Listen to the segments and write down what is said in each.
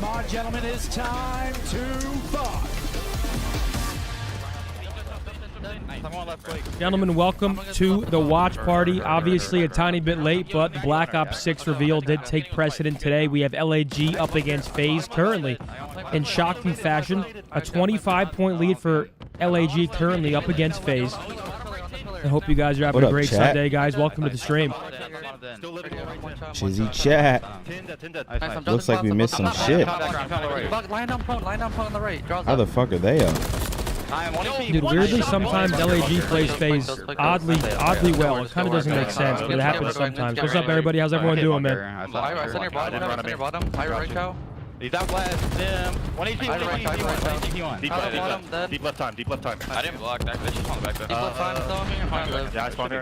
Come on, gentlemen, it's time to fuck. Gentlemen, welcome to the watch party. Obviously a tiny bit late, but the Black Ops 6 reveal did take precedent today. We have LAG up against FaZe currently in shocking fashion. A 25-point lead for LAG currently up against FaZe. I hope you guys are having a great Sunday, guys. Welcome to the stream. Chizzy chat. Looks like we missed some shit. Line down prone on the right. How the fuck are they up? Dude, weirdly, sometimes LAG plays FaZe oddly well. It kind of doesn't make sense, but it happens sometimes. What's up, everybody? How's everyone doing, man? Center bottom. High right cow. He's out last. 1 HP. Deep left time. I didn't block that. This is on the back there. Deep left time, Yeah, I spawned here.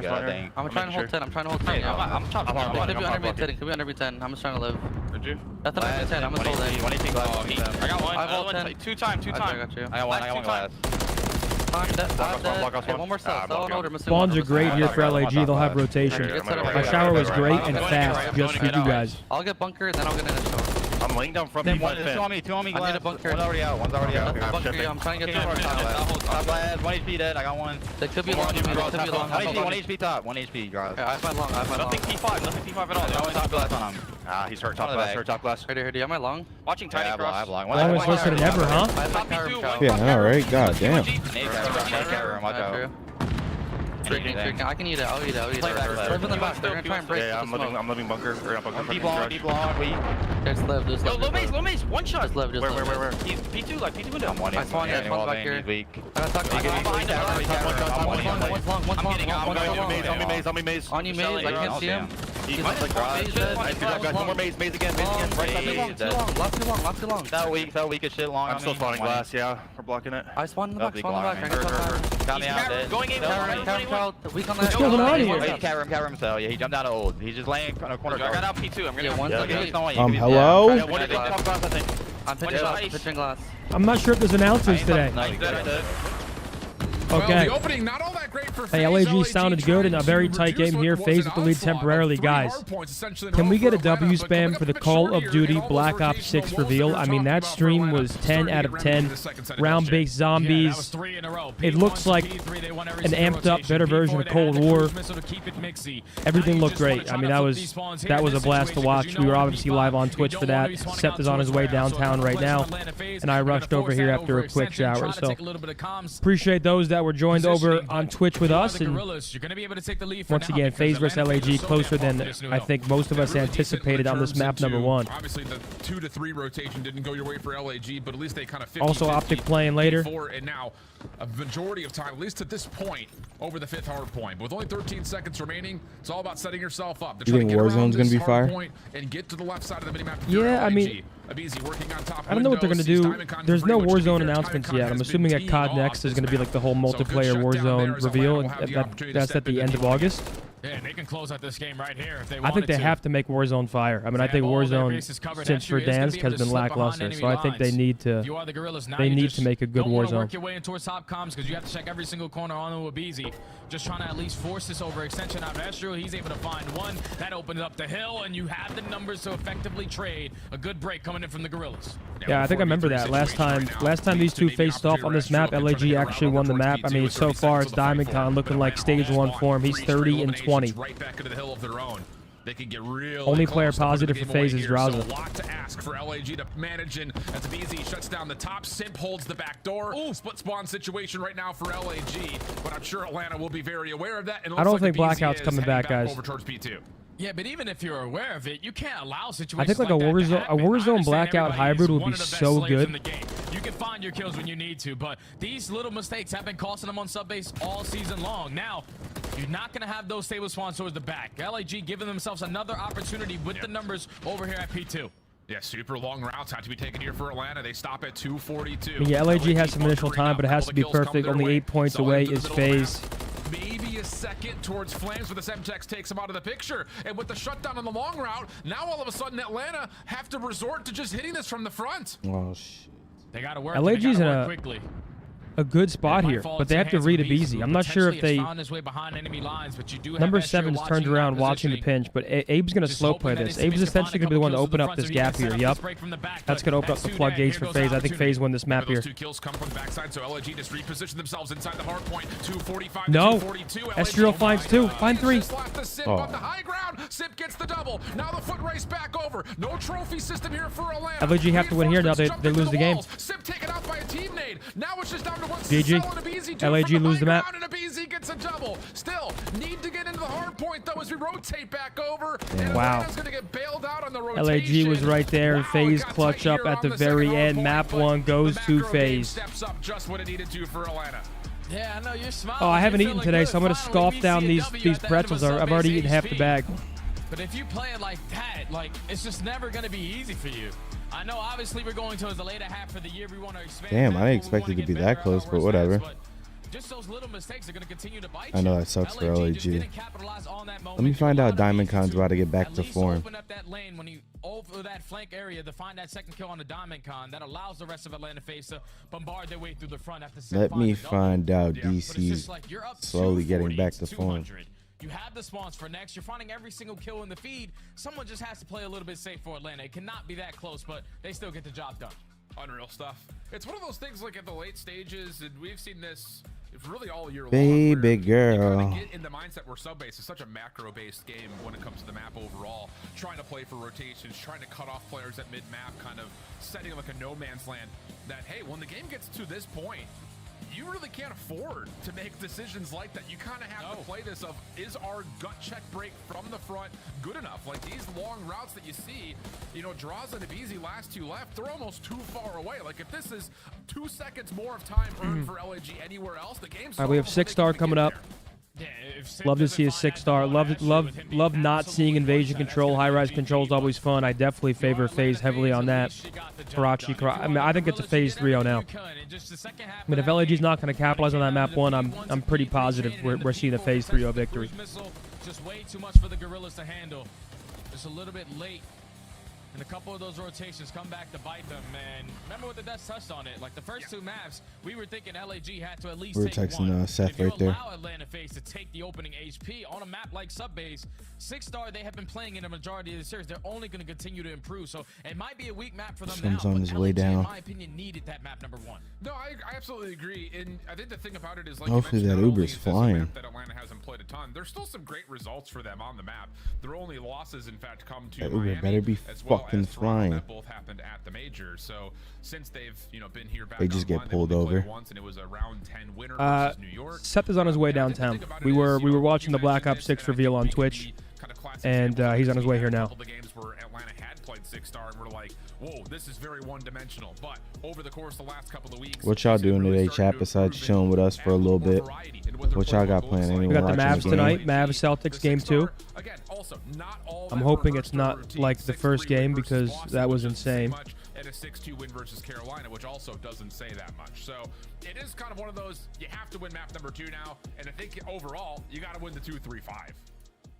I'm trying to hold 10. I'm Could be under me 10. I'm just trying to live. Did you? That's under me 10. I'm gonna hold that. 1 HP glass. I got one. I hold 10. Two time. I got you. I got one glass. One more cell. Spawns are great here for LAG. They'll have rotation. My shower was great and fast just for you guys. I'll get bunker, then I'll get in a show. I'm laying down from Two deep left on me. I need a bunker. One's already out. Bunker, I'm trying to get to Top glass. 1 HP dead. I got one. They could be long. 1 HP top. 1 HP, guys. I have my long. Nothing P5 at all. No top glass on him. He's hurt top glass. Right here. Am I long? Watching tiny cross. Longest listed ever, huh? Yeah, alright. God damn. I can eat it. I'll eat it. Live in the back. They're gonna try and break. Yeah, I'm living bunker. Deep long, weak. Just live. Low mace, one shot. Just live. Where? He's P2, like P2 window. I spawned back here. He's weak. On me maze. On you maze. I can't see him. He's like One more maze again. Last too long. That weak as shit long. I'm still spawning glass, yeah. We're blocking it. I spawned in the back. Got me out dead. Going in. What's going on here? Cover himself. Yeah, he jumped out of old. He's just laying on a corner. I got out P2. I'm gonna Hello? I'm pitching glass. I'm not sure if there's announcers today. Okay. Hey, LAG sounded good in a very tight game here. FaZe with the lead temporarily, guys. Can we get a W spam for the Call of Duty Black Ops 6 reveal? I mean, that stream was 10 out of 10. Round-based zombies. It looks like an amped-up, better version of Cold War. Everything looked great. I mean, that was a blast to watch. We were obviously live on Twitch for that. Seth is on his way downtown right now, and I rushed over here after a quick shower. So appreciate those that were joined over on Twitch with us. And once again, FaZe versus LAG closer than I think most of us anticipated on this map number 1. Obviously, the 2 to 3 rotation didn't go your way for LAG, but at least they kind of also OpTic playing later. And now a majority of time, at least to this point, over the 5th hard point. But with only 13 seconds remaining, it's all about setting yourself up. You think Warzone's going to be fire? And get to the left side of the minimap. Yeah, I mean, I don't know what they're going to do. There's no Warzone announcements yet. I'm assuming at COD Next is going to be like the whole multiplayer Warzone reveal. That's at the end of August. Yeah, and they can close out this game right here if they I think they have to make Warzone fire. I mean, I think Warzone since Verdansk has been lackluster, so I think they need to make a good Warzone. Work your way in towards top comms because you have to check every single corner on Wabizi. Just trying to at least force this overextension out of Estro. He's able to find one. That opens up the hill, and you have the numbers to effectively trade. A good break coming in from the Gorillas. Yeah, I think I remember that. Last time these two faced off on this map, LAG actually won the map. I mean, so far it's DiamondCon looking like stage 1 form. He's 30-20. Right back into the hill of their own. They can get real. Only player positive for FaZe is Draza. So a lot to ask for LAG to manage, and as BZ shuts down the top, Simp holds the back door. Ooh, split spawn situation right now for LAG, but I'm sure Atlanta will be very aware of that. And I don't think Blackout's coming back, guys. Over towards P2. Yeah, but even if you're aware of it, you can't allow situations I think like a Warzone Blackout hybrid would be so good. You can find your kills when you need to, but these little mistakes have been costing them on subbase all season long. Now, you're not going to have those stable spawns towards the back. LAG giving themselves another opportunity with the numbers over here at P2. Yeah, super long routes have to be taken here for Atlanta. They stop at 242. I mean, yeah, LAG has some initial time, but it has to be perfect. Only 8 points away is FaZe. Maybe a second towards Flames, but the Semtex takes him out of the picture. And with the shutdown on the long route, now all of a sudden Atlanta have to resort to just hitting this from the front. Oh, shit. They got to work. LAG's in a quickly. a good spot here, but they have to read Abizi. I'm not sure if they. Number 7's turned around watching the pinch, but Abe's going to slow play this. Abe's essentially going to be the one to open up this gap here. Yup. That's going to open up the floodgates for FaZe. I think FaZe win this map here. 2 kills come from the backside, so LAG just reposition themselves inside the hard point. 245 no. to 242. Estriel finds 2. Find 3. Oh. On the high ground. Sip gets the double. Now the foot race back over. No trophy system here for Atlanta. LAG have to win here. Now they lose the game. Sip taken out by a team nade. Now it's just down to one. GG. LAG lose the map. And Abizi gets a double. Still need to get into the hard point though as we rotate back over. Yeah. Wow. Gonna get bailed out on the LAG was right there. Wow, FaZe clutch up at the very end. Map 1 goes to FaZe. Steps up just what it needed to for Atlanta. Yeah, I know you're smiling. Oh, I haven't eaten today, so I'm gonna scoff down these pretzels. I've already eaten half the bag. But if you play it like that, like it's just never gonna be easy for you. I know obviously we're going towards the later half of the year. We want to expand. Damn, I didn't expect it to be that close, but whatever. Just those little mistakes are going to continue to bite. I know that sucks for LAG. Let me find out DiamondCon's about to get back to form. Open up that lane when you over that flank area to find that second kill on the DiamondCon. That allows the rest of Atlanta FaZe to bombard their way through the front after. Let me find out DC's slowly getting back to form. You have the spawns for next. You're finding every single kill in the feed. Someone just has to play a little bit safe for Atlanta. It cannot be that close, but they still get the job done. Unreal stuff. It's one of those things like at the late stages, and we've seen this really all year long. Baby girl. You kind of get in the mindset where sub-base is such a macro-based game when it comes to the map overall. Trying to play for rotations, trying to cut off players at mid-map, kind of setting like a no man's land. That, hey, when the game gets to this point, you really can't afford to make decisions like that. You kind of have to play this of, is our gut check break from the front good enough? Like these long routes that you see, you know, Draws and Abizi last 2 left, they're almost too far away. Like if this is 2 seconds more of time earned for LAG anywhere else, the game's all right, we have 6-star coming up. Yeah, love to see a 6-star. Love not seeing invasion control. High-rise control is always fun. I definitely favor FaZe heavily on that. Karachi. I mean, I think it's a FaZe 3-0 now. I mean, if LAG's not going to capitalize on that map 1, I'm pretty positive we're seeing a FaZe 3-0 victory. Just way too much for the Gorillas to handle. Just a little bit late. And a couple of those rotations come back to bite them, man. Remember what the Dutch touched on it. Like the first 2 maps, we were thinking LAG had to at least we're take texting one. Seth if you right there. allow Atlanta FaZe to take the opening HP on a map like Subbase, 6-star, they have been playing in a majority of the series. They're only going to continue to improve. So it might be a weak map for them Scum's now. on his but way LAG, down. in my opinion, needed that map number 1. No, I absolutely agree. And I think the thing about it is, like, hopefully that Uber's flying. That Atlanta hasn't played a ton. There's still some great results for them on the map. Their only losses, in fact, come to that Miami, Uber better be as well fucking as flying. That both happened at the major. So since they've been here back, they just get pulled over. Once, and it was a round 10 winner versus New York. Seth is on his way downtown. We were watching the Black Ops 6 reveal on Twitch, and he's on his way here now. The games where Atlanta had played 6-star, and we're like, whoa, this is very one-dimensional. But over the course of the last couple of weeks, what y'all doing today, chat? Besides chilling with us for a little bit, what y'all got planned? We got the Mavs tonight. Mavs Celtics game 2. I'm hoping it's not like the first game because that was insane. And a 6-2 win versus Carolina, which also doesn't say that much. So it is kind of one of those, you have to win map number 2 now. And I think overall, you got to win the 2-3-5.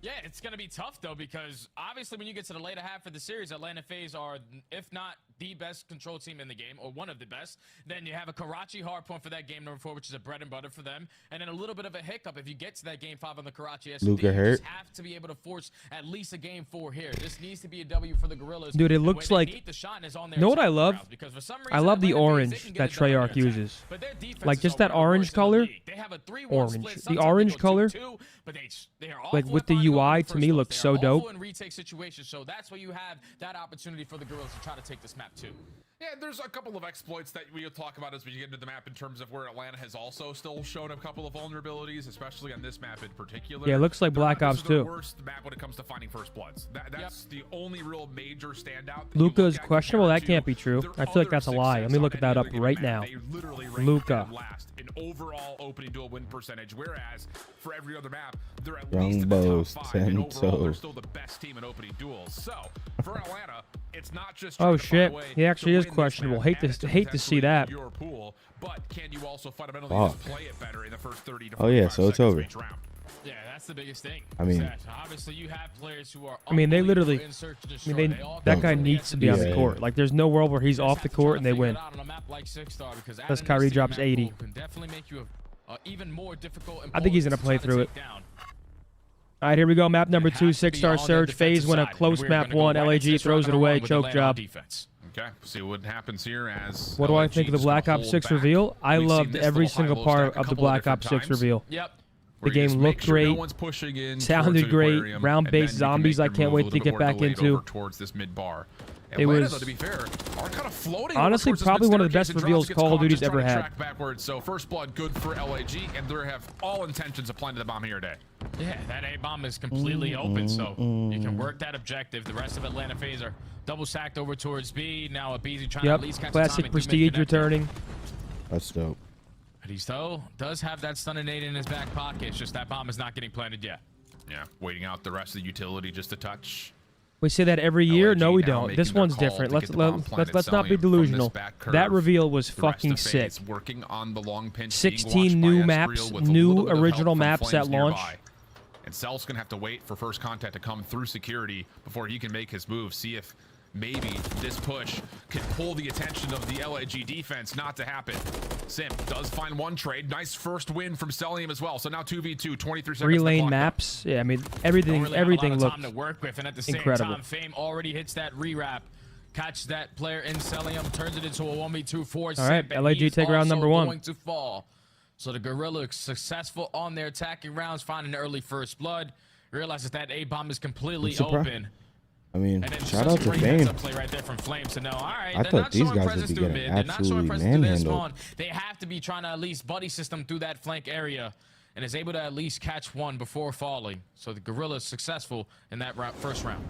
Yeah, it's going to be tough, though, because obviously when you get to the later half of the series, Atlanta FaZe are, if not the best control team in the game, or one of the best. Then you have a Karachi hardpoint for that game number 4, which is a bread and butter for them. And then a little bit of a hiccup if you get to that game 5 on the Karachi SMD. Luka hurt. You just have to be able to force at least a game 4 here. This needs to be a W for the Gorillas. Dude, it looks like, you know what I love? I love the orange that Treyarch uses. Like just that orange color. Orange. The orange color, like with the UI, to me looks so dope. So that's where you have that opportunity for the Gorillas to try to take this map too. Yeah, there's a couple of exploits that we'll talk about as we get into the map in terms of where Atlanta has also still shown a couple of vulnerabilities, especially on this map in particular. Yeah, it looks like Black Ops 2. The worst map when it comes to finding first bloods. That's the only real major standout. Luka is questionable. That can't be true. I feel like that's a lie. Let me look at that up right now. Luka. In overall opening duel win percentage, whereas for every other map, they're at Young least in the Bows, top 5, and overall, 10-0. they're still the best team in opening duels. So for Atlanta, it's not just oh shit, he actually is questionable. Hate to see that. Your pool, but can you also fundamentally just play it better in the first 30 to 45 oh yeah, so it's over. round? Yeah, that's the biggest thing. I mean, obviously you have players who are. I mean, they literally. in search and I destroy. mean, that guy needs to be on the court. Like, there's no world where he's off the court and they win. Unless Kyrie drops 80. Can definitely make you even more difficult. I think he's gonna play through it. All right, here we go. Map number 2, 6-star surge. FaZe win a close map 1. LAG throws it away. Choke job. Okay, see what happens here as. What do I think of the Black Ops 6 reveal? I loved every single part of the Black Ops 6 reveal. Yep. The game looked great, sounded great, round-based zombies I can't wait to get back into. Towards this mid bar. It was, to be fair, are kind of floating honestly, probably one of the best reveals Call of Duty's ever had. Backwards. So first blood, good for LAG, and they have all intentions of planting the bomb here today. Yeah, that A-bomb is completely open, so you can work that objective. The rest of Atlanta FaZe are double sacked over towards B. Now a BZ trying to at least catch classic Prestige returning. That's dope. But he still does have that stun nade in his back pocket. It's just that bomb is not getting planted yet. Yeah, waiting out the rest of the utility just a touch. We say that every year. No, we don't. This one's different. Let's not be delusional. That reveal was fucking sick. Working on the long pinch, 16 new maps, new original maps at launch. And Cell's gonna have to wait for first contact to come through security before he can make his move. See if maybe this push can pull the attention of the LAG defense. Not to happen. Simp does find one trade. Nice first win from Celium as well. So now 2v2, 23 seconds. 3-lane maps. Yeah, I mean everything looked to work with, and at the same incredible. time, Fame already hits that re-wrap. Catch that player in Celium, turns it into a 1v2 for All right, LAG take round number 1. Going to fall. So the Gorilla successful on their attacking rounds, finding early first blood. Realizes that A-bomb is completely open. I mean, shout out to Fame. Play right there from Flames to know. All right, I thought these guys would be getting absolutely manhandled. They have to be trying to at least buddy system through that flank area, and is able to at least catch one before falling. So the Gorilla is successful in that first round.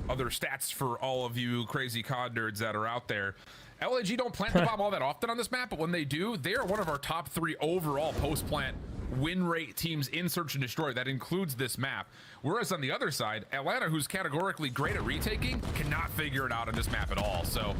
Other stats for all of you crazy COD nerds that are out there. LAG don't plant the bomb all that often on this map, but when they do, they are one of our top 3 overall post-plant win rate teams in Search and Destroy. That includes this map. Whereas on the other side, Atlanta, who's categorically great at retaking, cannot figure it out on this map at all. So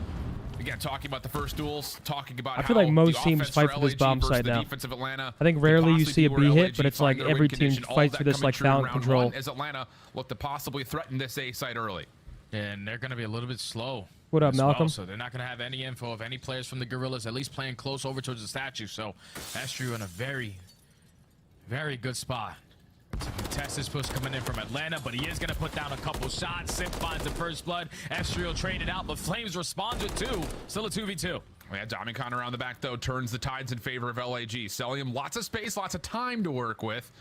again, talking about the first duels, talking about I feel like most teams fight for this bomb site now. I think rarely you see a B hit, but it's like every team fights for this like talent control. As Atlanta look to possibly threaten this A site early. And they're going to be a little bit slow. What up, Malcolm? So they're not going to have any info of any players from the Gorillas, at least playing close over towards the statue. So Estru in a very, very good spot. Test this push coming in from Atlanta, but he is going to put down a couple shots. Simp finds the first blood. Estru will trade it out, but Flames responds with 2. Still a 2v2. Yeah, Diamond Con around the back, though, turns the tides in favor of LAG. Celium, lots of space, lots of time to work with.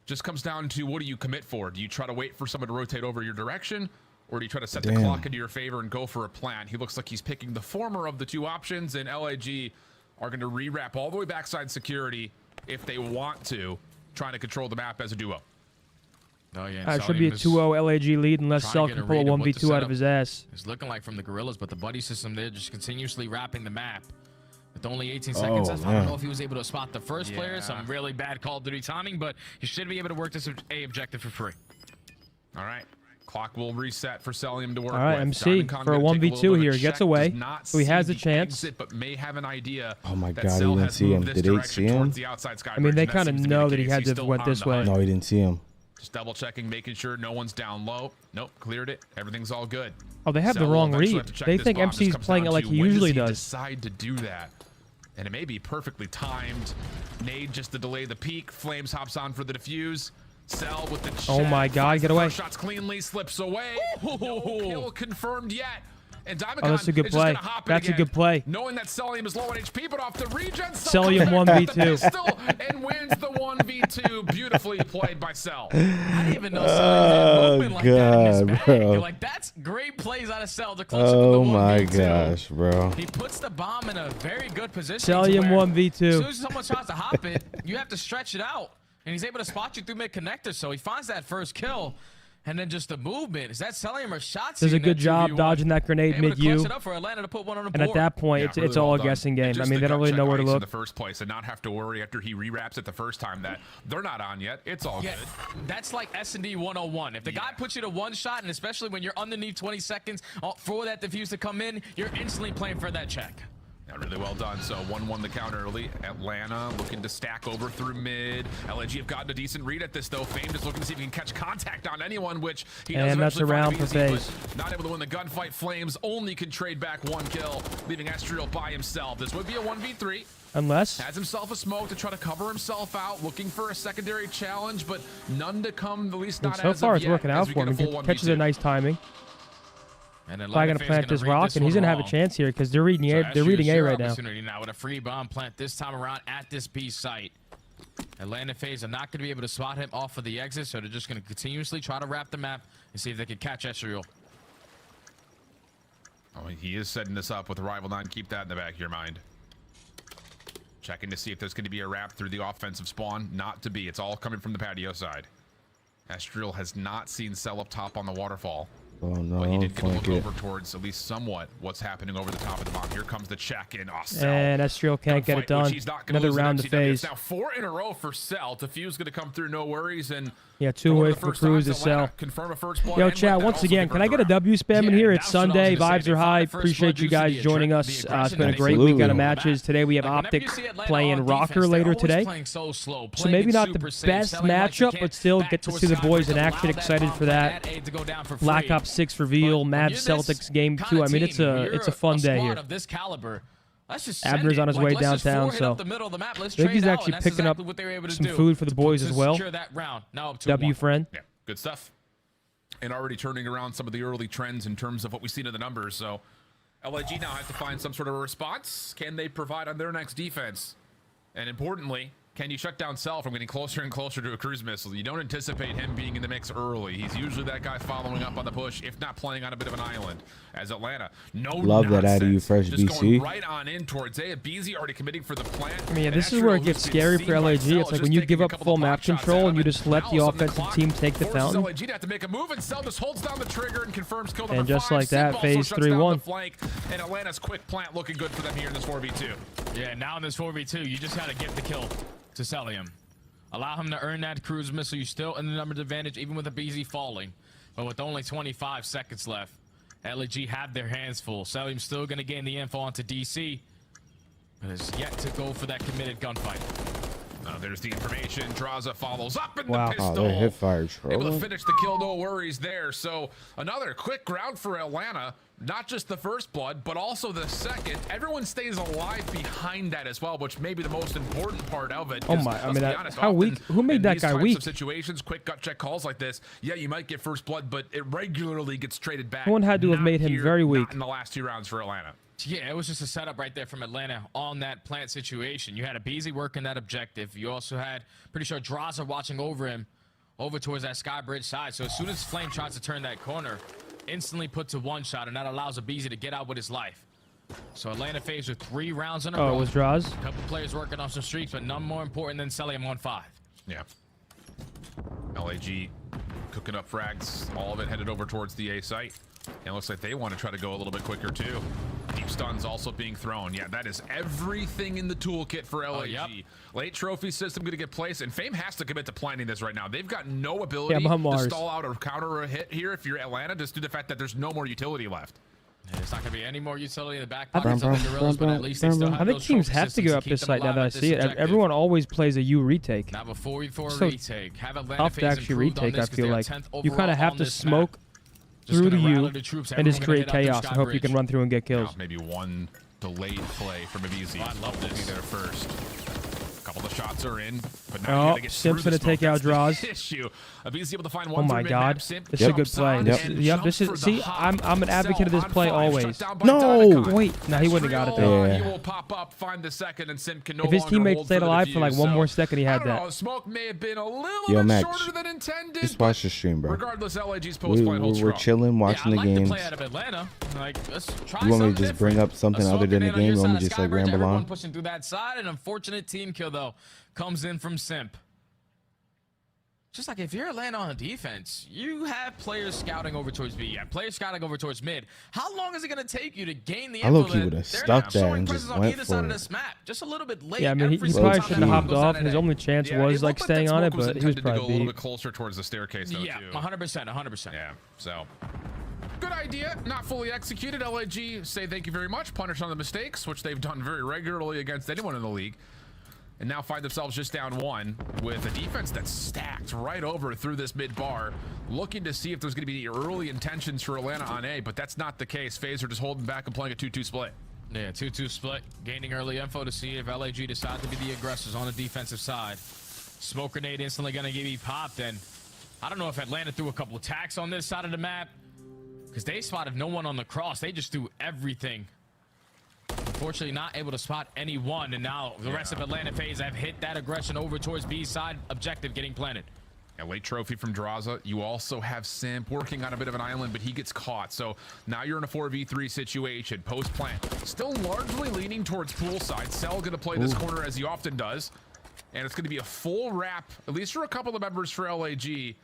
Just comes down to what do you commit for? Do you try to wait for someone to rotate over your direction? Or do you try to set the clock into your favor and go for a plan? He looks like he's picking the former of the 2 options, and LAG are going to re-wrap all the way backside security if they want to, trying to control the map as a duo. Oh, yeah, it should be a 2-0 LAG lead unless Cell can pull a 1v2 out of his ass. It's looking like from the Gorillas, but the buddy system, they're just continuously wrapping the map. With only 18 seconds, I don't know if he was able to spot the first player. Some really bad Call of Duty timing, but he should be able to work this A objective for free. All right. Clock will reset for Celium to work. All right, with. MC for a 1v2 here. Gets away, so he has a chance. But may have an idea. Oh my God, he didn't see him. Did he see him? I mean, they kind of know that he had to have went this way. No, he didn't see him. Just double checking, making sure no one's down low. Nope, cleared it. Everything's all good. Oh, they have the wrong read. They think MC's playing it like he usually does. Decide to do that, and it may be perfectly timed. Nade just to delay the peak. Flames hops on for the defuse. Cell with the oh my God, get away. Shots cleanly, slips away. No kill confirmed yet. And Diamond that's a good play. That's a good play. Knowing that Celium is low on HP, but off the regen, Celium 1v2. and wins the 1v2. Beautifully played by Cell. I didn't even know Celium had movement like that in his bag. Bro. Like, that's great plays out of Cell to close oh up the 1v2. My gosh, bro. He puts the bomb in a very good position. Celium 1v2. As soon as someone tries to hop it, you have to stretch it out. And he's able to spot you through mid-connector, so he finds that first kill. And then just the movement. Is that Celium or shots? Does a good job dodging that grenade mid-U. And at that point, it's all a guessing game. I mean, they don't really know where to look. In the first place, and not have to worry after he re-wraps it the first time that they're not on yet. It's all good. That's like S&D 101. If the guy puts you to one shot, and especially when you're underneath 20 seconds for that defuse to come in, you're instantly playing for that check. Yeah, really well done. So 1-1 the count early. Atlanta looking to stack over through mid. LAG have gotten a decent read at this, though. Fame just looking to see if he can catch contact on anyone, which he does. And that's around for FaZe. Not able to win the gunfight. Flames only can trade back 1 kill, leaving Estriel by himself. This would be a 1v3. Unless Has himself a smoke to try to cover himself out, looking for a secondary challenge, but none to come, at least not so as far of it's yet, working out as we for get him. a full He catches 1v2. a nice timing. And Probably gonna plant this rock, and he's gonna have a chance here because they're reading A. They're reading A right now. Now with a free bomb plant this time around at this B site. Atlanta FaZe are not going to be able to spot him off of the exit, so they're just going to continuously try to wrap the map and see if they can catch Estriel. Oh, he is setting this up with Rival 9. Keep that in the back of your mind. Checking to see if there's going to be a wrap through the offensive spawn. Not to be. It's all coming from the patio side. Estriel has not seen Cell up top on the waterfall. Oh no, But he did get a look flank it. over towards at least somewhat what's happening over the top of the bomb. Here comes the check-in. Oh, And Estriel can't get it done. Another round to FaZe. Now 4 in a row for Cell. Tafuse going to come through, no worries. And Yeah, 2-way for Cruz to Cell. Confirm a first blood. Yo, and chat, with that, once also again, can I get a confirmed W spam in here? It's that's what I was Sunday. gonna say. Vibes are They high. find first Appreciate blood you due to guys the joining aggression us. that It's been a they great Absolutely. weekend of matches. Today we have Like, whenever you OpTic see Atlanta playing on defense, ROKKR they're later always today. playing so slow, So playing maybe it not the super safe, best selling like you matchup, can't but still back get to to see the a boys in Skybridge, action. allow that Excited bomb for plant that. at A to go down for Black free. Ops 6 reveal, But Mavs when you're Celtics this game kinda 2. I mean, team, when it's you're a fun day squad here. of this caliber, let's just Abner's send on his it. way Like, let's just downtown, four hit up so the middle of the map. Let's I think he's trade out, actually and that's picking up exactly what they were able to some do food for the boys to as well. secure that round. Now up to W 1. friend. Yeah, good stuff. And already turning around some of the early trends in terms of what we've seen in the numbers. So LIG now has to find some sort of a response. Can they provide on their next defense? And importantly, can you shut down Cell from getting closer and closer to a cruise missile? You don't anticipate him being in the mix early. He's usually that guy following up on the push, if not playing on a bit of an island. As Atlanta, no Love that out of you, nonsense. Fresh Just BC. going right on in towards A. BZ already committing for the plant. I mean, And this is where it Estriel, gets who's been scary seen for by LAG. Cell, It's like just when you taking give a up couple full of map pot shots control at and you him, just let now the all of a sudden offensive clock team take the forces fountain. LAG to have to make a move, and Cell just holds down the trigger and confirms kill number And just 5. like that, Simp also FaZe shuts down 3-1. the flank, and Atlanta's quick plant looking good for them here in this 4v2. Yeah, now in this 4v2, you just gotta get the kill to Celium. Allow him to earn that cruise missile. You're still in the numbers advantage, even with the BZ falling. But with only 25 seconds left, LAG have their hands full. Celium's still gonna gain the info onto DC, but has yet to go for that committed gunfight. There's the information. Draza follows up in Wow. the pistol. Oh, they're hip fire Able to trolling. finish the kill, no worries there. So another quick round for Atlanta. Not just the first blood, but also the second. Everyone stays alive behind that as well, which may be the most important part of it. Oh 'Cause my! I let's mean, be honest, how often weak? Who made in that these guy types weak? of situations, quick gut check calls like this, yeah, you might get first blood, but it regularly gets traded back. Someone had to have Not made him here, very weak. Not in the last 2 rounds for Atlanta. Yeah, it was just a setup right there from Atlanta on that plant situation. You had a BZ working that objective. You also had, pretty sure, Draza watching over him, over towards that Skybridge side. So as soon as Flame tries to turn that corner, instantly put to 1 shot, and that allows a BZ to get out with his life. So Atlanta faced with 3 rounds in a Oh, row. it was Draws. A couple players working on some streaks, but none more important than Celium on 5. Yeah. LAG cooking up frags, all of it headed over towards the A site. And it looks like they want to try to go a little bit quicker too. Deep stuns also being thrown. Yeah, that is everything in the toolkit for LAG. Yep. Late trophy system going to get placed, and Fame has to commit to planning this right now. They've got no ability I'm on to Mars. stall out or counter a hit here if you're Atlanta, just due to the fact that there's no more utility left. Yeah, there's not going to be any more utility in the back I pockets of think- the Gorillas, but at least they still have I think those teams trophy have to systems go up keep this them site now alive that I at this see it. objective. Everyone always plays a U retake. Now before we So retake, have Atlanta Tough to FaZe actually improved on retake. I this 'cause feel they are like 10th you kind overall of have on to this smoke map. Just through the gonna rally U the troops. and just Everyone create gonna hit out chaos the and hope you Skybridge. can run through and get kills. Now, maybe one delayed play from Avizi. I love this. Be there first. A couple of shots are in, but now Oh, you gotta get Simp's through the gonna take smoke. out That's the Draws. issue. Avizi able to find Oh one my through God, mid-map. Simp this is a good jumps play. on This and is- yep, this jumps is- for the see, hop. I'm an advocate of this Cell play on 5, always. shut down by No! Dynacon. Wait, no, he wouldn't have got it Estriel, there. He will pop up, find the second, and Simp can no If his longer teammates hold stayed for the alive for like defuse. one So, more second, he I had don't that. know, smoke may have been a little Yo, bit Max, shorter than intended. Just watch the stream, bro. Regardless, LAG's post plan holds We're strong. chilling, Yeah, watching I the like games. the play out of Atlanta. Like, let's try You want me to something just bring different. up something A other smoke than the in on game? your You want me side to of just like Skybridge, ramble everyone on? pushing through that side. An unfortunate team kill though comes in from Simp. Just like if you're Atlanta on defense, you have players scouting over towards B, you have players scouting over towards mid. How long is it going to take you to gain the I info low-key that would've they're stuck not there showing and presence just on went either side for of it. this map? Just a little bit late. Yeah, I mean, he every probably single shouldn't have time hopped goes off. out His at only A. chance Yeah, was it like looked that staying on it, smoke was but he was intended to go a probably little beat. bit closer towards the staircase though Yeah, too. 100%, 100%. Yeah, so Good idea, not fully executed. LAG say thank you very much, punish on the mistakes, which they've done very regularly against anyone in the league. And now find themselves just down 1 with a defense that's stacked right over through this mid bar, looking to see if there's going to be early intentions for Atlanta on A, but that's not the case. FaZe are just holding back and playing a 2-2 split. Yeah, 2-2 split, gaining early info to see if LAG decide to be the aggressors on the defensive side. Smoke grenade instantly going to be popped, and I don't know if Atlanta threw a couple attacks on this side of the map, because they spotted no one on the cross. They just threw everything. Unfortunately, not able to spot anyone, and now the rest of Atlanta FaZe have hit that aggression over towards B side. Objective getting planted. A late trophy from Draza. You also have Simp working on a bit of an island, but he gets caught. So now you're in a 4v3 situation. Post plant. Still largely leaning towards poolside. Cell going to play this corner as he often does. And it's going to be a full wrap, at least for a couple of members for LAG,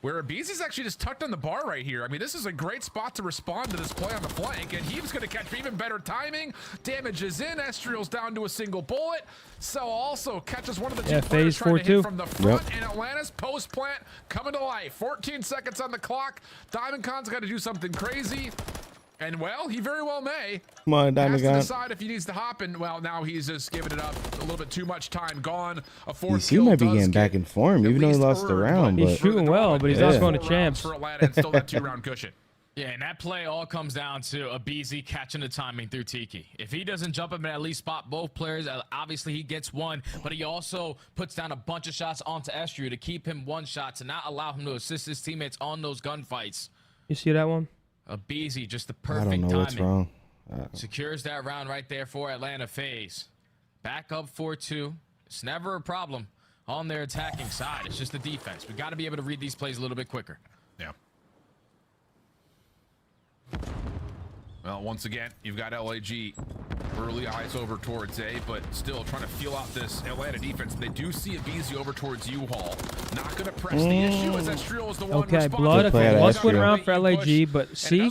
where Abizi's actually just tucked on the bar right here. I mean, this is a great spot to respond to this play on the flank, and he's going to catch even better timing. Damage is in. Estriel's down to a single bullet. So also catches one of the two players trying to hit from the front, and Atlanta's post plant coming to life. 14 seconds on the clock. Diamond Khan's got to do something crazy. And, well, he very well may. Come on, Diamond Khan. Has to decide if he needs to hop in. Well, now he's just giving it up. A little bit too much time gone. A fourth he might be getting back in form, even though he lost the round. He's shooting well, but he's not going to champs. For Atlanta and still that 2-round cushion. Yeah, and that play all comes down to Abizi catching the timing through Tiki. If he doesn't jump up and at least spot both players, obviously he gets one, but he also puts down a bunch of shots onto Estriel to keep him one shot, to not allow him to assist his teammates on those gunfights. You see that one? Abizi, just the perfect timing. I don't know what's wrong. Secures that round right there for Atlanta FaZe. Back up 4-2. It's never a problem on their attacking side. It's just the defense. We got to be able to read these plays a little bit quicker. Yeah. Well, once again, you've got LAG early eyes over towards A, but still trying to feel out this Atlanta defense. They do see Abizi over towards U-Haul. Not going to press the issue as Estriel is the one Blood. Okay, let's win round for LAG, but see,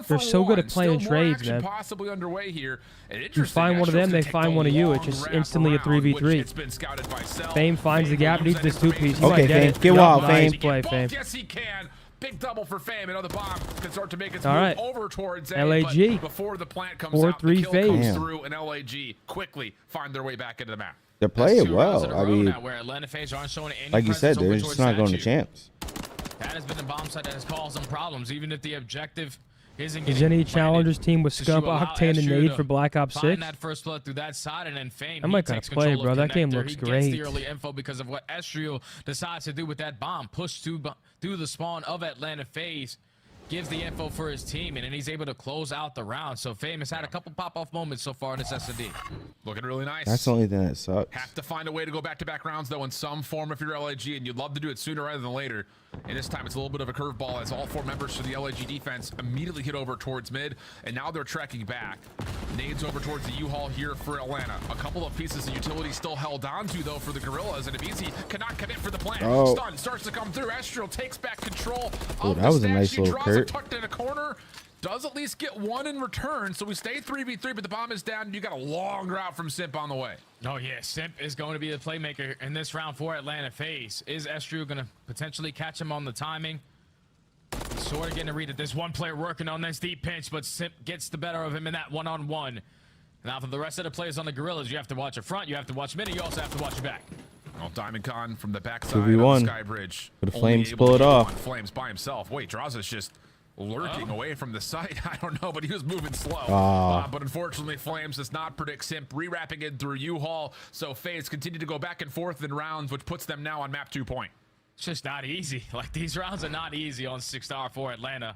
they're so good at playing trades, man. Possibly underway here. You find one of them, they find one of you. It's just instantly a 3v3. Fame finds the gap, needs this 2-piece. Okay, Fame, get wild, Fame. Play, Fame. Yes, he can. Big double for Fame. Another bomb can start to make its move over towards A, LAG. before the plant comes out, the kill comes through, and LAG quickly find their way back into the map. They're playing well. I mean, like you said, they're just not going to champs. That has been the bomb site that has caused them problems, even if the objective isn't Is any challengers team with Scump, Octane, and Nade for Black Ops 6? That first blood through that side, and then Fame. I might gotta play, bro. That game looks great. He gets the early info because of what Estriel decides to do with that bomb. Push through the spawn of Atlanta FaZe. Gives the info for his team, and then he's able to close out the round. So Fame has had a couple pop-off moments so far in this S&D. Looking really nice. That's the only thing that sucks. Have to find a way to go back-to-back rounds, though, in some form if you're LAG, and you'd love to do it sooner rather than later. And this time it's a little bit of a curveball as all 4 members for the LAG defense immediately hit over towards mid, and now they're trekking back. Nades over towards the U-Haul here for Atlanta. A couple of pieces of utility still held on to, though, for the Gorillas, and Abizi cannot commit for the plant. Stun starts to come through. Estriel takes back control of that was a nice little Kurt. tucked in a corner. Does at least get one in return, so we stay 3v3, but the bomb is down, and you got a long route from Simp on the way. Oh, yeah, Simp is going to be the playmaker in this round for Atlanta FaZe. Is Estriel going to potentially catch him on the timing? Sort of getting a read that there's one player working on this deep pinch, but Simp gets the better of him in that one-on-one. Now, for the rest of the players on the Gorillas, you have to watch your front, you have to watch mid, and you also have to watch your back. Well, Diamond Khan from the backside of the Sky Bridge. But the Flames pull it off. Flames by himself. Wait, Draza's just lurking away from the site. I don't know, but he was moving slow. But unfortunately, Flames does not predict Simp re-wrapping it through U-Haul. So FaZe continue to go back and forth in rounds, which puts them now on map 2 point. It's just not easy. Like, these rounds are not easy on 6-star for Atlanta.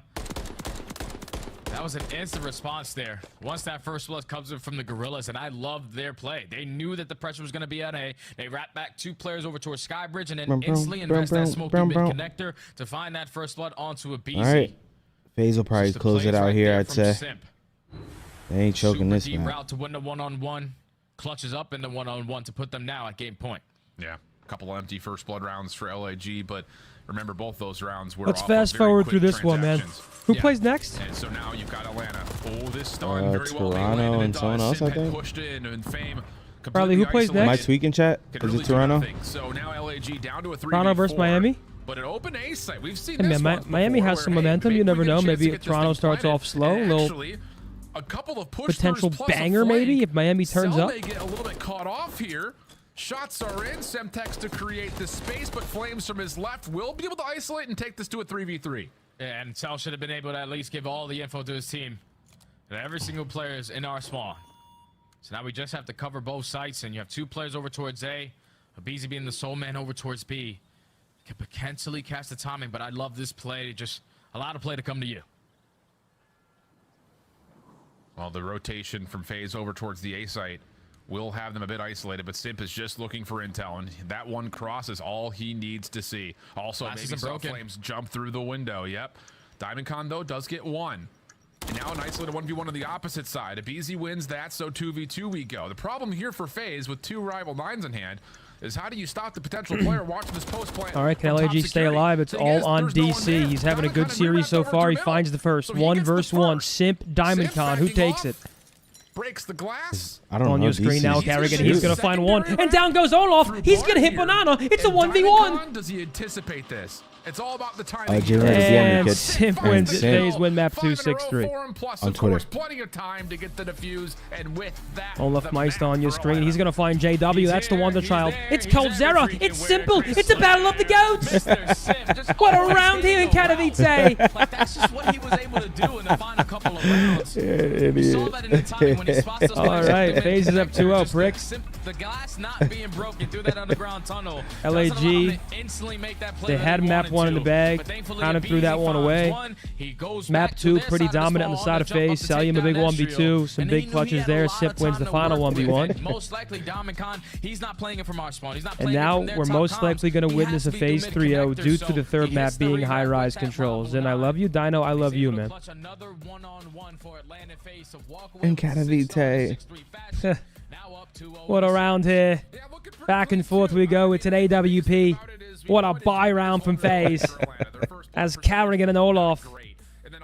That was an instant response there. Once that first blood comes in from the Gorillas, and I loved their play. They knew that the pressure was going to be on A. They wrapped back 2 players over towards Skybridge and then instantly invest that smoke through mid-connector to find that first blood onto a BC. All right. FaZe will probably close it out here, I'd say. They ain't choking this one. Route to win the one-on-one. Clutches up in the one-on-one to put them now at game point. Yeah, a couple empty first blood rounds for LAG, but remember both those rounds were Let's fast forward through this one, man. Who plays next? And so now you've got Atlanta. Oh, this stun very well. Toronto and someone else, I think. Pushed in and Fame. Probably who plays next? Am I tweaking, chat? Is it Toronto? So now LAG down to a 3v4. Toronto versus Miami? But an open A site, we've seen Hey, this man, once Miami before has where, some hey, momentum. maybe You we never get a know. chance to Maybe get if this Toronto thing starts planted, off slow, and a little actually, a couple of push potential throughs plus a banger maybe flank. if Miami turns Cell up. may get a little bit caught off here. Shots are in. Semtex to create the space, but Flames from his left will be able to isolate and take this to a 3v3. Yeah, and Cell should have been able to at least give all the info to his team. And every single player is in our spawn. So now we just have to cover both sites, and you have 2 players over towards A. Abizi being the sole man over towards B. Can potentially cast the timing, but I love this play. Just allow the play to come to you. Well, the rotation from phase over towards the A site will have them a bit isolated, but Simp is just looking for intel, and that one cross is all he needs to see. Also, Glass maybe isn't some broken. Flames jump through the window. Yep. DiamondCon, though, does get 1. And now an isolated 1v1 on the opposite side. Abizi wins that, so 2v2 we go. The problem here for FaZe with 2 rival 9s in hand is how do you stop the potential player watching this post play? All right, can from top LAG stay security? alive? It's Thing is, all on there's no one DC. there. He's having a good DiamondCon series so over to far. He middle. finds the first. So he 1 gets the versus 1. first. Simp, DiamondCon. Who Simp takes backing it? off, breaks the glass. I don't On know. your screen now, DC's Carrigan. shoot. He's going to find 1. Secondary And down goes Olaf. through He's going to hit here. Banana. It's a And 1v1. DiamondCon, does he anticipate this? It's all about the timing. Jay Ray is And one wicket. Simp wins it. Simp. FaZe win map 2, 5 in a row 6-3. for him, plus, On of course, Twitter. plenty of time to get the defuse, and with that, Olaf the Meister map on your for screen. Atlanta. He's going to find JW. That's the here, Wonder he's Child. there, It's he's Coldzera. everywhere. It's simple. It's a battle of the goats. Mr. Simp just What a always round here in hitting around. Katowice. Like, that's just what he was able to do in the final couple of rounds. We saw that in the timing when he spots those All players right, at the FaZe is up mid. 2-0, Just Bricks. the glass not being broken through that underground tunnel. LAG, doesn't allow him to instantly make that play they that had he map wanted 1 in the to. bag. But thankfully, Kind of threw that Abizi one finds away. one. He goes Map back to 2 their pretty side of the dominant on the spawn side of to jump up FaZe. to Sell take him a big down 1v2. Ezreal. Some And big he knew he clutches had a there. lot of Simp wins time the to final work with. 1v1. And most likely, DiamondCon, he's not playing it from our spawn. He's not And playing it now from their we're top most comms. likely going to He witness has a to be FaZe the 3-0 mid-connector, due so to the third he map hits the being reroute high-rise with that controls. bubble And I line. love you, Dino. I love He's you, able to man. clutch another one-on-one for Atlanta FaZe to walk away In with a 6-star, Katowice. 6-3 fashion. Now up 2-0 What a round here. Yeah, looking pretty Back and good, forth too. we go. It's an AWP. What a buy round from FaZe. As Carrigan and Olaf,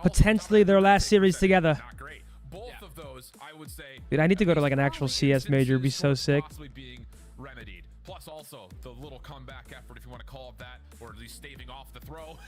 potentially their last series together. Not great. Both of those, I would say. Dude, I need to go to like an actual CS major. It'd be so sick. Possibly being remedied. Plus, also the little comeback effort, if you want to call it that, or at least staving off the throw,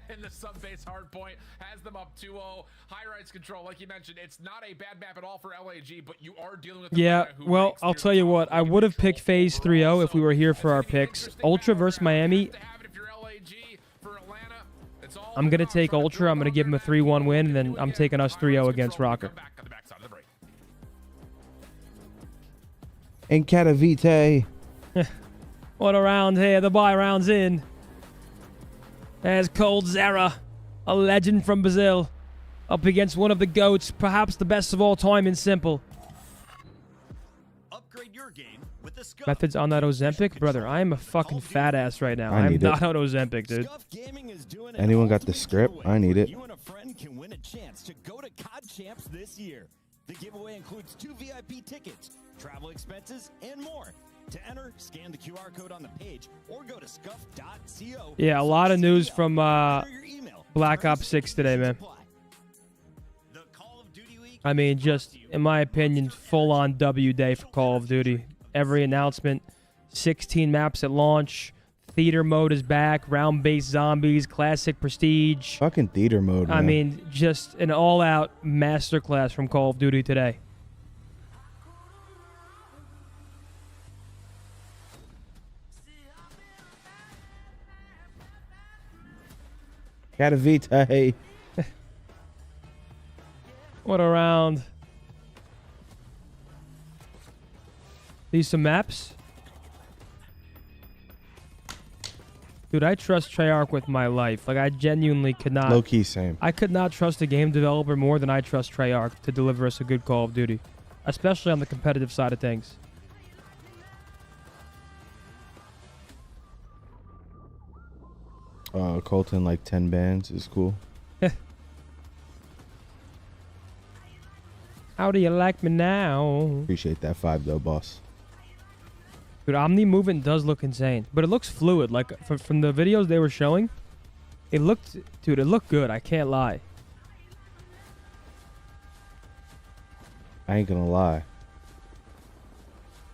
and the sub-base hard point has them up 2-0. High rights control, like you mentioned, it's not a bad map at all for LAG, but you are dealing with. Yeah, Atlanta, who well, ranks I'll near tell the you top what. I of would have control picked FaZe overall. 3-0 if we were here for our It's gonna be an picks. interesting Ultra battle versus round. Miami. To have it if you're LAG. For Atlanta, it's all I'm going to about take trying to Ultra. I'm build going to give him a on their 3-1 win, and then I'm taking us 3-0 against control. ROKKR. Come back on the backside of the break. In Katowice. What a round here. The buy round's in. There's Coldzera, a legend from Brazil, up against one of the GOATs, perhaps the best of all time in Simple. Upgrade your game with the Scump. Methodz on that Ozempic? Brother, I am a fucking fat ass right now. I I'm need it. not on Ozempic, dude. Scump Gaming is doing an Anyone got the ultimate script? giveaway I need where it. You and a friend can win a chance to go to COD Champs this year. The giveaway includes 2 VIP tickets, travel expenses, and more. To enter, scan the QR code on the page or go to scump.co. Yeah, a lot of news from Enter your email. Black Terms Ops 6 today, man. apply. The Call of Duty week I mean, just, in my opinion, full-on W day for Call of Duty. Every announcement, 16 maps at launch, theater mode is back, round-based zombies, classic prestige. Fucking theater mode, man. I mean, just an all-out masterclass from Call of Duty today. Katowice. What a round. These some maps? Dude, I trust Treyarch with my life. Like, I genuinely could not... Low key, same. I could not trust a game developer more than I trust Treyarch to deliver us a good Call of Duty. Especially on the competitive side of things. Colton, like 10 bands is cool. How do you like me now? Appreciate that 5 though, boss. Dude, Omni movement does look insane. But it looks fluid. Like, from the videos they were showing, it looked... Dude, it looked good. I can't lie. I ain't gonna lie.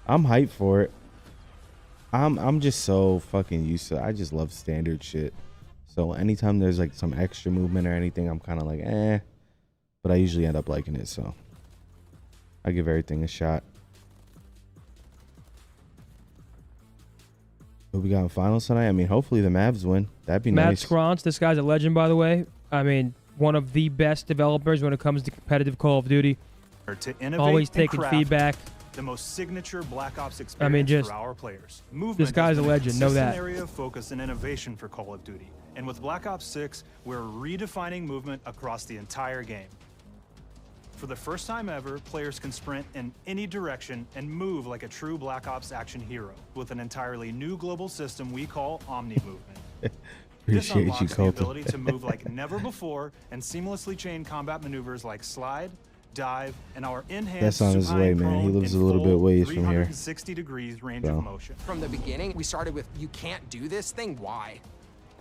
I'm hyped for it. I'm just so fucking used to it. I just love standard shit. So anytime there's like some extra movement or anything, I'm kind of like, eh. But I usually end up liking it, so I give everything a shot. What we got in finals tonight? I mean, hopefully the Mavs win. That'd be Matt nice. Scrance, this guy's a legend, by the way. I mean, one of the best developers when it comes to competitive Call of Duty. To innovate Always and taking craft feedback. the most signature Black Ops experience I mean, just for our players. Movement this guy's has a been legend. Know consistent that. area of focus and innovation for Call of Duty. And with Black Ops 6, we're redefining movement across the entire game. For the first time ever, players can sprint in any direction and move like a true Black Ops action hero with an entirely new global system we call Omni Movement. This Appreciate you, unlocks the Colton. ability to move like never before and seamlessly chain combat maneuvers like slide, dive, and our enhanced That's on his way, man. He lives a little bit ways from here. 360 degrees range of motion. From the beginning, we started with, you can't do this thing, why?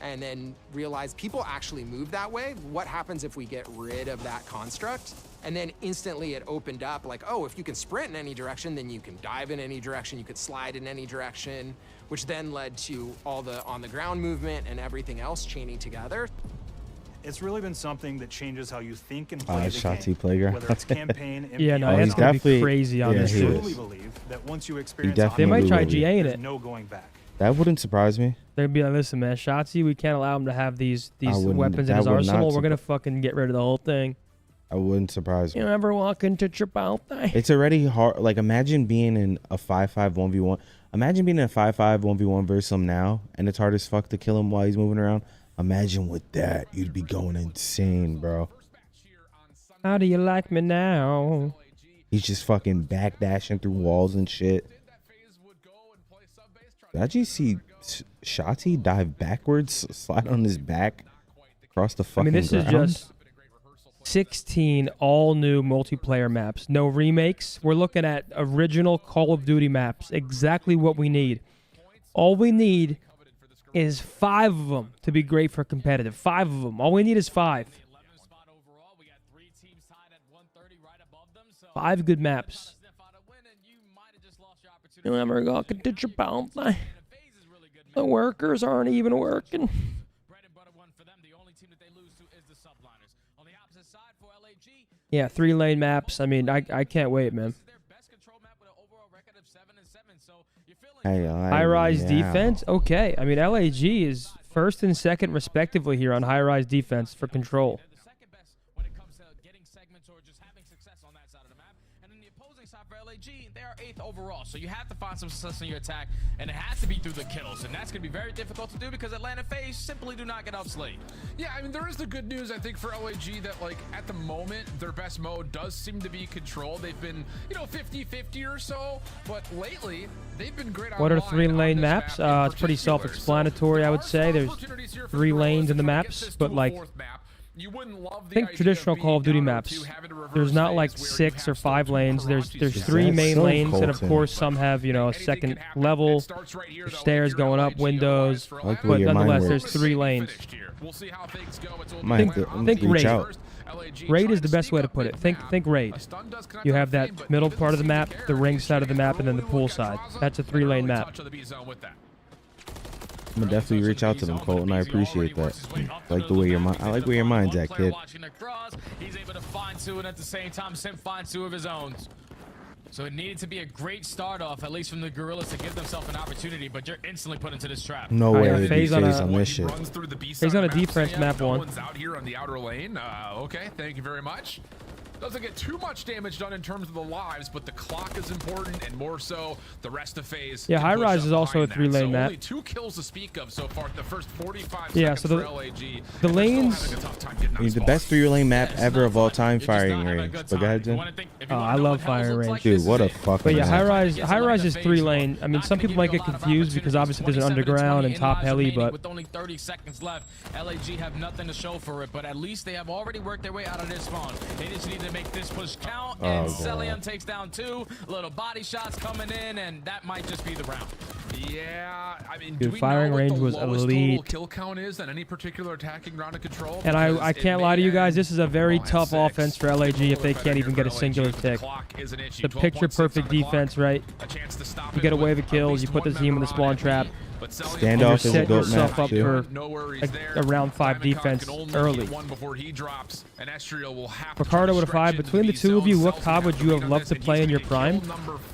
And then realized people actually move that way. What happens if we get rid of that construct? And then instantly it opened up like, oh, if you can sprint in any direction, then you can dive in any direction, you could slide in any direction, which then led to all the on-the-ground movement and everything else chaining together. It's really been something that changes how you think and play the Shotty game, Playground. whether it's campaign, Yeah, no, MPI, it's gonna be definitely- crazy on yeah, this he shit. is. I truly believe that once you experience definitely They might try will be. GA in there's it. no going back. That wouldn't surprise me. They'd be like, listen, man, Shotzi, we can't allow him to have these wouldn't- weapons in that his would not arsenal. We're gonna surpri- fucking get rid of the whole thing. I wouldn't surprise me. You ever walk into Chipotle? It's already hard. Like, imagine being in a 5-5 1v1. Imagine being in a 5-5 1v1 versus him now, and it's hard as fuck to kill him while he's moving around. Imagine with that, you'd be going insane, bro. How do you like me now? He's just fucking backdashing through walls and shit. Did I just see Shotty dive backwards, slide on his back across the I fucking mean, this is ground? just 16 all-new multiplayer maps. No remakes. We're looking at original Call of Duty maps. Exactly what we need. All we need is 5 of them to be great for competitive. 5 of them. All we need is 5. 5 good maps. You'll never go to Chipotle. The workers aren't even working. Yeah, 3-lane maps. I mean, I can't wait, man. Hey, High-rise yeah. defense? Okay. I mean, LAG is first and second, respectively, here on high-rise defense for control. They are 8th overall, so you have to find some success in your attack, and it has to be through the kills, and that's going to be very difficult to do because Atlanta FaZe simply do not get off slate. Yeah, I mean, there is the good news, I think, for LAG that, like, at the moment, their best mode does seem to be control. They've been, you know, 50-50 or so, but lately, they've been great. What are online 3-lane on this maps? map in It's pretty particular. self-explanatory, So I would there say. are There's opportunities here for 3 the lanes in the Guerrillas to try to get maps, this but, to a like, 4th map. You wouldn't love the think idea traditional of Call of being Duty down maps, 2, having to reverse there's not like phase where you 6 or have 5 still lanes. two There's Karachi 3 shots. main so lanes, and of Colton. course some have, you know, a Anything second can happen. level. It starts right here, There's though, stairs if you're going up, LAG, windows, otherwise, for I like the Atlanta, way your mind nonetheless, there's works. 3 lanes. finished here. We'll see how things go. It's only Might have Atlanta to on the think reach raid. out. LAG Raid trying is the to best way to sneak put up it. Think mid-map. raid. A stun does connect You on have the that fame, but middle he part of the doesn't map, seem to the care. ring He's side of the taking map, and then the early pool look at side. Traza That's a and 3-lane early map. touch of the B zone with that. I'm gonna definitely reach out to them, Colton. I appreciate that. I like the way your mind. I like where your mind's at, kid. He's able to find 2, and at the same time, Sim finds 2 of his own. So it needed to be a great start off, at least from the Guerrillas, to give themselves an opportunity, but you're instantly put into this trap. No Oh, way yeah, they FaZe beat on FaZe a- on this He shit. runs through the B He's side on a of the defense Yeah, map no 1. one's out here on the outer lane. Okay, thank you very much. Doesn't get too much damage done in terms of the lives, but the clock is important, and more so the rest of FaZe. Yeah, can High push Rise up is also a behind that. 3-lane So map. Only 2 kills to speak of so far in the first 45 Yeah, seconds so the- for LAG. the and they're still lanes- having a tough time getting I on mean, the spawn. best 3-lane map Yeah, it's ever not of all fun. time, You're just not firing having a range. good But time. go ahead, You Jen. wanna think- if Oh, you wanna I know love what hell firing looks range. like, Dude, this what is a it. fucking But yeah, map. high rise is 3 lane. I mean, some people might get confused because obviously there's an underground and top heli, but with only 30 seconds left, LAG have nothing to show for it, but at least they have already worked their way out of this spawn. They just need to make this push count, and Celium takes down 2, little body shots coming in, and that might just be the round. Yeah, I mean, Dude, do we firing know what range the was lowest total elite. kill count is on any particular attacking round of control? and Because I it can't may lie to you guys, end this is a very at tough 6. offense for LAG if they can't even get a singular But the tick. clock is an issue. The 12.6 picture perfect on the clock. defense, right? A chance to stop You it get away with with at kills, least you put the one team in the member spawn on trap. enemy. But Standoff is a goat yourself map up too. for a round 5 defense early. Ricardo with a 5. Between the two of you, what COD would you have loved to play in your prime?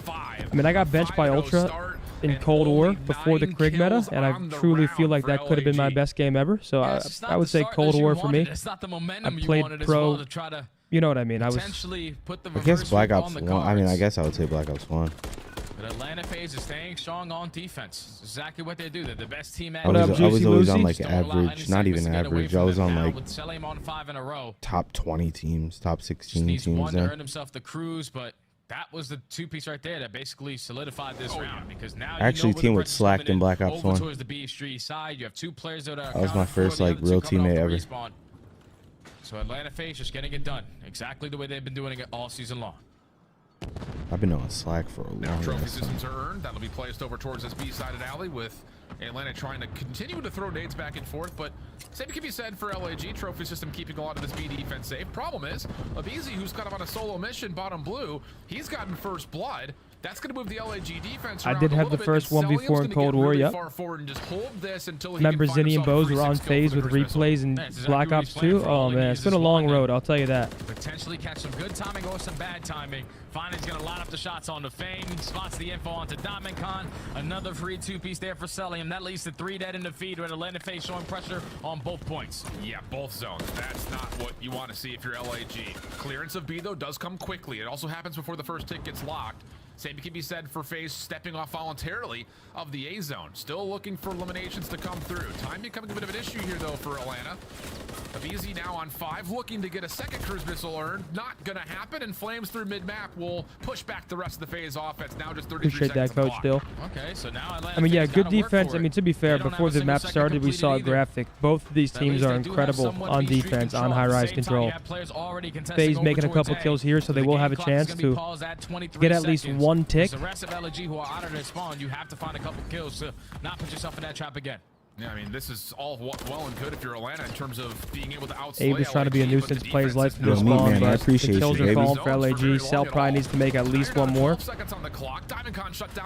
I mean, I got benched by Ultra in Cold War before the Krig meta, and I truly feel like that could have been my best game ever. So I would say Cold War for me. I played pro. You know what I mean? I guess Black Ops 1. I mean, I guess I would say Black Ops 1. But Atlanta FaZe is staying strong on defense. Exactly what they do. They're the best team at I was always on like average, not even average. I was on like top 20 teams, top 16 teams. One to earn himself the cruise, but that was the 2-piece right there that basically solidified this round, because now actually team with slacked in Black Ops 1. Towards the B Street side, you have 2 players that are that was my first like real teammate ever. So Atlanta FaZe just getting it done exactly the way they've been doing it all season long. I've been on Slack for a long time. Trophy systems are earned. That'll be placed over towards this B-sided alley with Atlanta trying to continue to throw nades back and forth, but same can be said for LAG. Trophy system keeping a lot of this B defense safe. Problem is, Abizi, who's kind of on a solo mission, bottom blue, he's gotten first blood. That's going to move the LAG defense around. I did have the first 1v4 in Cold War, yep. Remember Zinni and Boz were on FaZe with replays in Black Ops 2? Oh man, it's been a long road, I'll tell you that. Potentially catch some good timing or some bad timing. Finally's going to line up the shots on the Fang, spots the info onto Diamond Con. Another free 2-piece there for Cellium. That leads to 3 dead in the feed with Atlanta FaZe showing pressure on both points. Yeah, both zones. That's not what you want to see if you're LAG. Clearance of B, though, does come quickly. It also happens before the first tick gets locked. Same can be said for FaZe stepping off voluntarily of the A zone. Still looking for eliminations to come through. Time becoming a bit of an issue here, though, for Atlanta. Abizi now on 5, looking to get a second cruise missile earned. Not going to happen, and Flames through mid-map will push back the rest of the FaZe offense. Now just 33 Appreciate seconds that, Coach Dill. Okay, so now Atlanta I mean, yeah, FaZe good gotta work defense. for I it. mean, to be fair, They don't before have a the map single started, we second saw a completed either. graphic. Both of these teams are incredible on defense, on high-rise control. FaZe making a couple kills here, so they will have a chance to get at least 1 tick. The rest of LG who are out of their spawn, you have to find a couple kills to not put yourself in that trap again. Yeah, I mean, this is all well and good if you're Atlanta in terms of being able to outslay Abe is trying to be a LAG, nuisance, but play his life defense to is the not- spawn, man, I but the appreciate kills you, are Abe. falling for LAG. Cell probably needs to make at least 1 more.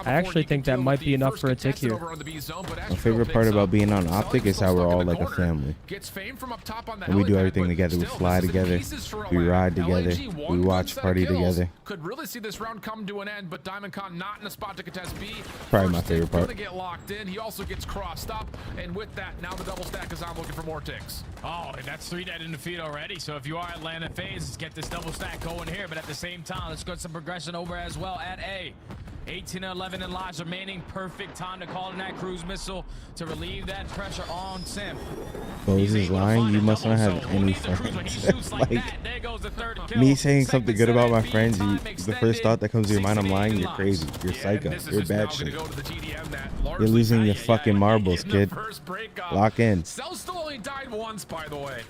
I actually think that might be enough for a tick here. My favorite part about being on OpTic is how we're all like a family. And we do everything together. We fly together. We ride together. We watch party together. Could really see this round come to an end, but Diamond Con not in a spot to contest B. Probably my favorite part. Gonna get locked in. He also gets crossed up, and with that, now the double stack is on, looking for more ticks. Oh, and that's 3 dead in the feed already. So if you are Atlanta FaZe, let's get this double stack going here. But at the same time, let's get some progression over as well at A. 18-11 in lives remaining. Perfect time to call in that cruise missile to relieve that pressure on Sim. Boz is lying. You must not have any friends. Like, me saying something good about my friends, the first thought that comes to your mind, I'm lying. You're crazy. You're psycho. You're bad shit. You're losing your fucking marbles, kid. Lock in. Cell still only died once, by the way.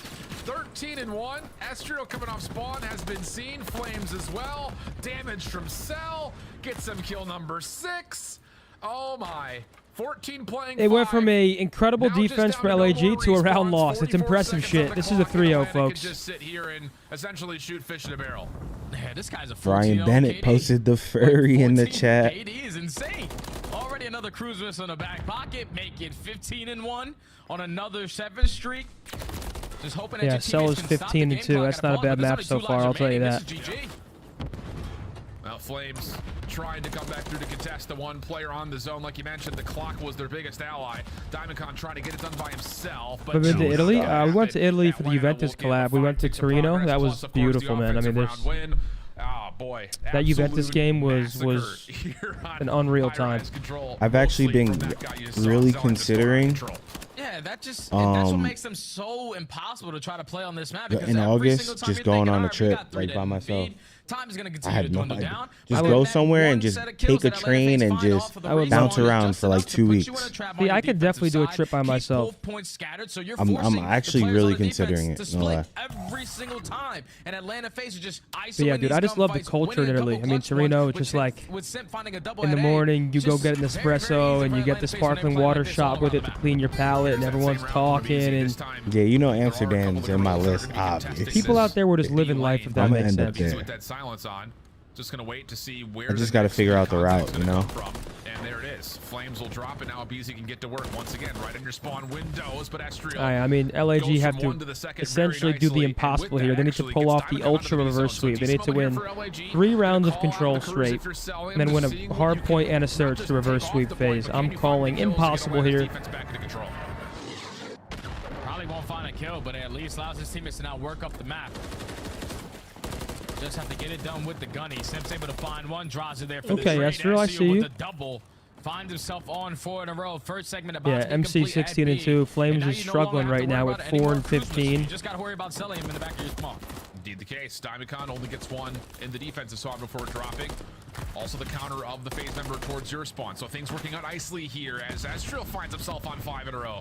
13-1. Astro coming off spawn has been seen. Flames as well. Damage from Cell. Gets him kill number 6. Oh my. 14 playing. They went from a incredible defense for LAG to a round loss. It's impressive shit. This is a 3-0, folks. Just sit here and essentially shoot fish in a barrel. Yeah, this guy's a Brian Bennett posted the furry in the chat. KD is insane. Already another cruise miss in the back pocket. Make it 15-1 on another 7th streak. Just hoping that yeah, Cell is 15-2. That's not a bad map so far, I'll tell you that. Well, Flames trying to come back through to contest the 1 player on the zone. Like you mentioned, the clock was their biggest ally. Diamondcon trying to get it done by himself. But we went to Italy. We went to Italy for the Juventus collab. We went to Torino. That was beautiful, man. I mean, there's... Oh boy, that Juventus game was an unreal time. I've actually been really considering. Yeah, that's what makes them so impossible to try to play on this map. Because in August, just going on a trip like by myself. Time is going to continue to dwindle down. Just go somewhere and just take a train and just bounce around for like 2 weeks. See, I could definitely do a trip by myself. I'm actually really considering it. No lie. Every single time, and Atlanta FaZe are just But yeah, dude, I just love the culture in Italy. I mean, Torino, it's just like in the morning you go get an espresso and you get the sparkling water shot with it to clean your palate, and everyone's talking. And yeah, you know Amsterdam's in my list, obviously. People out there were just living life, if that makes sense. With that silence on. Just gonna wait to see where. I just got to figure out the route, you know. And there it is. Flames will drop, and now BZ can get to work once again right in your spawn windows. But Estriel, I mean, LAG have to essentially do the impossible here. They need to pull off the ultra reverse sweep. They need to win 3 rounds of control straight, and then win a hard point and a search to reverse sweep phase. I'm calling impossible here. Probably won't find a kill, but at least allows his teammates to now work up the map. Just have to get it done with the gunny. Simps able to find one, draws it there for the trade. Estriel, I see you. With the double, finds himself on 4 in a row. First segment about yeah, MC 16 and 2. Flames is struggling right now with 4 and 15. You just got to worry about selling him in the back of your spawn. Indeed the case. Diamondcon only gets 1 in the defensive spawn before dropping. Also the counter of the phase member towards your spawn. So things working out nicely here as Estriel finds himself on 5 in a row.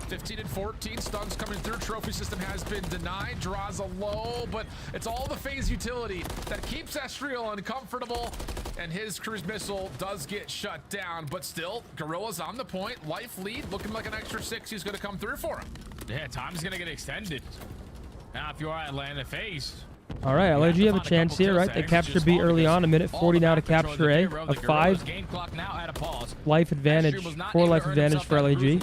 15 and 14, stuns coming through. Trophy system has been denied. Draws a low, but it's all the phase utility that keeps Estriel uncomfortable, and his cruise missile does get shut down. But still, Gorilla's on the point. Life lead, looking like an extra 6 he's going to come through for him. Yeah, time's going to get extended. Now, if you are Atlanta phase. All right, LAG have a chance here, right? They capture B early on, a minute 40 now to capture A. A 5 life advantage, 4 life advantage for LAG.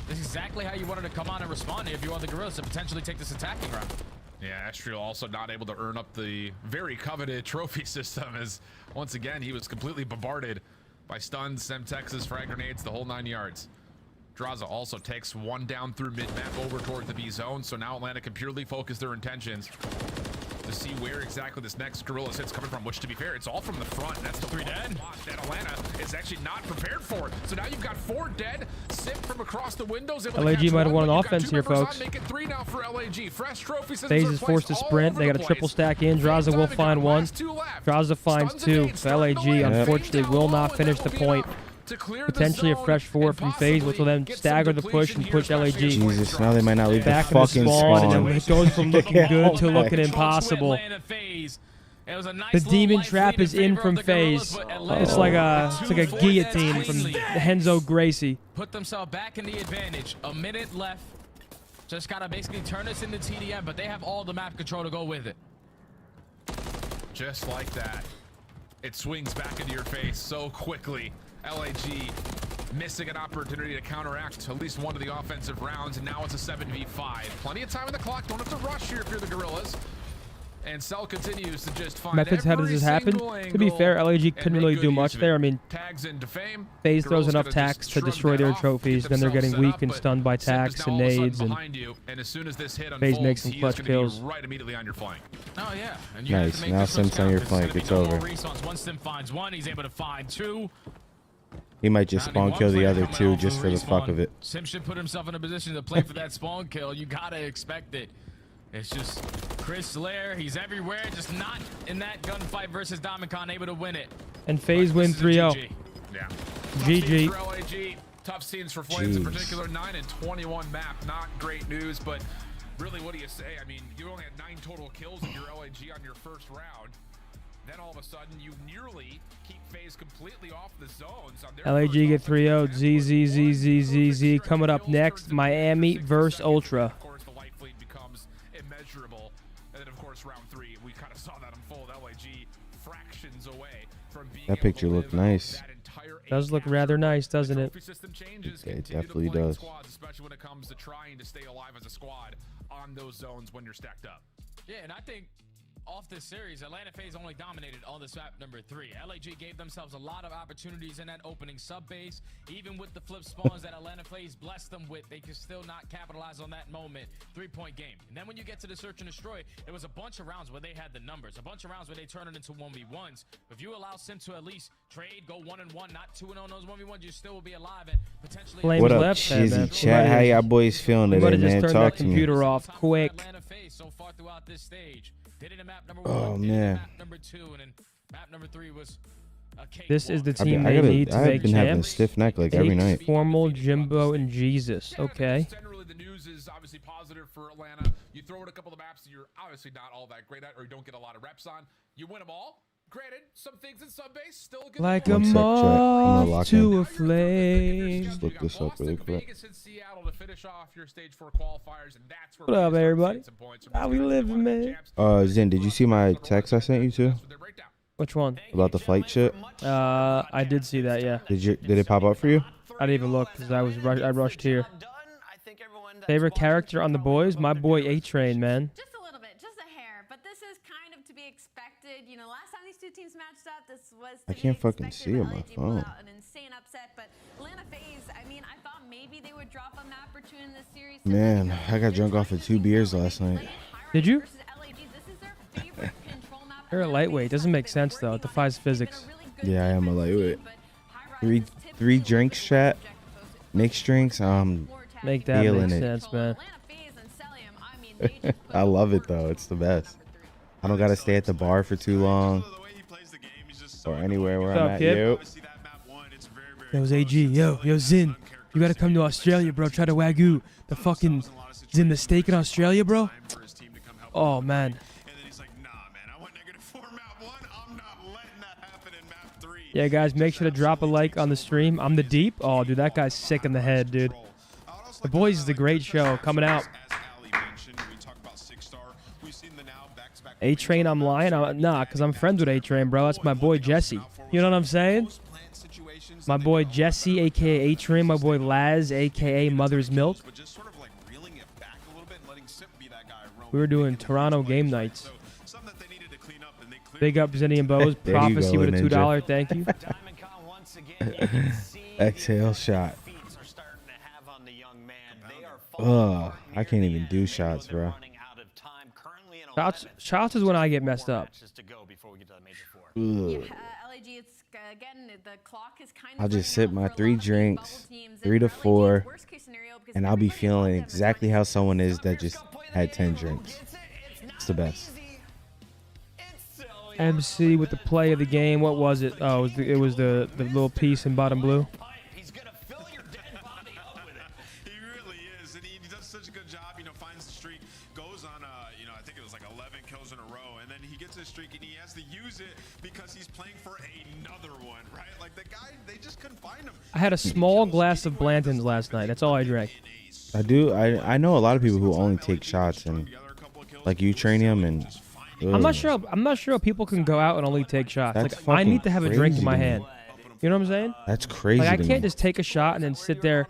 This is exactly how you wanted to come on and respond if you are the Gorillas to potentially take this attacking round. Yeah, Estriel also not able to earn up the very coveted trophy system, as once again he was completely bombarded by stuns, Semtexes, frag grenades, the whole 9 yards. Draza also takes 1 down through mid-map over towards the B zone, so now Atlanta can purely focus their intentions to see where exactly this next Gorilla hit's coming from, which to be fair, it's all from the front. That's the 3 dead that Atlanta is actually not prepared for. So now you've got 4 dead, Sip from across the windows. LAG might have won an offense here, folks. Make it 3 now for LAG. Fresh trophy FaZe is forced to sprint. They got a triple stack in. Draza will find 1. Draza finds 2. So LAG, unfortunately, will not finish the point. Potentially a fresh 4 from FaZe, which will then stagger the push and push LAG. Jesus, now they might not leave back the fucking spawn. And it goes from looking good to looking impossible. The demon trap is in from FaZe. It's like a guillotine from Henzo Gracie. Put themselves back in the advantage. A minute left. Just gotta basically turn this into TDM, but they have all the map control to go with it. Just like that, it swings back into your face so quickly. LAG missing an opportunity to counteract at least one of the offensive rounds, and now it's a 7v5. Plenty of time on the clock. Don't have to rush here if you're the Gorillas. And Cell continues to just find Methodz, how does this happen? To be fair, LAG couldn't really do much there. I mean, FaZe throws enough tax to destroy their trophies, then they're getting weak and stunned by tax and nades, and FaZe makes some clutch kills. Right immediately on your flank. Oh yeah. And nice. Now Sim's on your flank. It's over. Once Sim finds 1, he's able to find 2. He might just spawn kill the other 2 just for the fuck of it. Sim should put himself in a position to play for that spawn kill. You gotta expect it. It's just Chris Lair. He's everywhere, just not in that gunfight versus Diamondcon, able to win it. And FaZe win 3-0. Yeah. GG. For LAG. Tough scenes for Flames in particular. 9 and 21 map. Not great news, but really, what do you say? I mean, you only had 9 total kills in your LAG on your first round. Then all of a sudden, you nearly keep FaZe completely off the zones. LAG get 3-0. ZZZZZZ. Coming up next, Miami versus Ultra. Of course, the life lead becomes immeasurable. And then, of course, round 3, we kind of saw that unfold. LAG fractions away from being that picture looked nice. Does look rather nice, doesn't it? It definitely does. Especially when it comes to trying to stay alive as a squad on those zones when you're stacked up. Yeah, and I think off this series, Atlanta FaZe only dominated on this map number 3. LAG gave themselves a lot of opportunities in that opening sub-base. Even with the flip spawns that Atlanta FaZe blessed them with, they could still not capitalize on that moment. 3-point game. And then when you get to the search and destroy, there was a bunch of rounds where they had the numbers. A bunch of rounds where they turned it into 1v1s. If you allow Sim to at least trade, go 1-1, not 2-0 on those 1v1s, you still will be alive and potentially. Flames what up, left, Chizzy Chat? How y'all boys feeling today, man? Just Talk that to me. computer off quick. Atlanta FaZe so far throughout this stage. Did it in map number 1, did it in man. map number 2, and then map number 3 was a cake. This is the I've team they need to I've make been having a champs. stiff neck like every night. Formal, Jimbo, and Jesus. Okay. Generally, the news is obviously positive for Atlanta. You throw it a couple of maps that you're obviously not all that great at, or you don't get a lot of reps on. You win them all. Granted, some things in subbase still good. Like a moth to a flame. Just look this up really quick. What up, everybody? How we living, man? Zen, did you see my text I sent you too? Which one? About the flight shit? I did see that, yeah. Did it pop up for you? I didn't even look because I rushed here. Favorite character on the boys? My boy A-Train, man. Just a little bit, just a hair, but this is kind of to be expected. You know, last time these two teams matched up, this was I can't fucking see on my phone. an insane upset, but Atlanta FaZe, I mean, I thought maybe they would drop a map or two in this series. Man, I got drunk off of 2 beers last night. Did you? You're a lightweight. Doesn't make sense though. It defies physics. Yeah, I am a lightweight. Three drinks, chat. Mixed drinks. Make that feeling make it. sense, man. I love it though. It's the best. I don't gotta stay at the bar for too long, or anywhere where What's I'm up, at. kid? Yo. Yo, AG. Yo, Zin. You gotta come to Australia, bro. Try to Wagyu. The fucking Zin, the steak in Australia, bro. Oh man. Yeah, guys, make sure to drop a like on the stream. I'm the Deep. Oh, dude, that guy's sick in the head, dude. The Boys is a great show coming out. A-Train, I'm lying? Nah, because I'm friends with A-Train, bro. That's my boy Jesse. You know what I'm saying? My boy Jesse, a.k.a. A-Train. My boy Laz, a.k.a. Mother's Milk. We were doing Toronto game nights. Big up Zinni and Bo's. Prophecy with a $2. Thank you. Exhale shot. Ugh, I can't even do shots, bro. Shots is when I get messed up. I'll just sip my 3 drinks, 3 to 4, and I'll be feeling exactly how someone is that just had 10 drinks. It's the best. MC with the play of the game. What was it? Oh, it was the little piece in bottom blue. He's gonna fill your dead body up with it. He really is, and he does such a good job. You know, finds the streak, goes on. You know, I think it was like 11 kills in a row, and then he gets a streak, and he has to use it because he's playing for another one, right? Like the guy, they just couldn't find him. I had a small glass of Blanton's last night. That's all I drank. I know a lot of people who only take shots and like you train him and. Ugh. I'm not sure people can go out and only take shots. That's Like I need to have a drink crazy in my to me. hand. You know what I'm saying? That's crazy. Like I to can't me. just take a shot and then sit there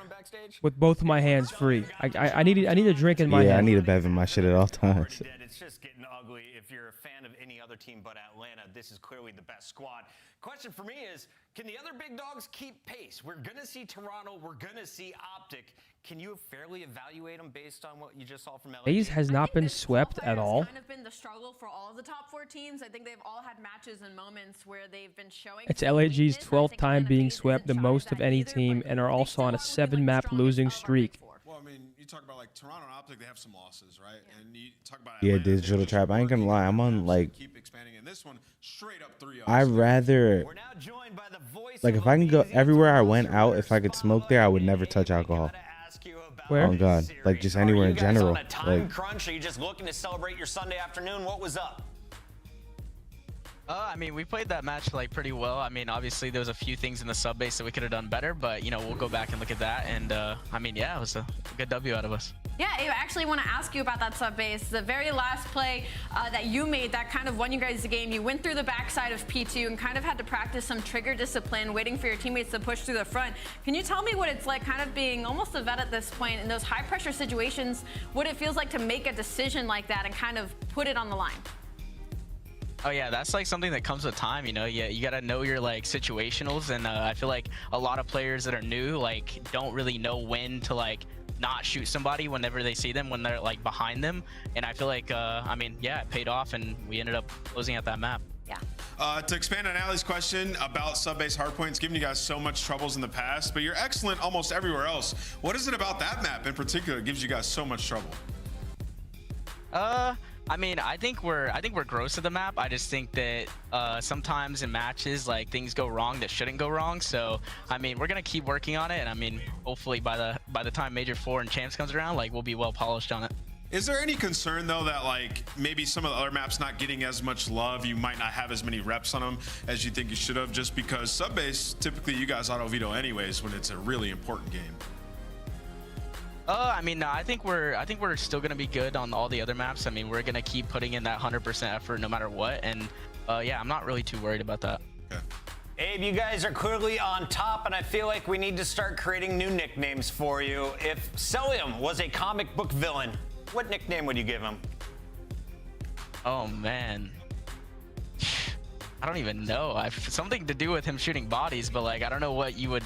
with both of my hands free. I need a drink in my Yeah, hand. I need a bev in my shit at all times. It's just getting ugly. If you're a fan of any other team but Atlanta, this is clearly the best squad. Question for me is, can the other big dogs keep pace? We're going to see Toronto. We're going to see OpTic. Can you fairly evaluate them based on what you just saw from LA? FaZe has not been swept at all. Kind of been the struggle for all of the top 4 teams. I think they've all had matches and moments where they've been showing. It's LAG's 12th time being swept, the most of any team, and are also on a 7-map losing streak. Well, I mean, you talk about like Toronto and OpTic, they have some losses, right? And you talk about Yeah, Atlanta, Digital Trap. I ain't gonna lie. I'm on like. keep expanding in this one, straight up 3-0. I'd rather. Like if I can go everywhere I went out, if I could smoke there, I would never touch alcohol. Where? Oh God, like just anywhere in general. On a time Like crunch? Are you just looking to celebrate your Sunday afternoon? What was up? I mean, we played that match like pretty well. I mean, obviously there was a few things in the sub base that we could have done better, but you know, we'll go back and look at that. And I mean, yeah, it was a good W out of us. Yeah, I actually want to ask you about that sub base. The very last play that you made that kind of won you guys the game. You went through the backside of P2 and kind of had to practice some trigger discipline, waiting for your teammates to push through the front. Can you tell me what it's like kind of being almost a vet at this point in those high pressure situations, what it feels like to make a decision like that and kind of put it on the line? Oh yeah, that's like something that comes with time, you know. Yeah, you gotta know your like situationals, and I feel like a lot of players that are new like don't really know when to like not shoot somebody whenever they see them when they're like behind them. And I feel like I mean, yeah, it paid off, and we ended up closing out that map. Yeah. To expand on Allie's question about sub-base hardpoints, giving you guys so much troubles in the past, but you're excellent almost everywhere else. What is it about that map in particular that gives you guys so much trouble? I mean, I think we're gross at the map. I just think that sometimes in matches, like things go wrong that shouldn't go wrong. So, I mean, we're gonna keep working on it, and I mean, hopefully by the time Major 4 and Champs comes around, like we'll be well polished on it. Is there any concern though that like maybe some of the other maps not getting as much love, you might not have as many reps on them as you think you should have, just because sub-base typically you guys auto veto anyways when it's a really important game? I mean, I think we're still gonna be good on all the other maps. I mean, we're gonna keep putting in that 100% effort no matter what, and yeah, I'm not really too worried about that. Okay. Abe, you guys are clearly on top, and I feel like we need to start creating new nicknames for you. If Celium was a comic book villain, what nickname would you give him? Oh man, I don't even know. Something to do with him shooting bodies, but like I don't know what you would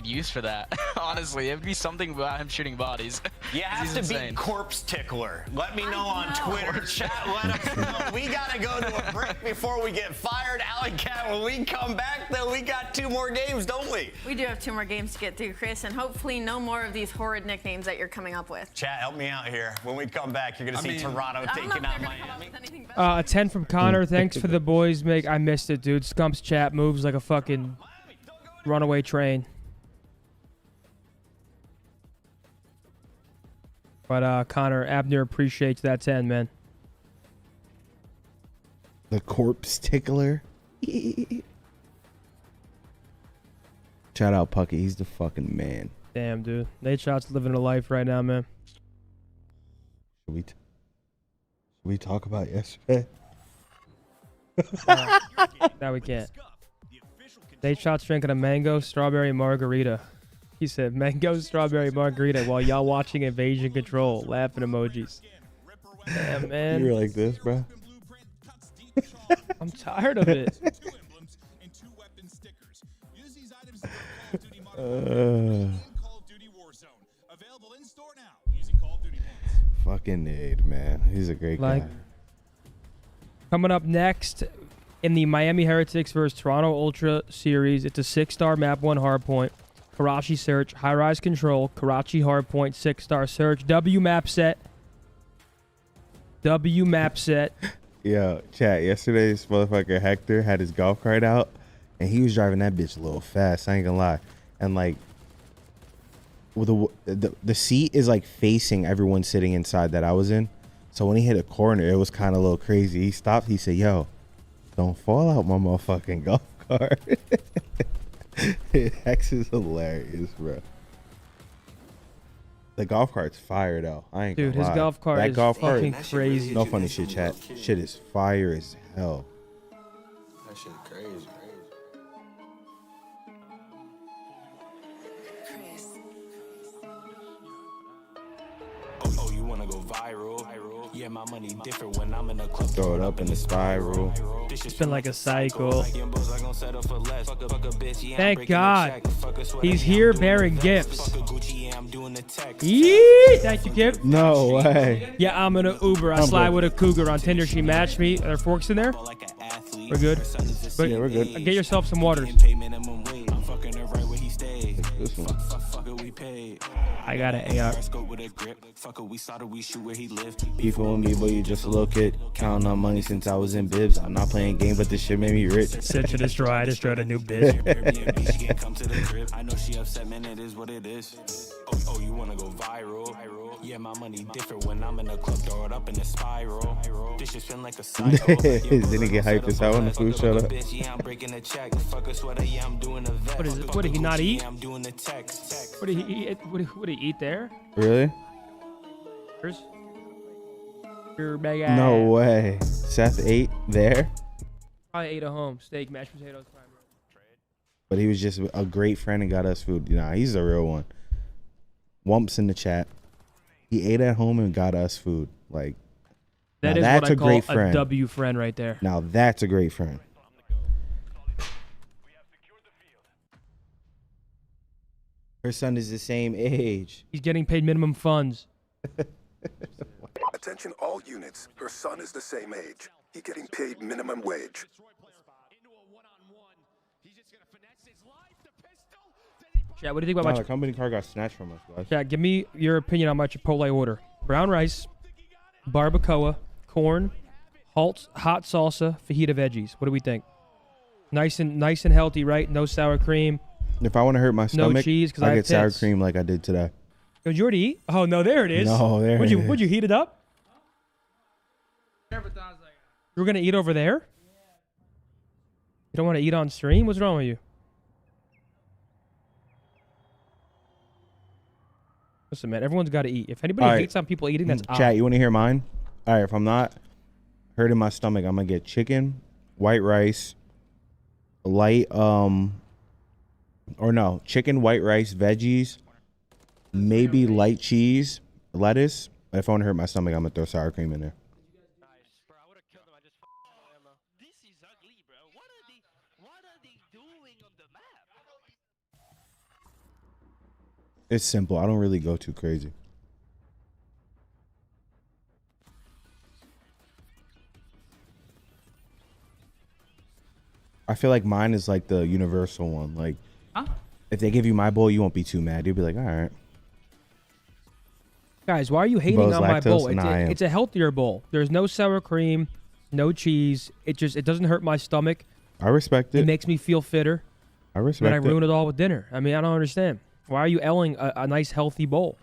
use for that. Honestly, it would be something about him shooting bodies. You have to be Corpse Tickler. Let me know on Twitter. Chat, let us know. We gotta go to a break before we get fired. Alley Cat, when we come back, though, we got 2 more games, don't we? We do have 2 more games to get through, Chris, and hopefully no more of these horrid nicknames that you're coming up with. Chat, help me out here. When we come back, you're gonna see Toronto taking out Miami. A 10 from Connor. Thanks for the boys. I missed it, dude. Scump's chat moves like a fucking runaway train. But Connor, Abner appreciates that 10, man. The Corpse Tickler. Shout out Pucky. He's the fucking man. Damn, dude. Nate Shot's living a life right now, man. Should we talk about yesterday? No, we can't. Nate Shot's drinking a mango strawberry margarita. He said, mango strawberry margarita while y'all watching Invasion Control. Laughing emojis. Damn, man. You were like this, bro. I'm tired of it. Fucking Nate, man. He's a great guy. Coming up next in the Miami Heretics versus Toronto Ultra series, it's a 6-star map 1 hardpoint. Karachi search, high-rise control, Karachi hardpoint, 6-star search, W map set. Yo, chat, yesterday this motherfucker Hector had his golf cart out, and he was driving that bitch a little fast, I ain't gonna lie. And like, with the seat is like facing everyone sitting inside that I was in. So when he hit a corner, it was kind of a little crazy. He stopped, he said, yo, don't fall out my motherfucking golf cart. Hex is hilarious, bro. The golf cart's fire though. I ain't Dude, gonna his lie. golf cart is fucking crazy. No funny shit, chat. Shit is fire as hell. That shit crazy. Oh, you wanna go viral? Yeah, my money different when I'm in the club. Throw it up in the spiral. It's been like a cycle. Thank God. He's here bearing gifts. Yee! Thank you, Kip. No way. Yeah, I'm gonna Uber. I slide with a cougar on Tinder. She matched me. Are there forks in there? We're good. But yeah, we're good. Get yourself some waters. This one. I got an AR. People with me, but you just a little kid. Counting on money since I was in bibs. I'm not playing game, but this shit made me rich. Sit to destroy. I destroyed a new bitch. I know she upset, man. It is what it is. Oh, you wanna go viral? Yeah, my money different when I'm in the club. Throw it up in the spiral. This shit spin like a cycle. Didn't he get hyped as hell when the food showed up? What is it? What did he not eat? What did he eat? What did he eat there? Really? Your big ass. No way. Seth ate there? Probably ate at home. Steak, mashed potatoes. But he was just a great friend and got us food. Nah, he's a real one. Wumps in the chat. He ate at home and got us food. Like, that is that's what I a call great friend. A W friend right there. Now that's a great friend. Her son is the same age. He's getting paid minimum funds. Attention all units. Her son is the same age. He's getting paid minimum wage. Chat, what do you think about The company car got snatched from us, guys. Chat, give me your opinion on my Chipotle order. Brown rice, barbacoa, corn, hot salsa, fajita veggies. What do we think? Nice and healthy, right? No sour cream. If I want to hurt my stomach, no cheese, I get sour cream like I did today. Did you already eat? Oh no, there it is. No, there it is. Would you heat it up? You were gonna eat over there? You don't want to eat on stream? What's wrong with you? Listen, man, everyone's got to eat. If anybody hates on people eating, that's chat. You want to hear mine? All right, if I'm not hurting my stomach, I'm gonna get chicken, white rice, light chicken, white rice, veggies, maybe light cheese, lettuce. But if I want to hurt my stomach, I'm gonna throw sour cream in there. It's simple. I don't really go too crazy. I feel like mine is like the universal one. Like, if they give you my bowl, you won't be too mad. You'll be like, all right. Guys, why are you hating on my bowl? It's a healthier bowl. There's no sour cream, no cheese. It doesn't hurt my stomach. I respect it. It makes me feel fitter. I respect it. Then I ruin it all with dinner. I mean, I don't understand. Why are you L-ing a nice, healthy bowl?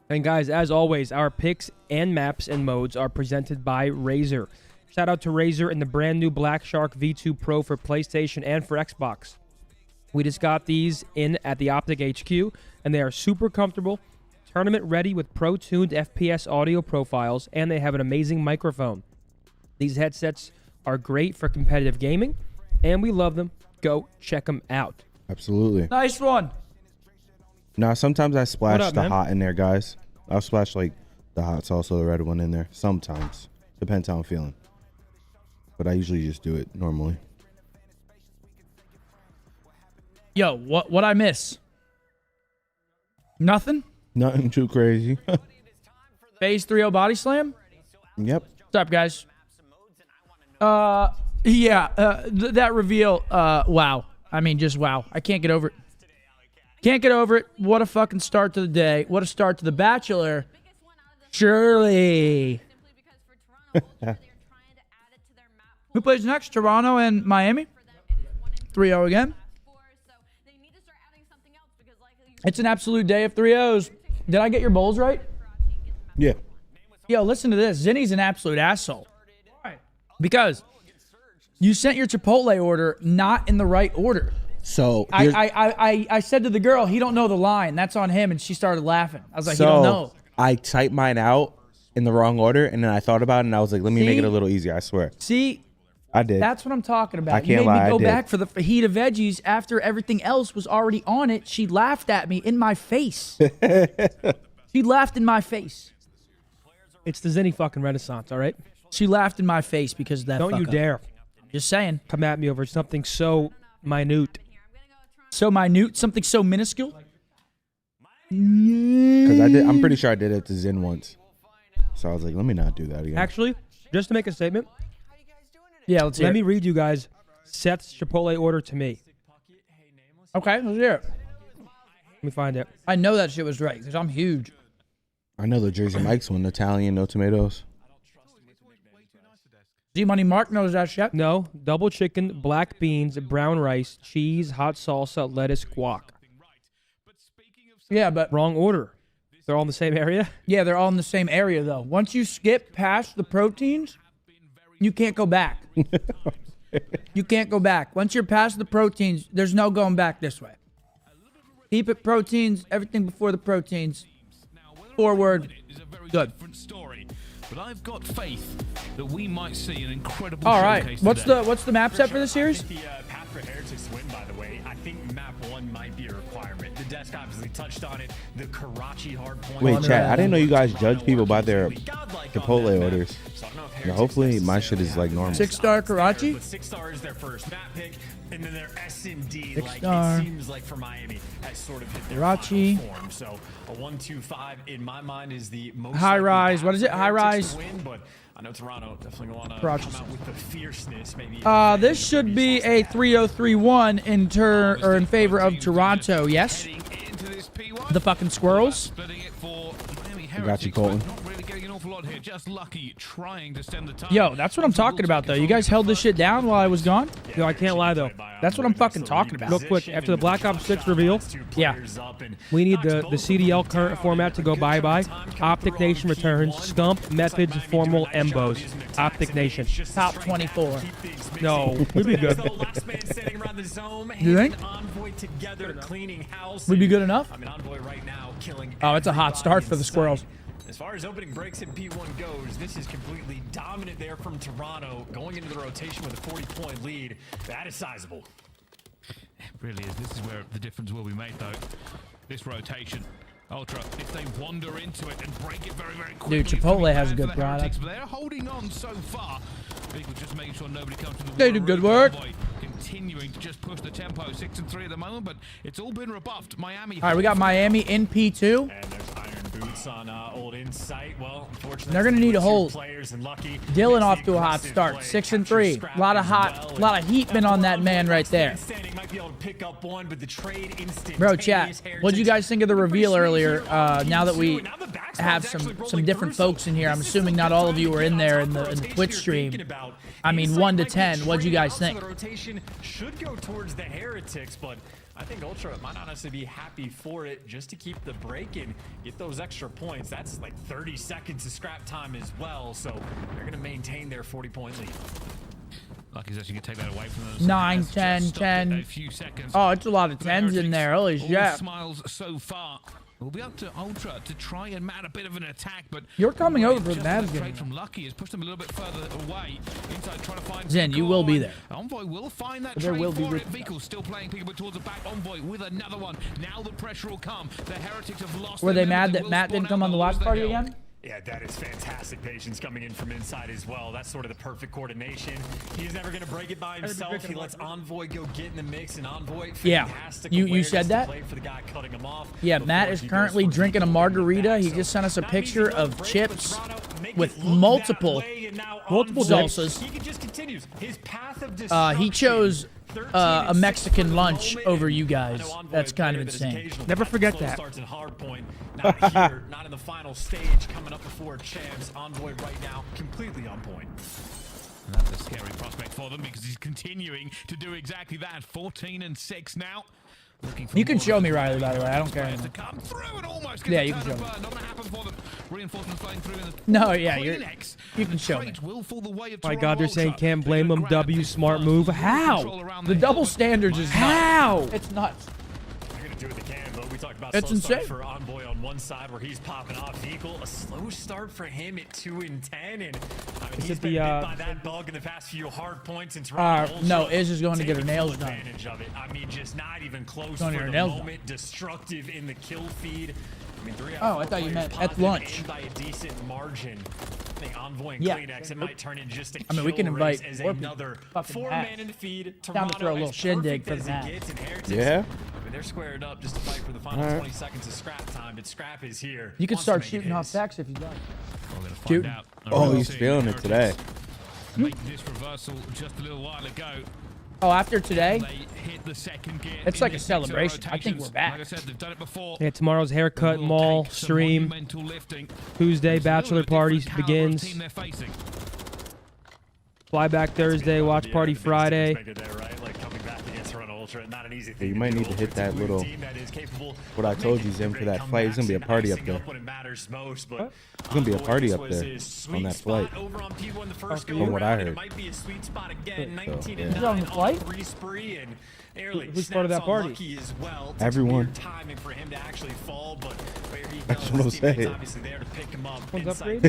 And guys, as always, our picks and maps and modes are presented by Razer. Shout out to Razer and the brand new Black Shark V2 Pro for PlayStation and for Xbox. We just got these in at the OpTic HQ, and they are super comfortable, tournament ready with pro-tuned FPS audio profiles, and they have an amazing microphone. These headsets are great for competitive gaming, and we love them. Go check them out. Absolutely. Nice one. Now, sometimes I splash the hot in there, guys. I'll splash like the hot sauce or the red one in there. Sometimes. Depends how I'm feeling. But I usually just do it normally. Yo, what I miss? Nothing? Nothing too crazy. Phase 3-0 body slam? Yep. What's up, guys? That reveal, wow. I mean, just wow. I can't get over it. Can't get over it. What a fucking start to the day. What a start to The Bachelor. Surely. Who plays next? Toronto and Miami? 3-0 again. It's an absolute day of 3-0s. Did I get your bowls right? Yeah. Yo, listen to this. Zinni's an absolute asshole. Because you sent your Chipotle order not in the right order. So I said to the girl, he don't know the line. That's on him, and she started laughing. I was like, he don't know. I typed mine out in the wrong order, and then I thought about it, and I was like, let me make it a little easier, I swear. See? I did. That's what I'm talking about. I can't lie, You made me go I did. back for the fajita veggies after everything else was already on it. She laughed at me in my face. She laughed in my face. It's the Zinni fucking renaissance, all right? She laughed in my face because of that. Don't you dare. Just saying. Come at me over something so minute. So minute? Something so minuscule? Because I'm pretty sure I did it to Zin once. So I was like, let me not do that again. Actually, just to make a statement. Yeah, let's hear Let it. me read you guys Seth's Chipotle order to me. Okay, let's hear it. Let me find it. I know that shit was right because I'm huge. I know the Jersey Mike's one, Italian, no tomatoes. Z-Money Mark knows that shit. No, double chicken, black beans, brown rice, cheese, hot salsa, lettuce, guac. Yeah, but wrong order. They're all in the same area? Yeah, they're all in the same area, though. Once you skip past the proteins, you can't go back. You can't go back. Once you're past the proteins, there's no going back this way. Keep it proteins, everything before the proteins. Forward. Good. But I've got faith that we might see an incredible All right. showcase What's today. the map set for the series? The path for Heretics win, by the way. I think map 1 might be a requirement. The desk obviously touched on it. The Karachi hardpoint. Wait, chat, I didn't know you guys judge people by their Chipotle orders. Now, hopefully my shit is like normal. 6-star Karachi? 6-star is their first map pick, and then their SMD, like 6-star. it seems like for Miami, has sort of hit their Karachi. final form. So a 1-2-5 in my mind is the most High likely rise. path What is it? for High Heretics to rise? win, but I know Toronto definitely want to Karachi. come out with the fierceness. Maybe. This should be a 3-0-3-1 in favor of Toronto. Yes. The fucking squirrels. I got you, Colton. awful lot here. Just lucky trying to stem the tide. Yo, that's what I'm talking about, though. You guys held this shit down while I was gone? Yo, I can't lie, though. That's what I'm fucking talking about. Real quick, after the Black Ops 6 reveal, yeah, we need the CDL current format to go bye-bye. OpTic Nation returns. Scump, Methodz, Formal, Embos. OpTic Nation. Top 24. No, we'd be good. You think? We'd be good enough? Oh, it's a hot start for the Squirrels. As far as opening breaks in P1 goes, this is completely dominant there from Toronto, going into the rotation with a 40-point lead. That is sizable. It really is. This is where the difference will be made, though. This rotation. Ultra, if they wander into it and break it very, very quickly. Dude, Chipotle has a good product. They're holding on so far. People just making sure nobody comes to the They do good work. Continuing to just push the tempo. 6 and 3 at the moment, but it's all been rebuffed. Miami. All right, we got Miami in P2. And there's Iron Boots on Old Insight. Well, unfortunately, They're gonna need a hold. Players and Lucky. Dylan off to a hot start. 6 and 3. A lot of heat been on that man right there. Bro, chat. What'd you guys think of the reveal earlier? Now that we have some different folks in here, I'm assuming not all of you were in there in the Twitch stream. I mean, 1 to 10. What'd you guys think? The rotation should go towards the Heretics, but I think Ultra might not necessarily be happy for it just to keep the break and get those extra points. That's like 30 seconds of scrap time as well, so they're going to maintain their 40-point lead. Lucky's actually going to take that away from them. 9, 10, 10. Oh, it's a lot of 10s in there. Holy shit. Smiles so far. We'll be up to Ultra to try and mount a bit of an attack, but you're coming over for the Mavs game. From Lucky has pushed them a little bit further away. Inside, trying to find Zen, you will be there. Envoy will find that there will be Vehicle still playing people towards the back. Envoy with another one. Now the pressure will come. The Heretics have lost. Were they mad that Matt didn't come on the watch party again? Yeah, that is fantastic patience coming in from inside as well. That's sort of the perfect coordination. He's never going to break it by himself. He lets Envoy go get in the mix, and Envoy, fantastic. You said that? For the guy cutting him off. Yeah, Matt is currently drinking a margarita. He just sent us a picture of chips with multiple salsas. He just continues his path of he chose a Mexican lunch over you guys. That's kind of insane. Never forget that. Starts at hard point. Not here, not in the final stage. Coming up before champs. Envoy right now, completely on point. And that's a scary prospect for them because he's continuing to do exactly that. 14 and 6 now. You can show me Riley, by the way. I don't care. Yeah, you can show me. No, yeah, you can show me. My God, they're saying can't blame him. W, smart move. How? The double standards is how? It's nuts. They're gonna do what they can, but we talked about it's slow insane. Start for Envoy on one side where he's popping off vehicle. A slow start for him at 2 and 10, and I mean, he's been bit by that bug in the past few hard points. And no, Iz is going to get her nails done. Of it. I mean, just not even close for the moment. Destructive in the kill feed. I mean, 3 out of 4 I thought you meant at positive lunch. and by a decent margin. I think Envoy and Kleenex, it might turn in just a I mean, we can invite as another 4-man in the feed. Down to throw a little shindig for the match. Yeah. I mean, they're squared up just to fight for the final 20 seconds of scrap time, but scrap is here. You can start shooting off Vex if you like. Shoot. Oh, he's feeling it today. Make this reversal just a little while ago. Oh, after today, hit the second gear it's like a celebration. I think we're back. Like I said, they've done it before. Yeah, tomorrow's haircut mall stream. Tuesday, bachelor party begins. Fly back Thursday, watch party Friday. Not an easy Yeah, thing you might need to hit that little. What I told you, Zim, for that flight. It's gonna be a party up there. It's gonna be a party up there on that flight. From what I heard. You're on the flight? Who's part of that party? Everyone. That's what I'm saying. One's upgrade?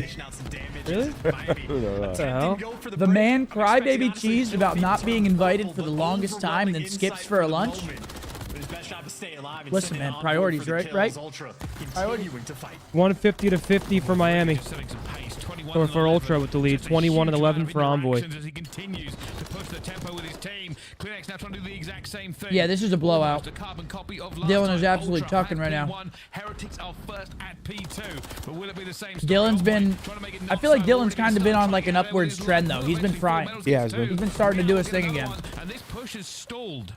Really? What the hell? The man crybaby cheesed about not being invited for the longest time and then skips for a lunch. Listen, man, priorities, right? Priorities. 150 to 50 for Miami. Or for Ultra with the lead. 21 and 11 for Envoy. Yeah, this is a blowout. Dylan is absolutely tucking right now. Dylan's been... I feel like Dylan's kind of been on like an upwards trend, though. He's been frying. Yeah, he's been starting to do his thing again. And this push is stalled.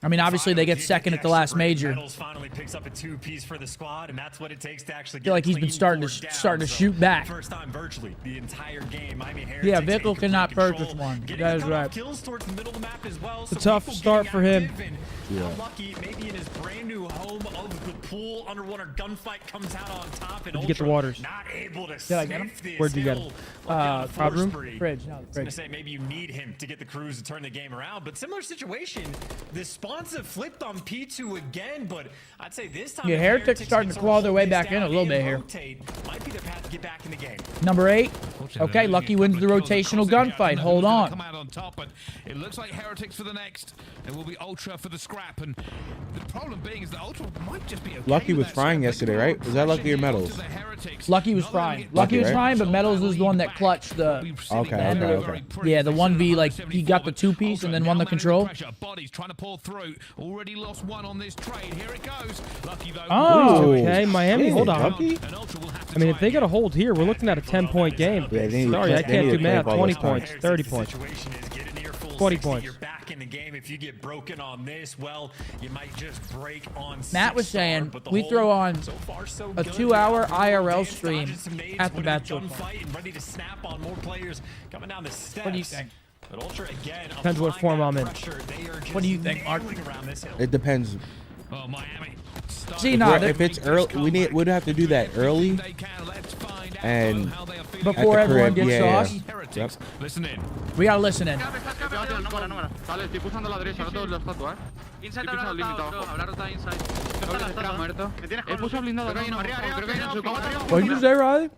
I mean, obviously they get second at the last major. Methodz finally picks up a 2-piece for the squad, and that's what it takes to actually I feel like he's been starting to shoot back. First time virtually the entire game. Yeah, Vickle cannot purchase one. That is right. Kills towards the middle of the map as well. It's a tough start for him. How lucky, maybe in his brand new home of the pool, underwater gunfight comes out on top, and Did you get the waters? not able to Did I get him? Where'd you get him? Crowd room? Fridge. No, the I was fridge. gonna say maybe you need him to get the crews to turn the game around, but similar situation. The spawns have flipped on P2 again, but I'd say this time Yeah, Heretics starting to claw their way back in a little bit here. Might be the path to get back in the game. Number 8. Okay, Lucky wins the rotational gunfight. Hold on. Come out on top, but it looks like Heretics for the next. It will be Ultra for the scrap, and the problem being is that Ultra might just be okay. Lucky was frying yesterday, right? Was that Lucky or Metals? Lucky was frying. Lucky was frying, but Metals was the one that clutched the. Okay. Yeah, the 1v, like, he got the 2-piece and then won the control. Bodies trying to pull through. Already lost one on this trade. Here it goes. Lucky though. Oh, okay. Miami, hold on. Lucky? I mean, if they get a hold here, we're looking at a 10-point game. Yeah, Sorry, I can't do math. 20 points, 30 points, 20 points. You're back in the game. If you get broken on this, well, you might just break on. Matt was saying we throw on a 2-hour IRL stream at the Bachelor Party. Ready to snap on more players coming down the steps. What do you think? But Ultra again. Depends what form I'm in. What do you think, Mark? It depends. Oh, Miami. See, no, if it's early, we'd have to do that early. And before everyone gets sauce. Yep. Listen in. We gotta listen in. Vale, estoy pulsando a la derecha, no todos los estatua, Inside habrá rotado inside. muerto. He puesto blindado, creo que hay en su What did you say, Riley?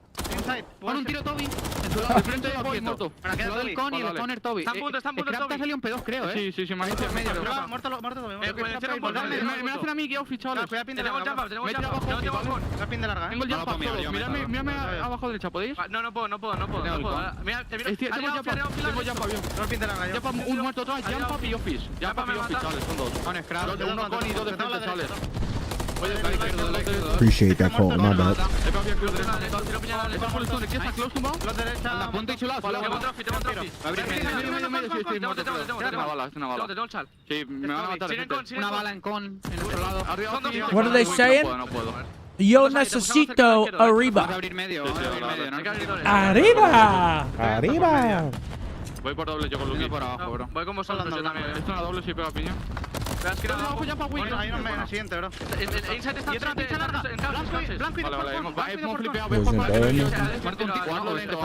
Pon un tiro, Toby. En su lado de frente de Toby, muerto. Al lado del con y el spawner Toby. Está en punto, Scrap te ha salido un P2, creo, Sí, me ha hecho en medio. Muerto Toby. Me hacen a mí que outfit, chavales. Tenemos jump up, tenemos pin de larga, Tengo el jump up todos. Mírame abajo derecha, ¿podéis? No puedo. Mira, Tengo jump up, bien. pin de larga. Jump up, un muerto atrás, jump up y office. Jump up y office, chavales, son dos. Con scrap, uno con y dos de frente, chavales. Appreciate that call. My bad. Una bala en con, en otro lado. What are they saying? Yo necesito arriba. Arriba. Arriba. Voy por doble yo con Lucky. Por abajo, bro. Voy con vosotros yo también. Esto es una doble si pega piña. Hay uno en la siguiente, bro. Inside está en Hemos flipeado.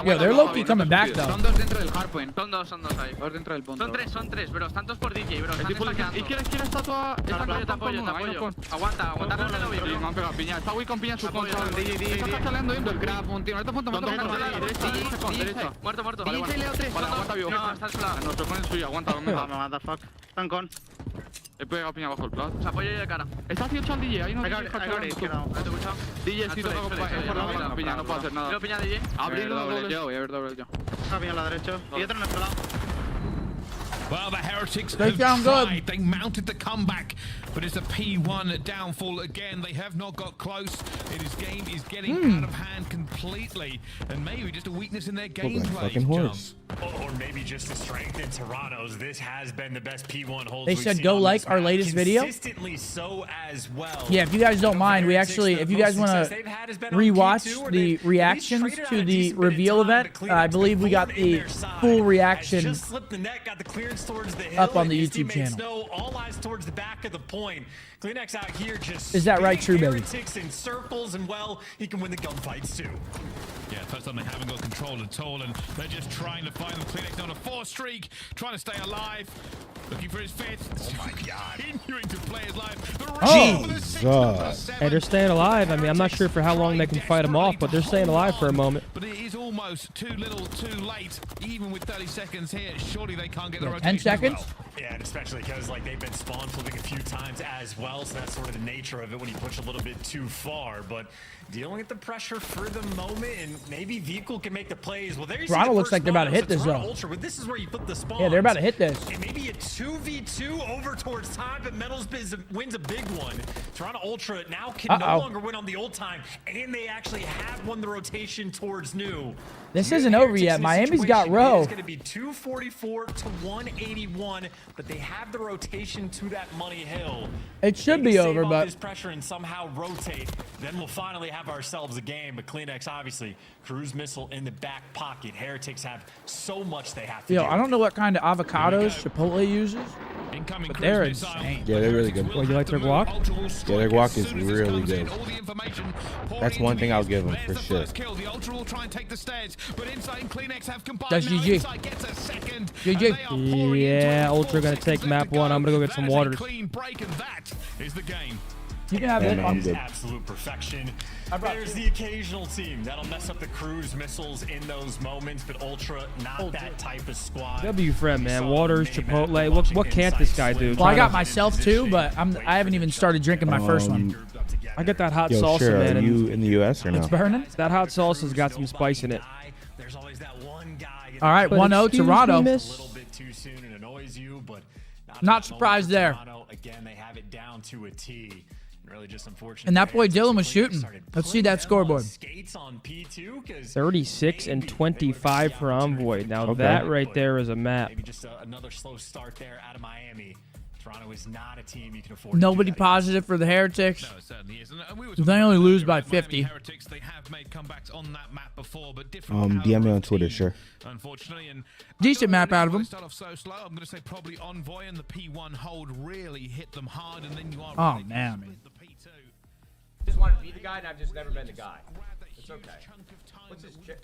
Yo, they're low-key coming back, though. Son dos dentro del hardpoint. Son dos ahí. Dos dentro del punto. Son tres, bro. Están todos por DJ, bro. ¿Y quieres estatua? Te apoyo. Aguanta el lobby, bro. Me han pegado piña. Está Wii con piña en su contra. Está saliendo dentro el grab. Un tiro. Muerto. Vale, aguanta vivo. No, está sola. Nuestro con el suyo. Aguanta. What the fuck. Están con. He pegado piña bajo el plat. Os apoyo yo de cara. Está haciendo al DJ. Ahí no Hay que abrir izquierda. ¿No te he escuchado? DJ, si toca por la piña. No puedo hacer nada. Quiero piña DJ. Abrir doble yo. Voy a ver doble yo. Una piña a la derecha. Y otro en nuestro lado. Well, the Heretics They have sound good. tried. They mounted the comeback, but it's a P1 downfall again. They have not got close. This game is getting out of hand completely, and maybe just a weakness in their gameplay. Fucking horse. Or maybe just a strength in Toronto's. This has been the best P1 holds. They said go like our latest video. Consistently so as well. Yeah, if you guys don't mind, we actually, if you guys want to rewatch the reactions to the reveal event, I believe we got the full reaction Just slipped the net, got the clearance towards the hill, up on the and his YouTube teammates channel. know all eyes towards the back of the point. Kleenex out here just Is that right, True Baby? Heretics in circles, and well, he can win the gunfights too. Yeah, first time they haven't got control at all, and they're just trying to find them. Kleenex on a 4 streak, trying to stay alive, looking for his 5th. Oh my God! Continuing to play his life. Jesus. Hey, they're staying alive. I mean, I'm not sure for how long they can fight them off, but they're staying alive for a moment. But it is almost too little, too late. Even with 30 seconds here, surely they can't get the rotation 10 seconds? as well. Yeah, and especially because like they've been spawn flipping a few times as well, so that's sort of the nature of it when you push a little bit too far. But dealing with the pressure for the moment, and maybe Vehicle can make the plays. Well, there you see Toronto the looks first like they're about to spawn. hit this, Toronto though. Ultra, but this is where you put the spawn. Yeah, they're about to hit this. And maybe a 2v2 over towards time, but Methodz wins a big one. Toronto Ultra now can no longer win on the old time, and they actually have won the rotation towards new. This isn't over yet. Miami's got row. It's going to be 244 to 181, but they have the rotation to that money hill. It should be over, but this pressure and somehow rotate. Then we'll finally have ourselves a game. But Kleenex, obviously, cruise missile in the back pocket. Heretics have so much they have to do. I don't know what kind of avocados Chipotle uses, but they're insane. Yeah, they're really good. Well, you like their guac? Yeah, their guac is really good. That's one thing I'll give them for sure. That's GG. GG. Yeah, Ultra gonna take map 1. I'm gonna go get some waters. You can have it. I'm good. Absolute perfection. There's the occasional team that'll mess up the cruise missiles in those moments, but Ultra, not that type of squad. W Fred, man. Waters, Chipotle. What can't this guy do? Well, I got myself too, but I haven't even started drinking my first one. I got that hot Yo, salsa, sure, man. Are you in the U.S. or no? It's burning. That hot salsa's got some spice in it. There's always that one guy. All right, 1-0 Toronto. A little bit too soon and annoys you, but not surprised there. Again, they have it down to a T. Really just unfortunate. And that boy Dylan was shooting. Let's see that scoreboard. 36 and 25 for Envoy. Now that right there is a map. Maybe just another slow start there out of Miami. Toronto is not a team you can afford. Nobody positive for the Heretics. No, it certainly isn't. And we were They only lose by 50. Heretics, they have made comebacks on that map before, but different. DM me on Twitter, sure. Unfortunately, and decent map out of them. Start off so slow. I'm going to say probably Envoy and the P1 hold really hit them hard, and then you are. Oh man. I just wanted to be the guy, and I've just never been the guy. It's okay. What's his chick?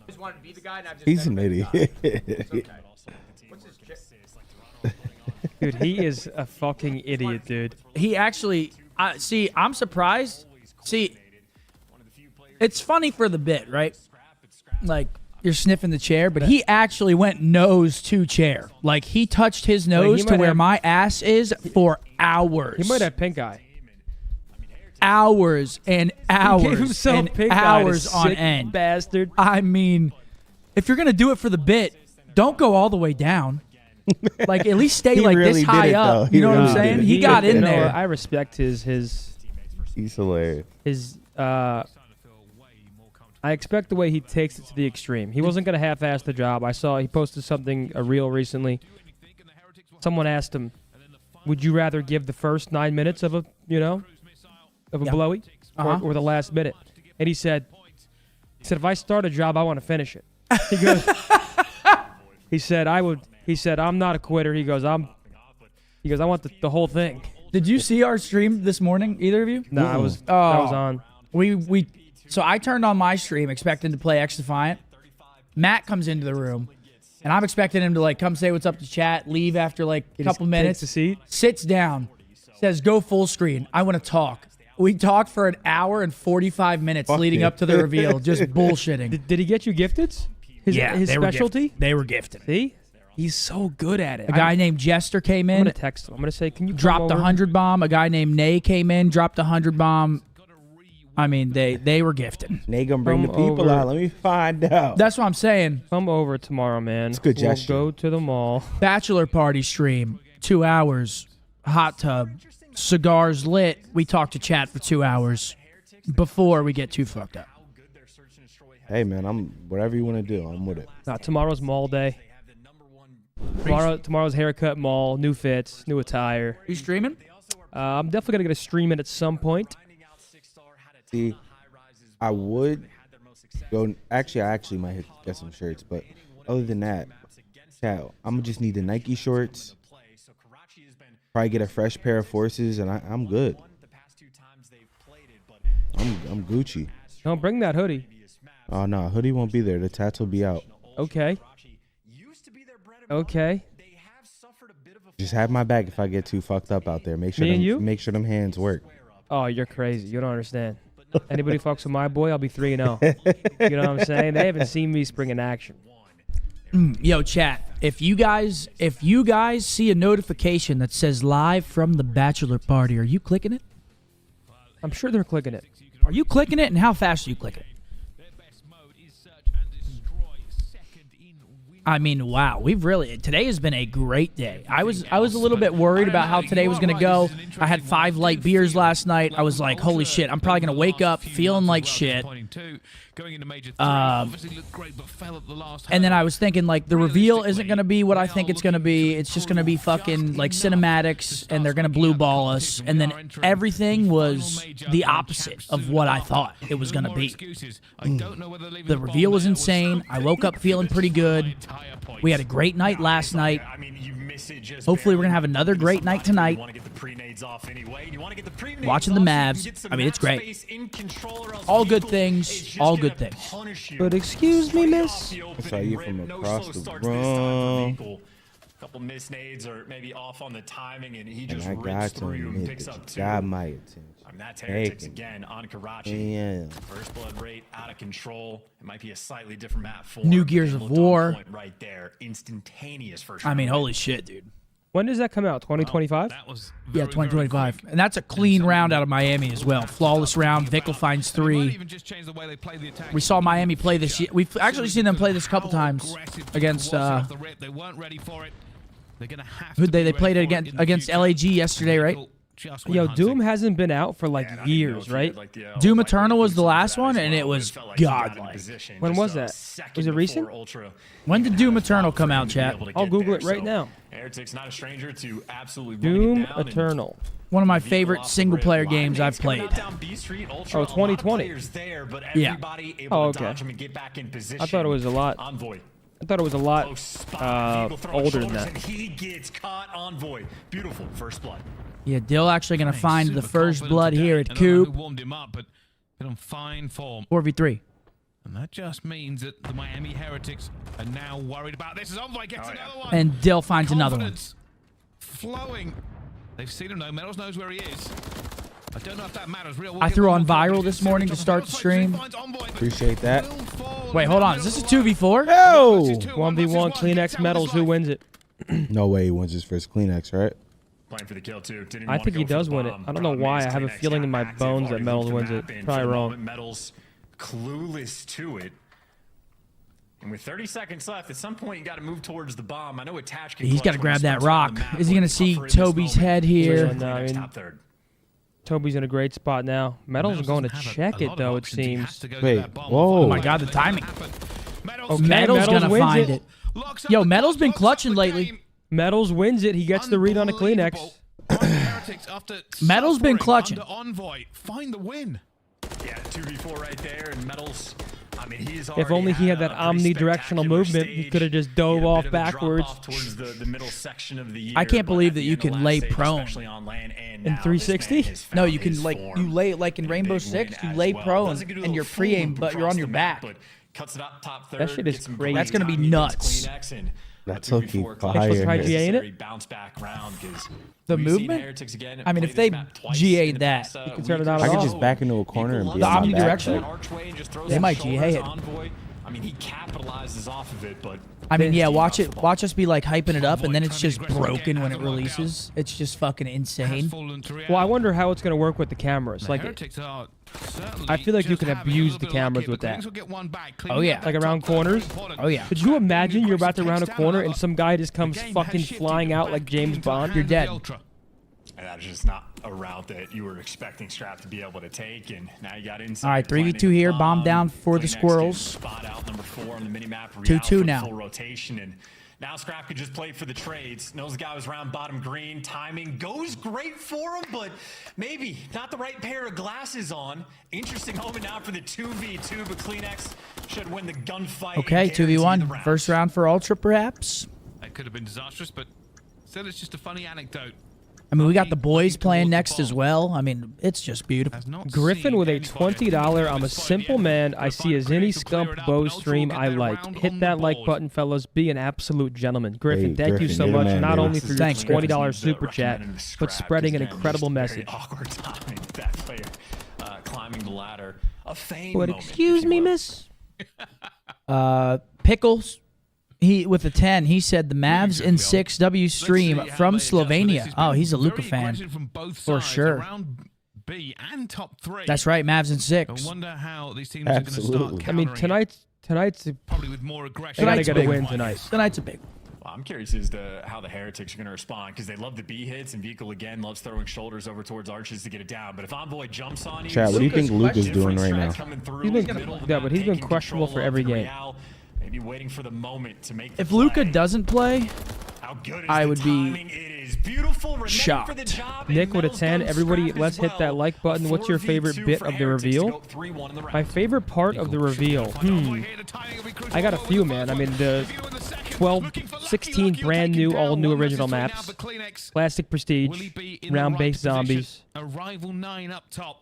Just wanted to be the guy, and I've just He's never an been the idiot. guy. It's okay. What's his chick? Dude, he is a fucking idiot, dude. He actually, see, I'm surprised. See, it's funny for the bit, right? Like, you're sniffing the chair, but he actually went nose to chair. Like, he touched his nose to where my ass is for hours. He might have pink eye. Hours and hours He gave himself and pink eye, hours this on sick end. Bastard. I mean, if you're going to do it for the bit, don't go all the way down. Like, at least stay like really this high did it, up. though. You know what I'm really saying? did it. He got in You know, there. I respect his He's hilarious. I expect the way he takes it to the extreme. He wasn't going to half-ass the job. I saw he posted something, a reel recently. Someone asked him, would you rather give the first 9 minutes of a, blowy or the last minute? And he said, if I start a job, I want to finish it. He goes, he said, I'm not a quitter. He goes, I want the whole thing. Did you see our stream this morning, either of you? No, I was on. So I turned on my stream expecting to play X Defiant. Matt comes into the room, and I'm expecting him to like come say what's up to chat, leave after like a couple minutes. Takes a seat. Sits down, says go full screen. I want to talk. We talked for an hour and 45 minutes leading up to the reveal, just bullshitting. Did he get you gifted? His specialty? They were gifted. See? He's so good at it. A guy named Jester came in. I'm going to text him. I'm going to say, can you dropped come over? 100 bomb. A guy named Nay came in, dropped 100 bomb. I mean, they were gifted. Nay gonna bring the people out. Let me find out. That's what I'm saying. Come over tomorrow, man. It's a good gesture. We'll go to the mall. Bachelor party stream, 2 hours. Hot tub. Cigars lit. We talk to chat for 2 hours before we get too fucked up. Hey, man, whatever you want to do, I'm with it. Tomorrow's mall day. Tomorrow's haircut mall, new fits, new attire. You streaming? I'm definitely going to get a stream in at some point. See, I would go. Actually, I might get some shirts, but other than that, I'm gonna just need the Nike shorts. Probably get a fresh pair of Forces, and I'm good. I'm Gucci. Don't bring that hoodie. Oh no, hoodie won't be there. The tats will be out. Okay. Okay. Just have my back if I get too fucked up out there. Make sure make sure them hands work. Oh, you're crazy. You don't understand. Anybody fucks with my boy, I'll be 3-0. You know what I'm saying? They haven't seen me spring in action. Yo, chat. If you guys see a notification that says live from the bachelor party, are you clicking it? I'm sure they're clicking it. Are you clicking it, and how fast are you clicking it? I mean, wow, today has been a great day. I was a little bit worried about how today was going to go. I had 5 light beers last night. I was like, holy shit, I'm probably going to wake up feeling like shit. And then I was thinking, like, the reveal isn't going to be what I think it's going to be. It's just going to be fucking, like, cinematics, and they're going to blue ball us. And then everything was the opposite of what I thought it was going to be. The reveal was insane. I woke up feeling pretty good. We had a great night last night. Hopefully, we're going to have another great night tonight. Watching the Mavs. I mean, it's great. All good things. All good things. But excuse me, miss. I saw you from across the room. Couple miss nades or maybe off on the timing, and he And just I rips got through to and picks up 2. got my attention. I mean, that's Heretics again on Karachi. Yeah. First blood rate out of control. It might be a slightly different map for New Gears of War. Right there, instantaneous first. I mean, round. holy shit, dude. When does that come out? 2025? Yeah, 2025. And that's a clean round out of Miami as well. Flawless round. Vic finds 3. We saw Miami play this year. We've actually seen them play this a couple times against who'd they played it against LAG yesterday, right? Yo, Doom hasn't been out for like years, right? Doom Eternal was the last one, and it was godlike. When was that? Was it recent? When did Doom Eternal come out, chat? I'll Google it right now. Heretics not a stranger to absolutely Doom Eternal. One of my favorite single-player games I've played. Oh, 2020. Yeah. Oh, okay. I thought it was a lot. I thought it was a lot older than that. He gets caught Envoy. Beautiful first blood. Yeah, Dill actually going to find the first blood here at Coop. Warmed him up, but in fine form. 4v3. And that just means that the Miami Heretics are now worried about this as Envoy gets another one. And Dill finds another one. Flowing. They've seen him though. Methodz knows where he is. I don't know if that matters. I threw on viral this morning to start the stream. Appreciate that. Wait, hold on. Is this a 2v4? No! 1v1 Kleenex Methodz. Who wins it? No way he wins his first Kleenex, right? Playing for the kill too. I think he does win it. I don't know why. I have a feeling in my bones that Methodz wins it. Probably wrong. Methodz clueless to it. And with 30 seconds left, at some point you got to move towards the bomb. I know Attach can. He's got to grab that rock. Is he going to see Toby's head here? No, I mean, Toby's in a great spot now. Methodz is going to check it though. It seems. Wait. Whoa. Oh my God, the timing. Okay, Methodz going to wins find it. Yo, Methodz been clutching lately. Methodz wins it. He gets the read on a Kleenex. Methodz been clutching. Envoy, find the win. Yeah, 2v4 right there, and Methodz. I mean, he's If only he had that omnidirectional movement, he could have just dove off backwards. Towards the middle section of the year, I can't believe that you can lay prone in 360. No, you can you lay it like in Rainbow Six. You lay prone and you're pre-aim, but you're on your back. That shit is crazy. That's gonna be nuts. That's okay. Try GA in it. The movement? I mean, if they GA'd that, you can turn it on. I could just back into a corner and be the on my back. omnidirectional. They might GA it. I mean, he capitalizes off of it, but I mean, yeah, watch us be like hyping it up, and then it's just broken when it releases. It's just fucking insane. Well, I wonder how it's going to work with the cameras. Like, I feel like you can abuse the cameras with that. Oh yeah, like around corners. Oh yeah. Could you imagine you're about to round a corner and some guy just comes fucking flying out like James Bond? You're dead. And that's just not a route that you were expecting Strap to be able to take, and now you got inside. All right, 3v2 here, bomb down for the Squirrels. Spot out number 4 on the minimap. 2-2 now. Full rotation, and now Scrap could just play for the trades. Knows the guy was around bottom green. Timing goes great for him, but maybe not the right pair of glasses on. Interesting moment now for the 2v2, but Kleenex should win the gunfight. Okay, 2v1. First round for Ultra, perhaps. That could have been disastrous, but still, it's just a funny anecdote. I mean, we got the boys playing next as well. I mean, it's just beautiful. Griffin with a $20 I'm a simple man. I see as any Scump bow stream I like. Hit that like button, fellas. Be an absolute gentleman. Griffin, thank you so much, not only for your $20 super chat, but spreading an incredible message. Awkward timing. That player climbing the ladder. A fame But moment, excuse me, miss. Pickles. He with a 10. He said the Mavs in 6W stream from Slovenia. Oh, he's a Luka fan for sure. B and top 3. That's right, Mavs in 6. I wonder how these teams are going to start. I mean, tonight's Tonight's probably with more aggression. They gotta win tonight. Tonight's a big one. Well, I'm curious as to how the Heretics are going to respond because they love the B hits and Vehicle again loves throwing shoulders over towards Arches to get it down. But if Envoy jumps on you, Chat, what do you think Luke is doing right now? But he's been questionable for every game. Maybe waiting for the moment to make. If Luka doesn't play, I would be shocked. Nick with a 10. Everybody, let's hit that like button. What's your favorite bit of the reveal? My favorite part of the reveal? I got a few, man. I mean, the 12, 16 brand new, all new original maps. Classic Prestige, round-based zombies. Arrival 9 up top.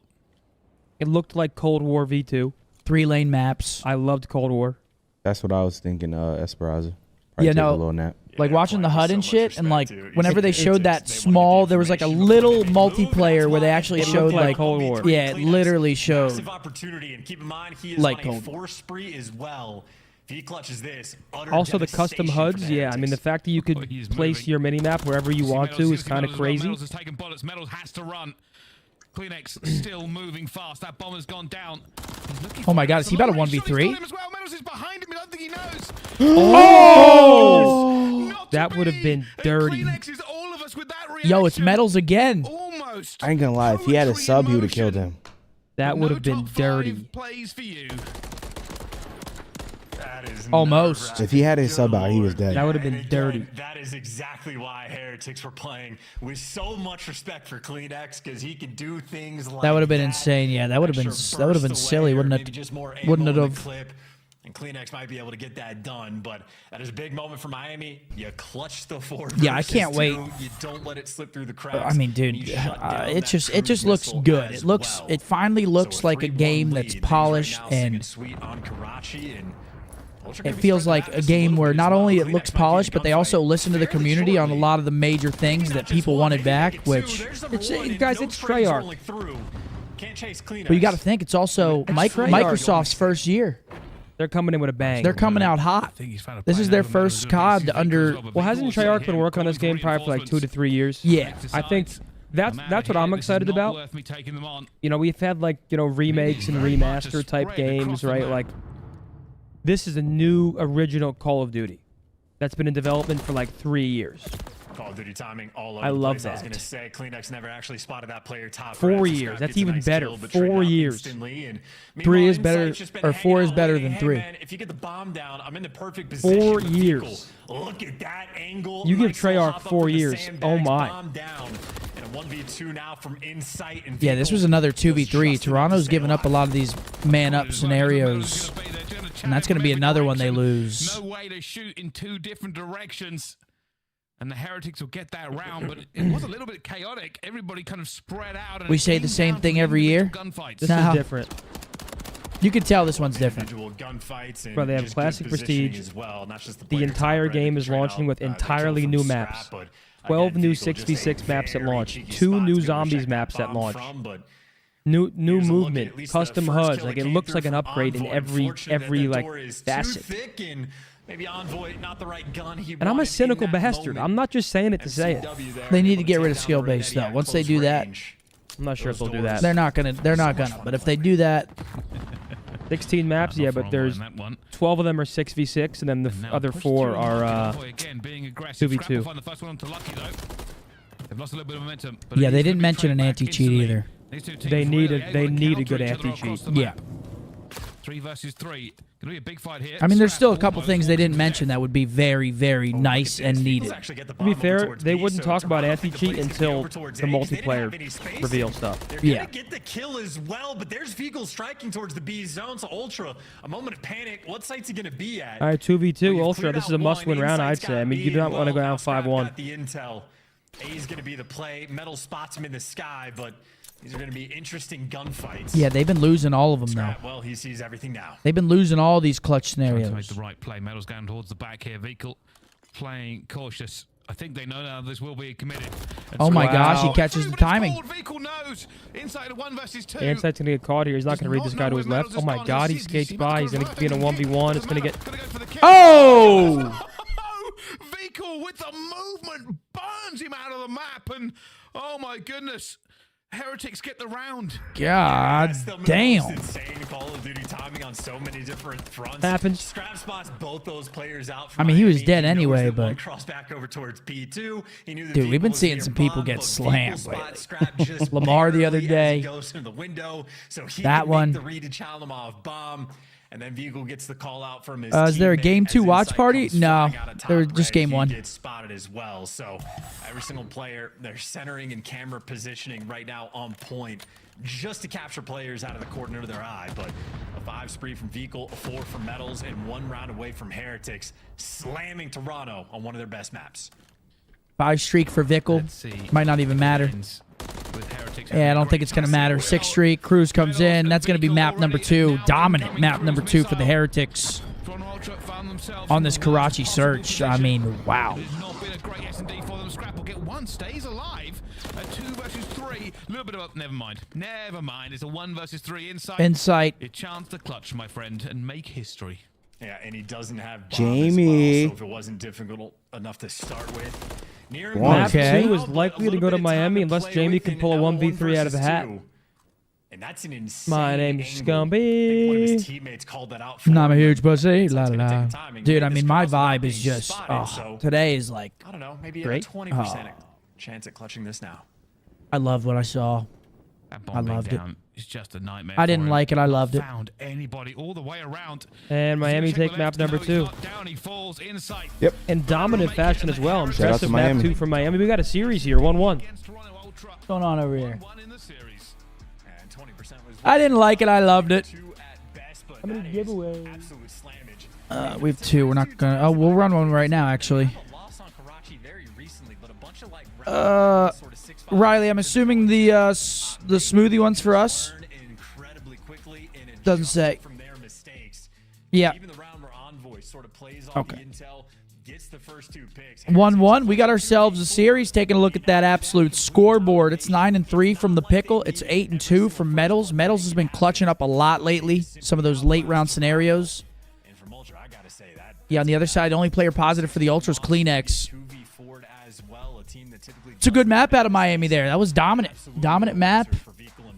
It looked like Cold War V2. 3-lane maps. I loved Cold War. That's what I was thinking, Esperanza. Yeah, no. Like watching the HUD and shit, and like whenever they showed that small, there was like a little multiplayer where they actually showed like Cold War. Yeah, it literally showed opportunity, and keep in mind he is like on a Cold force spree as well. If he clutches this, also the custom HUDs, yeah. I mean, the fact that you could place your minimap wherever you want to is kind of crazy. Methodz is taking bullets. Methodz has to run. Kleenex still moving fast. That bomber's gone down. Oh my God, is he about a 1v3? Methodz is behind him. I don't think he knows. Oh! That would have been dirty. Yo, it's Methodz again. I ain't gonna lie. If he had a sub, he would have killed him. That would have been dirty. Almost. If he had his sub out, he was dead. That would have been dirty. That is exactly why Heretics were playing with so much respect for Kleenex because he can do things like That would have been insane. Yeah, that would have been silly, wouldn't it? Wouldn't it have? And Kleenex might be able to get that done, but that is a big moment for Miami. You clutch the 4. Yeah, I can't wait. You don't let it slip through the cracks. I mean, dude, it just looks good. It finally looks like a game that's polished and it feels like a game where not only it looks polished, but they also listen to the community on a lot of the major things that people wanted back, which guys, it's Treyarch. But you got to think it's also Microsoft's first year. They're coming in with a bang. They're coming out hot. This is their first COD under. Well, hasn't Treyarch been working on this game probably for like 2 to 3 years? Yeah, I think that's what I'm excited about. You know, we've had like remakes and remaster type games, right? Like this is a new original Call of Duty that's been in development for like 3 years. Call of Duty timing all over I love the place. that. I was going to say, Kleenex never actually spotted that player top. 4 years. That's even better. 4 years. 3 is better, or 4 is better than 3. If you get the bomb down, I'm in the perfect position. 4 years. Look at that angle. You give Treyarch 4 years. Oh my. And a 1v2 now from insight. And yeah, this was another 2v3. Toronto's given up a lot of these man-up scenarios, and that's going to be another one they lose. No way to shoot in 2 different directions. And the Heretics will get that round, but it was a little bit chaotic. Everybody kind of spread out. And we say the same thing every year. This is different. You can tell this one's different. Bro, they have classic prestige. As well, not just the entire game is launching with entirely new maps. 12 new 6v6 maps at launch. 2 new zombies maps at launch. New movement, custom HUDs. Like it looks like an upgrade in every like facet. Maybe Envoy, not the right gun. And I'm a cynical bastard. I'm not just saying it to say it. They need to get rid of skill base though. Once they do that, I'm not sure if they'll do that. They're not gonna. But if they do that, 16 maps, yeah. But there's 12 of them are 6v6, and then the other 4 are 2v2. Yeah, they didn't mention an anti-cheat either. They need a good anti-cheat. Yeah. 3 versus 3. Gonna be a big fight here. I mean, there's still a couple things they didn't mention that would be very, very nice and needed. To be fair, they wouldn't talk about anti-cheat until the multiplayer reveal stuff. Yeah. Get the kill as well, but there's Vehicle striking towards the B zone. So Ultra, a moment of panic. What site's he gonna be at? All right, 2v2 Ultra. This is a must-win round, I'd say. I mean, you do not want to go down 5-1. The intel. A's gonna be the play. Metal spots him in the sky, but these are going to be interesting gunfights. Yeah, they've been losing all of them now. Well, he sees everything now. They've been losing all these clutch scenarios. To make the right play. Methodz going towards the back here. Vehicle playing cautious. I think they know now this will be committed. Oh my gosh, he catches the timing. Vehicle knows. Inside of 1 versus 2. Yeah, Insight's going to get caught here. He's not going to read this guy to his left. Oh my god, he skates by. He's going to be in a 1v1. It's going to get... Oh! Vehicle with the movement burns him out of the map. And oh my goodness. Heretics get the round. God damn. Insane Call of Duty timing on so many different fronts. Happens. Scrap spots both those players out. I mean, he was dead anyway, but but cross back over towards P2. He knew dude, we've been seeing some people get slammed lately. Lamar the other day. Goes into the window, so he that can one. make the read to Chalamov bomb. And then Vigo gets the call out from his is there a game 2 watch party? No, there was just game 1. He gets spotted as well. So every single player, they're centering and camera positioning right now on point just to capture players out of the corner of their eye. But a 5 spree from Vigo, a 4 from Methodz, and 1 round away from Heretics, slamming Toronto on one of their best maps. 5 streak for Vickle. Might not even matter. Yeah, I don't think it's going to matter. 6 streak. Cruz comes in. That's going to be map number 2. Dominant map number 2 for the Heretics on this Karachi search. I mean, wow. It's not been a great S&D for them. Scrap will get 1, stays alive. A 2 versus 3. A little bit of never mind. Never mind. It's a 1 versus 3 insight. Insight. It chanced to clutch, my friend, and make history. Yeah, and he doesn't have Jamie. Well, so if it wasn't difficult enough to start with. Map 2 is likely to go to Miami unless Jamie can pull a 1v3 out of the hat. And that's an insane My name's Scumpy. One of his Scumpy. teammates called that out for I'm a him. huge pussy. La, It's la, gonna la. take time. Dude, I This mean, my girl's not vibe is being just, spotted, so today is like, I don't know, maybe great. a 20% chance at clutching this now. I love what I saw. That I bomb being loved it. down is just a nightmare. I for didn't him. like it. I loved it. Found anybody all the way around. And Miami take map number 2. Yep. In dominant fashion as well. Shout out to Impressive map Miami. 2 for Miami. We got a series here, 1-1. What's going on over here? I didn't like it. I loved it. How many giveaways? We have 2. We're not gonna. Oh, we'll run one right now, actually. Riley, I'm assuming the smoothie one's for us. Doesn't say. Yeah. Okay. 1-1. We got ourselves a series. Taking a look at that absolute scoreboard. It's 9-3 from the Pickle. It's 8-2 from Methodz. Methodz has been clutching up a lot lately. Some of those late round scenarios. Yeah, on the other side, the only player positive for the Ultras, Kleenex. It's a good map out of Miami there. That was dominant. Dominant map.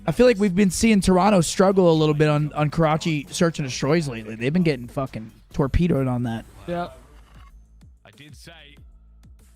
I feel like we've been seeing Toronto struggle a little bit on Karachi search and destroys lately. They've been getting fucking torpedoed on that. Yeah. I did say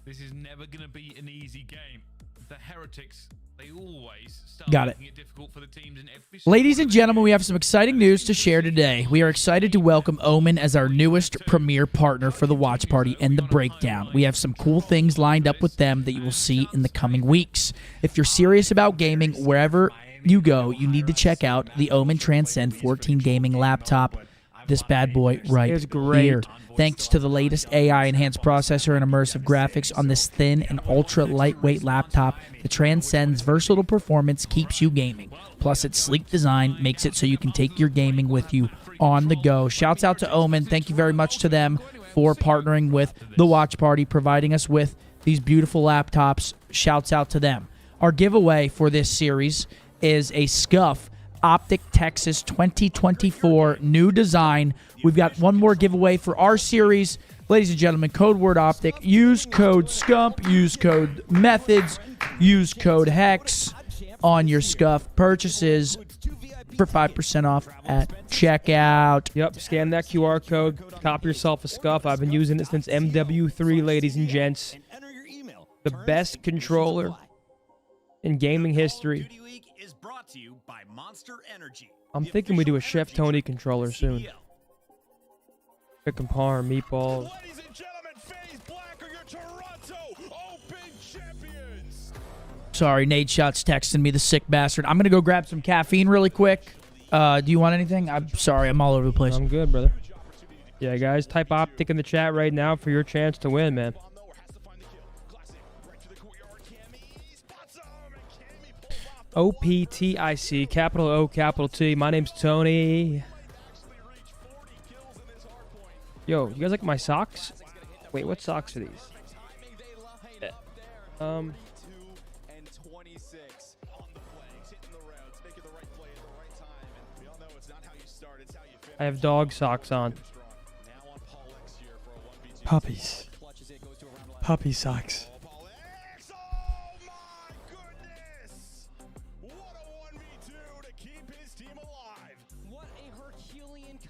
this is never going to be an easy game. The Heretics, they always start Got it. making it difficult for the teams in every Ladies and gentlemen, we have some exciting news to share today. We are excited to welcome Omen as our newest premier partner for the watch party and the breakdown. We have some cool things lined up with them that you will see in the coming weeks. If you're serious about gaming, wherever you go, you need to check out the Omen Transcend 14 gaming laptop. This bad boy right It's great. here. Thanks to the latest AI-enhanced processor and immersive graphics on this thin and ultra-lightweight laptop, the Transcend's versatile performance keeps you gaming. Plus, its sleek design makes it so you can take your gaming with you on the go. Shouts out to Omen. Thank you very much to them for partnering with the Watch Party, providing us with these beautiful laptops. Shouts out to them. Our giveaway for this series is a Scump OpTic Texas 2024 new design. We've got one more giveaway for our series. Ladies and gentlemen, code word OpTic. Use code Scump. Use code Methodz. Use code HEX on your Scump purchases for 5% off at checkout. Yep, scan that QR code. Cop yourself a Scump. I've been using it since MW3, ladies and gents. The best controller in gaming history. I'm thinking we do a Chef Tony controller soon. Chicken parm, meatballs. Sorry, Nate Shot's texting me, the sick bastard. I'm going to go grab some caffeine really quick. Do you want anything? I'm sorry, I'm all over the place. I'm good, brother. Yeah, guys, type OpTic in the chat right now for your chance to win, man. OpTic, capital O, capital T. My name's Tony. Yo, you guys like my socks? Wait, what socks are these? I have dog socks on. Puppies. Puppy socks.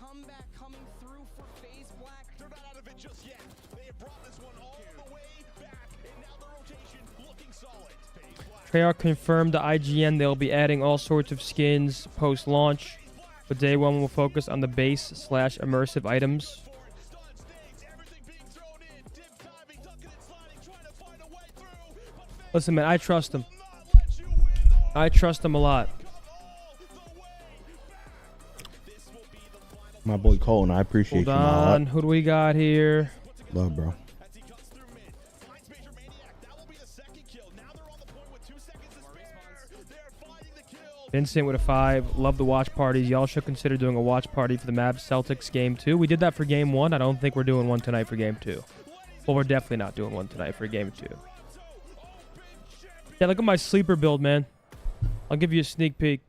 comeback coming through for FaZe Black. They're not out of it just yet. They have brought this one all the way back, and now the rotation looking solid. Treyarch confirmed to IGN they'll be adding all sorts of skins post-launch, but day one will focus on the base/immersive items. Listen, man, I trust him. I trust him a lot. My boy Cole, and I appreciate Hold you. on. Who do we got here? Love, bro. Vincent with a 5. Love the watch parties. Y'all should consider doing a watch party for the Mavs Celtics game 2. We did that for game 1. I don't think we're doing one tonight for game 2. Well, we're definitely not doing one tonight for game 2. Yeah, look at my sleeper build, man. I'll give you a sneak peek.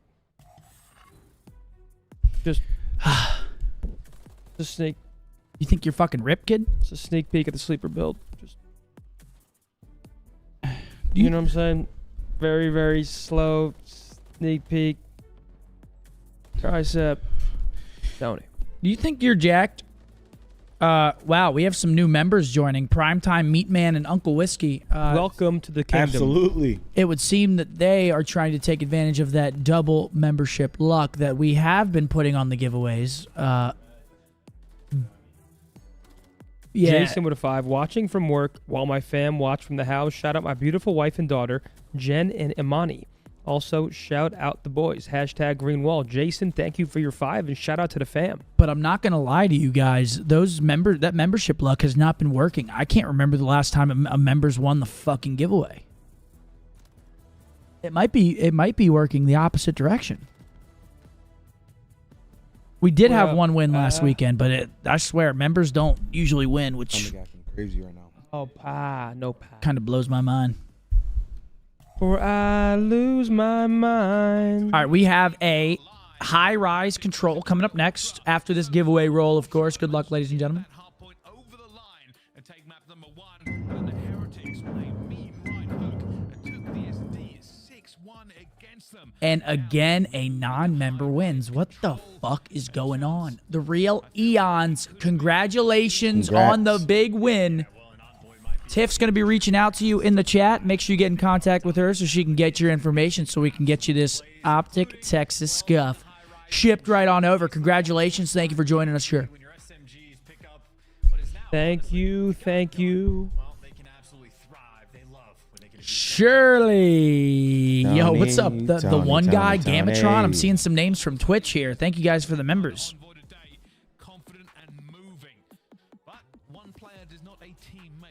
Just sneak. You think you're fucking ripped, kid? It's a sneak peek at the sleeper build. Just, you know what I'm saying? Very, very slow sneak peek. Tricep. Tony. Do you think you're jacked? Wow, we have some new members joining. Primetime Meatman and Uncle Whiskey. Welcome to the kingdom. Absolutely. It would seem that they are trying to take advantage of that double membership luck that we have been putting on the giveaways. Yeah. Jason with a 5. Watching from work while my fam watch from the house. Shout out my beautiful wife and daughter, Jen and Imani. Also, shout out the boys. Hashtag Green Wall. Jason, thank you for your 5, and shout out to the fam. But I'm not going to lie to you guys. That membership luck has not been working. I can't remember the last time a members won the fucking giveaway. It might be working the opposite direction. We did have one win last weekend, but I swear, members don't usually win, which crazy right now. Oh, no pa. Kind of blows my mind. Or I lose my mind. All right, we have a high-rise control coming up next after this giveaway roll, of course. Good luck, ladies and gentlemen. And again, a non-member wins. What the fuck is going on? The real Eons, congratulations on the big win. Tiff's going to be reaching out to you in the chat. Make sure you get in contact with her so she can get your information so we can get you this OpTic Texas scuff shipped right on over. Congratulations. Thank you for joining us here. Thank you. Thank you. Shirley. Yo, what's up? The Tony, one guy, Tony. Gamatron. I'm seeing some names from Twitch here. Thank you guys for the members.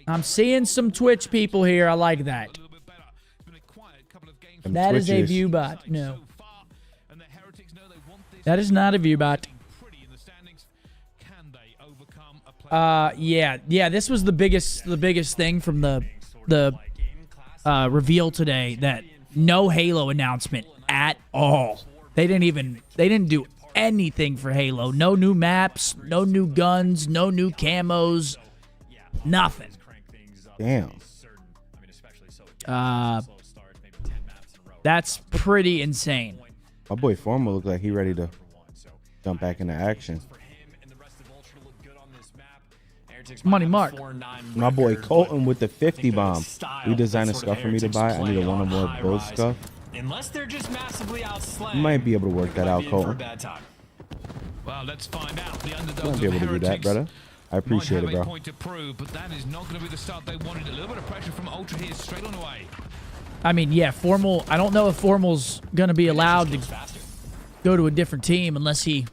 I'm seeing some Twitch people here. I like that. That is a view bot. No. That is not a view bot. Yeah, this was the biggest thing from the reveal today, that no Halo announcement at all. They didn't do anything for Halo. No new maps, no new guns, no new camos, nothing. Damn. That's pretty insane. My boy Forma looked like he ready to jump back into action. Money Mark. My boy Colton with the 50 bomb. We designed a scuff for me to buy. I need a one-on-one build scuff. Unless they're just massively outslayed. You might be able to work that out, Colton. Well, let's find out. The You underdogs might be able to do that, brother. I appreciate it, might have a bro. point to prove, but that is not going to be the start they wanted. A little bit of pressure from Ultra here, straight on the way. I mean, yeah, Formal. I don't know if Formal's going to be allowed to go to a different team unless he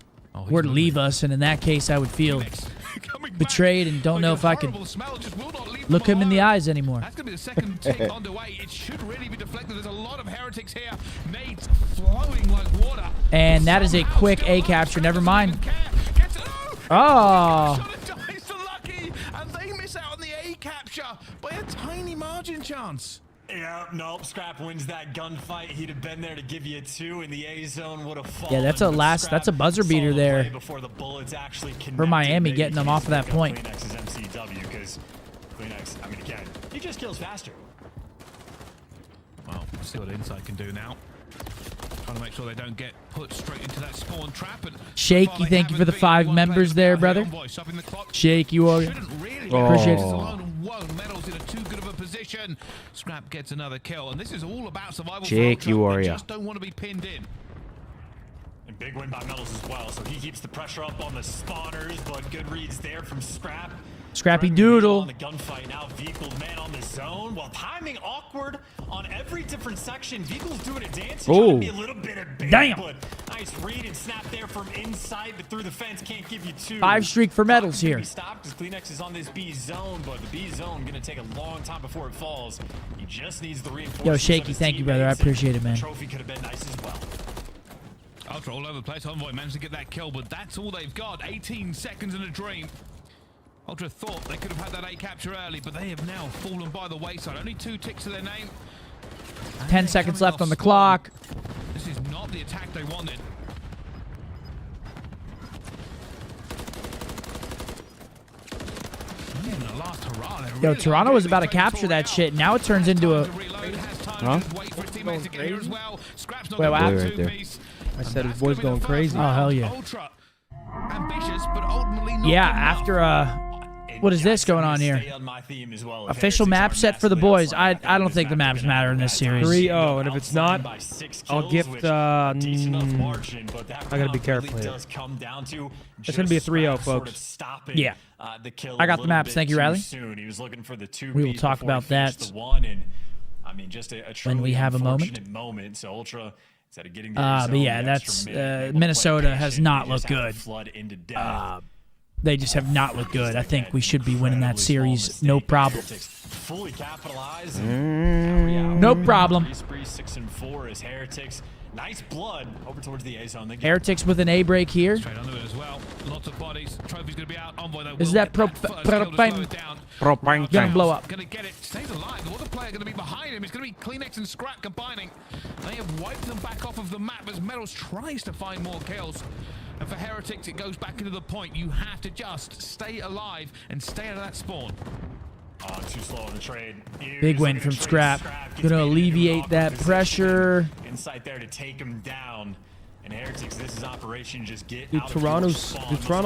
were to leave us, and in that case, I would feel betrayed and don't know if I could look him in the eyes anymore. That's going to be the second tick on the way. It should really be deflected. There's a lot of heretics here. Nades flowing like water. And that is a quick A capture. Never mind. Oh. And they miss out on the A capture by a tiny margin chance. Yeah, nope. Scrap wins that gunfight. He'd have been there to give you 2, and the A zone would have fallen. Yeah, that's a buzzer beater there before the bullets actually for Miami, getting them off of that point. Kleenex's MCW, because Kleenex, I mean, again, he just kills faster. Well, we'll see what Inside can do now. Trying to make sure they don't get put straight into that spawn trap. And Shaky, thank you for the 5 members there, brother. Shake, you all. Appreciate it. Methodz in a too good of a position. Scrap gets another kill, and this is all about survival. Jake, you are. They just don't want to be pinned in. And big win by Methodz as well, so he keeps the pressure up on the spawners, but good reads there from Scrap. Scrappy Doodle. On the gunfight now, Vehicle man on the zone. While timing awkward on every different section, Vehicle's doing a dance. Trying to be a little bit of bait, damn. But nice read and snap there from inside, but through the fence can't give you 2. 5 streak for Methodz here. He stopped as Kleenex is on this B zone, but the B zone gonna take a long time before it falls. He just needs the reinforcements. Yo, Shaky, thank you, brother. I appreciate it, man. Trophy could have been nice as well. Ultra all over the place. Envoy managed to get that kill, but that's all they've got. 18 seconds in a dream. Ultra thought they could have had that A capture early, but they have now fallen by the wayside. Only 2 ticks to their name. 10 seconds left on the clock. This is not the attack they wanted. The last hurrah, Yo, Toronto was about to capture that shit. Now it turns into a... Huh? Wait, what right there. I said his boy's going crazy. Oh, hell yeah. Ultra ambitious, but ultimately not Yeah, enough. after what is this going on here? Official map set for the boys. I don't think the maps matter in this series. 3-0, and if it's not, I'll gift. I gotta be careful here. It's gonna be a 3-0, folks. Yeah. I got the maps. Thank you, Riley. We will talk about that when we have a moment. So Ultra, instead of getting but yeah, that's Minnesota has not looked good. They just have not looked good. I think we should be winning that series, no problem. Fully capitalized. No problem. 6-4 is Heretics. Nice blood over towards the A zone. Heretics with an A break here. Straight under it as well. Lots of bodies. Trophy's gonna be out. Envoy though. Is that propane gonna blow up? Gonna get it. Stays alive. The other player gonna be behind him. It's gonna be Kleenex and Scrap combining. They have wiped them back off of the map as Methodz tries to find more kills. And for Heretics, it goes back into the point. You have to just stay alive and stay out of that spawn. Too slow on the trade. Big win from Scrap. Gonna alleviate that pressure. Insight there to take him down. And Heretics, this is operation just get Do out Toronto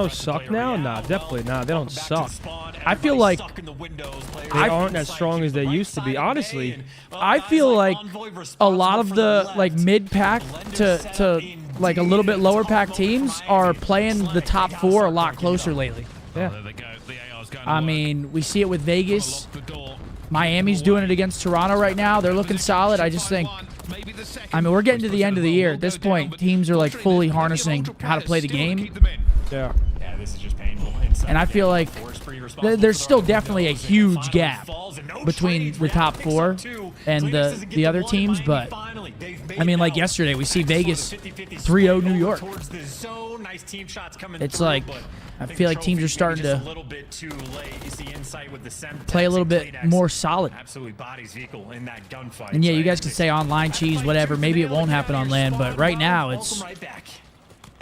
suck now? Nah, definitely not. They don't suck. I feel like they aren't as strong as they used to be. Honestly, I feel like a lot of the mid pack to like a little bit lower pack teams are playing the top 4 a lot closer lately. Yeah. I mean, we see it with Vegas. Miami's doing it against Toronto right now. They're looking solid. I just think, I mean, we're getting to the end of the year. At this point, teams are like fully harnessing how to play the game. Yeah. Yeah, this is just painful. And I feel like there's still definitely a huge gap between the top 4 and the other teams, but I mean, like yesterday, we see Vegas 3-0 New York. It's like, I feel like teams are starting to play a little bit more solid. And yeah, you guys can say online cheese, whatever. Maybe it won't happen on land, but right now it's...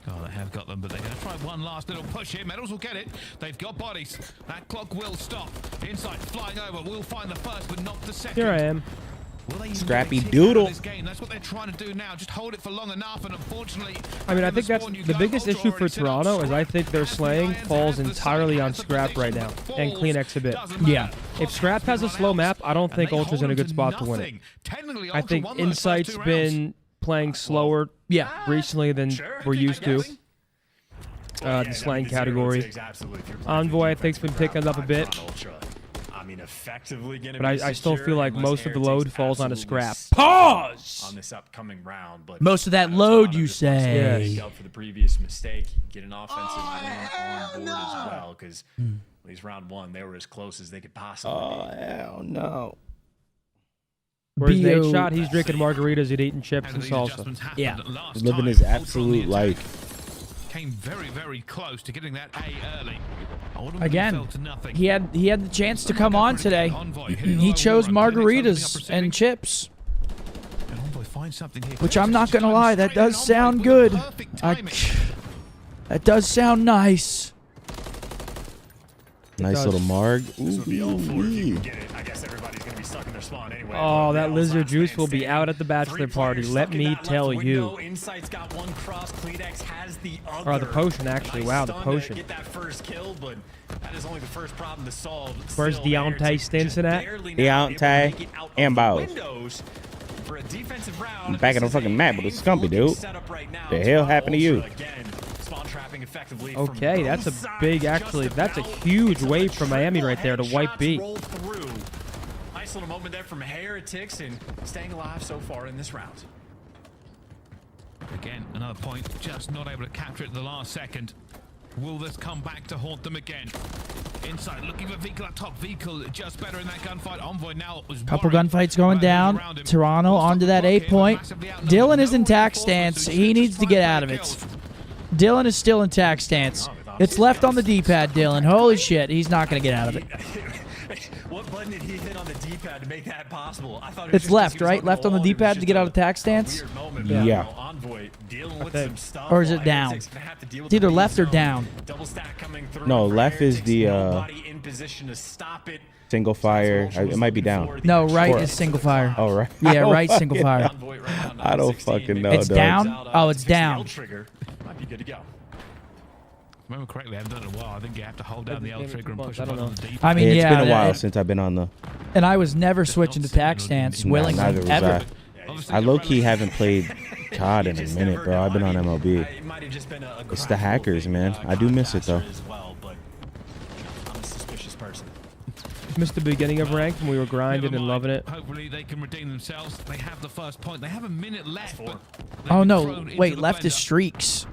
Oh, they have got them, but they're going to try one last little push here. Methodz will get it. They've got bodies. That clock will stop. Insight flying over. We'll find the first, but not the second. Here I am. Scrappy Doodle. That's what they're trying to do now. Just hold it for long enough, and unfortunately... I mean, I think that's the biggest issue for Toronto is I think their slaying falls entirely on Scrap right now, and Kleenex a bit. Yeah. If Scrap has a slow map, I don't think Ultra's in a good spot to win it. I think Insight's been playing slower recently than we're used to. The slaying category. Envoy, I think, has been picking up a bit. But I still feel like most of the load falls onto Scrap. Pause! On this upcoming round, but most of that load, you say. Yes. For the previous mistake, get an offensive win on board as well, because at least round 1, they were as close as they could possibly be. Oh, hell no. Where's Nate's shot? He's drinking margaritas and eating chips and salsa. Yeah. Living his absolute life. Came very, very close to getting that A early. Again, he had the chance to come on today. He chose margaritas and chips. Which I'm not gonna lie, that does sound good. That does sound nice. Nice little marg. This would be all for if you can get it. I guess everybody's gonna be stuck in their spawn anyway. Oh, that lizard juice will be out at the bachelor party. Let me tell you. Insight's got one cross. Kleenex has the other. Or the potion, actually. Wow, the potion. Get that first kill, but that is only the first problem to solve. Where's Deontay Stinson at? Deontay and Bows. For a defensive round, I'm back on the fucking map with a Scumpy, dude. The hell happened to you? Okay, that's a big, actually, that's a huge wave from Miami right there to wipe B. Nice little moment there from Heretics and staying alive so far in this round. Again, another point, just not able to capture it at the last second. Will this come back to haunt them again? Inside, looking for Vehicle up top. Vehicle just better in that gunfight. Envoy now was Couple gunfights going down. Toronto onto that 8 point. Dylan is in tack stance. He needs to get out of it. Dylan is still in tack stance. It's left on the D-pad, Dylan. Holy shit, he's not going to get out of it. What button did he hit on the D-pad to make that possible? I thought It's left, right? Left on the D-pad to get out of tack stance? Yeah. Or is it down? It's either left or down. No, left is the single fire. It might be down. No, right is single fire. Oh, right. Yeah, right single fire. I don't fucking know. It's down? Oh, it's down. Might be good to go. Remember correctly, I haven't done it in a while. I think you have to hold down the L trigger and push it on the D. I mean, it's yeah, been a while since I've been on the. And I was never switching to tack stance willingly, Neither was ever. I low-key haven't played COD in a minute, bro. I've been on MLB. It's the hackers, man. I do miss it, though. Missed the beginning of ranked when we were grinding and loving it. Hopefully they can redeem themselves. They have the first point. They have a minute left. But Oh no, wait, left is streaks.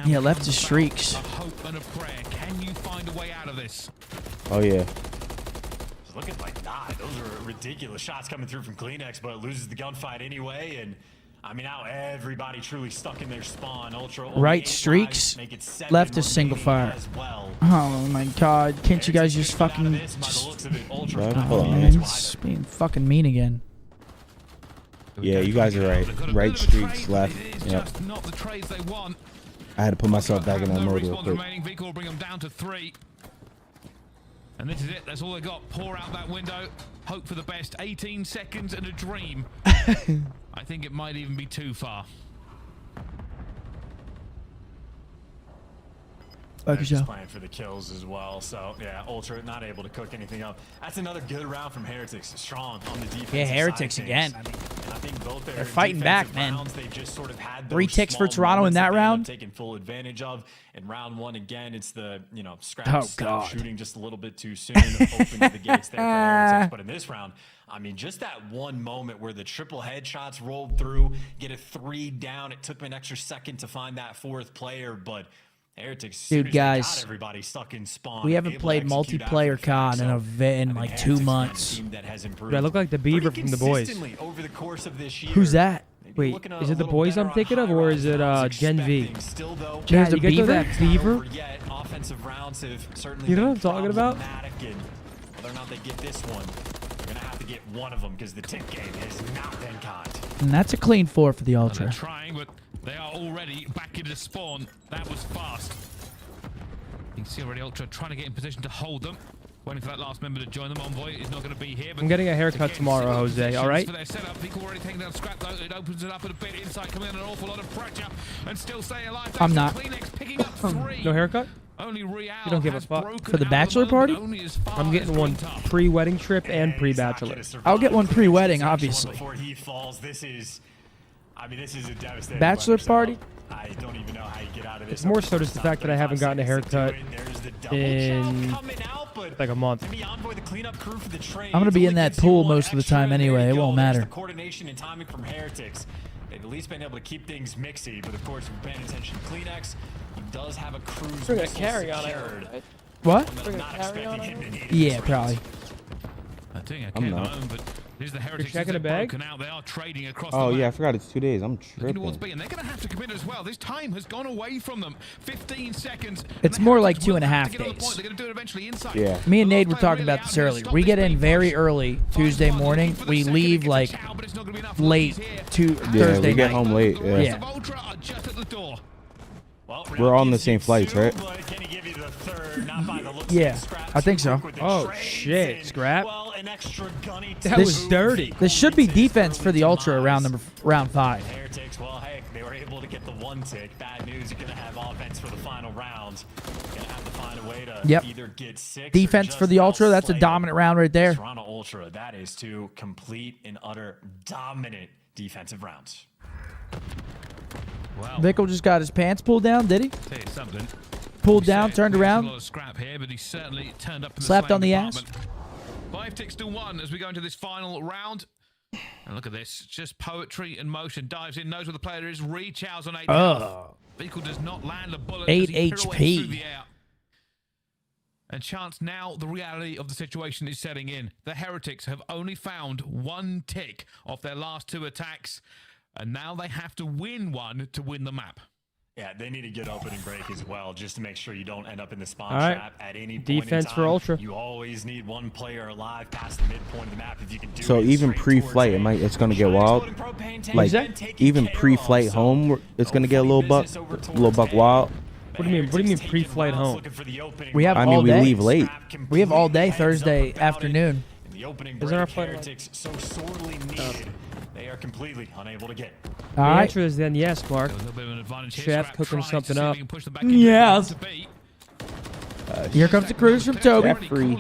Yeah, left is streaks. A hope and a prayer. Can you find a way out of this? Oh, yeah. Just looking like not. Those are ridiculous shots coming through from Kleenex, but it loses the gunfight anyway. And I mean, now everybody truly stuck in their spawn. Ultra Right streaks, left is single fire. Oh my god, can't you guys just fucking it's being fucking mean again. Yeah, you guys are right. Right streaks, left. Yep. Not the trades they want. I had to put myself back in that mode real quick. Remaining vehicle will bring them down to 3. And this is it. That's all they got. Pour out that window. Hope for the best. 18 seconds and a dream. I think it might even be too far. Just playing for the kills as well. So yeah, Ultra not able to cook anything up. That's another good round from Heretics. Strong on the defense. Yeah, Heretics again. I think both they're fighting back, man. Rounds, they just sort of had 3 ticks for Toronto in that round. Taking full advantage of. In round 1 again, it's the scrap shooting just a little bit too soon. Opens the gates there for Heretics. But in this round, I mean, just that one moment where the triple headshots rolled through, get a 3 down. It took me an extra second to find that 4th player, but Heretics, dude, guys, everybody stuck in spawn, we haven't played multiplayer COD in like 2 months. Dude, I look like the Beaver from The Boys. Over the course of this year, who's that? Wait, is it The Boys I'm thinking of, or is it Gen V? There's a you get to Beaver? that Beaver? Offensive rounds have certainly You know what I'm talking about? Whether or not they get this one, they're gonna have to get one of them because the tick game has not been caught. And that's a clean 4 for the Ultra. They're trying, but they are already back into spawn. That was fast. You can see already Ultra trying to get in position to hold them. Waiting for that last member to join them. Envoy is not going to be here. But I'm getting a haircut tomorrow, Jose. All right? For their setup, people already taking down scrap though. It opens it up a bit inside, coming in an awful lot of pressure and still staying alive. I'm not. Kleenex picking up 3. No haircut? Only Real You don't give a fuck. For the bachelor party? I'm getting one pre-wedding trip and pre-bachelor. I'll get one pre-wedding, obviously. Before he falls, this is a devastating Bachelor party? I don't even know how you get out of this. It's more so just the fact that I haven't gotten a haircut in like a month. I'm going to be in that pool most of the time anyway. It won't matter. Coordination and timing from Heretics. They've at least been able to keep things mixy, but of course, if you're paying attention to Kleenex, he does have a cruise Bring a missile carry on secured. it. What? Bring a carry on it? Yeah, probably. I think I I'm came not. home, but here's the Heretics. checking a bag? Out. They are trading across Oh, the yeah, I map. forgot it's 2 days. I'm Looking towards tripping. B, and they're going to have to commit as well. This time has gone away from them. 15 seconds. It's more like 2.5 days. They're going to do it eventually inside. Yeah. Me and Nate were talking about this earlier. We get in very early Tuesday morning. We leave like late Yeah, Thursday we get night. home late. Yeah. Yeah. Ultra are just at the door. We're all on the same flights, right? Yeah, I think so. Oh shit, Scrap. That was dirty. This should be defense for the Ultra around round 5. Heretics, well, hey, they were able to get the 1 tick. Bad news, you're going to have offense for the final round. You're going to have to find a way to either get 6 defense for the Ultra. That's a dominant round right there. Toronto Ultra, that is 2 complete and utter dominant defensive rounds. Wow. Vickle just got his pants pulled down, did he? Tell you something. Pulled down, turned around. A lot of scrap here, but he certainly turned up in the Slapped on the ass. 5 ticks to 1 as we go into this final round. And look at this, just poetry and motion. Dives in, knows where the player is, rechows on 8 health. Vehicle does not land a bullet. 8 as he pirouettes HP. through the air. And Chance, now the reality of the situation is setting in. The Heretics have only found 1 tick off their last 2 attacks. And now they have to win 1 to win the map. Yeah, they need to get open and break as well, just to make sure you don't end up in the spawn All right. trap at any point Defense in time. for Ultra. You always need 1 player alive past the midpoint of the map if you can do So it. even pre-flight, it's gonna get wild. Like even pre-flight home, it's gonna get a little buck wild. What do you mean? What do you mean pre-flight home? We have I all mean, we day. leave late. We have all day Thursday afternoon. The opening Isn't our break, flight Heretics so sorely needed. They are completely unable to get. The All right. answer is then yes, Clark. Chef cooking something up. Yes. Here comes the cruise from Toby. Free.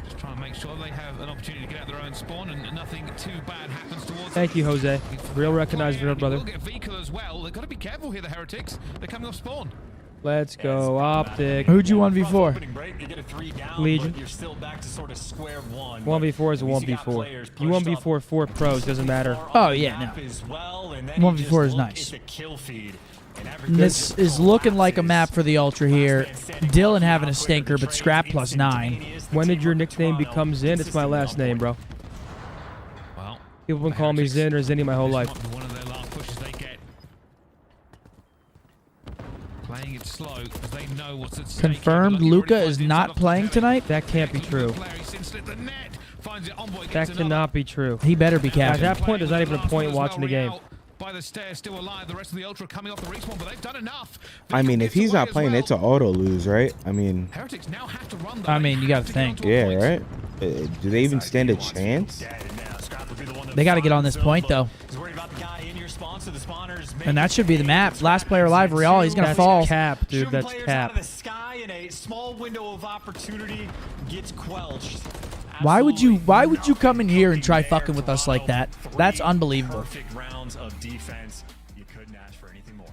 Just trying to make sure they have an opportunity to get out their own spawn and nothing too bad happens towards them. Thank you, Jose. Real recognized, real brother. We'll get Vehicle as well. They've got to be careful here, the Heretics. They're coming off spawn. Let's go, OpTic. Who'd you 1v4? Legion. You're still back to sort of square 1. 1v4 is a 1v4. You 1v4 4 pros, doesn't matter. Oh, yeah, no. 1v4 is nice. This is looking like a map for the Ultra here. Dylan having a stinker, but Scrap +9. When did your nickname become Zin? It's my last name, bro. Well, people been calling me Zin or Zinny my whole life. One of their last pushes they get. Playing it slow as they know what's at stake. Confirmed Luca is not playing tonight? That can't be true. That cannot be true. He better be At captain. that point, there's not even a point watching the game. By the stairs, still alive. The rest of the Ultra coming off the respawn, but they've done enough. I mean, if he's not playing, it's an auto lose, right? I mean, Heretics now have to run. I mean, you got to think. yeah, right? Do they even stand a chance? They got to get on this point, though. And that should be the map. Last player alive, Real. He's going to fall. That's cap, dude. That's cap. The sky in a small window of opportunity gets quelched. Why would you come in here and try fucking with us like that? That's unbelievable. Perfect rounds of defense. You couldn't ask for anything more.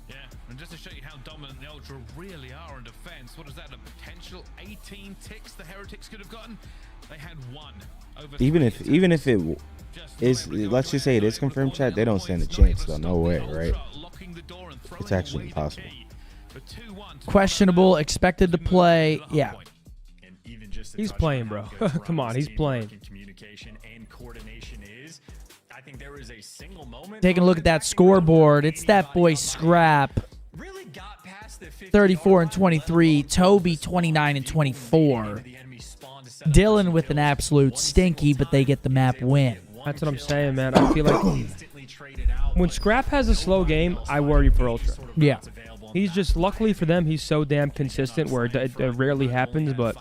Yeah, and just to show you how dominant the Ultra really are in defense, what is that? A potential 18 ticks the Heretics could have gotten? They had 1 over. Even if it is, let's just say it is confirmed, chat, they don't stand a chance though. No way, right? It's actually impossible. Questionable, expected to play. Yeah. He's playing, bro. Come on, he's playing. Communication and coordination is. I think there is a single moment. Taking a look at that scoreboard. It's that boy Scrap. 34 and 23. Toby 29 and 24. Dylan with an absolute stinky, but they get the map win. That's what I'm saying, man. I feel like when Scrap has a slow game, I worry for Ultra. Yeah. He's just, luckily for them, he's so damn consistent where it rarely happens, but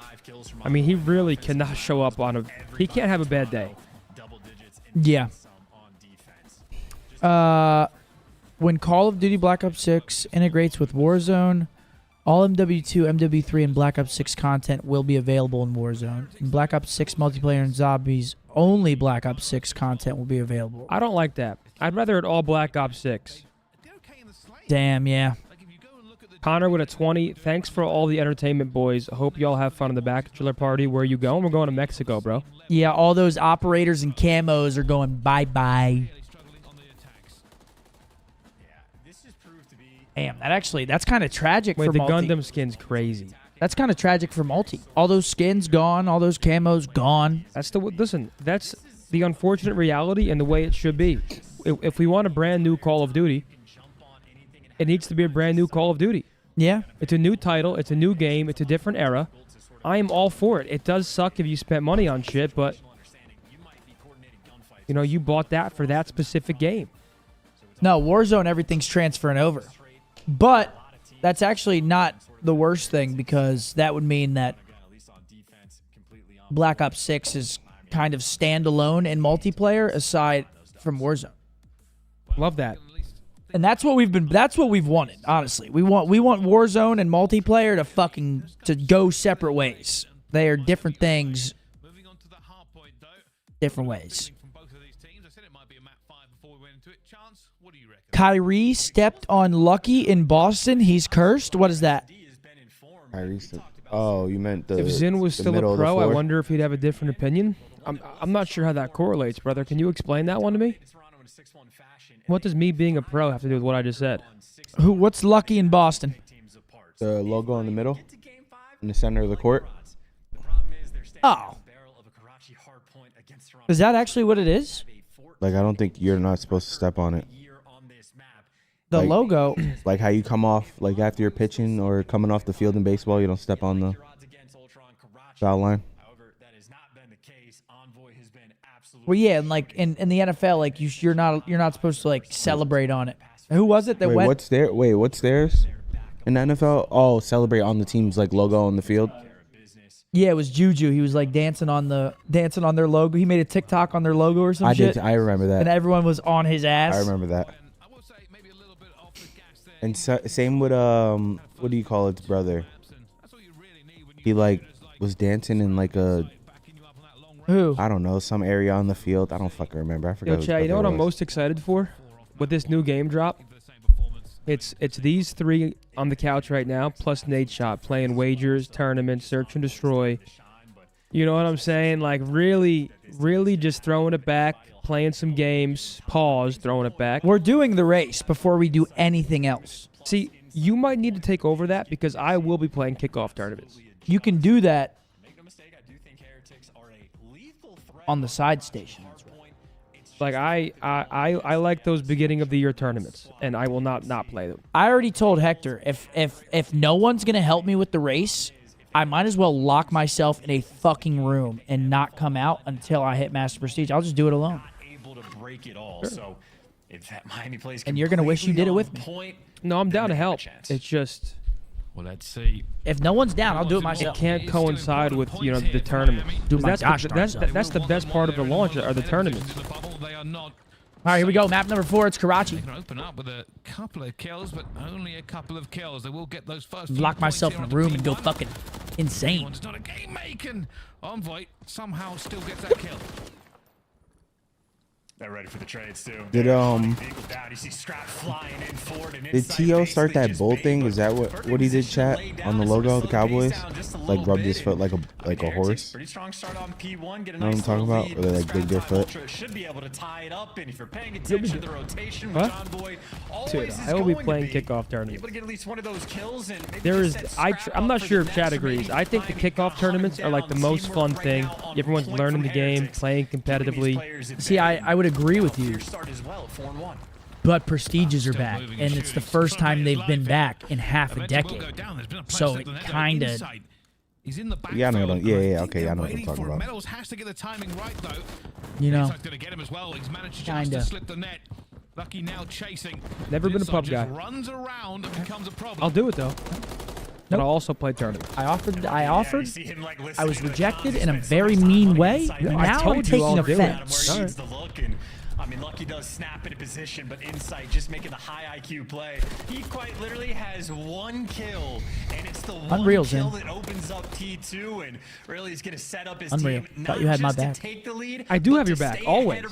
I mean, he really cannot show up on he can't have a bad day. Yeah. When Call of Duty Black Ops 6 integrates with Warzone, all MW2, MW3, and Black Ops 6 content will be available in Warzone. In Black Ops 6 multiplayer and zombies, only Black Ops 6 content will be available. I don't like that. I'd rather it all Black Ops 6. Damn, yeah. Connor with a 20. Thanks for all the entertainment, boys. Hope y'all have fun in the bachelor party. Where you going? We're going to Mexico, bro. Yeah, all those operators and camos are going bye-bye. Damn, that's kind of tragic for the multi. Gundam skin's crazy. That's kind of tragic for multi. All those skins gone, all those camos gone. That's the unfortunate reality and the way it should be. If we want a brand new Call of Duty, it needs to be a brand new Call of Duty. Yeah. It's a new title. It's a new game. It's a different era. I am all for it. It does suck if you spent money on shit, but you know, you bought that for that specific game. No, Warzone, everything's transferring over. But that's actually not the worst thing because that would mean that Black Ops 6 is kind of standalone in multiplayer aside from Warzone. Love that. And that's what we've wanted, honestly. We want Warzone and multiplayer to go separate ways. They are different things. Different ways. Kyrie stepped on Lucky in Boston. He's cursed. What is that? Kyrie oh, you meant the. If Zin was still a pro, I wonder if he'd have a different opinion. I'm not sure how that correlates, brother. Can you explain that one to me? What does me being a pro have to do with what I just said? What's Lucky in Boston? The logo in the middle, in the center of the court. Oh. Is that actually what it is? Like, I don't think you're not supposed to step on it. The logo. Like how you come off, like after you're pitching or coming off the field in baseball, you don't step on the foul line. Well, yeah, and like in the NFL, like you're not supposed to like celebrate on it. Who was it that went? What's theirs in the NFL? Oh, celebrate on the team's like logo on the field. Yeah, it was Juju. He was like dancing on their logo. He made a TikTok on their logo or some shit. I remember that. And everyone was on his ass. I remember that. And same with what do you call its brother? He like was dancing in like a. Who? I don't know, some area on the field. I don't fucking remember. I forgot. Yo, Chad, you know what I'm most excited for with this new game drop? It's these three on the couch right now, plus Nate Shot playing wagers, tournaments, search and destroy. You know what I'm saying? Like really just throwing it back, playing some games, pause, throwing it back. We're doing the race before we do anything else. See, you might need to take over that because I will be playing kickoff tournaments. You can do that on the side station. Like I like those beginning of the year tournaments, and I will not play them. I already told Hector if no one's gonna help me with the race, I might as well lock myself in a fucking room and not come out until I hit Master Prestige. I'll just do it alone. Able to break it all. Sure. So if that Miami plays, and you're gonna wish you did it with me. No, I'm down to help. It's just. Well, let's see. If no one's down, I'll do it myself. It can't coincide with the tournament. Dude, that's the best part of the launch are the tournaments. All right, here we go. Map number 4. It's Karachi. They can open up with a couple of kills, but only a couple of kills. They will get those first. Lock myself in a room and go fucking insane. It's not a game making. Envoy somehow still gets that kill. They're ready for the trades too. Did T.O. start that bull thing? Is that what he did, chat, on the logo of the Cowboys? Like rubbed his foot like a horse? Pretty strong start on P1. Get a know what I'm talking about? Or they like dig their foot? Should be able to tie it up, and if you're paying attention to the rotation, what? Dude, I will be playing kickoff tournaments. Able to get at least one of those kills, and there is I'm not sure if Chad agrees. I think the kickoff tournaments are like the most fun thing. Everyone's learning the game, playing competitively. See, I would agree with you. But prestiges are back, and it's the first time they've been back in half a decade. So it kind of. Yeah, I know. Yeah, okay, I know what I'm talking about. Methodz has to get the timing right though. You know. Gonna get him as well. He's managed to slip the net. Lucky now chasing. Never been a pub guy. Runs around and becomes a problem. I'll do it though. But I'll also play tournaments. I offered. I was rejected in a very mean way. Now I'm taking offense. I mean, Lucky does snap into position, but Insight just making the high IQ play. He quite literally has one kill, and it's the one kill that opens up T2, and really is going to set up his team not you had my just back. to take the lead. I do have your back, always.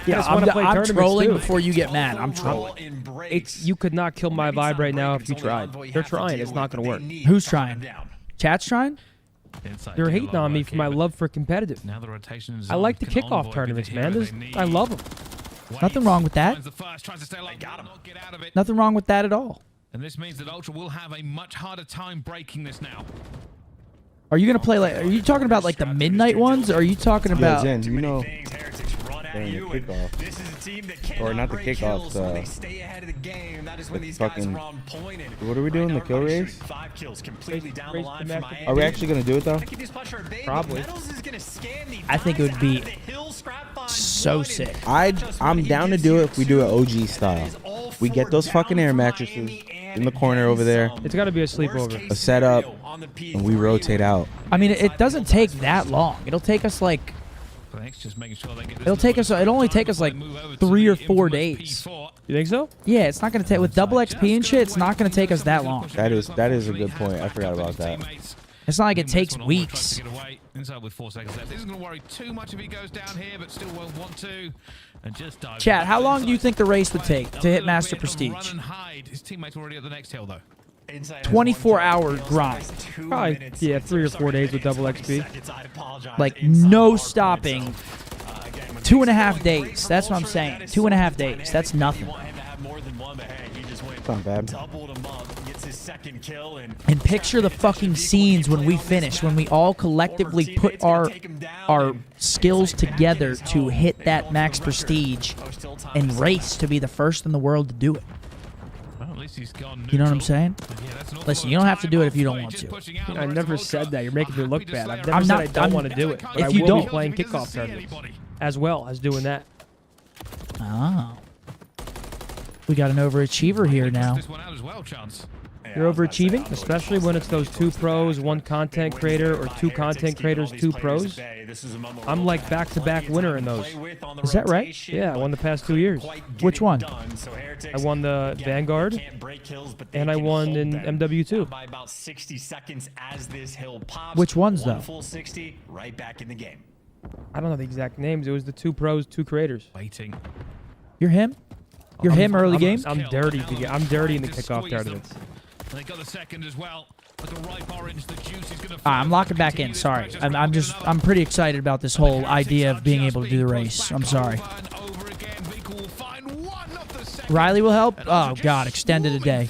Yeah, I'm trolling before you get mad. I'm trolling. You could not kill my vibe right now if you tried. They're trying. It's not going to work. Who's trying? Chat's trying? They're hating on me for my love for competitive. Now the rotations I like the kickoff tournaments, man. I love them. Nothing wrong with that. Nothing wrong with that at all. And this means that Ultra will have a much harder time breaking this now. Are you gonna play like? Are you talking about like the midnight ones? Or are you talking about? Jen, you know during the kickoff. This is a team that Or not the break kickoff, kills when they stay ahead of the game. That is when these guys fucking, are on point. And what are we doing? The kill race? 5 kills completely down the line for Miami. Are we actually gonna do it though? Probably. I think it would be so sick. I'm down to do it if we do it OG style. We get those fucking air mattresses in the corner over there. It's got to be a sleepover. A setup, and we rotate out. I mean, it doesn't take that long. It'll take us like. It'll only take us like 3 or 4 days. You think so? Yeah, it's not gonna take with double XP and shit. It's not gonna take us that long. That is a good point. I forgot about that. It's not like it takes weeks. Inside with 4 seconds left. This isn't going to worry too much if he goes down here, but still won't want to. And just dive. Chat, how long do you think the race would take to hit Master Prestige? Run and hide. His teammates already at the next hill though. 24-hour grind. Probably, yeah, 3 or 4 days with double XP. Like, no stopping. 2.5 days. That's what I'm saying. 2.5 days. That's nothing. It's not bad. And picture the fucking scenes when we finish, when we all collectively put our skills together to hit that max prestige and race to be the first in the world to do it. You know what I'm saying? Listen, you don't have to do it if you don't want to. I never said that. You're making me look bad. I've never said I don't want to do it. But if I you will don't be playing kickoff tournaments as well as doing that. Oh. We got an overachiever here now. You're overachieving, especially when it's those 2 pros, 1 content creator, or 2 content creators, 2 pros. I'm like back-to-back winner in those. Is that right? Yeah, I won the past 2 years. Which one? I won the Vanguard, and I won in MW2. Which ones, though? I don't know the exact names. It was the 2 pros, 2 creators. You're him? You're him early game? I'm dirty. I'm dirty in the kickoff tournaments. And they got the second as well. Like a ripe orange, the juice is gonna I'm locking back in. Sorry. I'm pretty excited about this whole idea of being able to do the race. I'm sorry. Riley will help? Oh, God. Extended a day.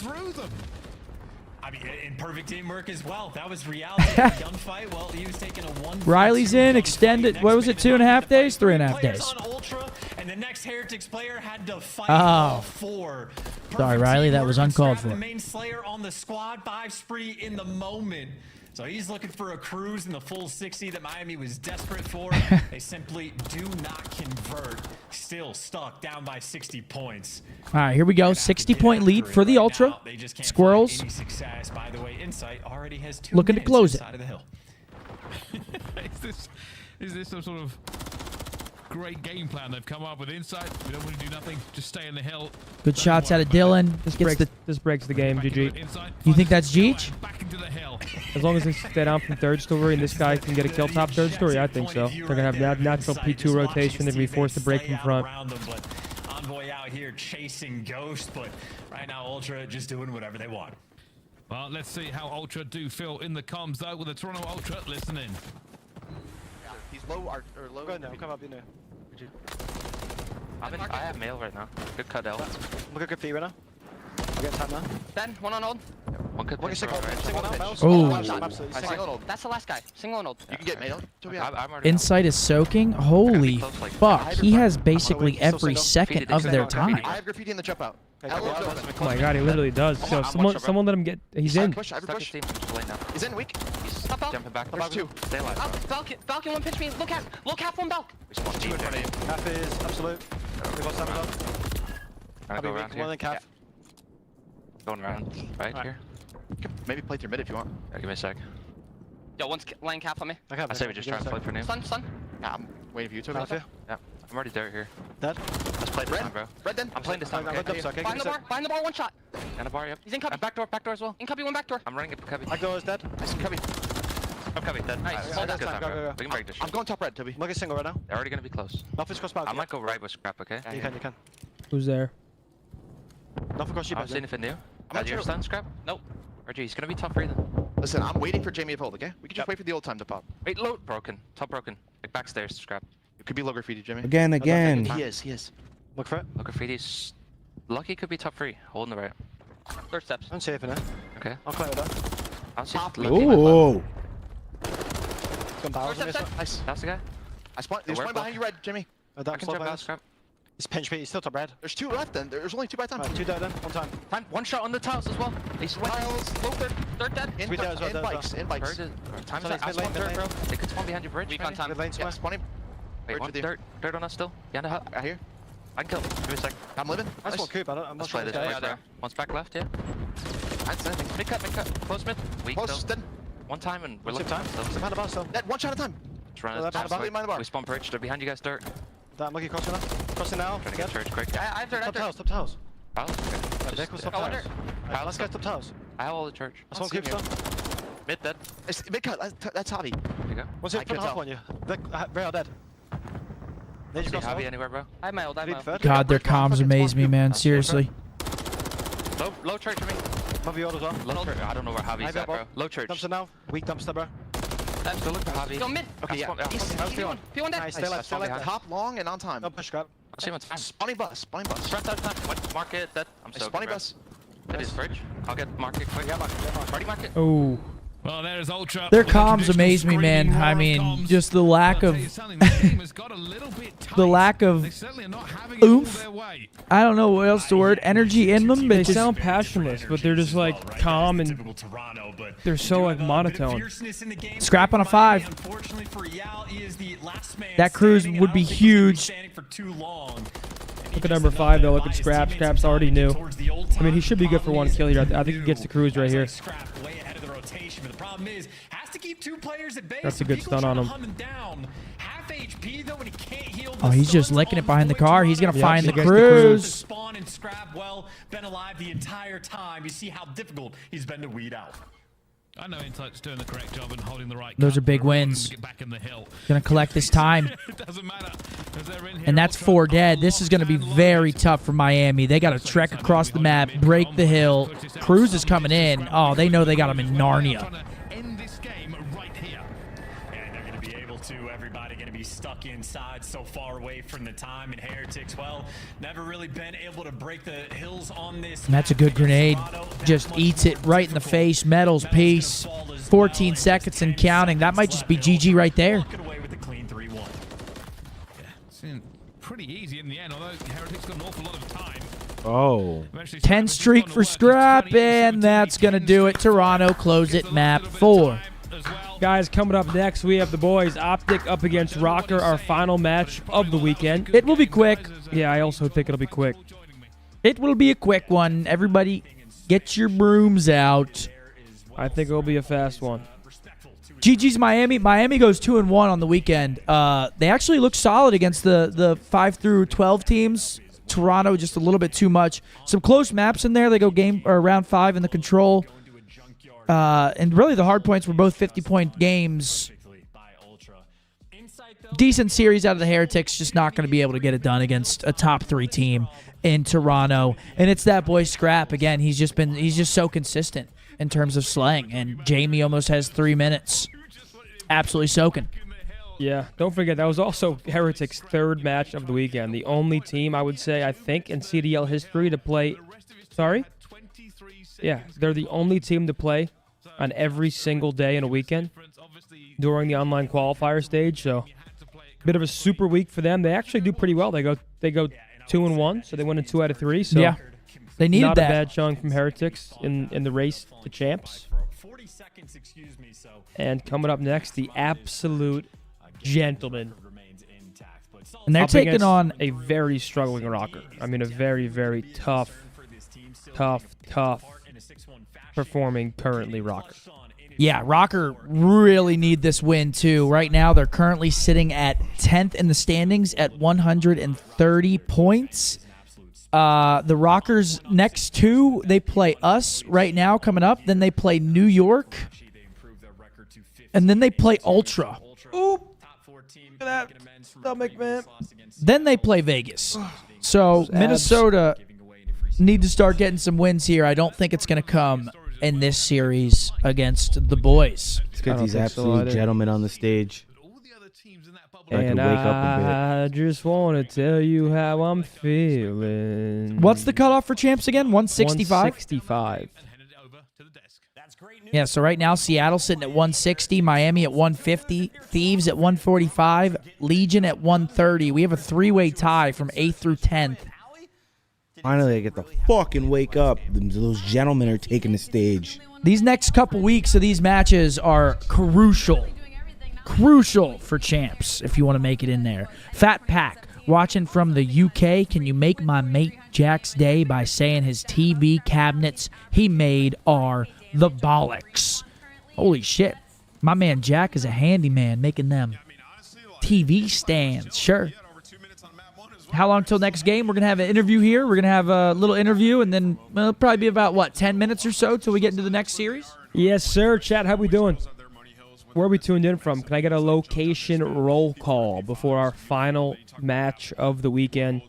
I mean, in perfect teamwork as well. That was reality. Gunfight. Well, he was taking a 1. Riley's in. Extended. What was it? 2.5 days? 3.5 days. And the next Heretics player had to fight Oh. 4. Sorry, Riley. That was uncalled for. The main Slayer on the squad, 5 spree in the moment. So he's looking for a cruise in the full 60 that Miami was desperate for. They simply do not convert. Still stuck down by 60 points. All right, here we go. 60-point lead for the Ultra. Squirrels. By the way, Insight already has 2 looking to close it. Side of the hill. Is this some sort of great game plan they've come up with? Insight, we don't want to do nothing, just stay in the hill. Good shots out of Dylan. This breaks the game, GG. You think that's Jeech? As long as they stay down from 3rd story and this guy can get a kill top 3rd story, I think so. They're going to have natural P2 rotation. They're going to be forced to break from front. Envoy out here chasing Ghost, but right now Ultra just doing whatever they want. Well, let's see how Ultra do feel in the comms, though, with the Toronto Ultra listening. He's low or low. Go ahead now, come up, you know. I have mail right now. Good cut out. Look at good feet right now. I'll get top now. Ben, 1 on old. One could One single now, Mouse. Oh. Single old. That's the last guy. Single on old. You can get mail. Insight is soaking. Holy fuck. He has basically every second of their time. I have graffiti in the jump out. Oh my God, he literally does. So someone let him get. He's in. Push. He's in weak. He's jumping back. There's 2. Stay alive. Falcon, 1 pinch me. Look half 1 Balk. Calf is absolute. We got some as I'll go around One here. Going around right here. Maybe play through mid if you want. Yeah, give me a sec. Yo, one's laying cap on me. I say we just try and play for new. Stun. Yeah, I'm waiting for you to. Yeah, I'm already there here. Dead. Let's play this time, bro. Red then. I'm playing this time. Okay? Find the bar, 1 shot. And a bar, yep. He's in cubby. Back door as well. In cubby, 1 back door. I'm running it for cubby. I go is dead. I see cubby. I'm cubby, dead. Nice. That's good time, bro. We can break this shit. I'm going top red, Toby. Look at single right now. They're already gonna be close. Nothing's cross back. I might go right with scrap, okay? You can. Who's there? Nothing cross you I'm back. seeing if it new. Got your stun, scrap? Nope. RG, he's gonna be top 3 then. Listen, I'm waiting for Jamie to hold, okay? We can just wait for the old time to pop. Wait, low. Broken. Top broken. Like backstairs, scrap. It could be low graffiti, Jamie. Again. He is. Look for it. Low graffiti's... Lucky could be top 3. Holding the right. 3rd steps. I'm safe in it. Okay. I'll clear that. I'll see. Ooh. Nice. That's the guy. There's one behind you, red, Jimmy. Dark and Scrap. He's pinch me. He's still top red. There's 2 left then. There's only 2 by time. 2 dead then. 1 time. Time. 1 shot on the tiles as well. Ace tiles. Low third dead. In bikes. In bikes. Time is I spawn third, bro. They could spawn behind your bridge. Recon time. Yeah, spawning. Wait, one dirt on us still. Behind the hut. I hear. I can kill him. Give me a sec. I'm living. Nice one, Coop. I'm not sure. One's back left, yeah. Mid cut. Close mid. Weak Close, still. dead. 1 time and we're looking time. Behind the bar still. Dead. 1 shot at a time. Let's run it. We spawn bridge. They're behind you guys, dirt. I'm looking crossing now. Crossing now. Trying to get church quick. I have dirt. Top tiles. Piles? Okay. Vehicle's top tiles. Let's go top tiles. I have all the church. That's one Coop still. Mid dead. It's mid cut. That's Javi. There you go. What's it? Put half on you. Very dead. See Javi anywhere, bro? I have my ult. God, their comms amaze me, man. Seriously. Low church for me. Love you all as well. Low church. I don't know where Javi's at, bro. Low church. Dumpster now. Weak dumpster, bro. Still look for Javi. Go mid. Okay, yeah. P1 dead. Nice, stay left. Top long and on time. No push, Scrap. I'll see what's Spawning bus. Front out time. Market dead. I'm so spawning bus. That is bridge. I'll get market quick. Yeah, Party market. Oh. Well, there's Ultra. Their comms amaze me, man. I mean, just the lack of oomph. I don't know what else the word. Energy in them. They sound passionless, but they're just like calm and they're so like monotone. Scrap on a 5. That cruise would be huge. Look at number 5 though. Look at Scrap. Scrap's already new. I mean, he should be good for 1 kill here. I think he gets the cruise right here. But the problem is, has to keep 2 players at base. That's a good stun on him. Half HP though, and he can't heal. Oh, he's just licking it behind the car. He's gonna find the cruise. Spawn and Scrap, well, been alive the entire time. You see how difficult he's been to weed out. I know Insight's doing the correct job and holding the right. Those are big wins. Get back in the hill. Gonna collect this time. It doesn't matter. And that's 4 dead. This is gonna be very tough for Miami. They gotta trek across the map, break the hill. Cruz is coming in. Oh, they know they got him in Narnia. End this game right here. And they're gonna be able to. Everybody gonna be stuck inside, so far away from the time. And Heretics, well, never really been able to break the hills on this. And that's a good grenade. Just eats it right in the face. Metals piece. 14 seconds and counting. That might just be GG right there. Seemed pretty easy in the end, although Heretics got an awful lot of time. Oh. 10 streak for Scrap, and that's going to do it. Toronto close it, map 4. Guys, coming up next, we have the boys OpTic up against ROKKR, our final match of the weekend. It will be quick. Yeah, I also think it'll be quick. It will be a quick one. Everybody, get your brooms out. I think it'll be a fast one. GG's Miami. Miami goes 2-1 on the weekend. They actually look solid against the 5 through 12 teams. Toronto just a little bit too much. Some close maps in there. They go round 5 in the control. And really the hard points were both 50-point games. Decent series out of the Heretics, just not going to be able to get it done against a top 3 team in Toronto. And it's that boy Scrap again. He's just so consistent in terms of slaying. And Jamie almost has 3 minutes. Absolutely soaking. Yeah, don't forget, that was also Heretics' 3rd match of the weekend. The only team, I would say, I think, in CDL history to play... Sorry? Yeah, they're the only team to play on every single day in a weekend during the online qualifier stage. So, bit of a super week for them. They actually do pretty well. They go 2-1, so they win in 2 out of 3. So yeah, they needed not that. a bad showing from Heretics in the race to champs. And coming up next, the absolute gentleman. And they're taking on a very struggling ROKKR. I mean, a very, very tough performing currently ROKKR. Yeah, ROKKR really need this win too. Right now, they're currently sitting at 10th in the standings at 130 points. The ROKKR's next 2, they play us right now coming up. Then they play New York. And then they play Ultra. Oop. Look at that stomach, man. Then they play Vegas. So Minnesota need to start getting some wins here. I don't think it's going to come in this series against the boys. Let's get these absolute gentlemen on the stage. And I just want to tell you how I'm feeling. What's the cutoff for champs again? 165? 165. Yeah, so right now, Seattle sitting at 160, Miami at 150, Thieves at 145, Legion at 130. We have a three-way tie from 8th through 10th. Finally, I get to fucking wake up. Those gentlemen are taking the stage. These next couple weeks of these matches are crucial. Crucial for champs if you want to make it in there. Fat Pack, watching from the UK. Can you make my mate Jack's day by saying his TV cabinets he made are the bollocks? Holy shit. My man Jack is a handyman making them TV stands. Sure. How long till next game? We're going to have an interview here. We're going to have a little interview, and then it'll probably be about, what, 10 minutes or so till we get into the next series? Yes, sir. Chat, how we doing? Where are we tuned in from? Can I get a location roll call before our final match of the weekend?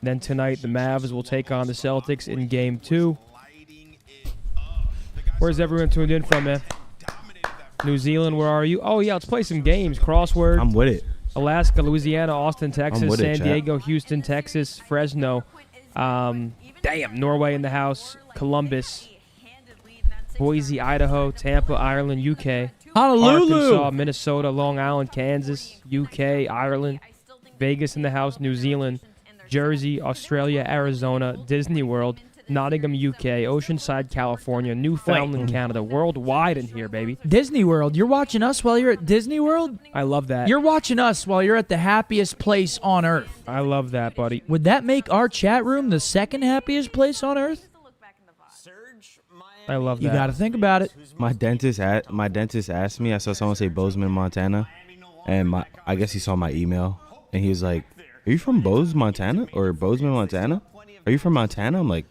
Then tonight, the Mavs will take on the Celtics in Game 2. Where's everyone tuned in from, man? New Zealand, where are you? Oh, yeah, let's play some games. Crossword. I'm with it. Alaska, Louisiana, Austin, Texas, San chat. Diego, Houston, Texas, Fresno. Norway in the house. Columbus. Boise, Idaho, Tampa, Ireland, UK. Honolulu. Arkansas, Minnesota, Long Island, Kansas, UK, Ireland. Vegas in the house, New Zealand. Jersey, Australia, Arizona, Disney World, Nottingham, UK, Oceanside, California, Newfoundland, Canada. Worldwide in here, baby. Disney World. You're watching us while you're at Disney World? I love that. You're watching us while you're at the happiest place on Earth. I love that, buddy. Would that make our chat room the second happiest place on Earth? I love that. You got to think about it. My dentist asked me. I saw someone say Bozeman, Montana, and I guess he saw my email, and he was like, "Are you from Bozeman, Montana, or Bozeman, Montana? Are you from Montana?" I'm like,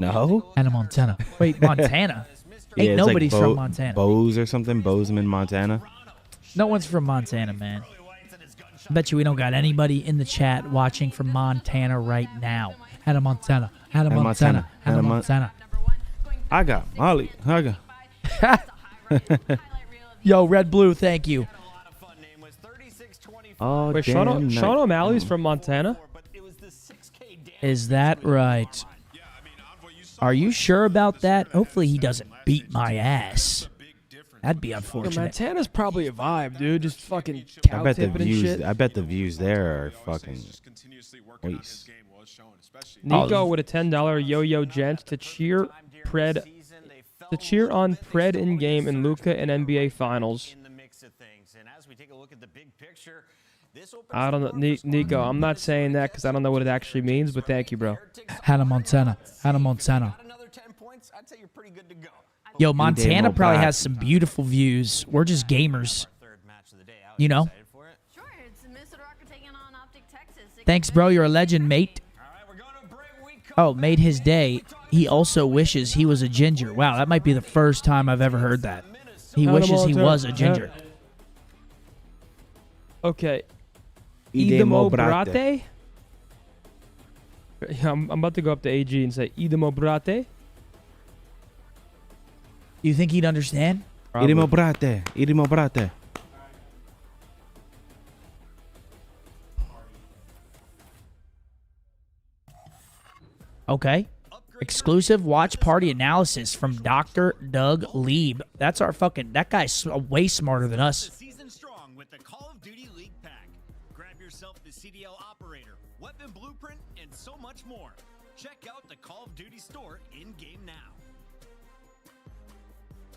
"No." Hannah Montana. Wait, Montana? Yeah, Ain't it's nobody's like from Montana. Bose or something. Bozeman, Montana. No one's from Montana, man. I bet you we don't got anybody in the chat watching from Montana right now. Hannah Montana. Hannah Montana. Hannah Montana. I got Molly. I got. Yo, Red Blue, thank you. Oh, Wait, damn. Sean O'Malley's from Montana? Is that right? Are you sure about that? Hopefully he doesn't beat my ass. That'd be unfortunate. Montana's probably a vibe, dude. Just fucking I cow bet the tipping and views. shit. I bet the views there are fucking. Waste. Nico with a $10 yo-yo gent to cheer on Pred in game in Luka and NBA Finals. I don't know, Nico. I'm not saying that because I don't know what it actually means, but thank you, bro. Hannah Montana. Hannah Montana. Yo, Montana probably has some beautiful views. We're just gamers. You know? Thanks, bro. You're a legend, mate. Oh, made his day. He also wishes he was a ginger. Wow, that might be the first time I've ever heard that. He wishes he was a ginger. Okay. Idemo Brate? I'm about to go up to AG and say, Idemo Brate? You think he'd understand? Idemo Brate. Idemo Brate. Okay. Exclusive watch party analysis from Dr. Doug Lieb. That's our fucking... That guy's way smarter than us. Season strong with the Call of Duty League Pack. Grab yourself the CDL Operator, Weapon Blueprint, and so much more. Check out the Call of Duty store in-game now.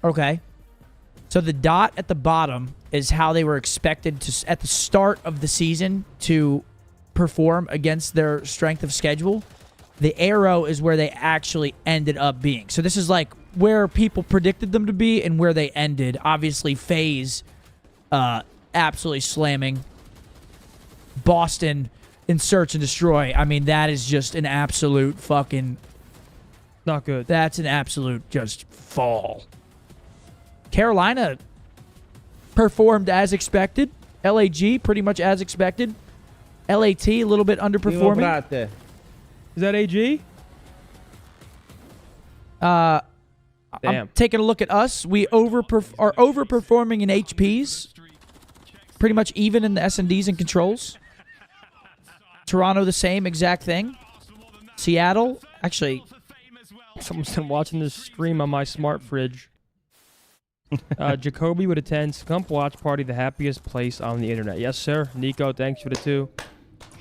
Okay. So the dot at the bottom is how they were expected to, at the start of the season, to perform against their strength of schedule. The arrow is where they actually ended up being. So this is like where people predicted them to be and where they ended. Obviously, FaZe absolutely slamming Boston in Search and Destroy. I mean, that is just an absolute fucking... Not good. That's an absolute just fall. Carolina performed as expected. LAG pretty much as expected. LAT a little bit underperforming. Is that AG? I'm taking a look at us. We are overperforming in HPs. Pretty much even in the S&Ds and controls. Toronto, the same exact thing. Seattle, actually... Someone's been watching this stream on my smart fridge. Jacoby with a 10. Scump watch party, the happiest place on the internet. Yes, sir. Nico, thanks for the 2.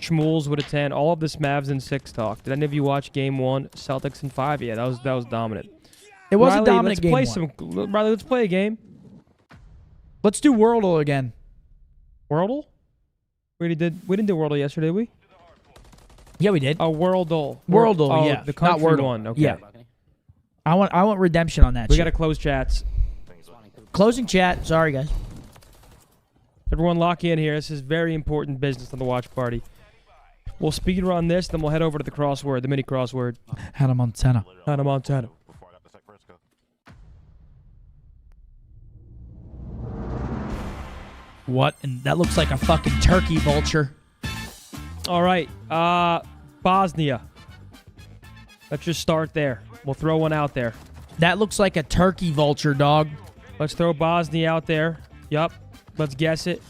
Schmools with a 10. All of this Mavs and 6 talk. Did any of you watch Game 1? Celtics in 5? Yeah, that was dominant. It was Riley, a dominant game. Riley, let's play a game. Let's do Wordle again. Wordle? We didn't do Wordle yesterday, did we? Yeah, we did. Oh, Wordle. Wordle, yeah. The Not country Wordle. one. Okay. Yeah. I want redemption on that We shit. got to close chats. Closing chat. Sorry, guys. Everyone lock in here. This is very important business on the watch party. We'll speed run this, then we'll head over to the crossword, the mini crossword. Hannah Montana. Hannah Montana. What? And that looks like a fucking turkey vulture. All right. Bosnia. Let's just start there. We'll throw one out there. That looks like a turkey vulture, dog. Let's throw Bosnia out there. Yup. Let's guess it.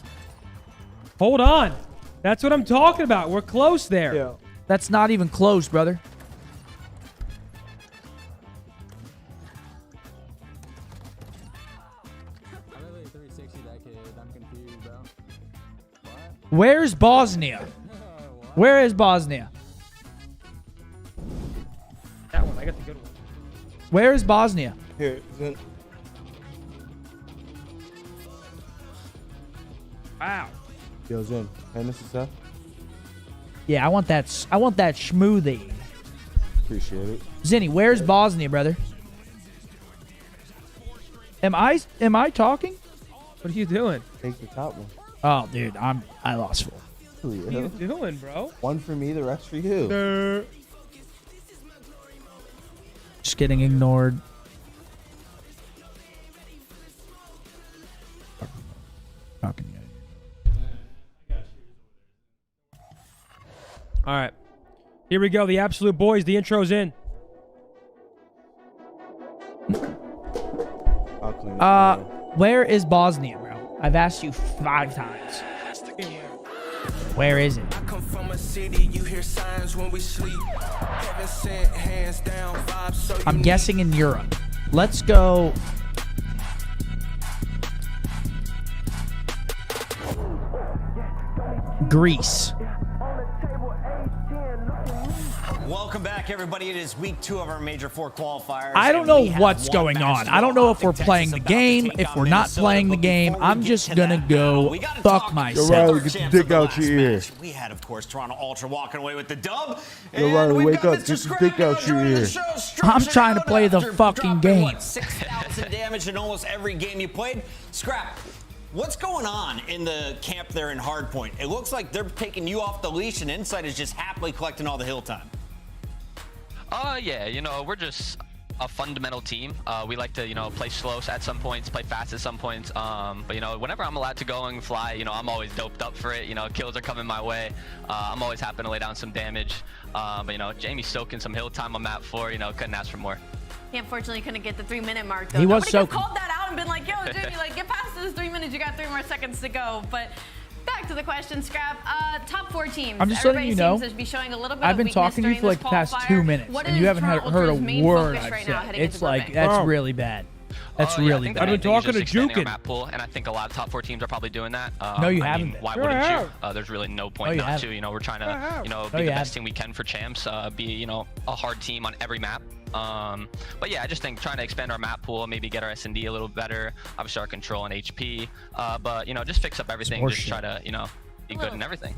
Hold on. That's what I'm talking about. We're close there. Yeah. That's not even close, brother. Where's Bosnia? Where is Bosnia? That one. I got the good one. Where is Bosnia? Here. Wow. Yo, Zen. Hand this stuff. Yeah, I want that schmoothie. Appreciate it. Zinni, where's Bosnia, brother? Am I talking? What are you doing? Take the top one. Oh, dude, I lost full. What are you doing, bro? One for me, the rest for you. Just getting ignored. Fucking All right. Here we go. The absolute boys. The intro's in. Where is Bosnia, bro? I've asked you 5 times. Where is it? I come from a city, you hear signs when we sleep. Heaven sent, hands down, vibes so I'm guessing in Europe. Let's go. Greece. Welcome back, everybody. It is week 2 of our Major 4 qualifiers. I don't know what's going on. I don't know if we're playing the game, if we're not playing the game. I'm just gonna go fuck myself. Yo, Riley, get the dick out your ear. We had, of course, Toronto Ultra walking away with the dub. Yo, Riley, wake up. Get the dick out your ear. I'm trying to play the fucking game. 6,000 damage in almost every game you played. Scrap. What's going on in the camp there in Hardpoint? It looks like they're taking you off the leash, and Insight is just happily collecting all the hill time. Yeah, you know, we're just a fundamental team. We like to, you know, play slow at some points, play fast at some points. But, you know, whenever I'm allowed to go and fly, you know, I'm always doped up for it. You know, kills are coming my way. I'm always happy to lay down some damage. But, you know, Jamie's soaking some hill time on map 4. You know, couldn't ask for more. He unfortunately couldn't get the 3-minute mark, though. He was Nobody soaking. could have called that out and been like, yo, Jamie, like, get past this 3 minutes. You got 3 more seconds to go. But back to the question, Scrap. Top 4 teams. I'm just letting you know, seems to be showing a little bit I've of been weakness talking to you during for like this the past qualifier. 2 minutes, What and is you haven't Toronto heard a Ultra's main word focus I've right now said. heading It's into like, Burbank? that's really bad. That's Yeah, really I think bad. I've been talking to expanding our map pool, and I think a lot of top 4 teams are probably doing that. No, you I haven't mean, been. why Sure wouldn't have. you? There's really no No, point you not haven't. to. You know, we're trying to, you know, No, be you the best haven't. team we can for champs. Be, you know, a hard team on every map. But yeah, I just think trying to expand our map pool, maybe get our S&D a little better, obviously our control and HP. But you know, just fix up everything. Just try to, you know, be good in everything.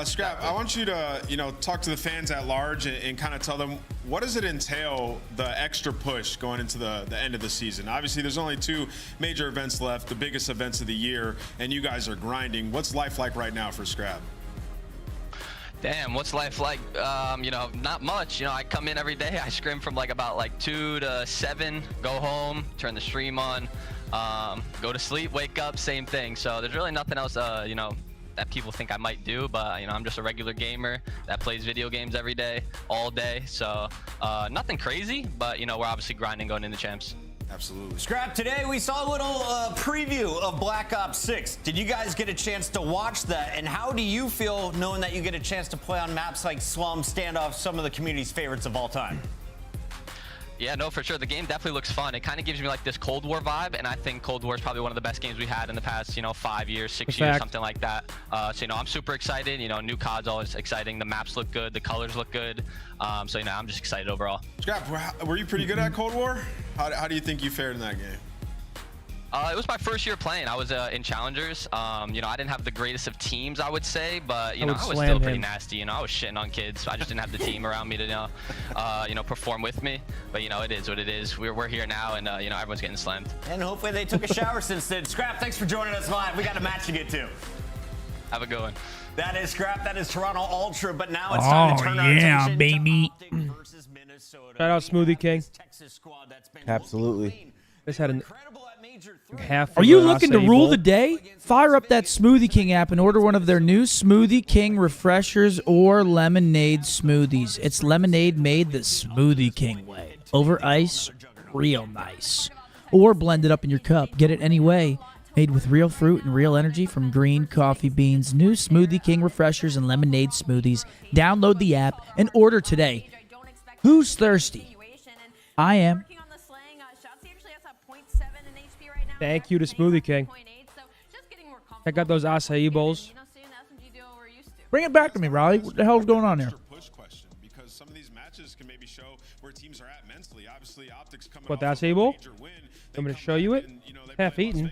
Scrap, I want you to, you know, talk to the fans at large and kind of tell them, what does it entail, the extra push going into the end of the season? Obviously, there's only 2 major events left, the biggest events of the year, and you guys are grinding. What's life like right now for Scrap? Damn, what's life like? You know, not much. You know, I come in every day, I scrim from like about like 2 to 7, go home, turn the stream on, go to sleep, wake up, same thing. So there's really nothing else, you know, that people think I might do, but you know, I'm just a regular gamer that plays video games every day, all day. So nothing crazy, but you know, we're obviously grinding going into champs. Absolutely. Scrap, today we saw a little preview of Black Ops 6. Did you guys get a chance to watch that? And how do you feel knowing that you get a chance to play on maps like Slum, Standoff, some of the community's favorites of all time? Yeah, no, for sure. The game definitely looks fun. It kind of gives me like this Cold War vibe, and I think Cold War is probably one of the best games we had in the past, 5 years, 6 years, something like that. So, I'm super excited. New COD's always exciting. The maps look good. The colors look good. So, I'm just excited overall. Scrap, were you pretty good at Cold War? How do you think you fared in that game? It was my first year playing. I was in Challengers. I didn't have the greatest of teams, I would say, but I was still pretty nasty. I was shitting on kids. I just didn't have the team around me to, perform with me. But it is what it is. We're here now, and everyone's getting slammed. And hopefully they took a shower since then. Scrap, thanks for joining us live. We got a match to get to. Have a good one. That is Scrap. That is Toronto Ultra. But now it's time to turn our attention baby. to OpTic versus Minnesota. Shout out Smoothie King. Absolutely. Just had half. Are you looking to rule the day? Fire up that Smoothie King app and order one of their new Smoothie King refreshers or lemonade smoothies. It's lemonade made the Smoothie King way. Over ice, real nice. Or blend it up in your cup. Get it any way. Made with real fruit and real energy from green coffee beans. New Smoothie King refreshers and lemonade smoothies. Download the app and order today. Who's thirsty? I am. Thank you to Smoothie King. Check out those acai bowls. Bring it back to me, Riley. What the hell's going on here? Because some of these matches can maybe show where teams are at mentally. Obviously, OpTic's coming What, the acai bowl? I'm going to show you it. Half eaten.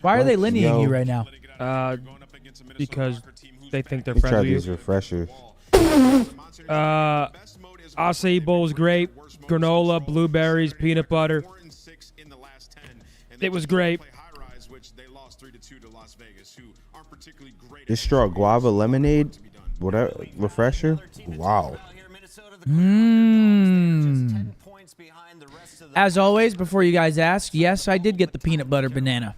Why are they lineating you right now? Because they think they're They friends tried with you. these refreshers. Acai bowls great. Granola, blueberries, peanut butter. It was great. This straw guava lemonade, whatever refresher. Wow. As always, before you guys ask, yes, I did get the peanut butter banana.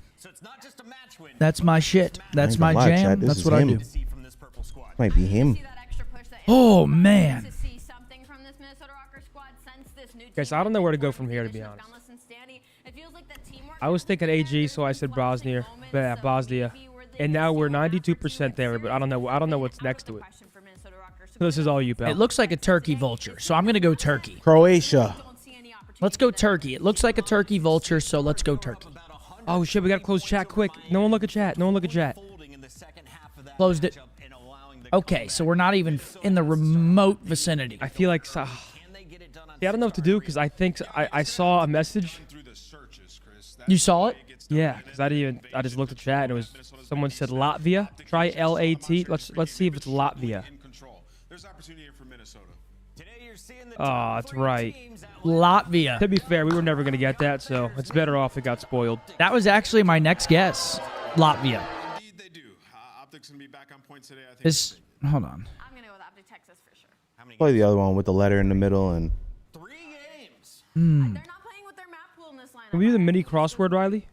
That's my shit. That's my jam. That's what I do. Might be him. Oh, man. Guys, I don't know where to go from here, to be honest. I was thinking AG, so I said Bosnia. And now we're 92% there, but I don't know what's next to it. This is all you, pal. It looks like a turkey vulture, so I'm going to go turkey. Croatia. Let's go turkey. It looks like a turkey vulture, so let's go turkey. Oh, shit, we got to close chat quick. No one look at chat. No one look at chat. Closed it. Okay, so we're not even in the remote vicinity. I feel like... Yeah, I don't know what to do because I think I saw a message. You saw it? Yeah, because I just looked at chat and it was someone said Latvia. Try LAT. Let's see if it's Latvia. Oh, that's right. Latvia. To be fair, we were never gonna get that, so it's better off it got spoiled. That was actually my next guess. Latvia. Hold on. I'm gonna go with OpTic Texas for sure. Play the other one with the letter in the middle and. Hmm. They're not playing with their map pool in this lineup. Can we do the mini crossword, Riley?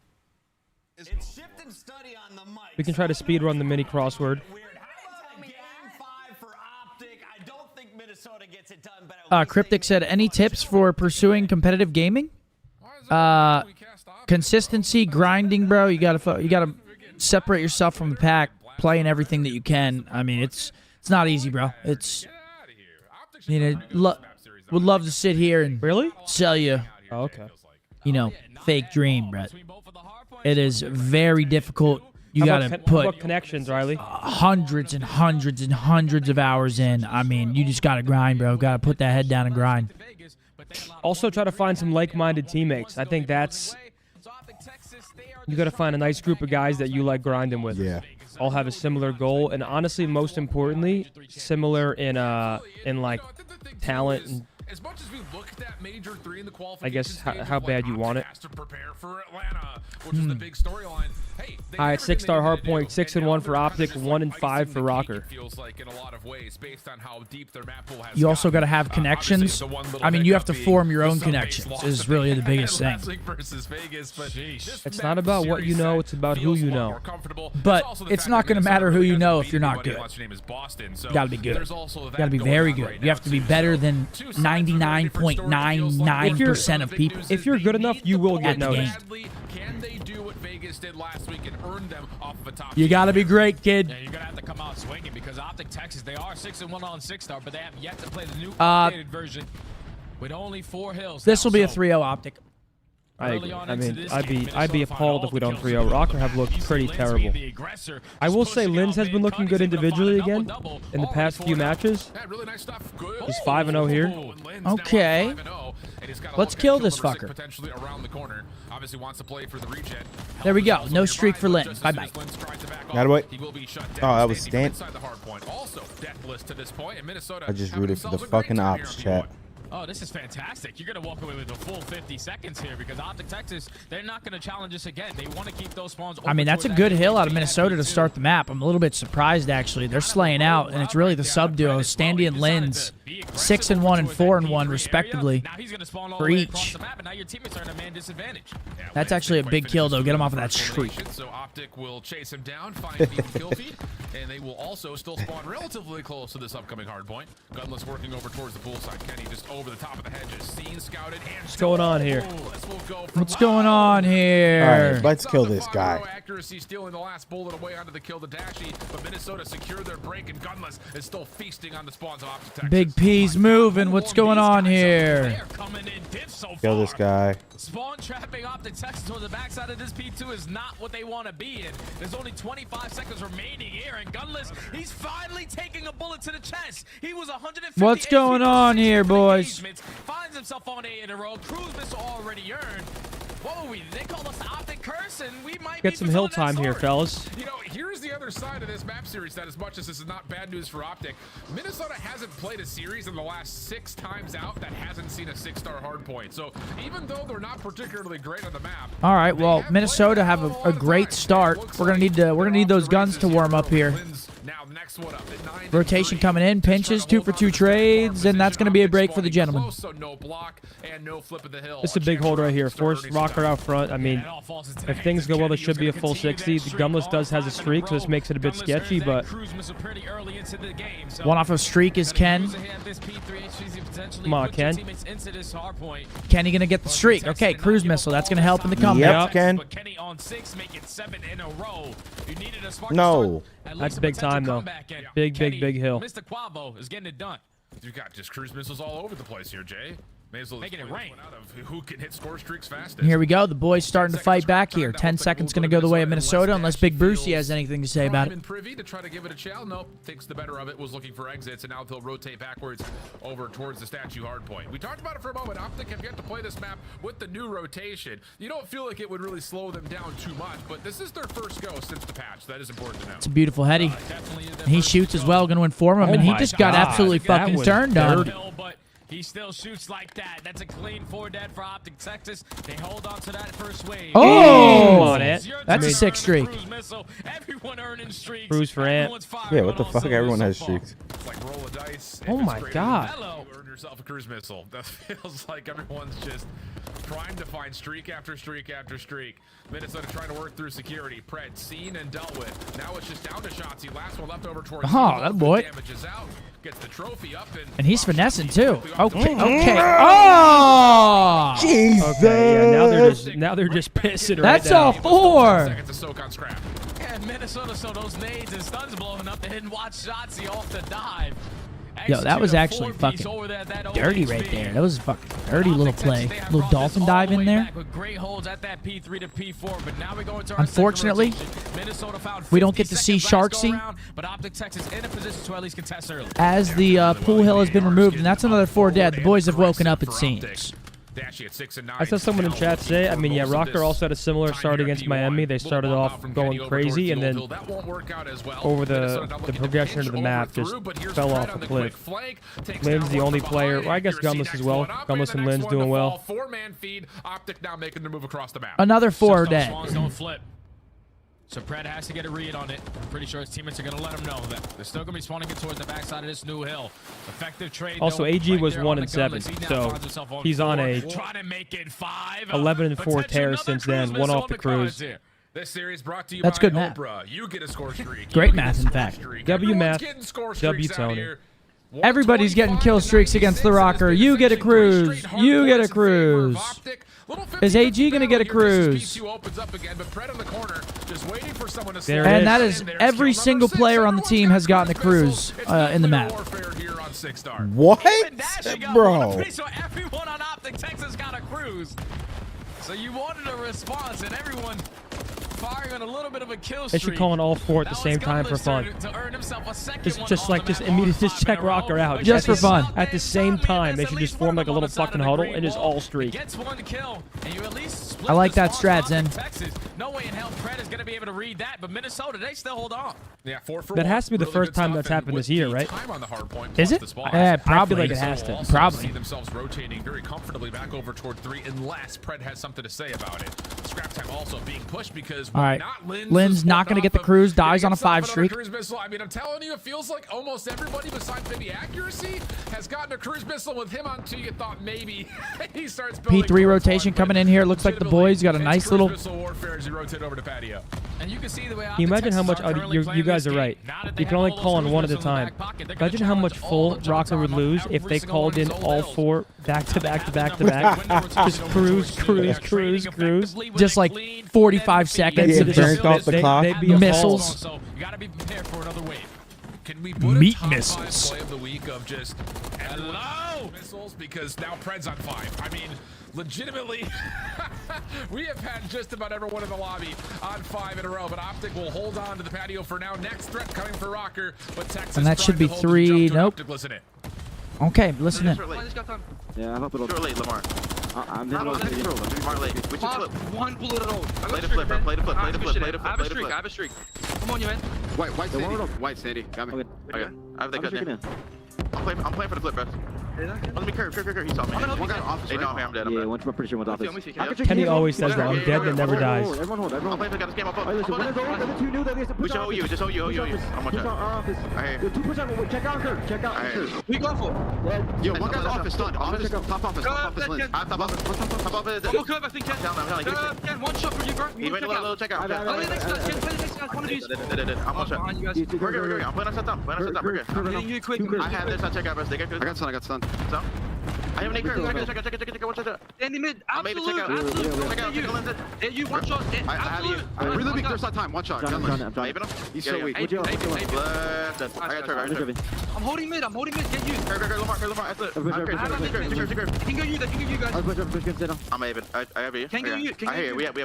We can try to speed run the mini crossword. Cryptic said, any tips for pursuing competitive gaming? Consistency, grinding, bro. You gotta separate yourself from the pack, playing everything that you can. I mean, it's not easy, bro. It's would love to sit here and sell you. Oh, okay. Fake dream, bro. It is very difficult. You How gotta about put connections, Riley. hundreds and hundreds and hundreds of hours in. I mean, you just gotta grind, bro. Gotta put that head down and grind. Also, try to find some like-minded teammates. I think that's... You gotta find a nice group of guys that you like grinding with. Yeah. All have a similar goal, and honestly, most importantly, similar in like talent and as much as we looked at Major 3 in the I guess qualifications, how bad you want it. has to prepare for Atlanta, which is the big storyline. Hey, All right, 6-star hard point, 6-1 for OpTic, 1-5 for ROKKR. Feels like in a lot of ways based on how deep their map pool has You also gotten. got to have connections. I mean, you have to form your own connections. Is really the biggest thing. Versus Vegas, but It's not about what you know; it's about who you know. But it's not going to matter who you know if you're not good. You got to be good. You got to be very good. You have to be better than 99.99% of people. If you're good enough, you will get noticed. Can they do what Vegas Space did last week and earned them off of a top. You got to be great, kid. Yeah, you're going to have to come out swinging because OpTic Texas, they are 6-1 on 6-star, but they have yet to play the new updated version with only 4 hills. This will be a 3-0 OpTic. I agree. I mean, I'd be appalled if we don't 3-0. ROKKR have looked pretty terrible. I will say Linz has been looking good individually again in the past few matches. He's 5-0 here. Okay. Let's kill this fucker. There we go. No streak for Linz. Bye-bye. Attaboy. Oh, that was Stan. I just rooted for the fucking ops, chat. Oh, this is fantastic. You're going to walk away with a full 50 seconds here because OpTic Texas, they're not going to challenge us again. They want to keep those spawns open. I mean, that's a good hill out of Minnesota to start the map. I'm a little bit surprised, actually. They're slaying out, and it's really the sub-duo, Standy and Linz, 6-1 and 4-1, respectively, for each. That's actually a big kill, though. Get him off of that streak. So OpTic will chase him down, find a kill feed, and they will also still spawn relatively close to this upcoming hard point. Gunless working over towards the pool side. Kenny just over the top of the hedges. Seen, scouted, and what's going on here? What's going on here? All right, let's kill this guy. Accuracy stealing the last bullet away onto the kill to Dashy, but Minnesota secured their break, and Gunless is still feasting on the spawns of OpTic Texas. Big P's moving. What's going on here? Kill this guy. Spawn trapping OpTic Texas on the backside of this P2 is not what they want to be in. There's only 25 seconds remaining here, and Gunless, he's finally taking a bullet to the chest. He was 150. What's going on here, boys? Finds himself on 8 in a row. Cruise missile already earned. Whoa, they call us the OpTic curse, and we might get some hill time here, fellas. You know, here's the other side of this map series that as much as this is not bad news for OpTic, Minnesota hasn't played a series in the last 6 times out that hasn't seen a 6-star hardpoint. So even though they're not particularly great on the map. All right, well, Minnesota have a great start. We're gonna need those guns to warm up here. Rotation coming in, pinches, 2 for 2 trades, and that's going to be a break for the gentleman. This is a big hold right here. Force ROKKR out front. I mean, if things go well, this should be a full 60. The Gunless has a streak, so this makes it a bit sketchy, but one off of streak is Ken. Come on, Ken. Kenny going to get the streak. Okay, cruise missile. That's going to help in the comeback. Yep, Ken. No. That's big time, though. Big hill. Mr. Quavo is getting it done. You got just cruise missiles all over the place here, Jay. May as well making it rain. Out of who can hit score streaks fastest. Here we go. The boys starting to fight back here. 10 seconds going to go the way of Minnesota, unless Big Brucey has anything to say about it. Privy to try to give it a shell. Nope, thinks the better of it. Was looking for exits, and now they'll rotate backwards over towards the statue hardpoint. We talked about it for a moment. OpTic have yet to play this map with the new rotation. You don't feel like it would really slow them down too much, but this is their first go since the patch. That is important to know. It's a beautiful heady. He shoots as well, going to inform him, and he just got absolutely fucking turned on. He still shoots like that. That's a clean 4-dead for OpTic Texas. They hold on to that first wave. Oh! That's a 6 streak. Everyone earning streaks. Cruise for Ant. Yeah, what the fuck? Everyone has streaks. It's like roll a dice. Oh my god. Hello. Earn yourself a cruise missile. That feels like everyone's just trying to find streak after streak after streak. Minnesota trying to work through security. Pred seen and dealt with. Now it's just down to Shotzi. Last one left over towards. Oh, that boy. Damages out. Gets the trophy up and he's finessing too. Okay. Oh! Jesus. Okay, yeah, now they're just pissing right That's all 4. Seconds to soak on scrap. Yeah, Minnesota saw those nades and stuns blowing up. They didn't watch Shotzi off the dive. Yo, that was actually fucking dirty right there. That was a fucking dirty little play. Little dolphin dive in there. Unfortunately, we don't get to see Sharksy as the pool hill has been removed, and that's another 4 dead. The boys have woken up, it seems. I saw someone in chat say, I mean, yeah, ROKKR also had a similar start against Miami. They started off going crazy, and then over the progression of the map just fell off a cliff. Linz the only player, well, I guess Gunless as well. Gunless and Linz doing well. Another 4 dead. So Pred has to get a read on it. I'm pretty sure his teammates are going to let him know that they're still going to be spawning it towards the backside of this new hill. Effective trade. Also, AG was 1-7, so he's on a 11-4 tear since then. 1 off the cruise. This series brought to you That's by good math. Oprah. You get a score streak. Great math, in fact. W math. W Tony. Everybody's getting kill streaks against the ROKKR. You get a cruise. You get a cruise. Is AG going to get a cruise? And that is every single player on the team has gotten a cruise in the map. What? Bro. So everyone on OpTic Texas got a cruise. So you wanted a response, and everyone firing on a little bit of a kill They streak. should call on all four at the same time for fun. To earn himself a second Just immediately just check ROKKR out. Just for fun. At the same time, they should just form like a little fucking huddle and just all streak. Gets one kill, and you at least split I like the that spawn strat, Zen. from Texas. No way in hell Pred is going to be able to read that, but Minnesota, they still hold on. Yeah, 4 for That 1. has to be the Really first good time stuff, that's and happened with this year, the right? time on the hard point Is plus it? the spot, Yeah, probably. I feel like it has to. also Probably. see themselves rotating very comfortably back over toward 3 unless Pred has something to say about it. Scrap time also being pushed because All right. not Lynn's not going to get the cruise. Dies on a 5 streak. Cruise missile. I mean, I'm telling you, it feels like almost everybody besides maybe accuracy has gotten a cruise missile with him on 2. You thought maybe he starts building P3 rotation coming in here. Looks like the boys got a nice little. missile warfare as you rotate over to patio. And you can see the way Can you imagine how much you guys are right? You can only call on one at a time. Imagine how much full ROKKR would lose if they called in all 4 back to back to back to back. Just cruise. Just like 45 seconds. Get burnt off the clock. They'd be Missiles. So you got to be prepared for another wave. Can we put Meat a top missiles. 5 play of the week of just hello missiles because now Pred's on 5. I mean, legitimately, we have had just about everyone in the lobby on 5 in a row, but OpTic will hold on to the patio for now. Next threat coming for ROKKR, but Texas And that should be trying to hold 3. the jump to Nope. OpTic. Listen in. Okay, listen in. Yeah, I hope it'll. Too late, Lamar. I'm in Lamar late. We should flip. One bullet at all. Play the flip, bro. Play the flip. Play the flip. Play the flip. I have a streak. Come on, you man. White Sandy. White Sandy. Got me. Okay. I have the cut in. I'm playing for the flip, bro. Let me curve. He saw me. One guy off. Hey, no, I'm dead. Yeah, one's pretty sure one's office. Kenny always says that. I'm dead that never dies. Everyone hold. I'm playing for the game. The 2 new that they We should hold you. Just hold you. I'm on office. Alright. 2 push out. Check out her. Check out her. We go for. Yo, one guy's office stunned. Office, top office. Top office. Top office. Top office. One more curve, I think, Ken. Ken, one shot for you, bro. He went a little check out. Play the next guy, Ken. Play the next guy. One of these. I'm on shot. We're good. I'm playing on shut down. We're good. I'm hitting you quick. I have this. I check out, bro. I got stunned. I have an curve. Check. One shot. Stand in mid. I made it Absolute. check out. Absolute. Yeah, you one shot. I have you. Absolute. Really big first time. One shot. I'm Maybe no. He's so weak. I got turn. I'm holding mid. Get you. Lamar. That's it. He can go you. They can go you guys. I'm even. I have you. Can go you. I hear you. Wait. I'm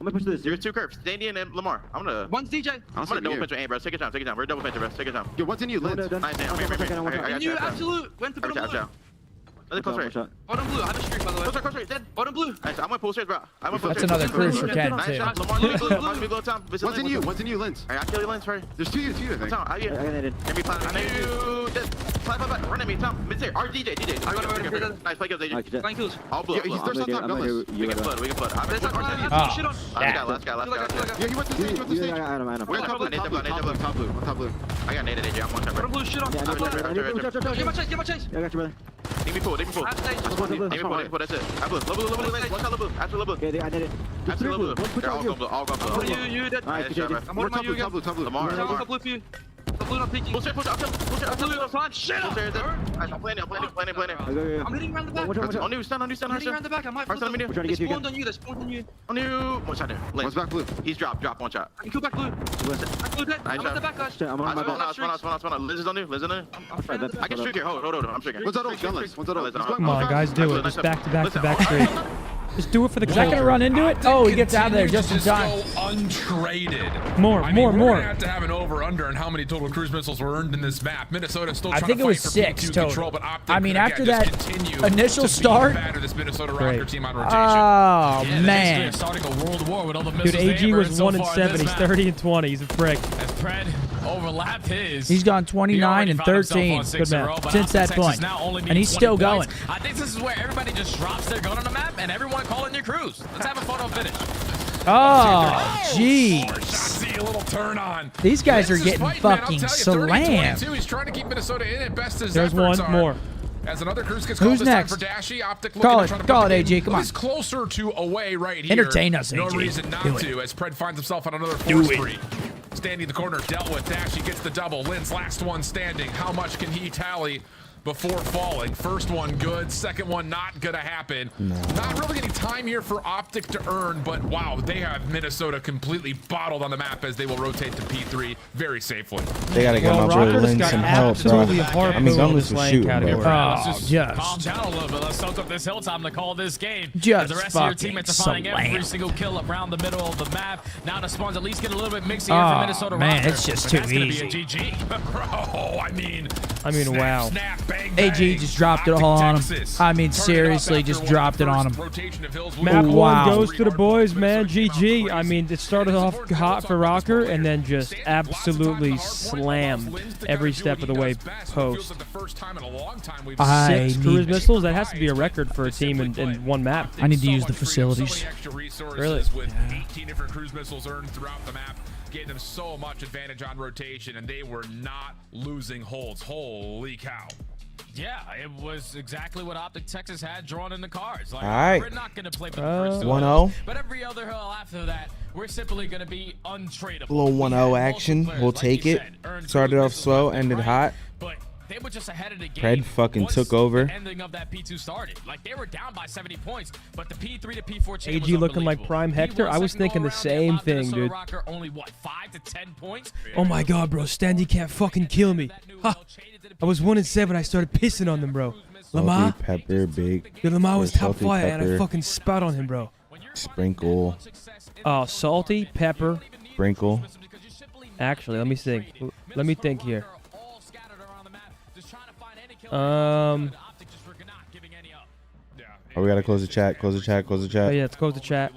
gonna push this. There's 2 curves. Dandy and Lamar. I'm gonna. One's DJ. I'm gonna double pinch your aim, bro. Take your time. We're double pinch, bro. Take your time. Yo, what's in you, Lynn? Nice, I'm here. And you absolute. Went to bottom blue. Another close range. Bottom blue. I have a streak, by the way. Close range. Dead. Bottom blue. Nice. I'm gonna pull straight, bro. That's another cruise for Ken, Nice too. shot. Lamar, low time. What's in you? What's in you, Lynn? I kill you, Lens. Sorry. There's 2 I think. I get it. Every plan. I need you. Slide. Run at me, Tom. Mid there. Our DJ. Nice play, DJ. Flying kills. All blue. He's first on top. We can flood. Last guy. Yeah, he went to stage. I know. We're top blue. Top blue. I got naded, AJ. I'm one shot. Bottom blue. Shit on. Give my chase. Yeah, I got you, brother. Need me pull. That's it. I blue. Watch out, blue. Absolute blue. Yeah, I did it. Absolute blue. They're all gone blue. You dead. I'm holding my you again. Lamar. Top blue for you. Top blue not peeking. Push it. Shit up. I'm planning. I'm hitting around the back. On you, stun. I'm hitting around the back. I might First on me. They spawned on you. On you. One shot there. One's back blue. He's drop one shot. I can kill back blue. Back blue dead. I'm at the back, guys. I'm on my back. Liz is on you. I can streak here. Hold. I'm streaking. What's that old? Come on, guys, do it. Just back to back streak. Just do it for the Is that going to run into it? Oh, he gets out of there just in time. Untraded. More. We're gonna have to have an over/under on how many total cruise missiles were earned in this map. Minnesota still trying I think to it was fight for 6 P2 total. control, but OpTic I mean, could, after again, that just continue initial to start. batter this Minnesota ROKKR team on rotation. Oh, man. Starting a world war with all the Dude, missiles. AG was 1-7. He's 30-20. He's a prick. As Pred overlapped his. He's gone 29 and 13. Good map. Since that point. And he's still going. I think this is where everybody just drops their gun on the map and everyone call in your cruise. Let's have a photo finish. Oh, jeez. See a little turn on. These guys are This is getting fight, man. I'll fucking tell you, slammed. 30-22. He's trying to keep Minnesota in at best as There's efforts one are. more. As another cruise gets called Who's this next? time for Dashy. OpTic Call looking it. to Call it, put the AG. game Come on. He's closer to away right here. Entertain us, No AG. reason not Do it. to, as Pred finds himself on another Do force it. spree. Standing in the corner, dealt with. Dashy gets the double. Lynn's last one standing. How much can he tally? before falling. First one good, second one not gonna happen. No. Not really any time here for OpTic to earn, but wow, they have Minnesota completely bottled on the map as they will rotate to P3 very safely. They gotta get my boy Lynn some help, bro. I mean, Gunless was shooting, bro. Calm down a little bit. Let's soak up this hill time to call this game. Just as the rest of your teammates are finding every single kill around the middle of the map. Now the spawns at least get a little bit mixy here for Minnesota. Man, it's just too easy. Be a GG. Bro, I mean, wow. Snap, bang, AG just dropped it all on him. I mean, seriously, just dropped it on him. Map one goes to the boys, man. GG. I mean, it started off hot for ROKKR and then just absolutely slammed every step of the way post. 6 cruise missiles? That has to be a record for a team in one map. I need to use the facilities. Really? With 18 different cruise missiles earned throughout the map, gave them so much advantage on rotation, and they were not losing holds. Holy cow. Yeah, it was exactly what OpTic Texas had drawn in the cards. Like, all right. We're not going to play for the first 1-0. But every other hill after that, we're simply going to be untradeable. A little 1-0 action. We'll take it. Started off slow, ended hot. But they were just ahead of the game. Pred fucking took over. The ending of that P2 started. Like, they were down by 70 points, but the P3 to P4 chain AG looking like prime Hector. I was thinking the same thing, dude. ROKKR only what, 5 to 10 points? Oh my god, bro. Standy can't fucking kill me. Ha. I was 1-7. I started pissing on them, bro. Lamar. Pepper, big. Dude, Lamar was top salty fire, pepper. and I fucking spat on him, bro. Sprinkle. Oh, salty, pepper. Sprinkle. Actually, let me think. Let me think here. Oh, we gotta close the chat. Close the chat. Close the chat. Oh yeah, let's close the chat.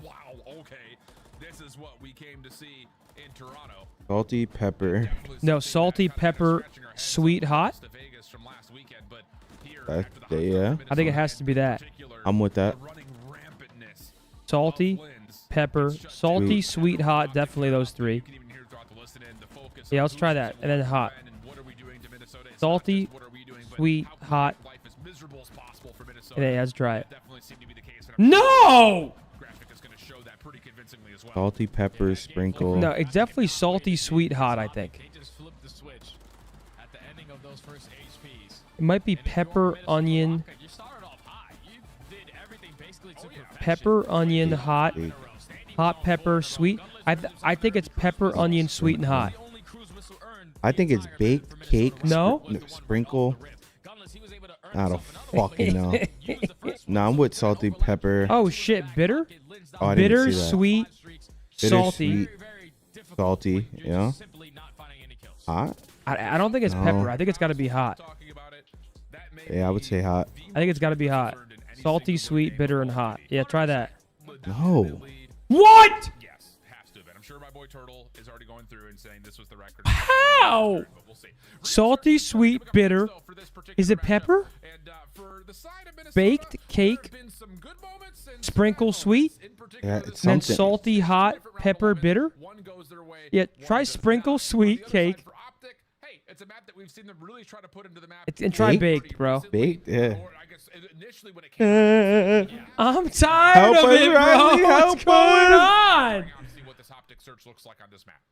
Wow, okay. This is what we came to see in Toronto. Salty pepper. No, salty pepper, sweet hot. Yeah. I think it has to be that. I'm with that. Salty, pepper, salty, sweet, hot. Definitely those three. Yeah, let's try that. And then hot. Salty, sweet, hot. And then let's try it. No! Salty pepper, sprinkle. No, it's definitely salty, sweet, hot, I think. It might be pepper, onion. Pepper, onion, hot. Hot pepper, sweet. I think it's pepper, onion, sweet, and hot. I think it's baked cake. No? Sprinkle. I don't fucking know. No, I'm with salty pepper. Oh shit, bitter? Oh, I bitter, didn't see that. sweet, Bitter, salty. Sweet, salty, yeah. Hot? I don't think it's pepper. I think it's got to be hot. Yeah, I would say hot. I think it's got to be hot. Salty, sweet, bitter, and hot. Yeah, try that. No. What? Yes, has to have been. I'm sure my boy Turtle is already going through and saying this was the record. How? Salty, sweet, bitter. Is it pepper? Baked, cake, sprinkle, sweet. Yeah, it's and then something. salty, hot, pepper, bitter. Yeah, try sprinkle, sweet, cake. It's a map that we've seen them really try to put into the map. And try baked, bro. Baked, yeah. I'm tired of it, bro. What's going on? See what this OpTic search looks like on this map.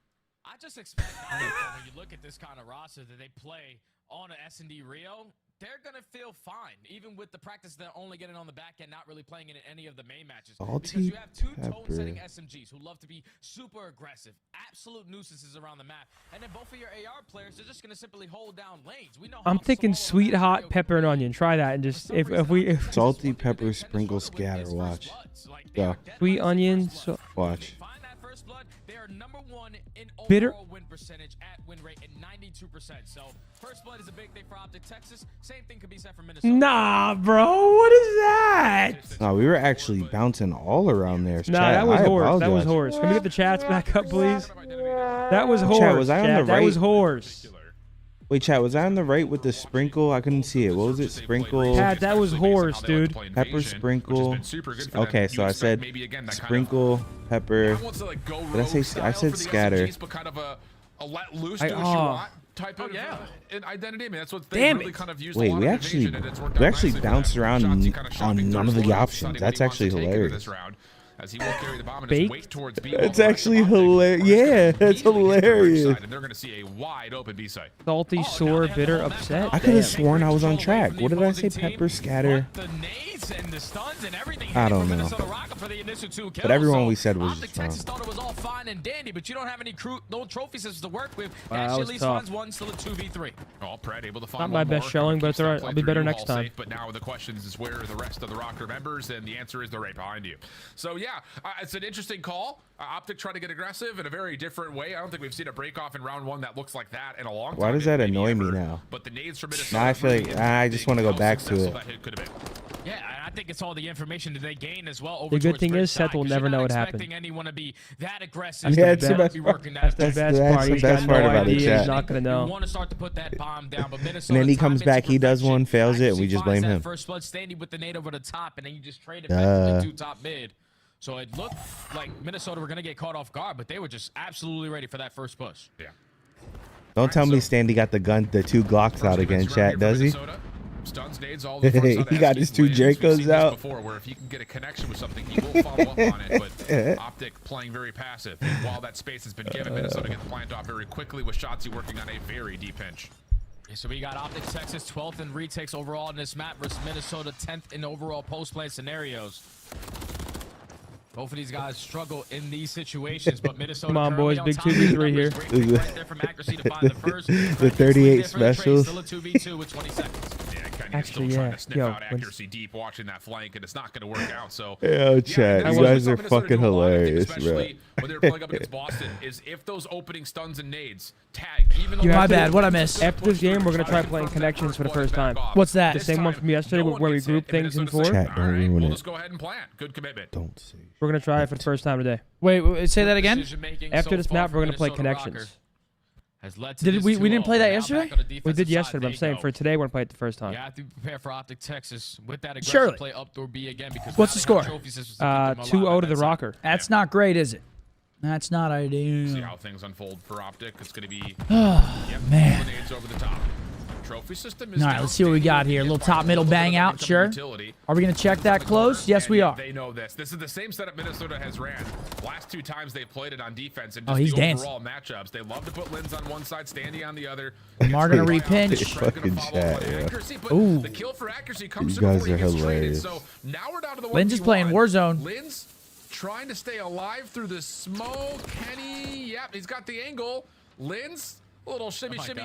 I just expect when you look at this kind of roster that they play on an S&D Rio, they're going to feel fine, even with the practice they're only getting on the back end, not really playing in any of the main matches. Because you have two tone-setting SMGs who love to be super aggressive, absolute nuisances around the map. And then both of your AR players are just going to simply hold down lanes. We know I'm thinking sweet, hot, pepper, and onion. Try that and just if we salty pepper, sprinkle, scatter. Watch. Go. Sweet onion. Watch. Bitter. Win percentage at win rate at 92%. So first blood is a big thing for OpTic Texas. Same thing could be said for Minnesota. Nah, bro. What is that? No, we were actually bouncing all around there. Nah, that was horse. That was horse. Can we get the chats back up, please? That was horse. Chat, was I on the right? That was horse. Wait, chat, was I on the right with the sprinkle? I couldn't see it. What was it? Sprinkle. Chat, that was horse, dude. Pepper, sprinkle. Okay, so I said sprinkle, pepper. Did I say? I said scatter. A let loose, do what you want type of identity. I mean, that's what they really kind of use. Wait, we actually bounced around on none of the options. That's actually hilarious. as he will carry the bomb and just wait towards B. That's actually hilarious. Yeah, that's hilarious. And they're going to see a wide open B site. Salty, sore, bitter, upset. I could have sworn I was on track. What did I say? Pepper, scatter. I don't know. But everyone we said was just Texas thought it was all fine and dandy, but you don't have any trophy systems to work with. Wow, Actually, that at was least tough. finds one still at 2v3. Oh, Pred able to find Not my one best more. showing, but it's all right. Play I'll be through better all next time. safe, but now the question is where are the rest of the ROKKR members, and the answer is they're right behind you. So yeah, it's an interesting call. OpTic trying to get aggressive in a very different way. I don't think we've seen a break off in round one that looks like that in a long time. Why does that annoy me now? But the nades from Minnesota. Now I feel like I just want to go back to it. Yeah, I think it's all the information that they gain as well. The good thing is Seth will never know what happened. Anyone to be that aggressive. Yeah, it's the best part. That's the best part about it, chat. He's not gonna know. You want to start to put that bomb down, but Minnesota. And then he comes back, he does one, fails it, and we just blame him. First blood standing with the nade over the top, and then you just trade it back to top mid. So it looked like Minnesota were gonna get caught off guard, but they were just absolutely ready for that first push. Yeah. Don't tell me Standy got the 2 Glocks out again, chat, does he? Stuns, nades, all the front side He got his 2 Dracos out. Before, where if he can get a connection with something, he will follow up on it. But OpTic playing very passive. And while that space has been given, Minnesota gets plant off very quickly with Shotzi working on a very deep pinch. So we got OpTic Texas 12th in retakes overall in this map versus Minnesota 10th in overall post-play scenarios. Both of these guys struggle in these situations, but Minnesota. Come on, boys, big 2v3 here. Right there from accuracy to find the first. The 38 specials. Still a 2v2 with 20 seconds. Actually, still yeah. trying to sniff out accuracy deep, watching that flank, and it's not going to work out. So Yo, chat, you guys are fucking hilarious, bro. Especially when they're playing up against Boston, is if those opening stuns and nades tag. Even My bad. What I missed? After this game, we're gonna try playing connections for the first time. What's that? The same one from yesterday, where we group things in 4. Chat, don't ruin We'll it. just go ahead and plant. Good commitment. Don't say. We're gonna try it for the first time today. Wait, say that again. After this map, we're gonna play connections. Did we didn't play that yesterday? We did yesterday, but I'm saying for today, we're gonna play it the first time. You have to prepare for OpTic Texas with that aggressive Surely. play up or B again. Because What's the score? 2-0 to the ROKKR. That's not great, is it? That's not ideal. See how things unfold for OpTic. It's going to be man. Nades over the top. Trophy system is All right, let's see what we got here. A little top middle bang out, sure. Are we gonna check that close? Yes, we are. They know this. This is the same setup Minnesota has ran last 2 times they've played it on defense and just he's the dancing. overall matchups. They love to put Lins on one side, Standy on the other. Lamar gonna repinch. Fucking chat, yeah. Ooh. The kill for accuracy comes You guys are hilarious. hilarious. So now we're down to the Lynn's is playing Warzone. Lynn's trying to stay alive through the smoke. Kenny, yep, he's got the angle. Lynn's a little shimmy, shimmy,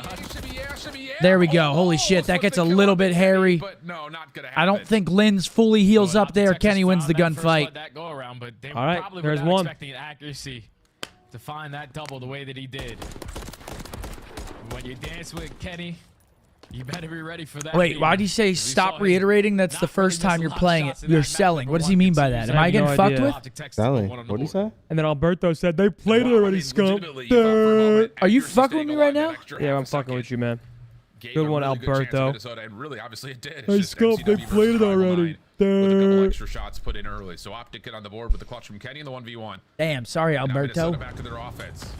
shimmy, yeah. There we go. Holy shit, that gets a little bit hairy. But no, not gonna I don't think Lynn's fully heals up there. Kenny wins the gunfight. All right, there's one. Expecting accuracy to find that double the way that he did. When you dance with Kenny, you better be ready for that. Wait, why'd he say stop reiterating? That's the first time you're playing it. You're selling. What does he mean by that? Am I getting fucked with? Selling. What'd he say? And then Alberto said they played it already, Scump. Are you fucking with me right now? Yeah, I'm fucking with you, man. Good one, Alberto. And really, obviously, it did. Hey, Scump, they played it already. With a couple extra shots put in early. So OpTic get on the board with the clutch from Kenny in the 1v1. Damn, sorry, Now Alberto. Minnesota back to their offense.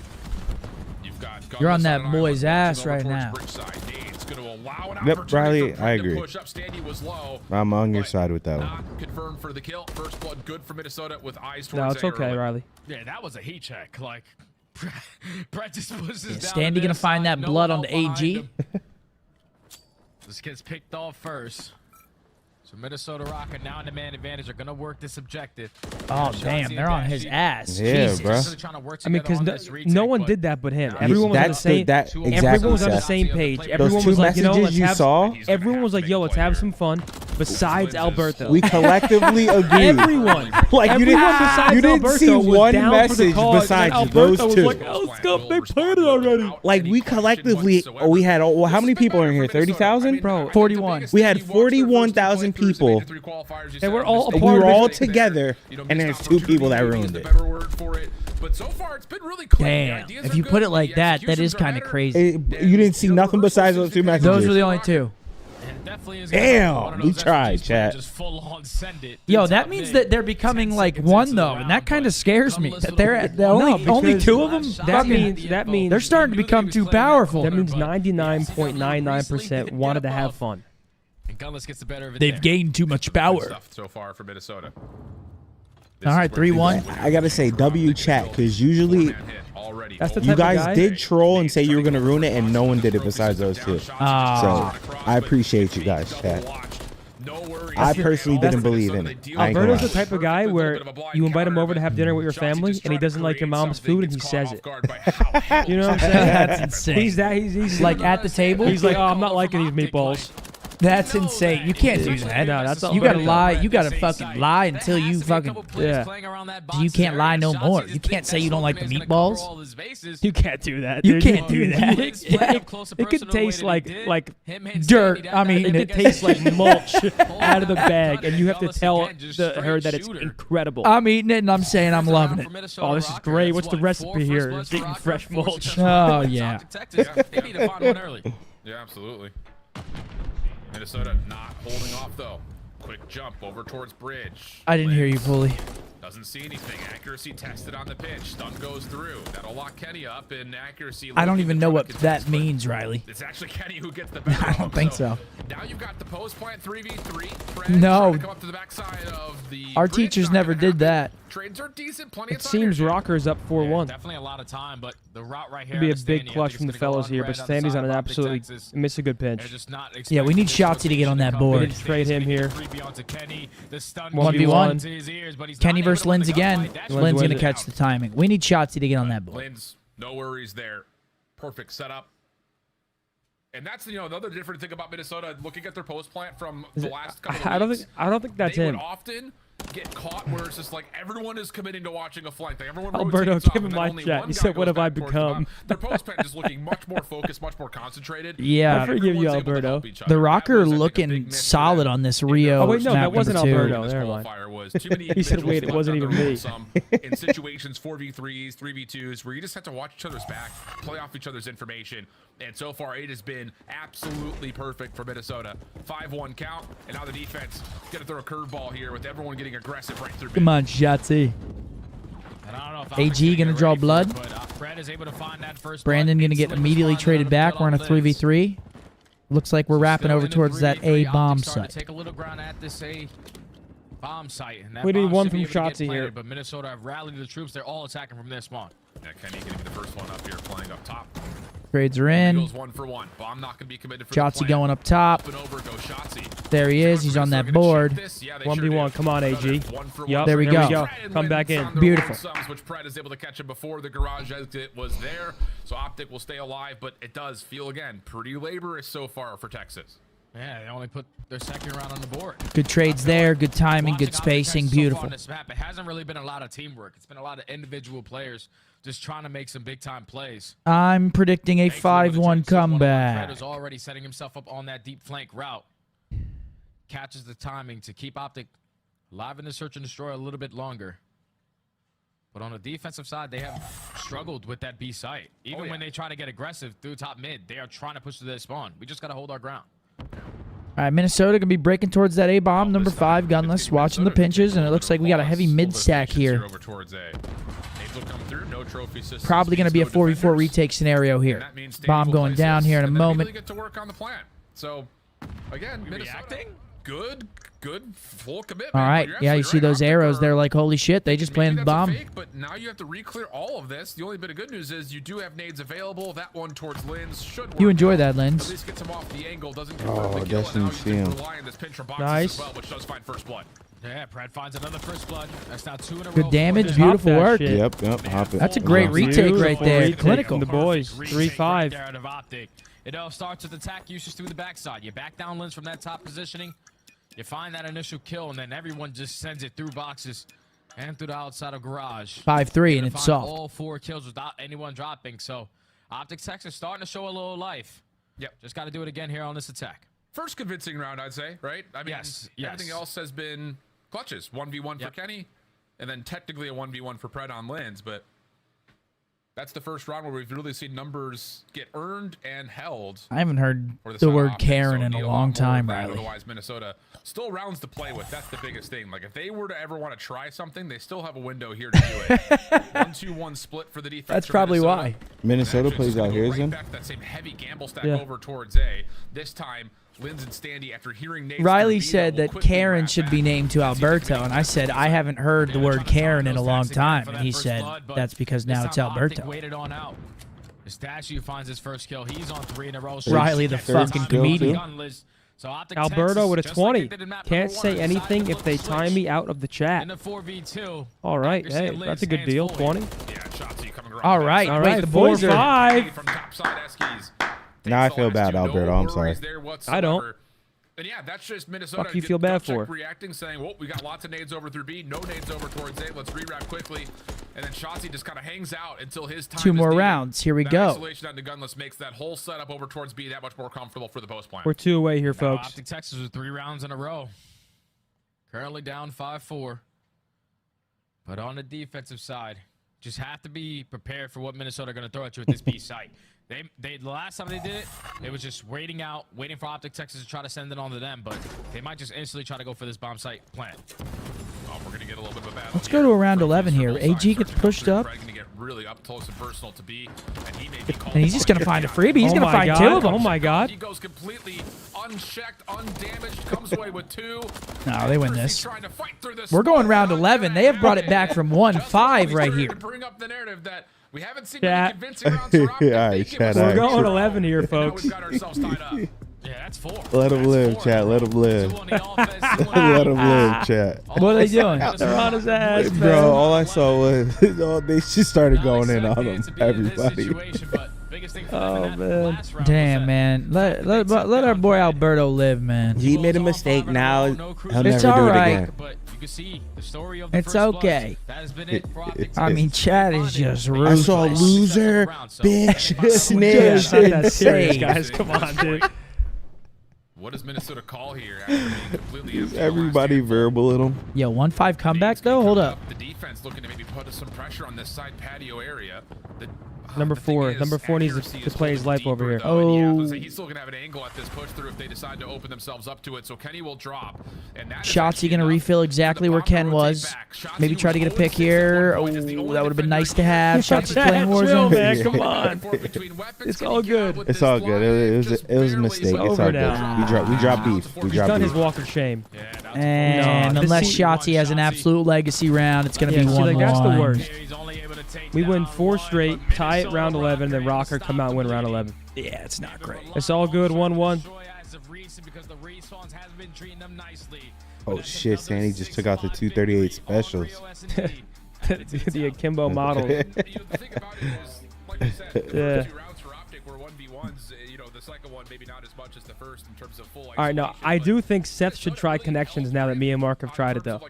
You've got You're on that Gunless boy's an island, ass right now. It's going to allow an Yep, opportunity Riley, for I Pred to agree. push up. Standy was low, I'm on your side with that one. not confirmed for the kill. First blood good for Minnesota with eyes towards No, it's okay, early. Riley. Yeah, that was a heat check. Like, Brett just pushes down. Standy gonna find that blood on the AG. This gets picked off first. So Minnesota ROKKR now in the man advantage are gonna work this objective. Oh damn, they're on his ass. Yeah, Jesus. bro. I mean, because no one did that but him. Everyone was on the same. exactly, Everyone was on the Seth. same page. Those Everyone 2 was like, you know, messages let's you have. saw, Everyone was like, yo, let's have some fun. Besides Alberto, we collectively agreed. Everyone, Like you everyone besides didn't Alberto see was one down for the message cause, besides and those Alberto was 2. like, oh, Scump, they played it already. Like we collectively, we had how many people are in here? 30,000, bro. 41. We had 41,000 people. And we're all a We part were of all it. together, and there's 2 people that ruined it. But so far, it's been really clean. Damn. If you put it like that, that is kind of crazy. You didn't see nothing besides those 2 messages. Those were the only 2. Damn, we tried, chat. Yo, that means that they're becoming like one though, and that kind of scares me. That they're at only 2 of them. That means they're starting to become too powerful. That means 99.99% wanted to have fun. And Gunless gets the better of it. They've gained too much power. Stuff so far for Minnesota. All right, 3-1. I gotta say W chat, because usually That's the you type guys of guy. did troll and say you were gonna ruin it, and no one did it besides us two. So I appreciate you guys, chat. I personally didn't believe in it. Alberto's the type of guy where you invite him over to have dinner with your family, and he doesn't like your mom's food, and he says it. You know what I'm saying? That's insane. He's like at the table. He's like, oh, I'm not liking these meatballs. That's insane. You can't do that. No, that's you gotta lie. You gotta fucking lie until you fucking. Yeah. You can't lie no more. You can't say you don't like the meatballs. You can't do that. You dude. can't do that. It could taste like dirt. I mean, it tastes like mulch out of the bag, and you have to tell her that it's incredible. I'm eating it and I'm saying I'm loving it. Oh, this is great. What's the recipe here? It's eating fresh mulch. Oh yeah. Yeah, absolutely. Minnesota not holding off though. Quick jump over towards bridge. I didn't hear you fully. Doesn't see anything. Accuracy tested on the pitch. Stun goes through. That'll lock Kenny up, and accuracy. I don't even know what that means, Riley. It's actually Kenny who gets the better. I don't think so. Now you've got the post plant 3v3. No. Come up to the backside of the Our teachers never did that. Trades are decent. Plenty of It time seems here. ROKKR's up 4-1. Definitely a lot of time, but the route right here. Could be a big clutch from the fellas here, but Sandy's on an absolutely miss a good pinch. Yeah, we need Shotzi to get on that We board. need to trade him here. 1v1. Kenny versus Linz again. Linz gonna catch the timing. We need Shotzi to get on that board. Linz, no worries there. Perfect setup. And that's another different thing about Minnesota. Looking at their post plant from the last couple of weeks, I don't think that's they him. would often get caught where it's just like everyone is committing to watching a flank. Like everyone Alberto, rotates off, give him and then my only chat. one He guy said, "What goes have I back towards become?" Their post plant just looking much more focused, much more concentrated. Yeah, I forgive you, Alberto. The ROKKR looking solid on this Rio. Oh wait, no, map that wasn't number 2. Alberto. Never mind. Was too many He said, "Wait, it wasn't even me." In situations 4v3s, 3v2s, where you just have to watch each other's back, play off each other's information, and so far it has been absolutely perfect for Minnesota. 5-1 count, and now the defense gonna throw a curveball here with everyone getting aggressive right through. Come on, Shotzi. AG gonna draw blood. Brandon gonna get immediately traded back. We're on a 3v3. Looks like we're wrapping over towards that A bomb site. Take a little ground at this A bomb site. And that We need bomb one should be from able to get Shotzi here. planted, but Minnesota have rallied the troops. They're all attacking from their spawn. Yeah, Kenny gonna be the first one up here, playing up top. Trades are in. Goes 1 for 1. Bomb not gonna be committed for Shotzi going up top. Up and over, go Shotzi. There he is. He's on that board. 1v1. Come on, AG. Yup. There we go. Come back in. Beautiful. Which Pred is able to catch him before the garage exit was there. So OpTic will stay alive, but it does feel again pretty laborious so far for Texas. Yeah, they only put their second round on the board. Good trades there. Good timing. Good spacing. Beautiful. On this map, it hasn't really been a lot of teamwork. It's been a lot of individual players just trying to make some big time plays. I'm predicting a 5-1 comeback. Pred is already setting himself up on that deep flank route. Catches the timing to keep OpTic alive in the search and destroy a little bit longer. But on the defensive side, they have struggled with that B site. Even when they try to get aggressive through top mid, they are trying to push to their spawn. We just got to hold our ground. All right, Minnesota gonna be breaking towards that A bomb. Number 5, gunless, watching the pinches, and it looks like we got a heavy mid stack here. Probably gonna be a 4v4 retake scenario here. Bomb going down here in a moment. Get to work on the plant. So again, Minnesota, good full commitment. All right, yeah, you see those arrows? They're like, holy shit, they just planted the bomb. But now you have to re-clear all of this. The only bit of good news is you do have nades available. That one towards Linz should work. You enjoy that, Linz. At least gets him off the angle. Doesn't Nice. which does find first blood. Yeah, Pred finds another first blood. That's now 2 in a row. Good damage, Hop beautiful that work. shit. Yep, hop it. That's a great retake right there. Retake Clinical. from the boys. 3-5. Right of OpTic. It all starts with attack usage through the backside. You back down Linz from that top positioning. You find that initial kill, and then everyone just sends it through boxes and through the outside of garage. 5-3, and it's find soft. all 4 kills without anyone dropping. So OpTic Texas starting to show a little life. Yep. Just got to do it again here on this attack. First convincing round, I'd say, right? I mean, Yes. everything else has been clutches. 1v1 for Kenny, and then technically a 1v1 for Pred on Linz, but that's the first round where we've really seen numbers get earned and held. I haven't heard for the word side Karen offense, so in need a lot long more time, of that. Riley. Otherwise, Minnesota still rounds to play with. That's the biggest thing. Like, if they were to ever want to try something, they still have a window here to do it. 1-2-1 split for the defense. That's for probably Minnesota. why. Minnesota plays out here, right then? back that same heavy gamble stack Yeah. over towards A. This time, Linz and Standy, after hearing Nate's Riley beat, said will that quickly Karen wrap should back. be named to Alberto, and I said I haven't heard the word Karen in a long time, and he said that's because now it's Alberto. Waited on out. Statue finds his first kill. He's on 3 in a row. Riley the fucking comedian. So OpTic Alberto with a Texas, just like 20. they did in map Can't number say 1, anything decided if to they flip time switch me out of the chat. in the 4v2. All right, Accuracy hey, and that's a Liz, good hands deal. forward. 20. All right, All wait, right, the boys are 4-5. From topside Eskies. Now I feel bad, Alberto. I'm sorry. I don't. And yeah, that's just Minnesota. Fuck you feel bad for? Reacting, saying, well, we got lots of nades over through B, no nades over towards A. Let's rewrap quickly. And then Shotzi just kind of hangs out until his time 2 more is needed. rounds. Here we That go. isolation on the gunless makes that whole setup over towards B that much more comfortable for the post plan. We're 2 away here, Now, folks. OpTic Texas with 3 rounds in a row. Currently down 5-4. But on the defensive side, just have to be prepared for what Minnesota are going to throw at you at this B site. The last time they did it, it was just waiting for OpTic Texas to try to send it on to them, but they might just instantly try to go for this bomb site plant. Oh, we're gonna get a little bit of a battle. Let's go to around 11 here. AG gets pushed up. Gonna get really up close and personal to B, and he may be called And he's just going to find a freebie. He's Oh going to my find God. 2 of them. Oh my God. He goes completely unchecked, undamaged, comes away with 2. No, they win this. Trying to fight through this. We're going round 11. They have brought it back from 1-5 right here. Bring up the narrative that we haven't seen Chat. many convincing rounds for OpTic. All right, chat. We're all right, going shit. 11 here, folks. We've got ourselves tied up. Yeah, that's 4. Let him live, chat. Let him live. 2 on the offense, 2 on the Let him live, chat. What are they doing? They're on his ass, man. Bro, all I saw was they just started going in on him. Everybody. Oh, man. Damn, man. Let our boy Alberto live, man. He made a mistake. Now he'll never It's do all it right. again. But you can see the story of the It's first bloods. okay. That has been it for OpTic I mean, Texas. Chad is just I rude. saw loser, bitch, snitch, It's not that serious, insane. guys. Come on, dude. What does Minnesota call here after being completely empty? Everybody verbal in him. Yo, 1-5 comeback, though? Hold up. The defense looking to maybe put some pressure on this side patio area. Number 4 needs to play his life over here. Oh. He's still gonna have an angle at this push through if they decide to open themselves up to it. So Kenny will drop. And that is Shotzi going to refill exactly where Ken was. Maybe try to get a pick here. Oh, that would have been nice to have. Shotzi's playing Chill, Warzone. man. Come on. It's all good. It's all good. It was a mistake. It's all over good. now. We drop beef. We He's drop done his beef. walk of shame. And No, unless this Shotzi has an absolute legacy round, it's going to Yeah, be see, 1-1. like, that's the worst. We win 4 straight, tie it round 11, then ROKKR come out and win round 11. Yeah, it's not great. It's all good, 1-1. Oh shit, Sandy just took out the 238 specials. The akimbo model. The thing about it is, like you said, Yeah. 2 rounds for OpTic were 1v1s. You know, the second one maybe not as much as the first in terms of full. All right, no, I do think Seth should try connections now that me and Mark have tried it, though.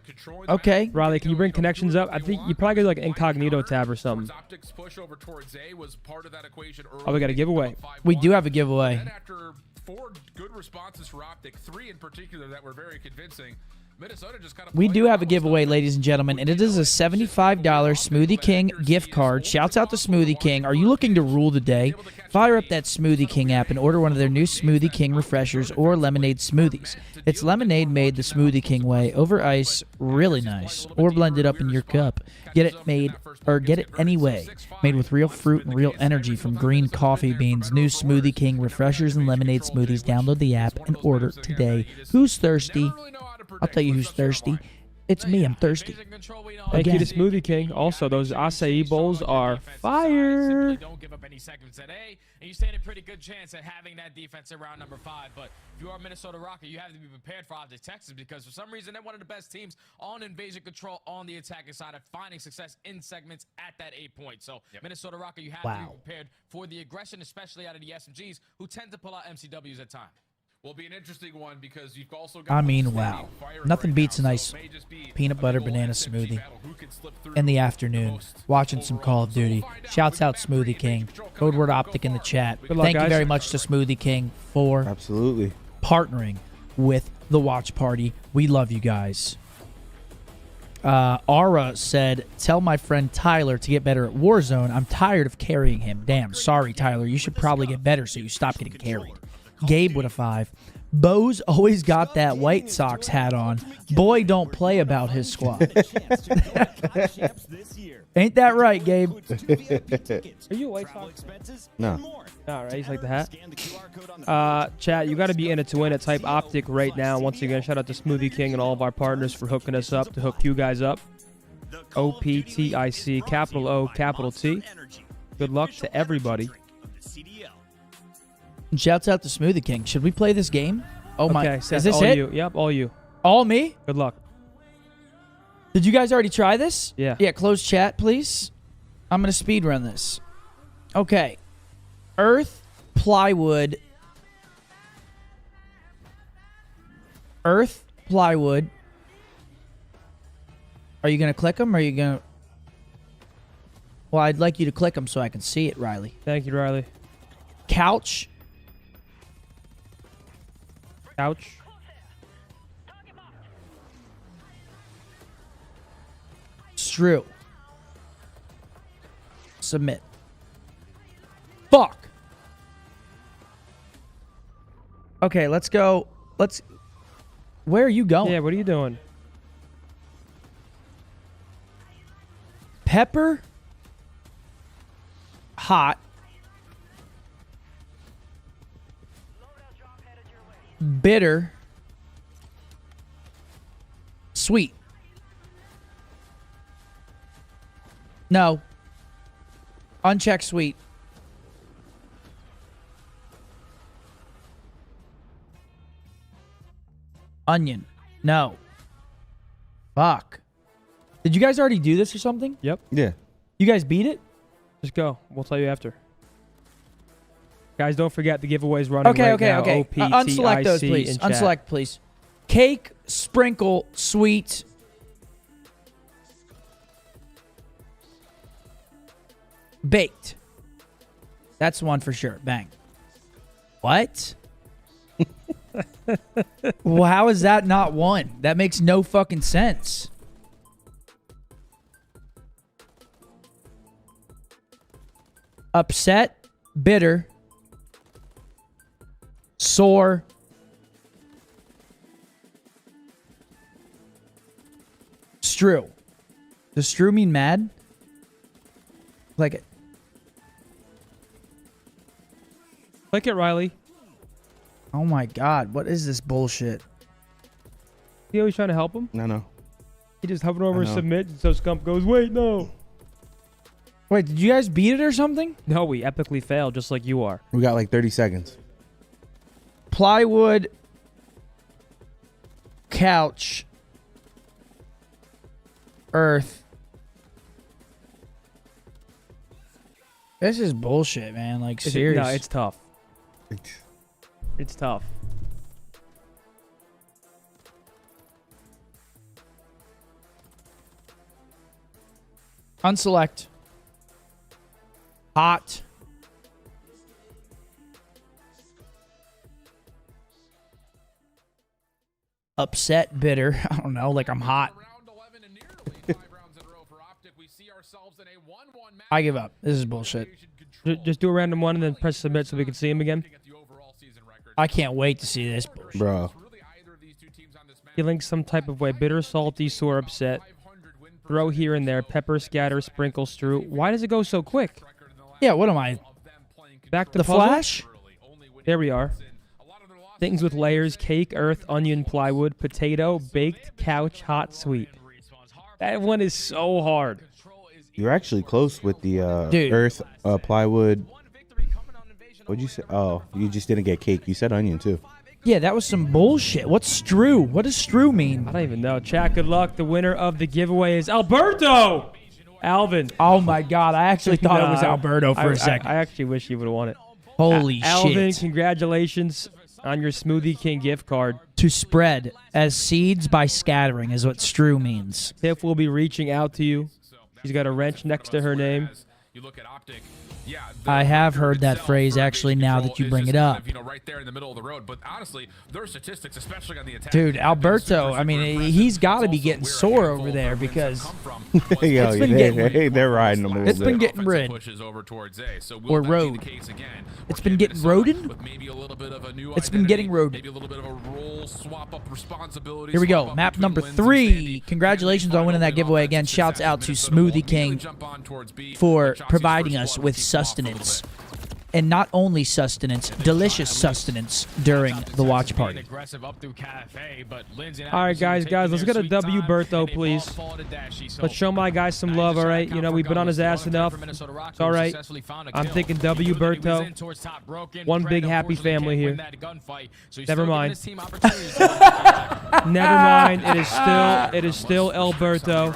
Okay. Riley, can you bring connections up? I think you probably go like incognito tab or something. OpTic's push over towards A was part of that equation early. Oh, we got a giveaway. We do have a giveaway. Then after 4 good responses for OpTic, 3 in particular that were very convincing, Minnesota just kind of We do have a giveaway, ladies and gentlemen, and it is a $75 Smoothie King gift card. Shouts out to Smoothie King. Are you looking to rule the day? Fire up that Smoothie King app and order one of their new Smoothie King refreshers or lemonade smoothies. It's lemonade made the Smoothie King way, over ice, really nice, or blended up in your cup. Get it made, or get it anyway. Made with real fruit and real energy from green coffee beans. New Smoothie King refreshers and lemonade smoothies. Download the app and order today. Who's thirsty? I'll tell you who's thirsty. It's me. I'm thirsty. Thank you Again. to Smoothie King. Also, those acai bowls are fire. Don't give up any segments at A, and you stand a pretty good chance at having that defense around number 5. But if you are Minnesota ROKKR, you have to be prepared for OpTic Texas because for some reason they're one of the best teams on invasion control on the attacking side of finding success in segments at that 8 point. So Minnesota ROKKR, you have to be prepared for the aggression, especially out of the SMGs who tend to pull out MCWs at times. will be an interesting one because you've also got I mean, wow. Nothing beats a nice peanut butter banana smoothie in the afternoon, watching some Call of Duty. Shouts out Smoothie King. Code word OpTic in the chat. Good luck, Thank you guys. very much to Smoothie King for absolutely partnering with the watch party. We love you guys. Ara said, tell my friend Tyler to get better at Warzone. I'm tired of carrying him. Damn, sorry, Tyler. You should probably get better so you stop getting carried. Gabe with a 5. Bo's always got that White Sox hat on. Boy don't play about his squad. Ain't that right, Gabe? Are you a White Sox? No. All right, he's like the hat. Chat, you got to be in it to win it. Type OpTic right now. Once again, shout out to Smoothie King and all of our partners for hooking us up to hook you guys up. OpTic, capital O, capital T. Good luck to everybody. And shouts out to Smoothie King. Should we play this game? Oh my! Okay, is Seth, this all it? you. Yep, all you. All me? Good luck. Did you guys already try this? Yeah. Yeah. Close chat, please. I'm gonna speed run this. Okay. Earth, plywood. Earth, plywood. Are you gonna click them? Or are you gonna? Well, I'd like you to click them so I can see it, Riley. Thank you, Riley. Couch. Couch. Strew. Submit. Fuck. Okay, let's go. Where are you going? Yeah, what are you doing? Pepper. Hot. Bitter. Sweet. No. Uncheck sweet. Onion. No. Fuck. Did you guys already do this or something? Yep. Yeah. You guys beat it? Just go. We'll tell you after. Guys, don't forget the giveaway's running Okay, right okay, now. okay. Unselect those, please. in chat. Unselect, please. Cake, sprinkle, sweet. Baked. That's one for sure. Bang. What? Well, how is that not one? That makes no fucking sense. Upset, bitter, sore, strew. Does strew mean mad? Like it. Click it, Riley. Oh my god, what is this bullshit? You always trying to help him? No. He just hovered over I know. submit, so Scump goes, wait, no. Wait, did you guys beat it or something? No, we epically failed, just like you are. We got like 30 seconds. Plywood, couch, earth. This is bullshit, man. Like, seriously. No, it's tough. It's tough. Unselect. Hot. Upset, bitter. I don't know, like I'm hot. I give up. This is bullshit. Just do a random one and then press submit so we can see him again. I can't wait to see this bullshit. Bro. Feeling some type of way. Bitter, salty, sore, upset. Throw here and there. Pepper, scatter, sprinkle, strew. Why does it go so quick? Yeah, what am I? Back to The puzzle? Flash? There we are. Things with layers. Cake, earth, onion, plywood, potato, baked, couch, hot, sweet. That one is so hard. You're actually close with the Dude. earth, plywood. What'd you say? Oh, you just didn't get cake. You said onion too. Yeah, that was some bullshit. What's strew? What does strew mean? I don't even know. Chat, good luck. The winner of the giveaway is Alberto! Alvin. Oh my god, I actually thought it was Alberto for a second. I actually wish he would have won it. Holy Alvin, shit. congratulations on your Smoothie King gift card. To spread as seeds by scattering is what strew means. Tiff will be reaching out to you. She's got a wrench next to her name. You look at OpTic, yeah. I have heard that phrase actually now that you bring it up. You know, right there in the middle of the road. But honestly, their statistics, especially on the attack. Dude, Alberto, I mean, he's got to be getting sore over there because Yo, they're riding them a little bit. It's been getting rid. Or road. It's been getting rodin? It's been getting rodin. Maybe a little bit of a role swap up responsibilities. Here we go. Map number 3. Congratulations on winning that giveaway again. Shouts out to Smoothie King for providing us with sustenance. And not only sustenance, delicious sustenance during the watch party. All right, guys, let's get a W, Bertho, please. Let's show my guy some love, all right? You know, we've been on his ass enough. It's all right. I'm thinking W, Bertho. One big happy family here. Never mind. Never mind. It is still Alberto.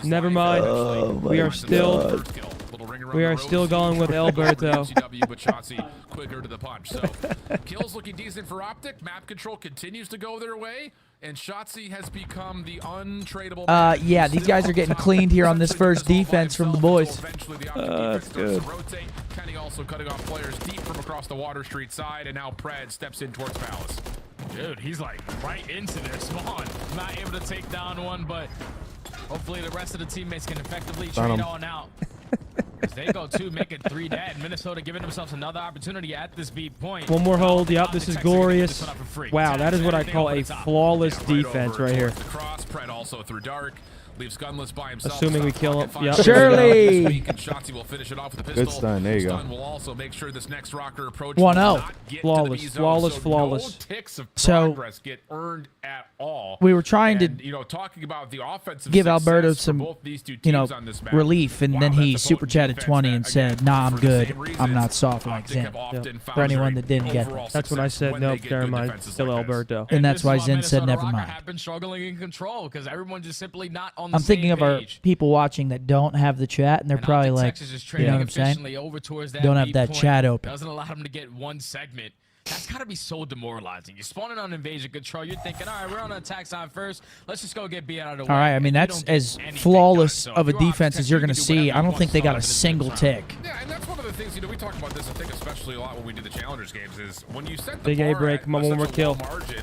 Never mind. Oh, we are still going with Alberto. Quicker to the punch. So kills looking decent for OpTic. Map control continues to go their way, and Shotzi has become the untradeable. Yeah, these guys are getting cleaned here on this first defense from the boys. That's good. Kenny also cutting off players deep from across the Water Street side, and now Pred steps in towards Palace. Dude, he's like right into their spawn. Not able to take down one, but hopefully the rest of the teammates can effectively trade on out. As they go 2, making 3 dead. Minnesota giving themselves another opportunity at this beat point. One more hold. Yep, this is glorious. Wow, that is what I call a flawless defense right here. Pred also through dark. Leaves gunless by himself. Assuming we kill him. Yep. Surely. Will finish it off with a Good stun. There you go. Will also make sure this next rocker approach 1-0. Flawless. No ticks of So progress get earned at all. we were trying to talking about the offensive give Alberto some relief, and then he super chatted 20 and said, "Nah, I'm good. I'm not soft like Zen." For anyone that didn't get that, that's when I said nope, never mind. Still Alberto. And that's why Zen said never mind. Have been struggling in control because everyone's just simply not on. I'm thinking of our people watching that don't have the chat, and they're probably like, you know what I'm saying? Don't have that chat open. Doesn't allow them to get one segment. That's got to be so demoralizing. You're spawning on invasion control. You're thinking, all right, we're on an attack side first. Let's just go get beat out of the way. All right, I mean, that's as flawless of a defense as you're going to see. I don't think they got a single tick. Yeah, and that's one of the things, we talk about this, I think, especially a lot when we do the Challengers games, is when you set the Big A break, come on, one more kill.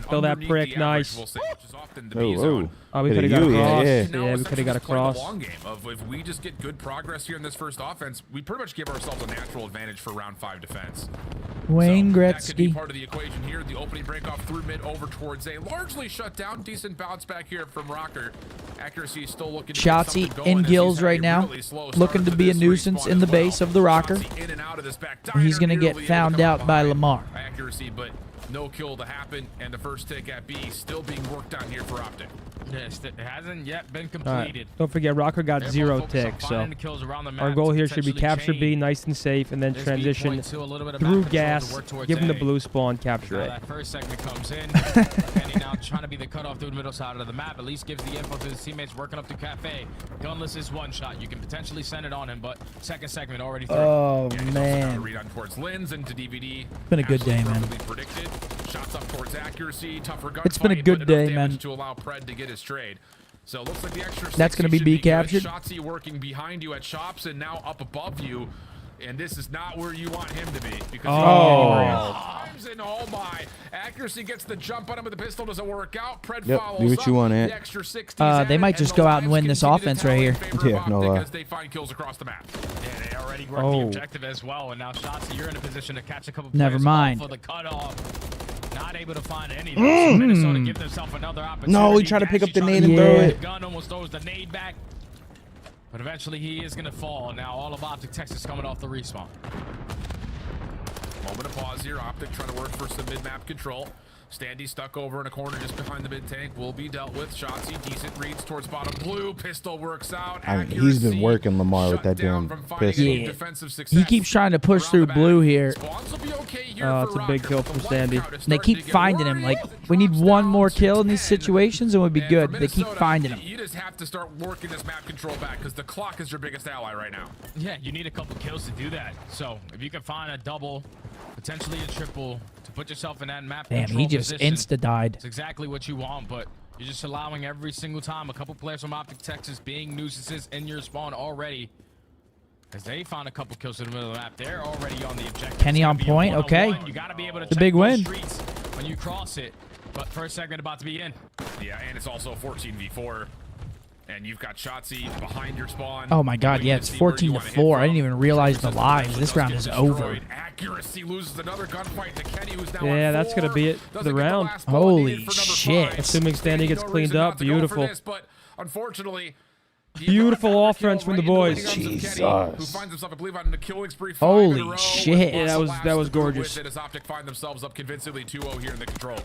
Kill that prick, nice. Oh, we could have got across. Yeah, we could have got across. Long game of if we just get good progress here in this first offense, we pretty much give ourselves a natural advantage for round 5 defense. Wayne Gretzky. That could be part of the equation here. The opening break off through mid over towards A. Largely shut down. Decent bounce back here from ROKKR. Accuracy is still looking to Shotzi in gills right now, looking to be a nuisance in the base of the ROKKR. He's going to get found out by Lamar. Accuracy, but no kill to happen, and the first take at B still being worked on here for OpTic. Yes, it hasn't yet been completed. Don't forget, ROKKR got 0 ticks, so our goal here should be capture B nice and safe, and then transition through gas, give him the blue spawn, capture it. That first segment comes in, and now trying to be the cutoff through the middle side of the map. At least gives the info to his teammates working up to Cafe. Gunless is one shot. You can potentially send it on him, but second segment already through. Oh, man. Read on towards Lins into DVD. It's been a good day, man. Shots up towards accuracy, tougher gun it's been a good day, man. To allow Pred to get his trade. So it looks like the extra that's going to be B captured. Shotzi working behind you at shops and now up above you. And this is not where you want him to be. Because and oh my. Accuracy gets the jump on him, but the pistol doesn't work out. Pred follows do what you want, the extra 60s they might just go out and win this offense right here. Yeah, no lie. Because they find kills across the map. Yeah, they already worked the objective as well. And now Shotzi, you're in a position to catch a couple Never players mind. for the cutoff. Not able to find anything. So Minnesota give themselves another opportunity. No, he tried to pick up the nade and throw it. Gun almost throws the nade back. But eventually he is going to fall. Now all of OpTic Texas coming off the respawn. Moment of pause here. OpTic trying to work for some mid-map control. Standy stuck over in a corner just behind the mid-tank. Will be dealt with. Shotzi, decent reads towards bottom blue. Pistol works out. I mean, he's been working Lamar with that damn pistol. Yeah. He keeps trying to push through blue here. Oh, it's a big kill from Standy. And they keep finding him. Like, we need one more kill in these situations and we'd be good. They keep finding him. You just have to start working this map control back because the clock is your biggest ally right now. Yeah, you need a couple kills to do that. So if you can find a double, potentially a triple, to put yourself in that map Damn, he just insta-died. It's exactly what you want, but you're just allowing every single time a couple players from OpTic Texas being nuisances in your spawn already. As they found a couple kills in the middle of the map. They're already on the objective. Kenny on point. Okay. You got to be able to It's a check big those win. streets when you cross it. But first segment about to be in. Yeah, and it's also 14v4. And you've got Shotzi behind your spawn. Oh my God, yeah, it's 14-4. I didn't even realize the lives. This round is over. Accuracy loses another gunfight to Kenny, who's now Yeah, on that's going to be it for the round. Holy shit. Assuming Stanley gets cleaned up. Beautiful. But unfortunately, Beautiful offense from the boys. Jesus. Who finds himself, I believe, on a killing spree. Holy shit. Yeah, that was gorgeous. As OpTic find themselves up convincingly 2-0 here in the control.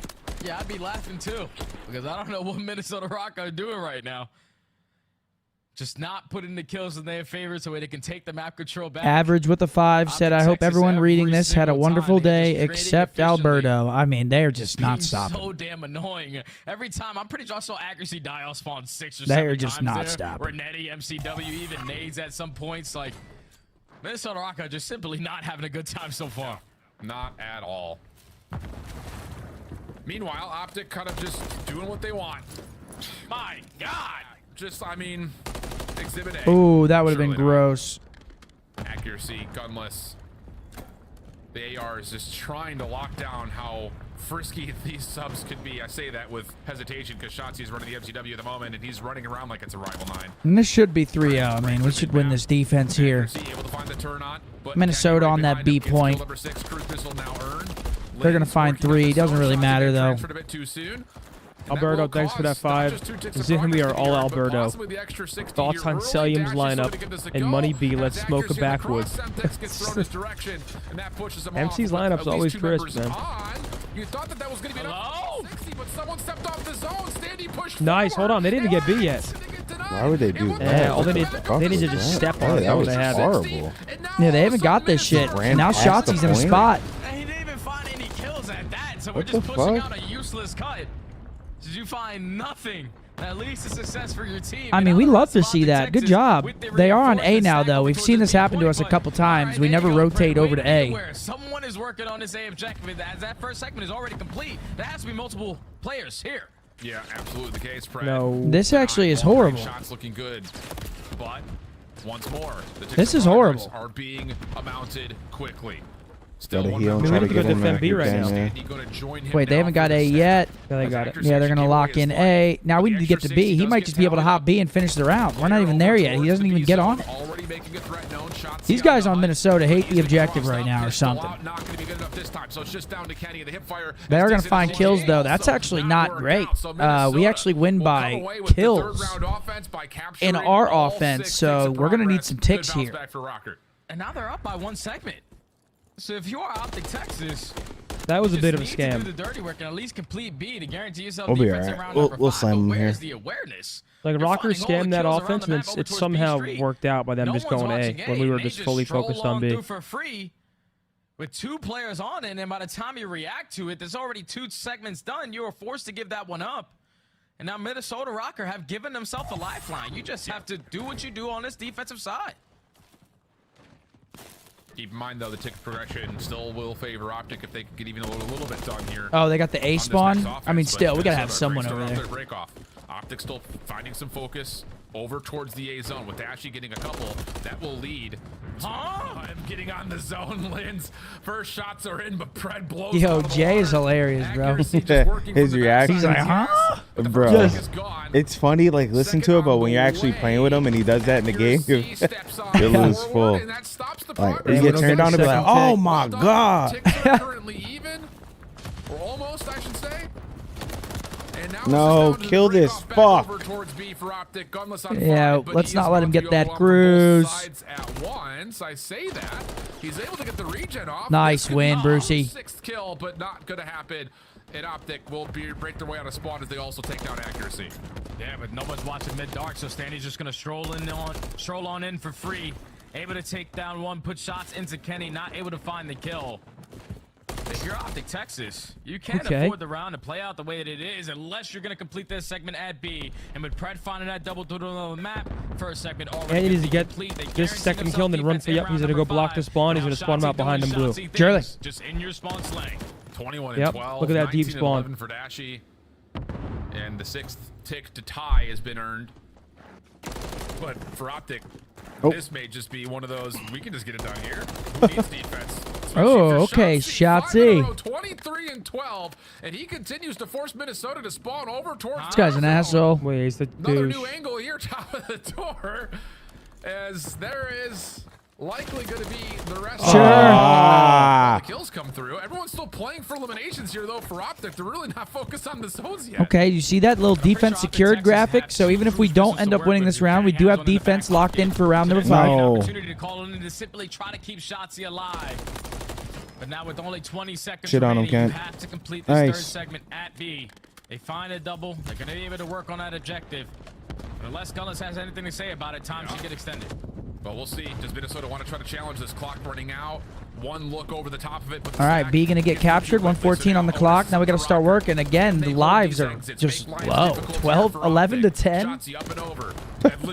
Yeah, I'd be laughing too, because I don't know what Minnesota ROKKR are doing right now. Just not putting the kills in their favor so they can take the map control back. Average with a 5 said, I hope everyone reading this had a wonderful day except Alberto. I mean, they're just not stopping. So damn annoying. Every time, I'm pretty sure I saw accuracy die off spawn 6 or 7 times. They're just not stopping. Renetti, MCW, even nades at some points. Like, Minnesota ROKKR just simply not having a good time so far. Not at all. Meanwhile, OpTic kind of just doing what they want. My God. Just, I mean, Exhibit A. Ooh, that would have been gross. Accuracy, gunless. The AR is just trying to lock down how frisky these subs could be. I say that with hesitation because Shotzi is running the MCW at the moment, and he's running around like it's a rival 9. And this should be 3-0. I mean, we should win this defense here. Minnesota on that B point. They're going to find 3. Doesn't really matter, though. Alberto, thanks for that 5. Zihmi are all Alberto. Thoughts on Selim's lineup and Money B, let's smoke a backwoods. MC's lineup's always crisp, man. You thought that was going to be sexy, but someone stepped off the zone. Standy pushed nice, hold on, they didn't get B yet. Why would they do that? Yeah, all they need to just step on it. That was they have horrible. Yeah, they haven't got this shit. And now Shotzi's in a spot. And he didn't even find any kills at that, so we're What just the pushing fuck? out a useless cut. Did you find nothing? At least a success for your team. I mean, we love to see that. Good job. They are on A now, though. We've seen this happen to us a couple times. We never rotate over to A. Someone is working on this A objective. As that first segment is already complete, there has to be multiple players here. Yeah, absolutely the case, Fred. No. This actually is horrible. Shots looking good, but once more, the This is horrible. are being amounted quickly. Gotta heal and try to get in there. Wait, they haven't got A yet. Yeah, they got it. Yeah, they're going to lock in A. Now we need to get to B. He might just be able to hop B and finish the round. We're not even there yet. He doesn't even get on it. These guys on Minnesota hate the objective right now or something. They're going to find kills, though. That's actually not great. We actually win by kills in our offense, so we're going to need some ticks here. And now they're up by 1 segment. So if you are OpTic Texas, that was a bit of a do scam. the dirty work and at least complete B to guarantee yourself We'll be defense in alright. round We'll number 5. slam them here. Where's the awareness? Like They're ROKKR finding all the scammed that kills around offense, the and map over it's towards somehow B3. worked out by them No just one's going A watching when we were They just fully stroll focused on on B. through for free with 2 players on it, and by the time you react to it, there's already 2 segments done. You are forced to give that one up. And now Minnesota ROKKR have given themselves a lifeline. You just have to do what you do on this defensive side. Keep in mind, though, the tick progression still will favor OpTic if they can get even a little bit done here. Oh, they got the A spawn? I mean, still, we got to have someone over there. OpTic still finding some focus over towards the A zone with Ashy getting a couple. That will lead to him getting on the zone. Lynn's first shots are in, but Pred blows. Yo, Jay is hilarious, bro. His reaction. He's like, huh? Bro, it's funny, like, listen to it, but when you're actually playing with him and he does that in the game, you lose full. Like, you get turned on to be like, oh my God. Currently even, or almost, I should say. No, kill this. Fuck. Yeah, let's not let him get that cruise. I say that. He's able to get the regen off. Nice win, Brucey. 6th kill, but not going to happen. And OpTic will break their way on a spawn as they also take down accuracy. Yeah, but no one's watching mid-dark, so Stanley's just going to stroll on in for free. Able to take down 1, put shots into Kenny, not able to find the kill. If you're OpTic Texas, you can't afford the round to play out the way that it is unless you're going to complete this segment at B. And with Pred finding that double on the map, first segment already And he needs to get this second kill and then run for, yep, he's going to go block the spawn. He's going to spawn him out behind him blue. Surely. Just in your spawn slang. 21 and 12. Look at that deep spawn. For Dashy. And the 6th tick to tie has been earned. But for OpTic, Oh. this may just be one of those, we can just get it done here. Who needs defense? Oh, okay, Shotsy. 23 and 12, and he continues to force Minnesota to spawn over towards. This guy's an asshole. Wait, he's the Another douche. new angle here, top of the door, as there is likely going to be the rest. Sure. The kills come through. Everyone's still playing for eliminations here, though. For OpTic, they're really not focused on the zones yet. Okay, you see that little defense secured graphic? So even if we don't end up winning this round, we do have defense locked in for round number 5. Opportunity to call in to simply try to keep Shotzzy alive. But now with only 20 seconds Shit on him, remaining, Kent. you have to complete this Nice. third segment at B. They find a double. They're going to be able to work on that objective. But unless Gullis has anything to say about it, time should get extended. But we'll see. Does Minnesota want to try to challenge this clock running out? One look over the top of it. All right, B gonna get captured. 114 on the clock. Now we gotta start working. Again, the lives are just low. 12, 11 to 10.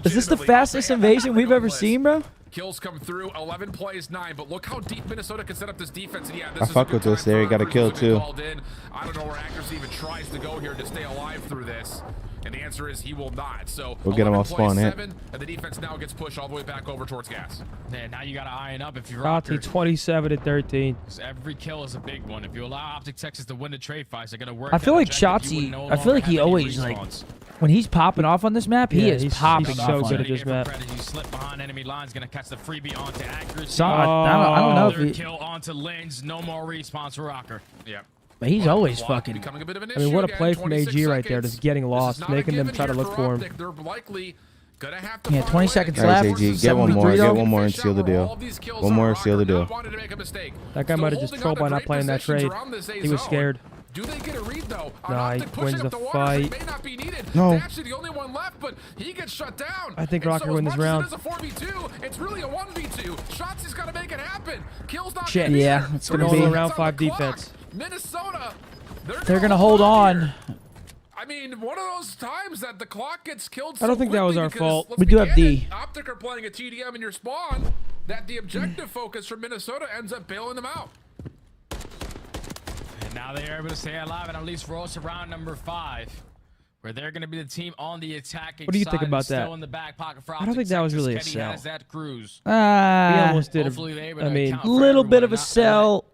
Is this the fastest invasion we've ever seen, bro? Kills come through. 11 plays 9. But look how deep Minnesota can set up this defense. And yeah, this I is fuck a good with this. time There, he for got a kill Cruz to be too. called in. I don't know where accuracy even tries to go here to stay alive through this. And the answer is he will not. So We'll get him off 11 spawn plays hit. 7, and the defense now gets pushed all the way back over towards gas. Man, now you got to iron up if you're Rocky 27 to 13. Every kill is a big one. If you allow OpTic Texas to win the trade fights, they're going to work. I feel that like objective. You would Shotzzy, no I feel like longer he have any always, like, respawns. when he's popping off on this map, he Yeah, is he's popping so off on good it. at this map. He slipped behind enemy lines, going to catch the freebie onto accuracy. So, I don't know if Third he... kill onto Lens. No more respawns for ROKKR. Yeah. But he's always fucking... I mean, what a play from AG right there, just getting lost, making them try to look for him. They're likely gonna have to Yeah, 20 seconds Nice, left. AG. Get one more. 73 Get though. one more and seal the deal. One more, seal the deal. That guy might have just trolled by not playing that trade. He was scared. Do they get a read though? Nah, he wins the Waters, fight. it may not be needed. No. They're actually the only one left, but he gets shut down. I think And ROKKR so win as this much round. as it is a 4v2, it's really a 1v2. Shotzi's got to make it happen. Kills not Shit, gonna be yeah, there. it's gonna 3 be- seconds round on 5 the clock. defense. Minnesota, They're gonna hold on. I mean, one of those times that the clock gets killed. I don't think that was our because, fault. let's We be do have candid, D. OpTic are playing a TDM in your spawn. That the objective focus from Minnesota ends up bailing them out. And now they're able to stay alive and at least roll to round number 5, where they're going to be the team on the attacking What do you think side about still that? in the back pocket for I don't OpTic think that was Texas. really a Kenny sell. has that cruise. He almost did. Hopefully they're able to I mean, account for Little bit everyone of a and not sell.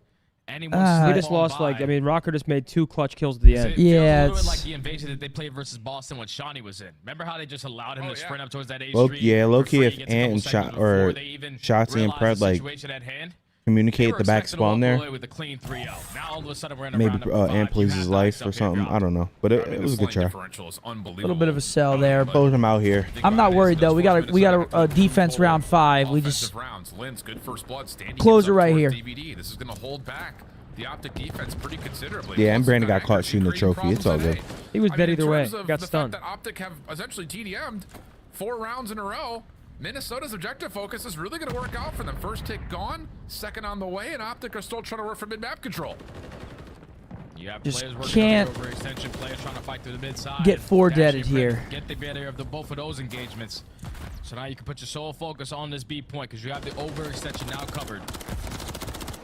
Anyone we just lost like. I mean, ROKKR just made 2 clutch kills at the end. It feels Yeah, a little bit it's- like the invasion that they played versus Boston when Shawnee was in. Remember how they just allowed him to sprint up towards that A street? Yeah, low key. for If free, gets a Ant couple and seconds Shot before or they even Shotsy and realize Pred the like situation at hand. communicate the back spawn there, With a clean 3-0. Now all of a sudden we're in a maybe round number 5. Ant pleases his life or something. I don't know, but it was a good try. A little bit of a sell there. Close him out here. I'm not worried though. We got a defense round 5. We just close it right here. This is going to hold back the OpTic defense pretty considerably. Yeah, and Brandon got caught shooting the trophy. It's all good. He was dead either way. In terms of Got the stunned. fact that OpTic have essentially TDM'd 4 rounds in a row, Minnesota's objective focus is really going to work out for them. First tick gone, second on the way, and OpTic are still trying to work for mid-map control. You have Just players working can't on the overextension, players trying to fight through the mid side. get 4 deaded Actually, here. Get the better of the both of those engagements. So now you can put your sole focus on this B point because you have the overextension now covered.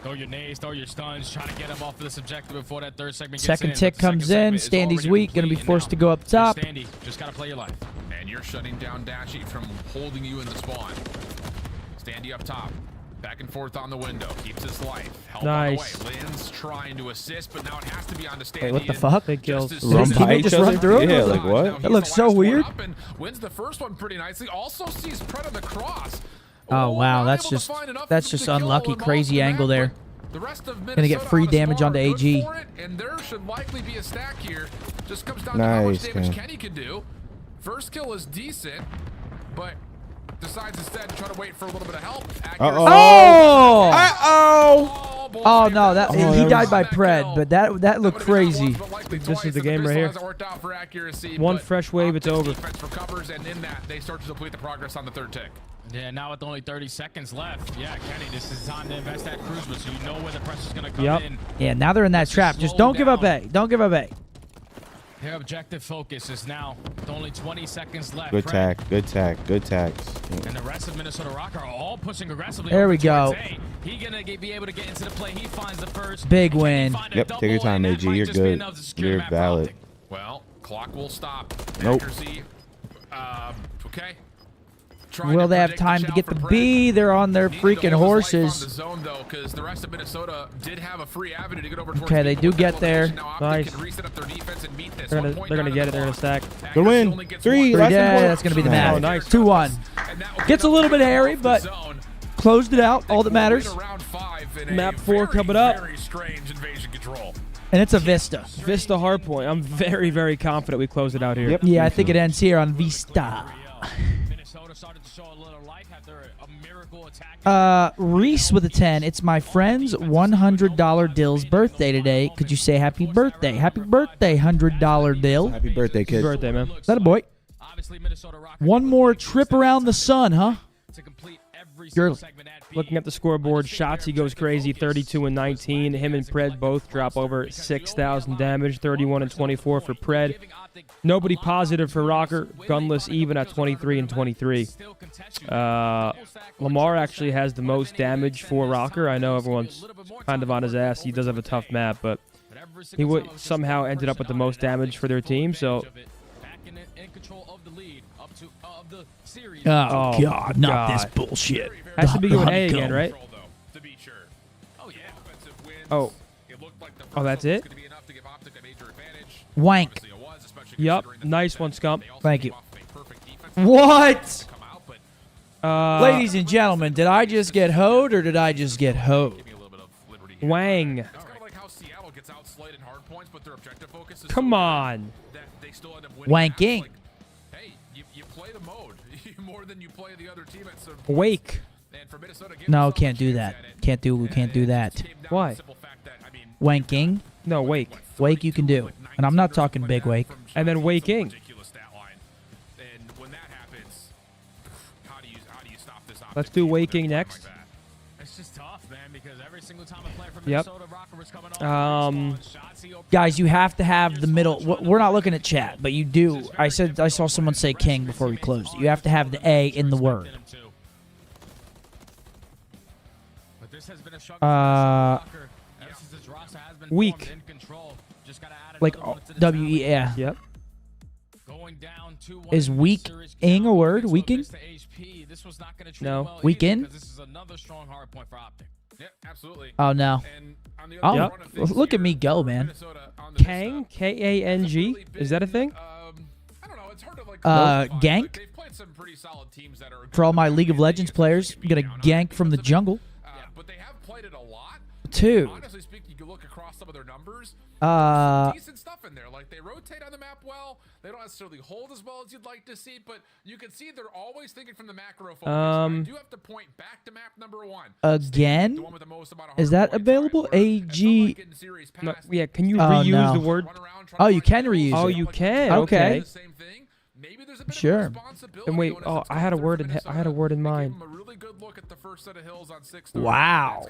Throw your nades, throw your stuns, trying to get him off of this objective before that third segment gets Second in. tick But the comes second in. segment is Standy's already weak. Gonna be complete, and forced now to go up top. Standy, just gotta play your life. And you're shutting down Dashy from holding you in the spawn. Standy up top. Back and forth on the window. Keeps his life. Help Nice. on the way. Lynn's trying to assist, but now it has to be on to Standy. Wait, what the fuck? Big kills. Did his teammate just run through him? Yeah, like what? That looks so weird. Wins the first one pretty nicely. Also sees Pred on the cross. Oh wow, that's just unlucky. Crazy angle there. The rest of Gonna get free damage onto AG. for it, and there should likely be a stack here. Just comes down to how much Nice, damage man. Kenny can do. First kill is decent, but decides instead to try to wait for a little bit of help. Oh! Uh-oh! Oh no, that Oh, he that died was- by Pred, but that looked crazy. This is the game right here. One fresh wave, it's over. Defense recovers, and in that, they start to deplete the progress on the third tick. Yeah, now with only 30 seconds left. Yeah, Kenny, this is time to invest that cruise, but so you know where the pressure's gonna come in. Yeah, now they're in that trap. Just don't give up A. Don't give up A. Their objective focus is now with only 20 seconds left. Good Pred tack. Good tack. Good tacks. And the rest of Minnesota ROKKR are all pushing aggressively. There over we go. towards A. He gonna be able to get into the play. He finds the first. Big win. Yep, take your time, AG. You're good. You're valid. Well, clock will stop. Nope. Accuracy. Okay. Will they have time to get the B? They're on their freaking horses. Okay, they do get there. Nice. They're gonna get it. They're gonna stack. Good win. 3. Yeah, that's gonna be the match. Oh, nice. 2-1. Gets a little bit hairy, but closed it out. All that matters. Map 4 coming up. And it's a Vista. Vista hardpoint. I'm very, very confident we close it out here. Yep. Yeah, I think it ends here on Vista. Reese with a 10. It's my friend's $100 Dill's birthday today. Could you say happy birthday? Happy birthday, $100 Dill. Happy birthday, kid. Happy birthday, man. Is that a boy? One more trip around the sun, huh? You're looking at the scoreboard. Shots, he goes crazy. 32 and 19. Him and Pred both drop over 6,000 damage. 31 and 24 for Pred. Nobody positive for ROKKR. Gunless even at 23 and 23. Lamar actually has the most damage for ROKKR. I know everyone's kind of on his ass. He does have a tough map, but he would somehow ended up with the most damage for their team. So. Oh, God, not this bullshit. Has to be going A again, right? Oh. Oh, that's it? Wank. Yup. Nice one, Scump. Thank you. What? Ladies and gentlemen, did I just get hoed or did I just get hoed? Wang. Come on. Wanking. Wake. No, can't do that. Can't do that. Why? Wanking. No, wake. Wake you can do. And I'm not talking big wake. And then waking. Let's do waking next. It's just tough, man, because every single time I play for Minnesota, ROKKR was coming on. Guys, you have to have the middle. We're not looking at chat, but you do. I saw someone say king before we closed. You have to have the A in the word. Weak. Like W-E, yeah. Yep. Is weak-ing a word? Weaking? No. Weaken? Oh, no. Oh, yep. Look at me go, man. Kang? K-A-N-G? Is that a thing? Gank? For all my League of Legends players, I'm going to gank from the jungle. But they have played it a lot. 2. Honestly speaking, you can look across some of their numbers. Decent stuff in there. Like, they rotate on the map well. They don't necessarily hold as well as you'd like to see, but you can see they're always thinking from the macro focus. I do have to point back to map number 1. Again? Is that available? A-G... No, yeah, can you reuse the word? Oh, you can reuse it. Oh, you can? Okay. Sure. And wait, oh, I had a word in mind. Wow.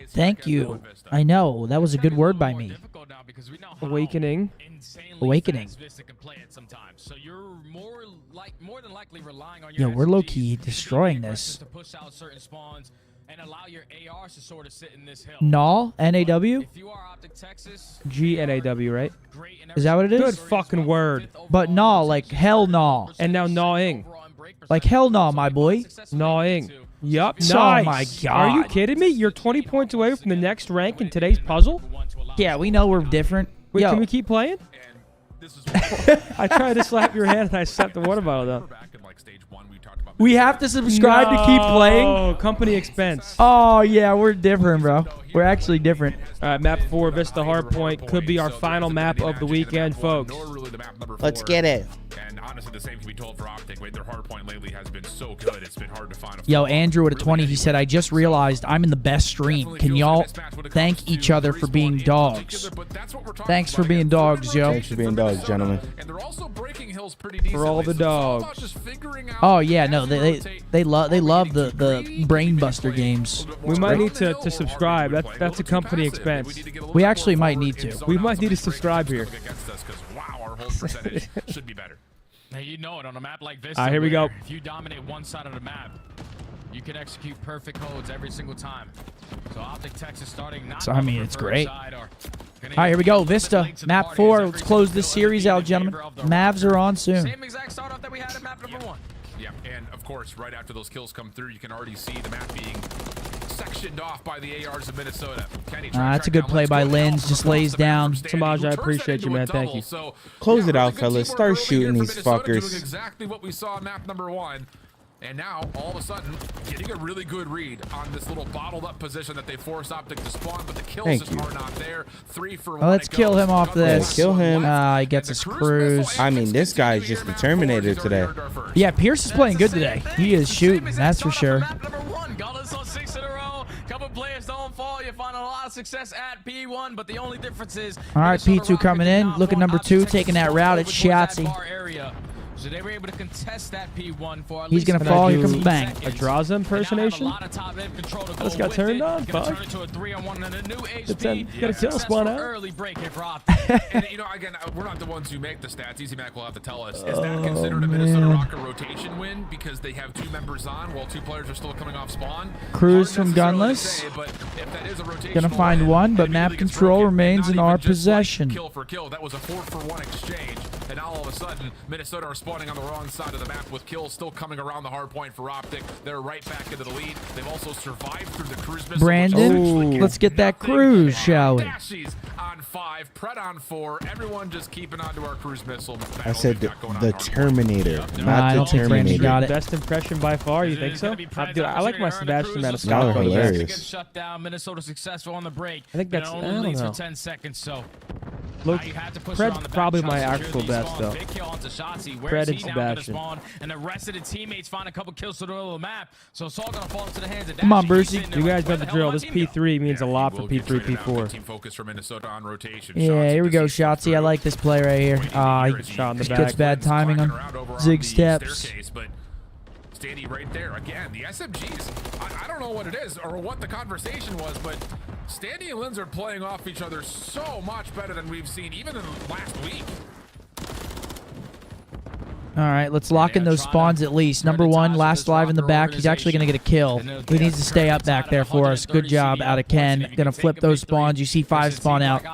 Thank you. I know. That was a good word by me. Awakening. Awakening. Yo, we're low-key destroying this. Null? N-A-W? G-N-A-W, right? Is that what it is? Good fucking word. But gnaw, like hell gnaw. And now gnawing. Like hell gnaw, my boy. Gnawing. Yup. Oh Nice. my God. Are you kidding me? You're 20 points away from the next rank in today's puzzle? Yeah, we know we're different. Wait, Yo. can we keep playing? I tried to slap your hand and I set the water bottle down. We have to subscribe to keep playing? Oh, company expense. Oh, yeah, we're different, bro. We're actually different. All right, map 4, Vista Hardpoint, could be our final map of the weekend, folks. Let's get it. And honestly, the same can be told for OpTic. Their hardpoint lately has been so good. It's been hard to find. Yo, Andrew at a 20, he said, I just realized I'm in the best stream. Can y'all thank each other for being dogs? Thanks for being dogs, yo. Thanks for being dogs, gentlemen. For all the dogs. Oh, yeah, no, they love the brain buster games. We might need to subscribe. That's a company expense. We actually might need to. We might need to subscribe here. Should be better. Now, you know it on a map like this. All right, here we go. If you dominate one side of the map, you can execute perfect holds every single time. So OpTic Texas starting not. So, I mean, it's great. All right, here we go. Vista, map 4. Let's close this series out, gentlemen. Mavs are on soon. Same exact startup that we had in map number 1. Yeah, and of course, right after those kills come through, you can already see the map being sectioned off by the ARs of Minnesota. That's a good play by Linz. Just lays down. Samaj, I appreciate you, man. Thank you. So, Close it out, fellas. Start shooting these Minnesota fuckers. doing exactly what we saw on map number 1. And now, all of a sudden, getting a really good read on this little bottled up position that they forced OpTic to spawn, but the kills just are not there. 3 for 1. Let's kill him off this. Kill him. He gets his cruise. I mean, this guy's just the Terminator today. Yeah, Pierce is playing good today. He is shooting, that's for sure. Gauntlet's on 6 in a row. Couple players don't fall. You find a lot of success at P1, but the only difference is... All right, P2 coming in. Look at number 2, taking that route. It's Shotzi. So they were able to contest that P1 for He's going to fall. Here comes Bang. A Draza impersonation? Let's got turned on, fuck. Get a kill spawn out. And, you know, again, we're not the ones who make the stats. Easy Mac will have to tell us. Is that considered a Minnesota ROKKR rotation win because they have 2 members on while 2 players are still coming off spawn? Cruise from Gunless. Going to find one, but map control remains in our possession. Kill for kill. That was a 4-for-1 exchange. And now all of a sudden, Minnesota are spawning on the wrong side of the map with kills still coming around the hard point for OpTic. They're right back into the lead. They've also survived through the cruise missile. Brandon, let's get that cruise, shall we? Dashies on 5, Pred on 4. Everyone just keeping on to our cruise missile. I said the Terminator, not I don't the think Brandon Terminator. got it. Best impression by far, you think so? Dude, I like my Sebastian Y'all are Maniscalco. hilarious. Shut down. Minnesota successful on the break. I think that's, I don't leads know. for 10 seconds, so Look, Pred's probably my actual best, though. Pred and Sebastian. And the rest of the teammates find a couple kills to the middle of the map, so it's all going to fall into the hands of Come on, Brucey. You guys know the drill. This P3 means a lot for P3, P4. Team focus for Minnesota on rotation. Yeah, here we go, Shotzi. I like this play right here. He shot in the gets back. bad timing on zig steps. But Standy right there again. The SMGs, I don't know what it is or what the conversation was, but Standy and Linz are playing off each other so much better than we've seen even in the last week. All right, let's lock in those spawns at least. Number 1, last live in the back. He's actually going to get a kill. He needs to stay up back there for us. Good job out of Ken. Going to flip those spawns. You see 5 spawn out.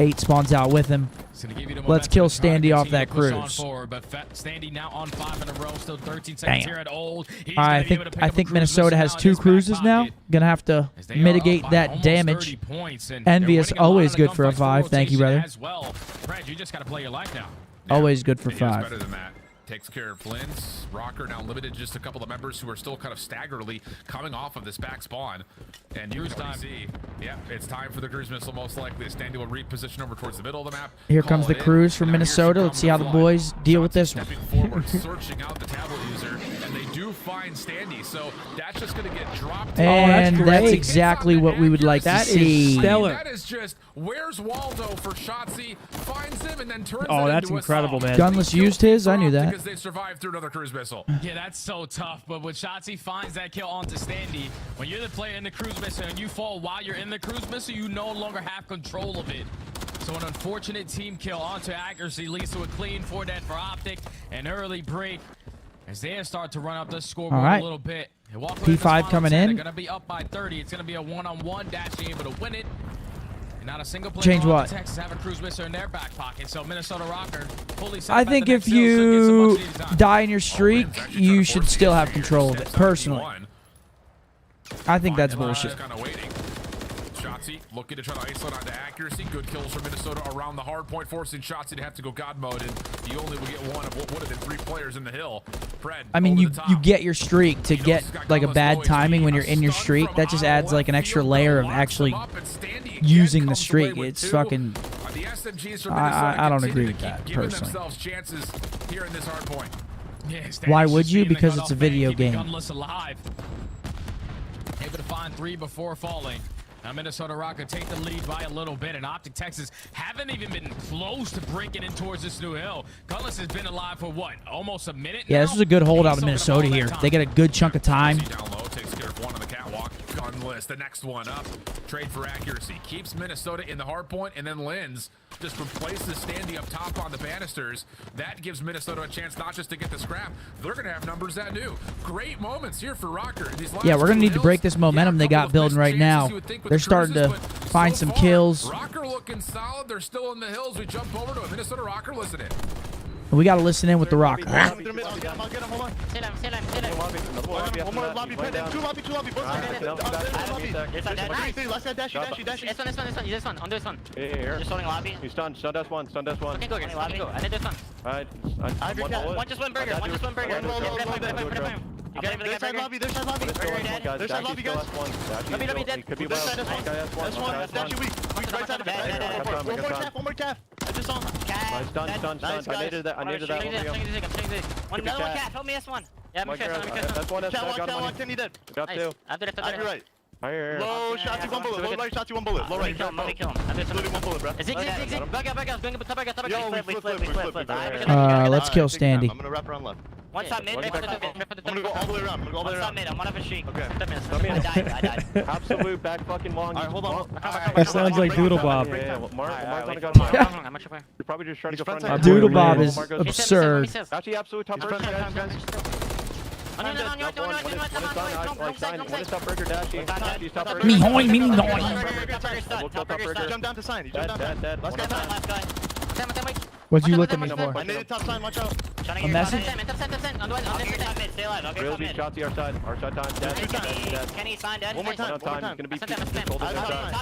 8 spawns out with him. Let's kill Standy off that cruise. Standy now on 5 in a row, still 13 seconds here at Old. All right, I think Minnesota has 2 cruises now. Going to have to mitigate that damage. Envious, always good for a 5. Thank you, brother. Fred, you just got to play your life now. Always good for He is 5. better than that. Takes care of Linz. ROKKR now limited to just a couple of members who are still kind of staggeringly coming off of this back spawn. And you can already see, yeah, it's time for the cruise missile most likely. Standy will reposition over towards the middle of the map. Here comes the cruise from Minnesota. Let's see how the boys deal with this one. Forward, searching out the tablet user, and they do find Standy, so that's just going to get dropped. And that's exactly what we would like to see. That is just, where's Waldo for Shotzi, finds him, and then turns it that's into a incredible, solve. man. Gunless used his. I knew that. Because they survived through another cruise missile. Yeah, that's so tough. But when Shotzi finds that kill onto Standy, when you're the player in the cruise missile and you fall while you're in the cruise missile, you no longer have control of it. So an unfortunate team kill onto accuracy leads to a clean 4-dead for OpTic. An early break as they start to run up the scoreboard a little bit. P5 coming in. They're going to be up by 30. It's going to be a one-on-one. Dashing able to win it. Not a single player Change what? Texas have a cruise missile in their back pocket, so Minnesota ROKKR fully set I up at think the if next hill, so get some you much needed time. die in your streak, you should still have control of it, personally. I think that's bullshit. Kind of waiting. Shotzi looking to try to isolate onto accuracy. Good kills from Minnesota around the hard point, forcing Shotzi to have to go God mode, and he only will get one of what would have been 3 players in the hill. Fred, I mean, you get your streak to get like a bad timing when you're in your streak. That just adds like an extra layer of actually using the streak. It's fucking. I don't agree with that personally. Why would you? Because it's a video game. Gunless alive. Able to find 3 before falling. Now Minnesota ROKKR take the lead by a little bit, and OpTic Texas haven't even been close to breaking in towards this new hill. Gunless has been alive for what, almost a minute Yeah, now? this is a good holdout of Minnesota here. They get a good chunk of time. Down low, takes care of one on the catwalk. Gunless, the next one up. Trade for accuracy. Keeps Minnesota in the hard point, and then Linz just replaces Standy up top on the banisters. That gives Minnesota a chance not just to get the scrap. They're going to have numbers that do. Great moments here for ROKKR. Yeah, we're going to need to break this momentum they got building right now. They're starting to find some kills. ROKKR looking solid. They're still in the hills. We jump over to a Minnesota ROKKR. Listen in. We got to listen in with the rock. I'll get him, hold on. One more lobby, two lobby, both sides. Last guy, dashy. This one, on this one. Here. Just holding lobby. He's stunned, stun dash one. Okay, go, lobby. I think this one. Alright. One just one burger. You got him Their side lobby. Their side lobby, guys. W dead. Could be well. That's one. That's dashy weak. Right side of it. One more calf. I just saw him. Stunned. Nice, I needed that. Another one calf. Help me, S1. Yeah, I'm sure. That's one. Cat, Kenny dead. Got two. After You're right. Here. Low shot to one bullet. Low right shot to one bullet. Low right. Let me kill him. Literally one bullet, bro. Zig. Back out. Flip. Let's kill Standy. I'm gonna wrap around left. One shot mid. I'm gonna go all the way around. One shot mid. I'm one of a streak. Okay. I died. Absolute back fucking long. Alright, hold on. That sounds like Doodle Bob. Mark's on the gun. You're probably just trying to go front. Doodle Bob is absurd. Actually, absolute top burger, guys. Me hoing. Jump down to sign. You jump down. Last guy. What you looking at me for? I made it top sign. Watch out. A message? Real deep shot to our side. Our side time. Dead. Kenny signed dead. One more time. It's gonna be Top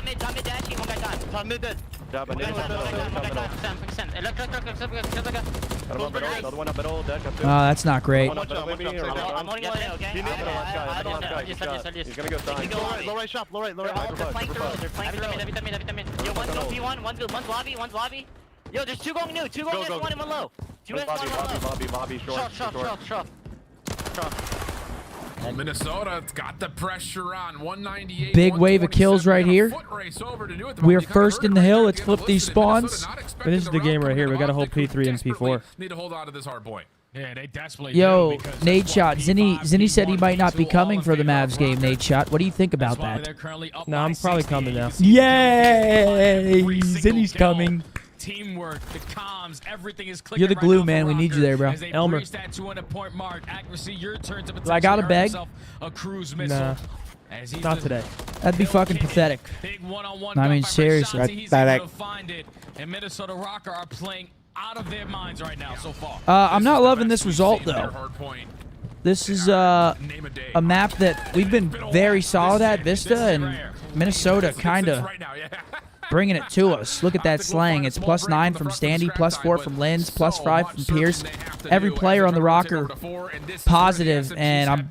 mid dash. One guy time. Top mid dead. Job. Another one up middle. Dead. That's not great. I'm holding it in, okay? He's gonna go sign. Low right shop. Low right. They're playing through. Yo, one's P1, one's lobby. Yo, there's two going new. Two going S1 and one low. Two S1 and one low. Short. Minnesota's got the pressure on. 198. Big wave of kills right here. We're first in the hill. Let's flip these spawns. This is the game right here. We got to hold P3 and P4. Need to hold on to this hard point. Yeah, they desperately Yo, Nate Shot. Zinni said he might not be coming for the Mavs game, Nate Shot. What do you think about that? No, I'm probably coming now. Yay! Zinni's coming. Teamwork, the comms, everything is clicking. You're the glue, man. We need you there, bro. Elmer. I got a bag? Nah. Not today. That'd be fucking pathetic. I mean, seriously. Pathetic. And Minnesota ROKKR are playing out of their minds right now so far. I'm not loving this result, though. This is a map that we've been very solid at, Vista, and Minnesota kind of bringing it to us. Look at that slang. It's +9 from Standy, +4 from Lens, +5 from Pierce. Every player on the ROKKR positive, and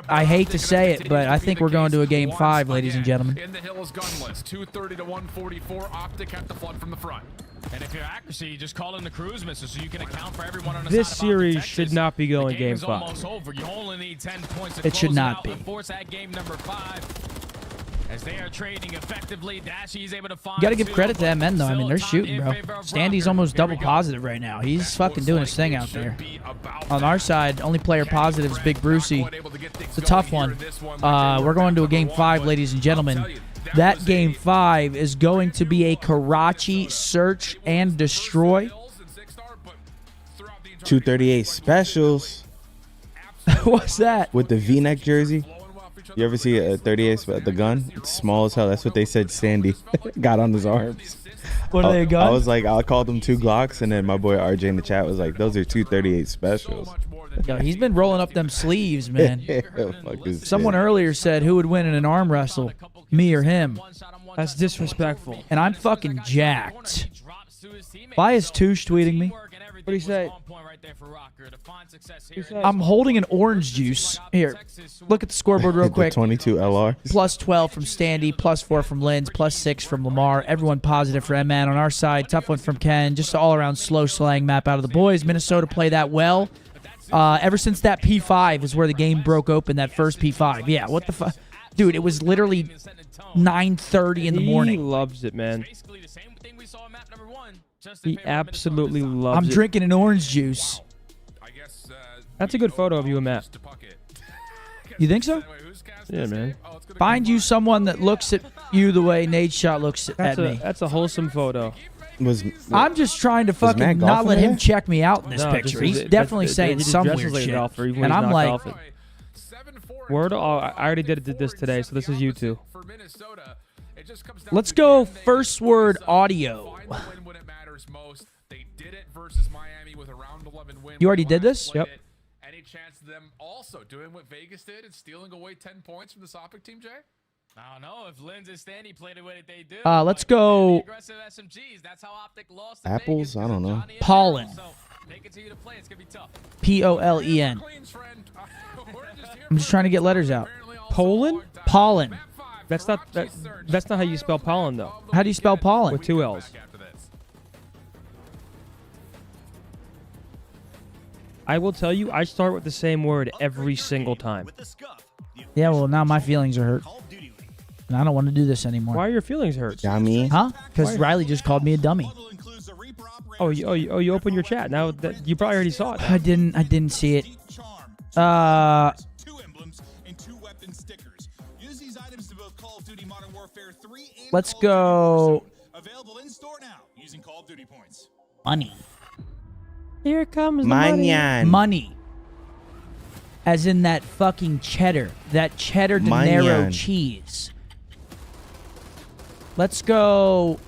I hate to say it, but I think we're going to a game 5, ladies and gentlemen. In the hill is gunless. 230 to 144. OpTic at the flood from the front. And if your accuracy, just call in the cruise misses so you can account for everyone on the This side series should not be going game 5. almost over. You only need 10 points to it should not be. Force that game number 5. As they are trading effectively, Dashy is able to find. You got to give credit to MN, though. I mean, they're shooting, bro. Standy's almost double positive right now. He's fucking doing his thing out there. On our side, only player positive is Big Brucey. It's a tough one. We're going to a game 5, ladies and gentlemen. That game 5 is going to be a Karachi search and destroy. 238 specials. What's that? With the V-neck jersey. You ever see a 38, the gun? It's small as hell. That's what they said Sandy got on his arms. What are they, a gun? I was like, I called them 2 Glocks, and then my boy RJ in the chat was like, those are 238 specials. Yo, he's been rolling up them sleeves, man. Someone earlier said who would win in an arm wrestle, me or him. That's disrespectful. And I'm fucking jacked. Why is Touche tweeting me? What do you say? I'm holding an orange juice. Here, look at the scoreboard real quick. 22 LR. +12 from Standy, +4 from Lens, +6 from Lamar. Everyone positive for M-Man on our side. Tough one from Ken. Just an all-around slow slang map out of the boys. Minnesota play that well. Ever since that P5 is where the game broke open, that first P5. Yeah, what the fuck? Dude, it was literally 9:30 in the morning. He loves it, man. He absolutely loves it. I'm drinking an orange juice. That's a good photo of you and Matt. You think so? Yeah, man. Find you someone that looks at you the way Nate Shot looks at me. That's a wholesome photo. I'm just trying to fucking not let him check me out in this picture. He's definitely saying some weird shit. And I'm like... Word? Oh, I already did this today, so this is you two. Let's go first word audio. They did it versus Miami with around 11. You already did this? Yep. Any chance of them also doing what Vegas did and stealing away 10 points from this OpTic team, Jay? I don't know if Linz and Stanley played the way that they do. Let's go. Aggressive SMGs. That's how OpTic lost to Apples? I don't know. Pollen. So they continue to play. It's gonna be tough. P-O-L-E-N. I'm just trying to get letters out. Poland? Pollen. That's not how you spell pollen though. How do you spell pollen? With 2 L's. I will tell you, I start with the same word every single time. Yeah, well, now my feelings are hurt. And I don't want to do this anymore. Why are your feelings hurt? Dummy. Huh? Because Riley just called me a dummy. Oh, you opened your chat. Now that you probably already saw it. I didn't see it. Let's go. Money. Here comes the Manyan. Money. As in that fucking cheddar. That cheddar de Nero Manyan. cheese. Let's go.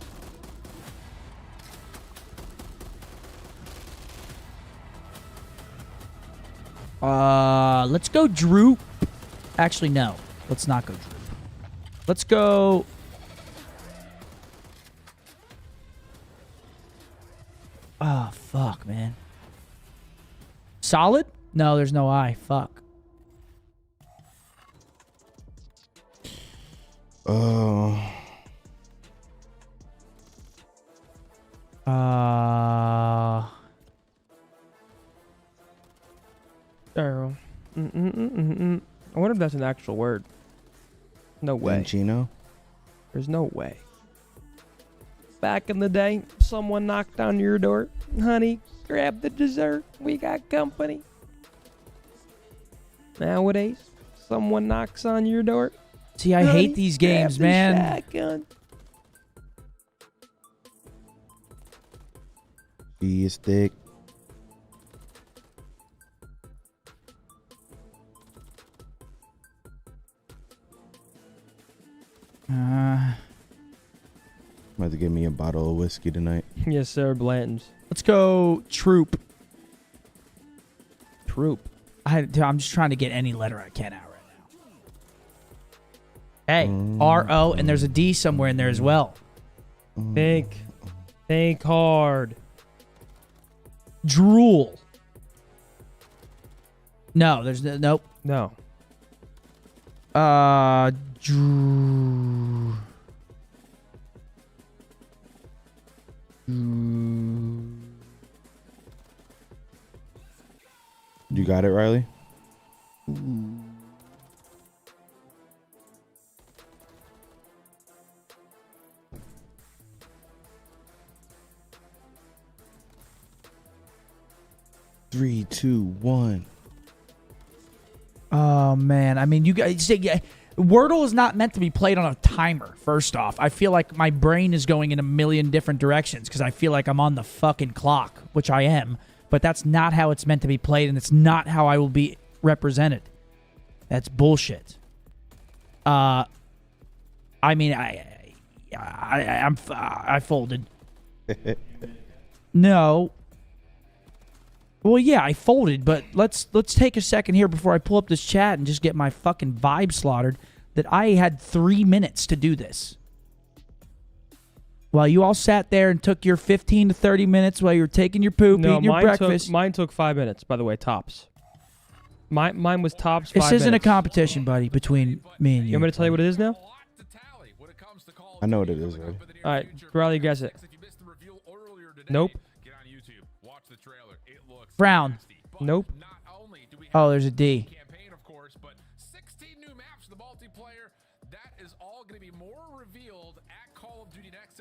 Let's go Droop. Actually, no. Let's not go Droop. Let's go. Oh, fuck, man. Solid? No, there's no I. Fuck. Arrow. I wonder if that's an actual word. No way. Chino? There's no way. Back in the day, someone knocked on your door. Honey, grab the dessert. We got company. Nowadays, someone knocks on your door. See, I hate these games, grab the man. shotgun. Be a stick. I'm about to give me a bottle of whiskey tonight. Yes, sir, Blanton's. Let's go Troop. Troop. I'm just trying to get any letter I can out right now. Hey, R-O, and there's a D somewhere in there as well. Think hard. Drool. No, there's nope. No. You got it, Riley? Three, two, one. Oh, man. I mean, you guys say, yeah, Wordle is not meant to be played on a timer, first off. I feel like my brain is going in a million different directions because I feel like I'm on the fucking clock, which I am. But that's not how it's meant to be played, and it's not how I will be represented. That's bullshit. I mean, I folded. No. Well, yeah, I folded, but let's take a second here before I pull up this chat and just get my fucking vibe slaughtered that I had 3 minutes to do this. While you all sat there and took your 15 to 30 minutes while you were taking your poop, eating your breakfast. Mine took 5 minutes, by the way, tops. Mine was tops 5 minutes. This isn't a competition, buddy, between me and you. You want me to tell you what it is now? I know what it is, Riley. All right, Riley, guess it. Nope. Brown. Nope. Oh, there's a D.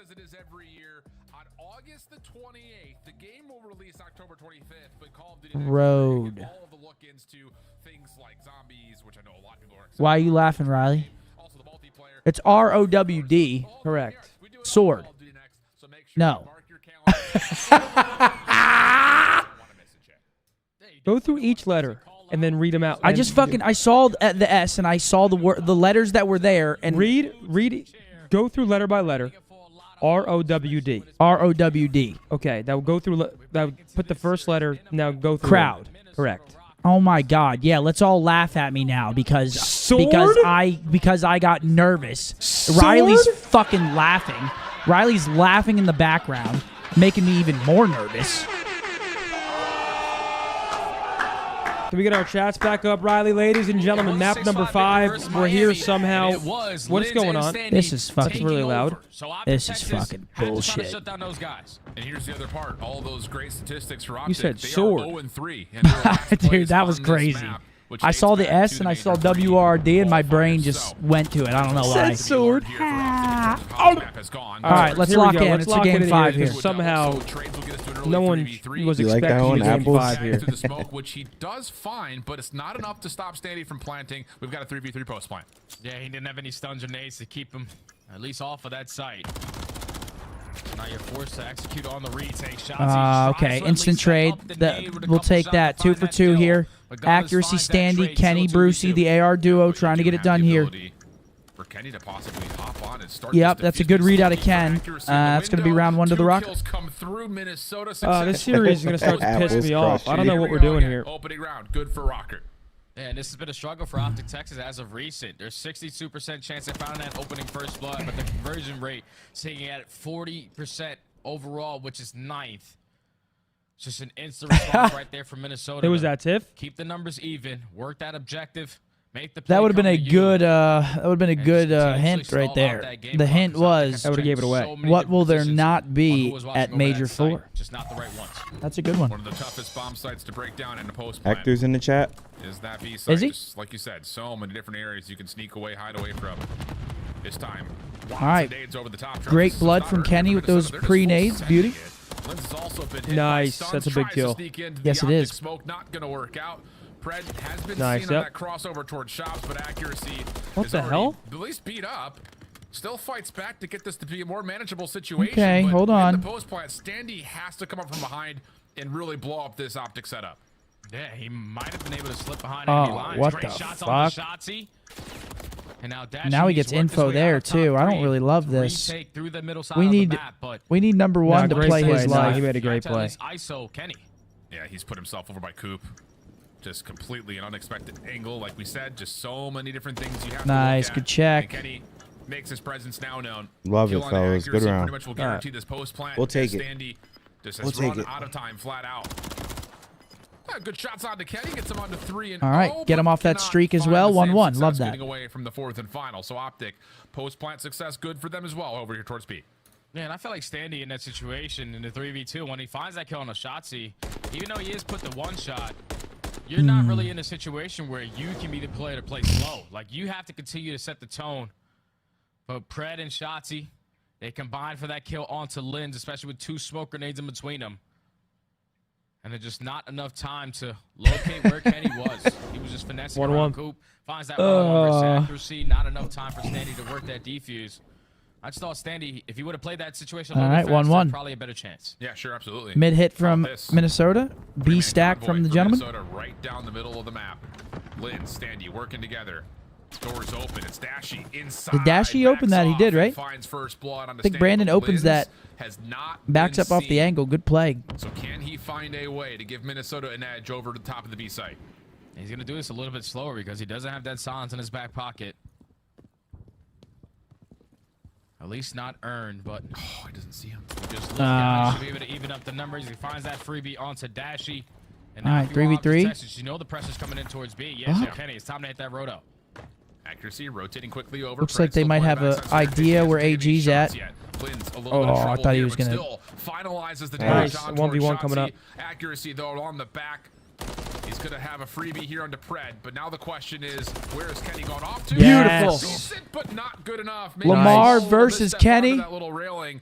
As it is every year on August the 28th. The game will release October 25th, but Call of Duty Road. all of the look-ins to things like zombies, which I know a lot of people are excited. Why are you laughing, Riley? It's R-O-W-D. Correct. Sword. No. Go through each letter and then read them out. I just fucking I saw the S and I saw the letters that were there and read. Go through letter by letter. R-O-W-D. R-O-W-D. Okay, that will go through. That would put the first letter. Now go through. Crowd. Correct. Oh my God! Yeah, let's all laugh at me now because I got nervous. Sword? Riley's fucking laughing. Riley's laughing in the background, making me even more nervous. Can we get our chats back up, Riley? Ladies and gentlemen, map number 5. We're here somehow. What's going on? This is fucking really loud. This is fucking bullshit. Shut down those guys. And here's the other part. All those great statistics for OpTic. You said they sword. Are 0-3. And their last Dude, plays that was on this crazy. map, which I saw dates the back S to and I the saw major WRD and my brain just went to it. I don't know why. Said sword. All right, let's lock in. It's a game 5 here. Somehow, no one was You like that expecting one, a game Apples? 5 here. through the smoke, which he does find, but it's not enough to stop Standy from planting. We've got a 3v3 post plant. Yeah, he didn't have any stuns or nades to keep him at least off of that site. Now you're forced to execute on the retake shots. Okay, instant trade. We'll take that. 2 for 2 here. Accuracy, Standy, Kenny, Brucey, the AR duo trying to get it done here. For Kenny to possibly hop on and start. Yep, that's a good read out of Ken. That's going to be round 1 to the Rock. This series is going to start to piss me off. I don't know what we're doing here. Opening round, good for ROKKR. Yeah, and this has been a struggle for OpTic Texas as of recent. There's 62% chance they found that opening first blood, but the conversion rate sitting at 40% overall, which is 9th. It's just an instant response right there from Minnesota. It was that Tiff. Keep the numbers even. Work that objective. Make the That would have been a good. That would have been a good hint right there. The hint was. I would have gave it away. What will there not be at Major 4? Just not the right ones. That's a good one. One of the toughest bomb sites to break down in the post plant. Actors in the chat. Is that B site? Is he? Just like you said, so many different areas you can sneak away, hide away from. This time. All right. Great blood from Kenny with those pre-nades. Beauty. Nice. That's a big kill. Yes, it is. Smoke not going to work out. Pred has been Nice, seen on yep. that crossover towards shops, but accuracy What is the already hell? at least beat up. Still fights back to get this to be a more manageable situation. Okay, but hold on. In the post plant, Standy has to come up from behind and really blow up this OpTic setup. Yeah, he might have been able to slip behind enemy lines. What Great the shots fuck? on the Shotzzy. And now, Now he gets info there too. I don't really love this. We need number 1 to play his life. He made a great play. ISO Kenny. Yeah, he's put himself over by Coop. Just completely an unexpected angle, like we said. Just so many different things you have Nice, to look good at. check. And Kenny makes his presence now known. Love it, Kill on fellas. Good accuracy round. Pretty much will guarantee this post plant. We'll take it. Standy just has We'll take run it. out of time, flat out. Good shots on to Kenny. Gets him on to 3 and All right, get him off that streak as well. 1-1. Love that. Getting away from the 4th and final. So OpTic post plant success, good for them as well over here towards B. Yeah, and I feel like Standy in that situation in the 3v2 when he finds that kill on a Shotzzy, even though he is put the 1 shot, you're not really in a situation where you can be the player to play slow. Like, you have to continue to set the tone. But Pred and Shotzzy, they combine for that kill onto Linz, especially with 2 smoke grenades in between them. And there's just not enough time to locate where Kenny was. He was just finessing around Coop. Finds that 1-on-1 versus accuracy. Not enough time for Standy to work that defuse. I just thought Standy, if he would have played that situation a little bit faster, 1-1. probably a better chance. Yeah, sure, absolutely. Mid hit from Minnesota. B stack from the gentleman. Minnesota right down the middle of the map. Lynn, Standy working together. Doors open. It's Dashy inside. Did Dashy open that? He did, right? Finds first blood on I think Brandon opens that. Backs been up off the seen. angle. Good play. So can he find a way to give Minnesota an edge over the top of the B site? He's going to do this a little bit slower because he doesn't have that silence in his back pocket. At least not earned, but he doesn't see him. Just look out. He should be able to even up the numbers. He finds that freebie onto Dashy. And all right, 3v3. Texas, you know the pressure's coming in towards B. Yes, Kenny, it's time to hit that roto. Accuracy rotating quickly over. Looks like they might have an idea where AG's at. Oh, I thought he was going to. Finalizes the nice. down 1v1 coming up. Accuracy, though, on the back. He's going to have a freebie here on Pred, but now the question is, where is Kenny going off to? Beautiful. Decent, but not good enough. Lamar versus Kenny. That little railing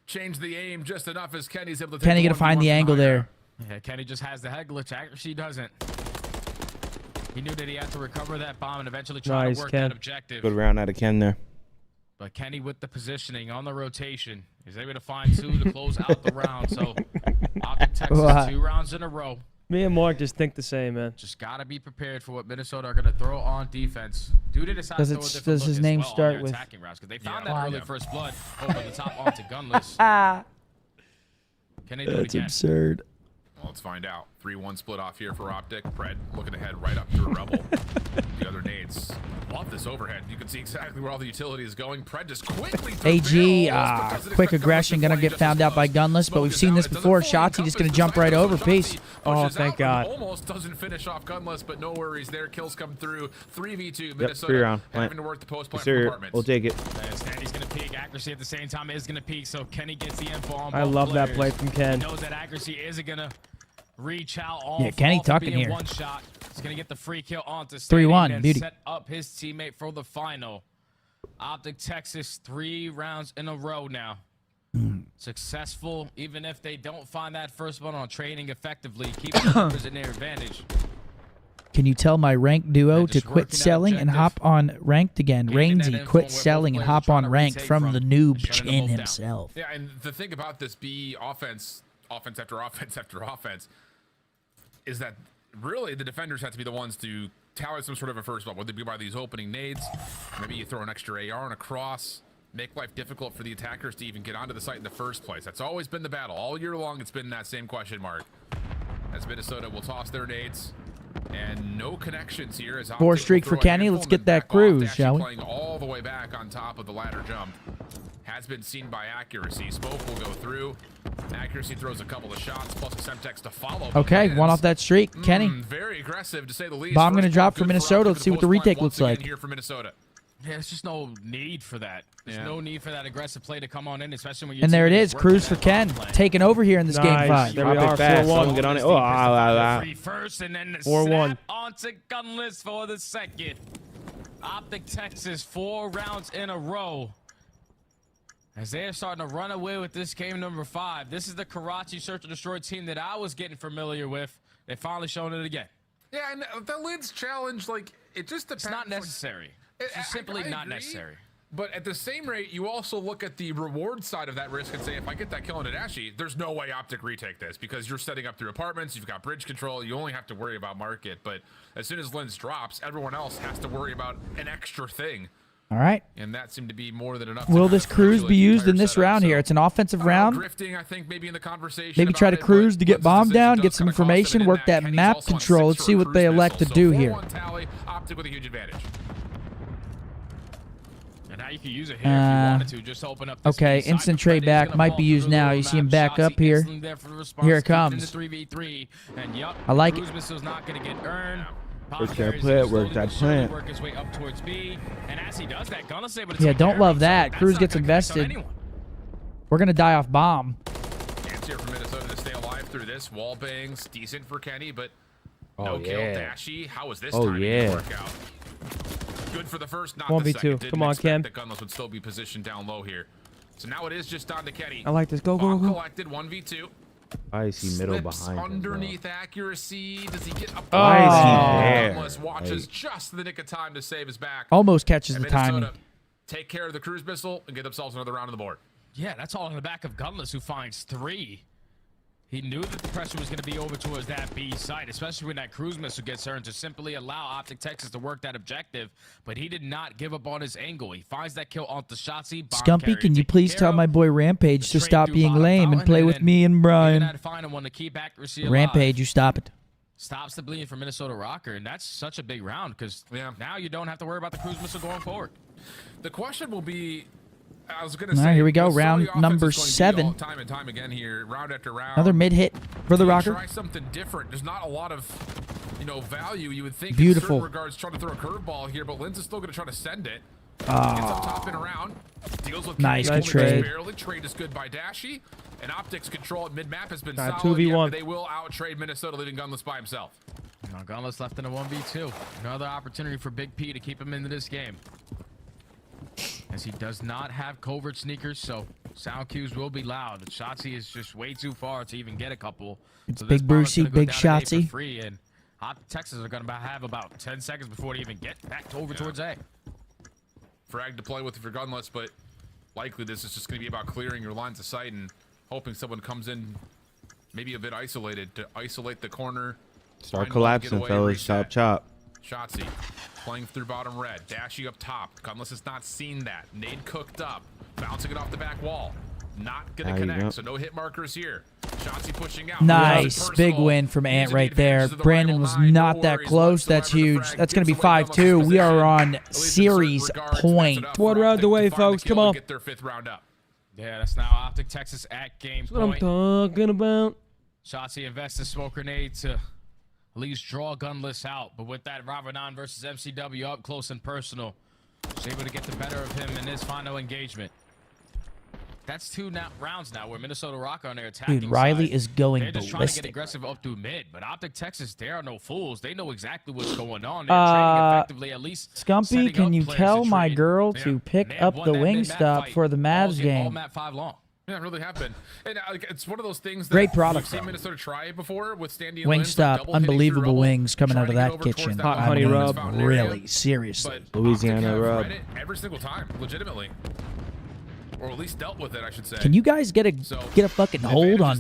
changed the aim just enough as Kenny's able to. Kenny going to find the angle there. Yeah, Kenny just has the head glitch. Accuracy doesn't. He knew that he had to recover that bomb and eventually try to work that objective. Good round out of Ken there. But Kenny with the positioning on the rotation is able to find 2 to close out the round. So OpTic Texas 2 rounds in a row. Me and Mark just think the same, man. Just gotta be prepared for what Minnesota are gonna throw on defense. Dude, decide to throw a different does his look name as well start on their with? attacking routes, because they found that early first blood over the top onto Gunless. Can they do it That's again? absurd. Well, let's find out. 3-1 split off here for OpTic. Pred looking ahead right up to a Rebel. The other nades. Love this overhead. You can see exactly where all the utility is going. Pred just quickly AG, quick aggression, gonna get found out by Gunless, but we've seen this before. Shotzi just gonna jump right over. Peace. Oh, thank God. Almost doesn't finish off Gunless, but no worries there. Kills come through. 3v2. Yep, 3 round. Having to work the post plant Sir, compartments. we'll take it. Kenny's gonna peek. Accuracy at the same time is gonna peek, so Kenny gets the info on I both love that players. play from Ken. He knows that accuracy isn't gonna reach out all. Yeah, Kenny tucking here. One shot. He's gonna get the free kill onto 3-1, and beauty. set up his teammate for the final. OpTic Texas 3 rounds in a row now. Successful, even if they don't find that first one on trading effectively, keeping the numbers in their advantage. Can you tell my ranked duo to quit selling and hop on ranked again? Rainsy, quit selling and hop on ranked from the noob Chin himself. Yeah, and the thing about this B offense after offense after offense, is that really the defenders have to be the ones to tally some sort of a first blood, whether it be by these opening nades, maybe you throw an extra AR and a cross, make life difficult for the attackers to even get onto the site in the first place. That's always been the battle. All year long, it's been that same question mark. As Minnesota will toss their nades, and no connections here. As 4 streak for Kenny. Let's get that cruise, shall we? Playing all the way back on top of the ladder jump. Has been seen by accuracy. Smoke will go through. Accuracy throws a couple of shots, plus a Semtex to follow. Okay, one off that streak. Kenny. Very aggressive, to say the least. Bomb gonna drop for Minnesota. Let's see what the retake looks like. Here for Minnesota. Yeah, there's just no need for that. There's no need for that aggressive play to come on in, especially when you're. And there it is. Cruise for Ken. Taking over here in this game 5. There we are. 4-1. Get on it. Oh, First, and then the 4-1. snap onto Gunless for the second. OpTic Texas 4 rounds in a row. As they're starting to run away with this game number 5. This is the Karachi Search and Destroy team that I was getting familiar with. They're finally showing it again. Yeah, and the Lids challenge, like, it just depends. It's not necessary. It's just simply not necessary. But at the same rate, you also look at the reward side of that risk and say, if I get that kill on Tadashi, there's no way OpTic retake this, because you're setting up through apartments, you've got bridge control, you only have to worry about market. But as soon as Lens drops, everyone else has to worry about an extra thing. All right. And that seemed to be more than enough. Will this cruise be used in this round here? It's an offensive round. Drifting, I think, maybe in the conversation. Maybe try to cruise to get bombed down, get some information, work that map control. Let's see what they elect to do here. OpTic with a huge advantage. And now you can use it here if you wanted to. Just open up this okay, instant trade back might be used now. You see him back up here. Here it comes. I like it. Not going to get earned. Work that plant, work that plant. Work his way up towards B, and as he does that, Gunless able to Yeah, don't love that. Cruz gets invested. We're gonna die off bomb. Chance here for Minnesota to stay alive through this. Wall bangs, decent for Kenny, but no kill. Dashy, how was this time to work out? Good for the first, not the second. Didn't Come on, Ken. expect that Gunless would still be positioned down low here. So now it is just on to Kenny. I like this. Go, go, go. Collected 1v2. I see middle Slips behind him, underneath accuracy. Does he get up? Why is he there? Gunless watches just the nick of time to save his back. Almost catches And the timing. take care of the cruise missile and get themselves another round on the board. Yeah, that's all in the back of Gunless, who finds 3. He knew that the pressure was going to be over towards that B site, especially when that cruise missile gets earned, to simply allow OpTic Texas to work that objective. But he did not give up on his angle. He finds that kill onto Shotzi. Scumpy, can you please tell my boy Rampage to stop being lame and play with me and Brian? Rampage, you stop it. Stops the bleeding for Minnesota ROKKR, and that's such a big round because now you don't have to worry about the cruise missile going forward. The question will be, I was going to All say, right, here we go. Round number 7. Time and time again here, round after round. Another mid hit for the ROKKR. Try something different. There's not a lot of, value you would think. Beautiful. In certain regards, trying to throw a curveball here, but Linz is still going to try to send it. Gets up top and around. Deals with nice, good trade. Barely. Trade is good by Dashy, and OpTic's control at mid map has been solid. 2v1. They will out trade Minnesota, leaving Gunless by himself. Now Gunless left in a 1v2. Another opportunity for Big P to keep him into this game, as he does not have covert sneakers, so sound cues will be loud. Shotzi is just way too far to even get a couple. It's so Big Brucey, Big Shotzi. Free, and OpTic Texas are going to have about 10 seconds before they even get back over towards A. Frag to play with if you're Gunless, but likely this is just going to be about clearing your lines of sight and hoping someone comes in maybe a bit isolated to isolate the corner. Start collapsing, fellas. Chop, chop. Shotzzy playing through bottom red. Dashy up top. Gunless has not seen that. Nade cooked up. Bouncing it off the back wall. Not going to connect, so no hit markers here. Shotzzy pushing out. Nice. Big win from Ant right there. Brandon was not that close. That's huge. That's going to be 5-2. We are on series point. One round away, folks. Come on. Get their 5th round up. Yeah, that's now OpTic Texas at game That's what I'm point. talking about. Shotzzy invests a smoke grenade to at least draw Gunless out. But with that, Ravadan versus MCW up close and personal. Was able to get the better of him in his final engagement. That's 2 rounds now where Minnesota ROKKR on their attacking Dude, Riley side. is going They're just ballistic. trying to get aggressive up through mid. But OpTic Texas, they are no fools. They know exactly what's going on. They're trading effectively, at least Scumpy, can you tell my girl to pick up the Wingstop for the Mavs game? All map 5 long. Yeah, it really have been. And it's one of those things that Great product, we've seen though. Minnesota try before with Standy and Linz, Wingstop, double hitting through unbelievable rubble, wings coming out of trying that to get over towards kitchen. that Hot bottom honey end rub. fountain area. Really, seriously. But Louisiana OpTic have rub. read it every single time, legitimately. Or at least dealt with it, I should say. Can you guys get a fucking hold on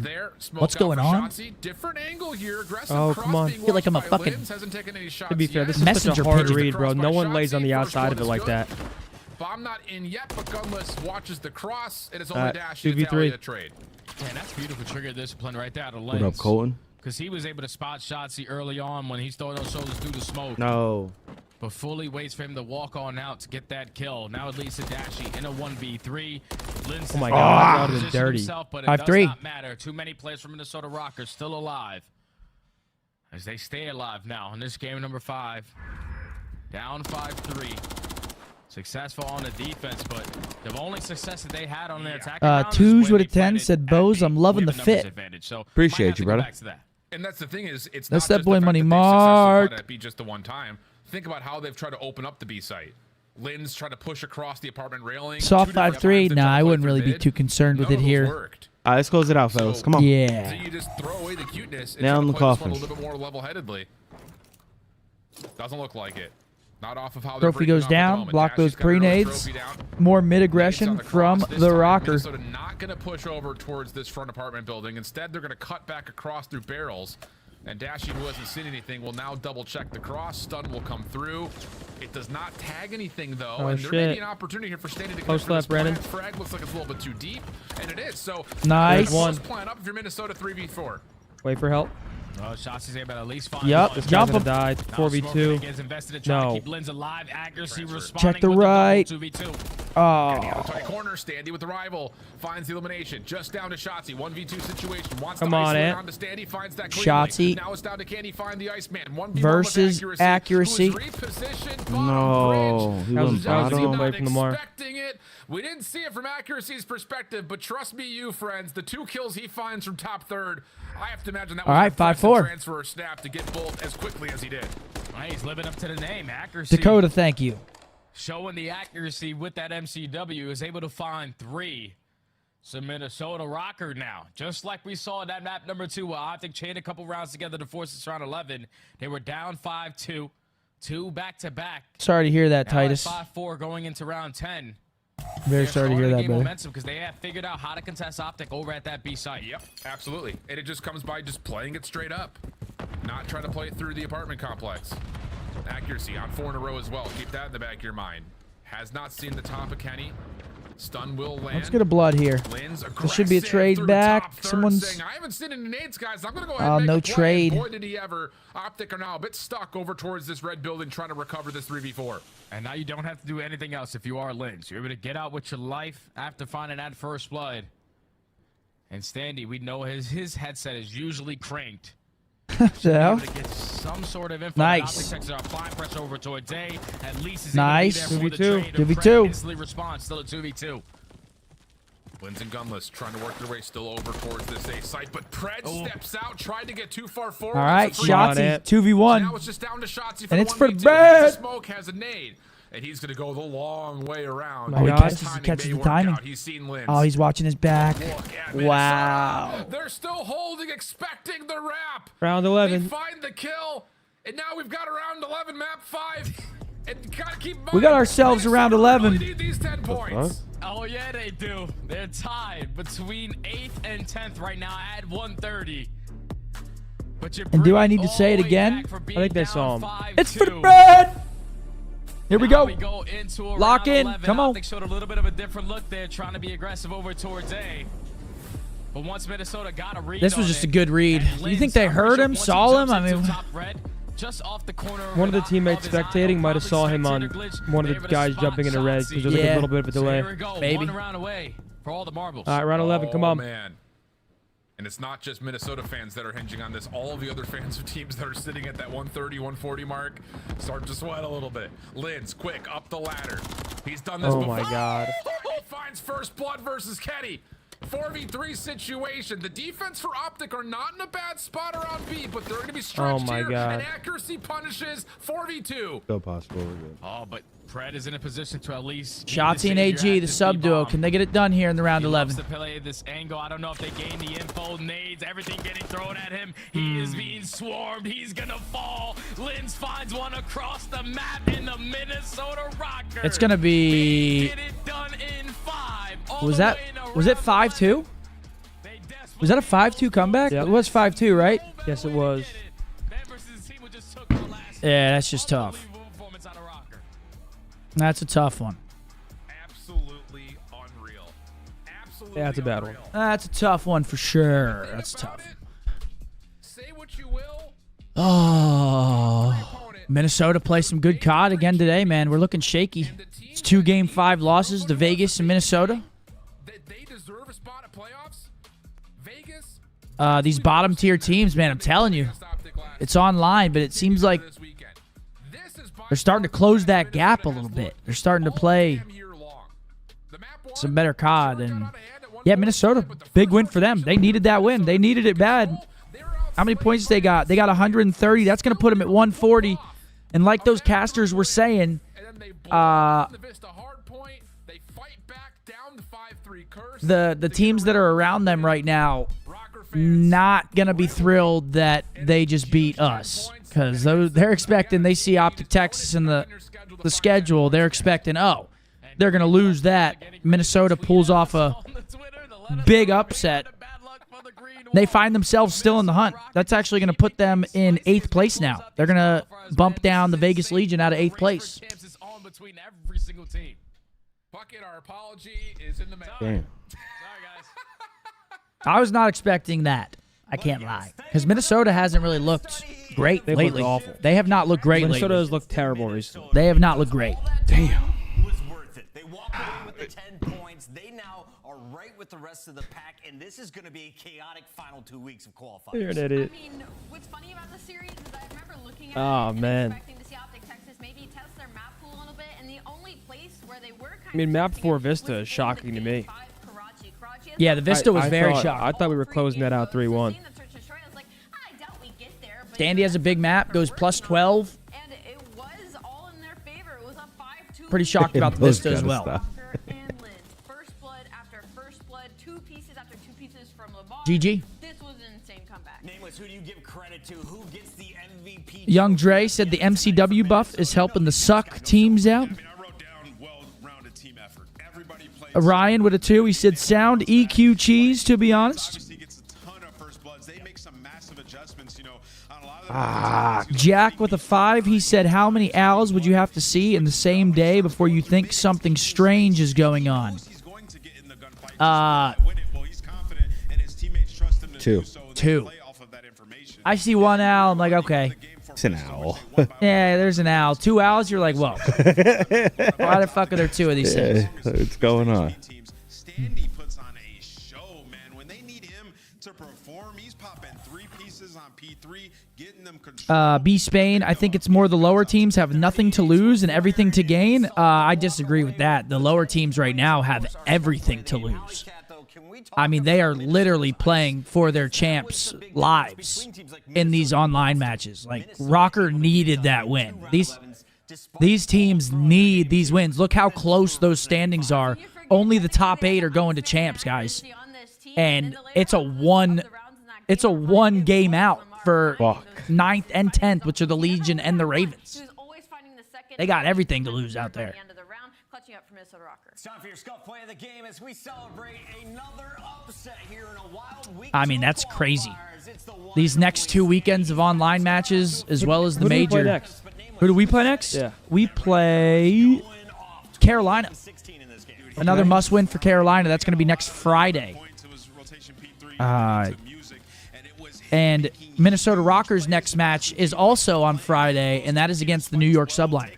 what's going on? Different angle here. Aggressive Oh, come on. I feel like I'm a fucking To be fair, this is such a messenger hard pigeon. read, bro. No one lays on the outside of it like that. Bomb not in yet, but Gunless watches the cross, and it's only Dash 2v3 trade. Man, that's beautiful trigger discipline right there out of What Lens. up, Colton? Because he was able to spot Shotzzy early on when he's throwing those shoulders through the smoke. No. But fully waits for him to walk on out to get that kill. Now it leads to Dashy in a 1v3. Lens Oh my God, that would have been dirty. But it 5-3. does not matter. Too many players from Minnesota ROKKR still alive. As they stay alive now in this game number 5. Down 5-3. Successful on the defense, but the only success that they had on their attacking round is Twos when with a they 10 played said, at Bose, B I'm loving the with numbers fit. advantage. So Appreciate might have to you, go brother. back to that. And that's the thing is, it's That's not that just boy the fact Money that they've Mark. successfully fought at B just the one time. Think about how they've tried to open up the B site. Lynn's tried to push across the apartment railing. Soft 5-3. Nah, I wouldn't really be mid. too concerned with None it of those here. worked. Let's close it out, fellas. Come on. So Yeah. you just throw away the cuteness and Nail try in to the play this one coffin. a little bit more level-headedly. Doesn't look like it. Not off of how they're Trophy breaking goes off at the down. moment. Block Dash those has got an early pre-nades. trophy down. More mid Nades on aggression the from cross. This the time, ROKKR. Minnesota not going to push over towards this front apartment building. Instead, they're going to cut back across through barrels. And Dashy, who hasn't seen anything, will now double check the cross. Stun will come through. It does not tag anything, though. Oh, and there may shit. be an opportunity here for Standy to Post connect for this left, Brandon. plant. Frag looks like it's a little bit too deep, and it is. So Nice. One. plan up if you're Minnesota 3v4. Wait for help. Shotzi's able to at least find Yup, one. This jump guy's him. gonna die. Now 4v2. Smoke gets invested in trying No. to keep Lynn's alive. Accuracy responding Check the with double right. 2v2. Oh. Tight corner, Standy with the rival. Finds the elimination. Just down to Shotzzy. 1v2 situation. Wants Come to on, isolate Ant. onto Standy. Finds that Shotzzy cleanly. Now it's down to can he find the Iceman. 1v1 versus with accuracy. Who is repositioned bottom No. bridge. He That was went that was a bottom. good play from the mark. Expecting it. We didn't see it from accuracy's perspective, but trust me, you friends, the 2 kills he finds from top third, I have to imagine that was All right, an impressive 5-4. transfer or snap to get both as quickly as he did. Hey, he's living up to the name. Accuracy. Dakota, thank you. Showing the accuracy with that MCW is able to find 3. So Minnesota ROKKR now. Just like we saw in that map number 2 where OpTic chained a couple rounds together to force this round 11. They were down 5-2. 2 back-to-back. Sorry to hear that, Now at Titus. 5-4 going into round 10. Very sorry to hear that, brother. Momentum because they have figured out how to contest OpTic over at that B site. Yep, absolutely. And it just comes by just playing it straight up. Not trying to play it through the apartment complex. Accuracy on 4 in a row as well. Keep that in the back of your mind. Has not seen the top of Kenny. Stun will land. Let's get a blood here. There should be a trade back. Someone's. Saying, I haven't seen any nades, guys. I'm going to go ahead and no make a play. trade. Boy, did he ever. OpTic are now a bit stuck over towards this red building trying to recover this 3v4. And now you don't have to do anything else if you are Lynx. You're able to get out with your life after finding that first blood. And Standy, we know his headset is usually cranked. So, To get some sort of info. Nice. OpTic Texas are applying pressure over towards A. At least is Nice. able to be there for the 2v2. trade. And 2v2. Fred instantly responds. Still a 2v2. Lynn's and Gunless trying to work their way still over towards this A site, but Pred steps out, tried to get too far forward. all right, It's a free- Shotzzy, So 2v1. now it's just down to Shotzzy for And the it's for the 1v2. bad. Smoke has a nade, and he's going to go the long way around. Oh, he His catches- he timing catches may the work timing. out. He's seen Lynn's. Oh, he's watching his back. Look at Minnesota. Wow. They're still holding, expecting the wrap. Round They 11. find the kill, and now we've got around 11, map 5. We got ourselves around 11. Need these 10 points. Oh, yeah, they do. They're tied between 8th and 10th right now at 130. But And do I need to say it again? I think they saw him. It's for the bread. Here we go. Into Lock in. 11. Come on. They showed a little bit of a different look there, trying to be aggressive over towards A. But once Minnesota got a read, This was just a good read. Do you think they heard him, saw him? I mean, just off the corner. One of the teammates spectating might have saw him on one of the guys jumping into red because there's like a little bit of a delay. Maybe. One round away for all the marbles. All right, round 11. Come on. Man. And it's not just Minnesota fans that are hinging on this. All of the other fans of teams that are sitting at that 130, 140 mark start to sweat a little bit. Linz, quick, up the ladder. He's done this before. Oh, my God. He finds first blood versus Kenny. 4v3 situation. The defense for OpTic are not in a bad spot around B, but they're going to be stretched my here. God. And accuracy punishes 4v2. So possible. We're good. Oh, but Pred is in a position to at least. Shotzi and AG, the sub duo. Can they get it done here in the round 11? To play this angle. I don't know if they gain the info. Nades, everything getting thrown at him. He is being swarmed. He's gonna fall. Linz finds one across the map in the Minnesota ROKKR. It's gonna be. Get it done in 5. Was it 5-2? Was that a 5-2 comeback? Yeah. It was 5-2, right? Yes, it was. Yeah, that's just tough. That's a tough one. Absolutely unreal. Absolutely Yeah, it's a bad one. That's a tough one for sure. That's tough. Say what you will. Oh, Minnesota play some good COD again today, man. We're looking shaky. It's 2 Game 5 losses to Vegas and Minnesota. They deserve a spot at playoffs. Vegas. These bottom tier teams, man, I'm telling you, it's online, but it seems like they're starting to close that gap a little bit. They're starting to play some better COD. And yeah, Minnesota, big win for them. They needed that win. They needed it bad. How many points they got? They got 130. That's going to put them at 140. And like those casters were saying, the teams that are around them right now, not going to be thrilled that they just beat us. Because they're expecting, they see OpTic Texas in the schedule, they're expecting, oh, they're going to lose that. Minnesota pulls off a big upset. They find themselves still in the hunt. That's actually going to put them in 8th place now. They're going to bump down the Vegas Legion out of 8th place. Our apology is in the mail. Damn. I was not expecting that. I can't lie. Because Minnesota hasn't really looked great They've lately. looked awful. They have not looked great Minnesota lately. has looked terrible recently. They have not looked great. Damn. Was worth it. They walk away with the 10 points. They now are right with the rest of the pack, and this is going to be a chaotic final 2 weeks of qualifying. You're an idiot. I mean, what's funny about the series is I remember looking at Oh, it and man. expecting to see OpTic Texas maybe test their map pool a little bit, and the only place where they were kind I mean, map 4 Vista is shocking to me. Yeah, the Vista was very thought, shocking. I thought we were closing that out 3-1. Dandy has a big map, goes plus 12. And it was all in their favor. It was up 5-2. Pretty shocked about the Vista as well. First blood after first blood, 2 pieces after 2 pieces from Lamar. GG. This was an insane comeback. Nameless, who do you give credit to? Who gets the MVP? Young Dre said the MCW buff is helping the suck teams out. Ryan with a 2. He said sound EQ cheese, to be honest. Jack with a 5. He said, how many owls would you have to see in the same day before you think something strange is going on? 2. 2. I see 1 owl. I'm like, okay. It's an owl. Yeah, there's an owl. 2 owls, you're like, whoa. Why the fuck are there 2 of these things? What's going on? Standy puts on a show, man. When they need him to perform, he's popping 3 pieces on P3, getting them control. B Spain, I think it's more the lower teams have nothing to lose and everything to gain. I disagree with that. The lower teams right now have everything to lose. I mean, they are literally playing for their champs' lives in these online matches. Like, ROKKR needed that win. These teams need these wins. Look how close those standings are. Only the top 8 are going to champs, guys. And it's a one game out for 9th and 10th, which are the Legion and the Ravens. They got everything to lose out there. Clutching up for Minnesota ROKKR. It's time for your Scump play of the game as we celebrate another upset here in a wild week. I mean, that's crazy. These next 2 weekends of online matches, as well as the major. Who do we play next? Who do we play next? Yeah. We play Carolina. Another must-win for Carolina. That's going to be next Friday. And Minnesota ROKKR's next match is also on Friday, and that is against the New York Sublime.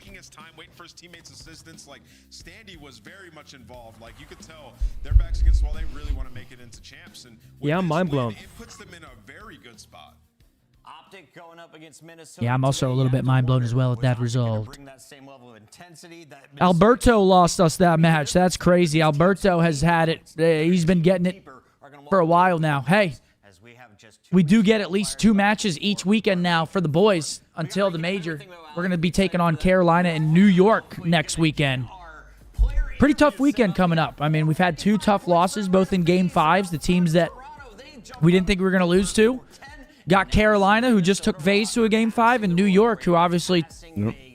Like Standy was very much involved. Like you could tell their backs against the wall. They really want to make it into champs. And yeah, I'm mind blown. It puts them in a very good spot. OpTic going up against Minnesota. Yeah, I'm also a little bit mind blown as well at that result. Alberto lost us that match. That's crazy. Alberto has had it. He's been getting it for a while now. Hey, we do get at least 2 matches each weekend now for the boys until the major. We're going to be taking on Carolina and New York next weekend. Pretty tough weekend coming up. I mean, we've had 2 tough losses, both in Game 5s. The teams that we didn't think we were going to lose to. Got Carolina, who just took FaZe to a Game 5, and New York, who obviously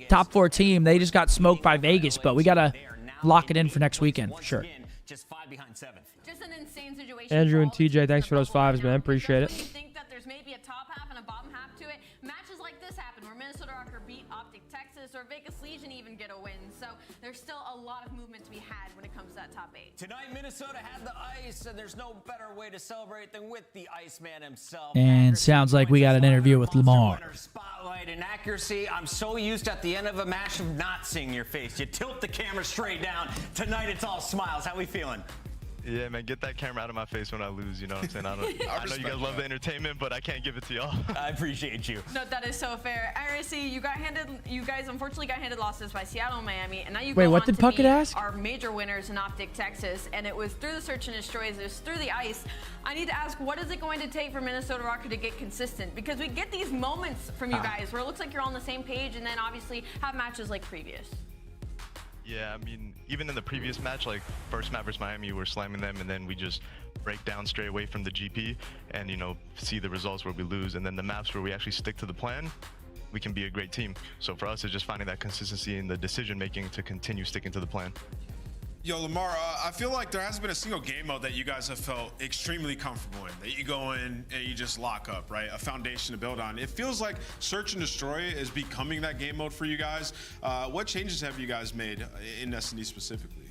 top 4 team. They just got smoked by Vegas, but we got to lock it in for next weekend. Sure. Andrew and TJ, thanks for those 5s, man. Appreciate it. Think that there's maybe a top half and a bottom half to it. Matches like this happen where Minnesota ROKKR beat OpTic Texas or Vegas Legion even get a win. So there's still a lot of movement to be had when it comes to that top 8. Tonight, Minnesota had the ice, and there's no better way to celebrate than with the Iceman himself. And sounds like we got an interview with Lamar. Spotlight and accuracy. I'm so used at the end of a match of not seeing your face. You tilt the camera straight down. Tonight, it's all smiles. How we feeling? Yeah, man, get that camera out of my face when I lose, you know what I'm saying? I know you guys love the entertainment, but I can't give it to y'all. I appreciate you. No, that is so fair. RSC, you guys unfortunately got handed losses by Seattle and Miami, and now you Wait, go what on did to Puckett be ask? our major winners in OpTic Texas, and it was through the search and destroys, it was through the ice. I need to ask, what is it going to take for Minnesota ROKKR to get consistent? Because we get these moments from you guys where it looks like you're on the same page, and then obviously have matches like previous. Yeah, I mean, even in the previous match, like first map versus Miami, we're slamming them, and then we just break down straight away from the GP and, you know, see the results where we lose. And then the maps where we actually stick to the plan, we can be a great team. So for us, it's just finding that consistency in the decision-making to continue sticking to the plan. Yo, Lamar, I feel like there hasn't been a single game mode that you guys have felt extremely comfortable in, that you go in and you just lock up, right? A foundation to build on. It feels like Search and Destroy is becoming that game mode for you guys. What changes have you guys made in S&D specifically?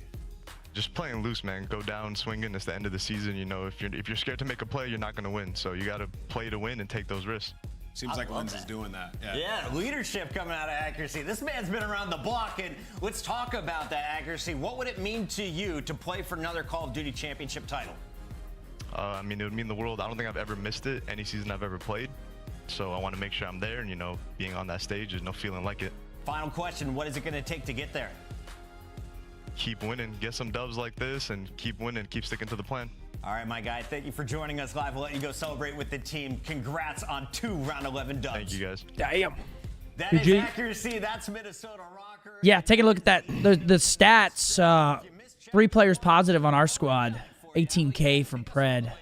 Just playing loose, man. Go down, swinging. It's the end of the season. You know, if you're scared to make a play, you're not going to win. So you got to play to win and take those risks. Seems like Lens is doing that. Yeah, leadership coming out of accuracy. This man's been around the block, and let's talk about that accuracy. What would it mean to you to play for another Call of Duty championship title? I mean, it would mean the world. I don't think I've ever missed it any season I've ever played. So I want to make sure I'm there, and, you know, being on that stage, there's no feeling like it. Final question, what is it going to take to get there? Keep winning, get some dubs like this, and keep winning, keep sticking to the plan. All right, my guy, thank you for joining us live. We'll let you go celebrate with the team. Congrats on 2 round 11 dubs. Thank you, guys. Damn. That is accuracy. That's Minnesota ROKKR. Yeah, take a look at that. The stats. 3 players positive on our squad. 18K from Pred.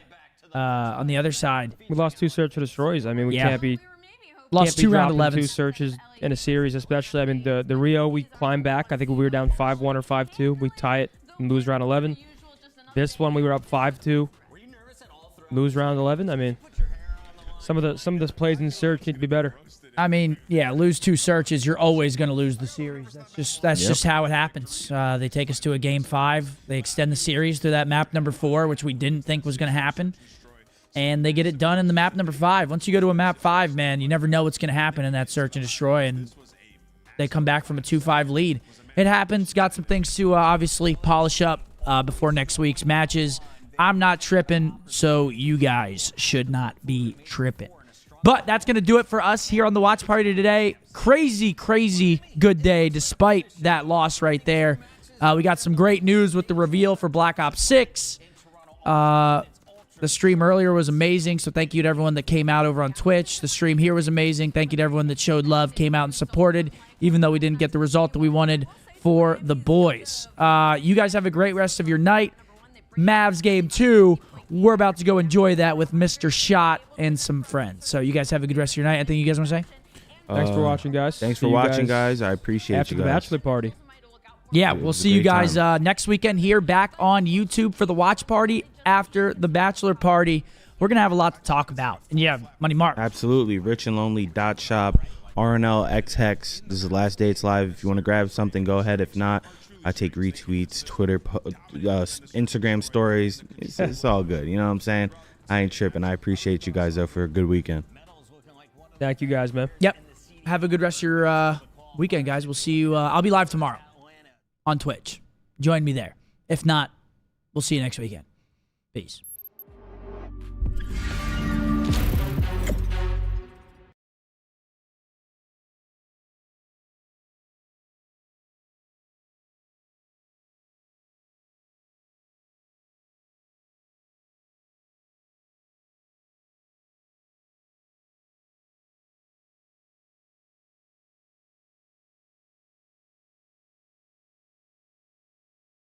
On the other side, we lost 2 search and destroys. I mean, we can't be lost 2 round 11s. 2 searches in a series, especially. I mean, the Rio, we climbed back. I think we were down 5-1 or 5-2. We tie it and lose round 11. This one we were up 5-2, lose round 11. I mean, some of the plays in search need to be better. I mean, yeah, lose 2 searches, you're always going to lose the series. That's just how it happens. They take us to a game 5. They extend the series to that map number 4, which we didn't think was going to happen, and they get it done in the map number 5. Once you go to a map 5, man, you never know what's going to happen in that search and destroy, and they come back from a 2-5 lead. It happens. Got some things to obviously polish up before next week's matches. I'm not tripping, so you guys should not be tripping. But that's going to do it for us here on the Watch Party today. Crazy, crazy good day despite that loss right there. We got some great news with the reveal for Black Ops 6. The stream earlier was amazing, so thank you to everyone that came out over on Twitch. The stream here was amazing. Thank you to everyone that showed love, came out and supported, even though we didn't get the result that we wanted for the boys. You guys have a great rest of your night. Mavs game 2. We're about to go enjoy that with Mr. Shot and some friends. So you guys have a good rest of your night. Anything you guys want to say? Thanks for watching, guys. Thanks See for you watching, guys guys. I appreciate after you guys. the bachelor party. Yeah, It we'll was a see you great guys time. next weekend here back on YouTube for the watch party after the bachelor party. We're going to have a lot to talk about. And yeah, Money Mark. Absolutely. richandlonely.shop, RNL X Hex. This is the last day it's live. If you want to grab something, go ahead. If not, I take retweets, Twitter, Instagram stories. It's all good. You know what I'm saying? I ain't tripping. I appreciate you guys, though, for a good weekend. Thank you, guys, man. Yep. Have a good rest of your weekend, guys. We'll see you. I'll be live tomorrow on Twitch. Join me there. If not, we'll see you next weekend. Peace.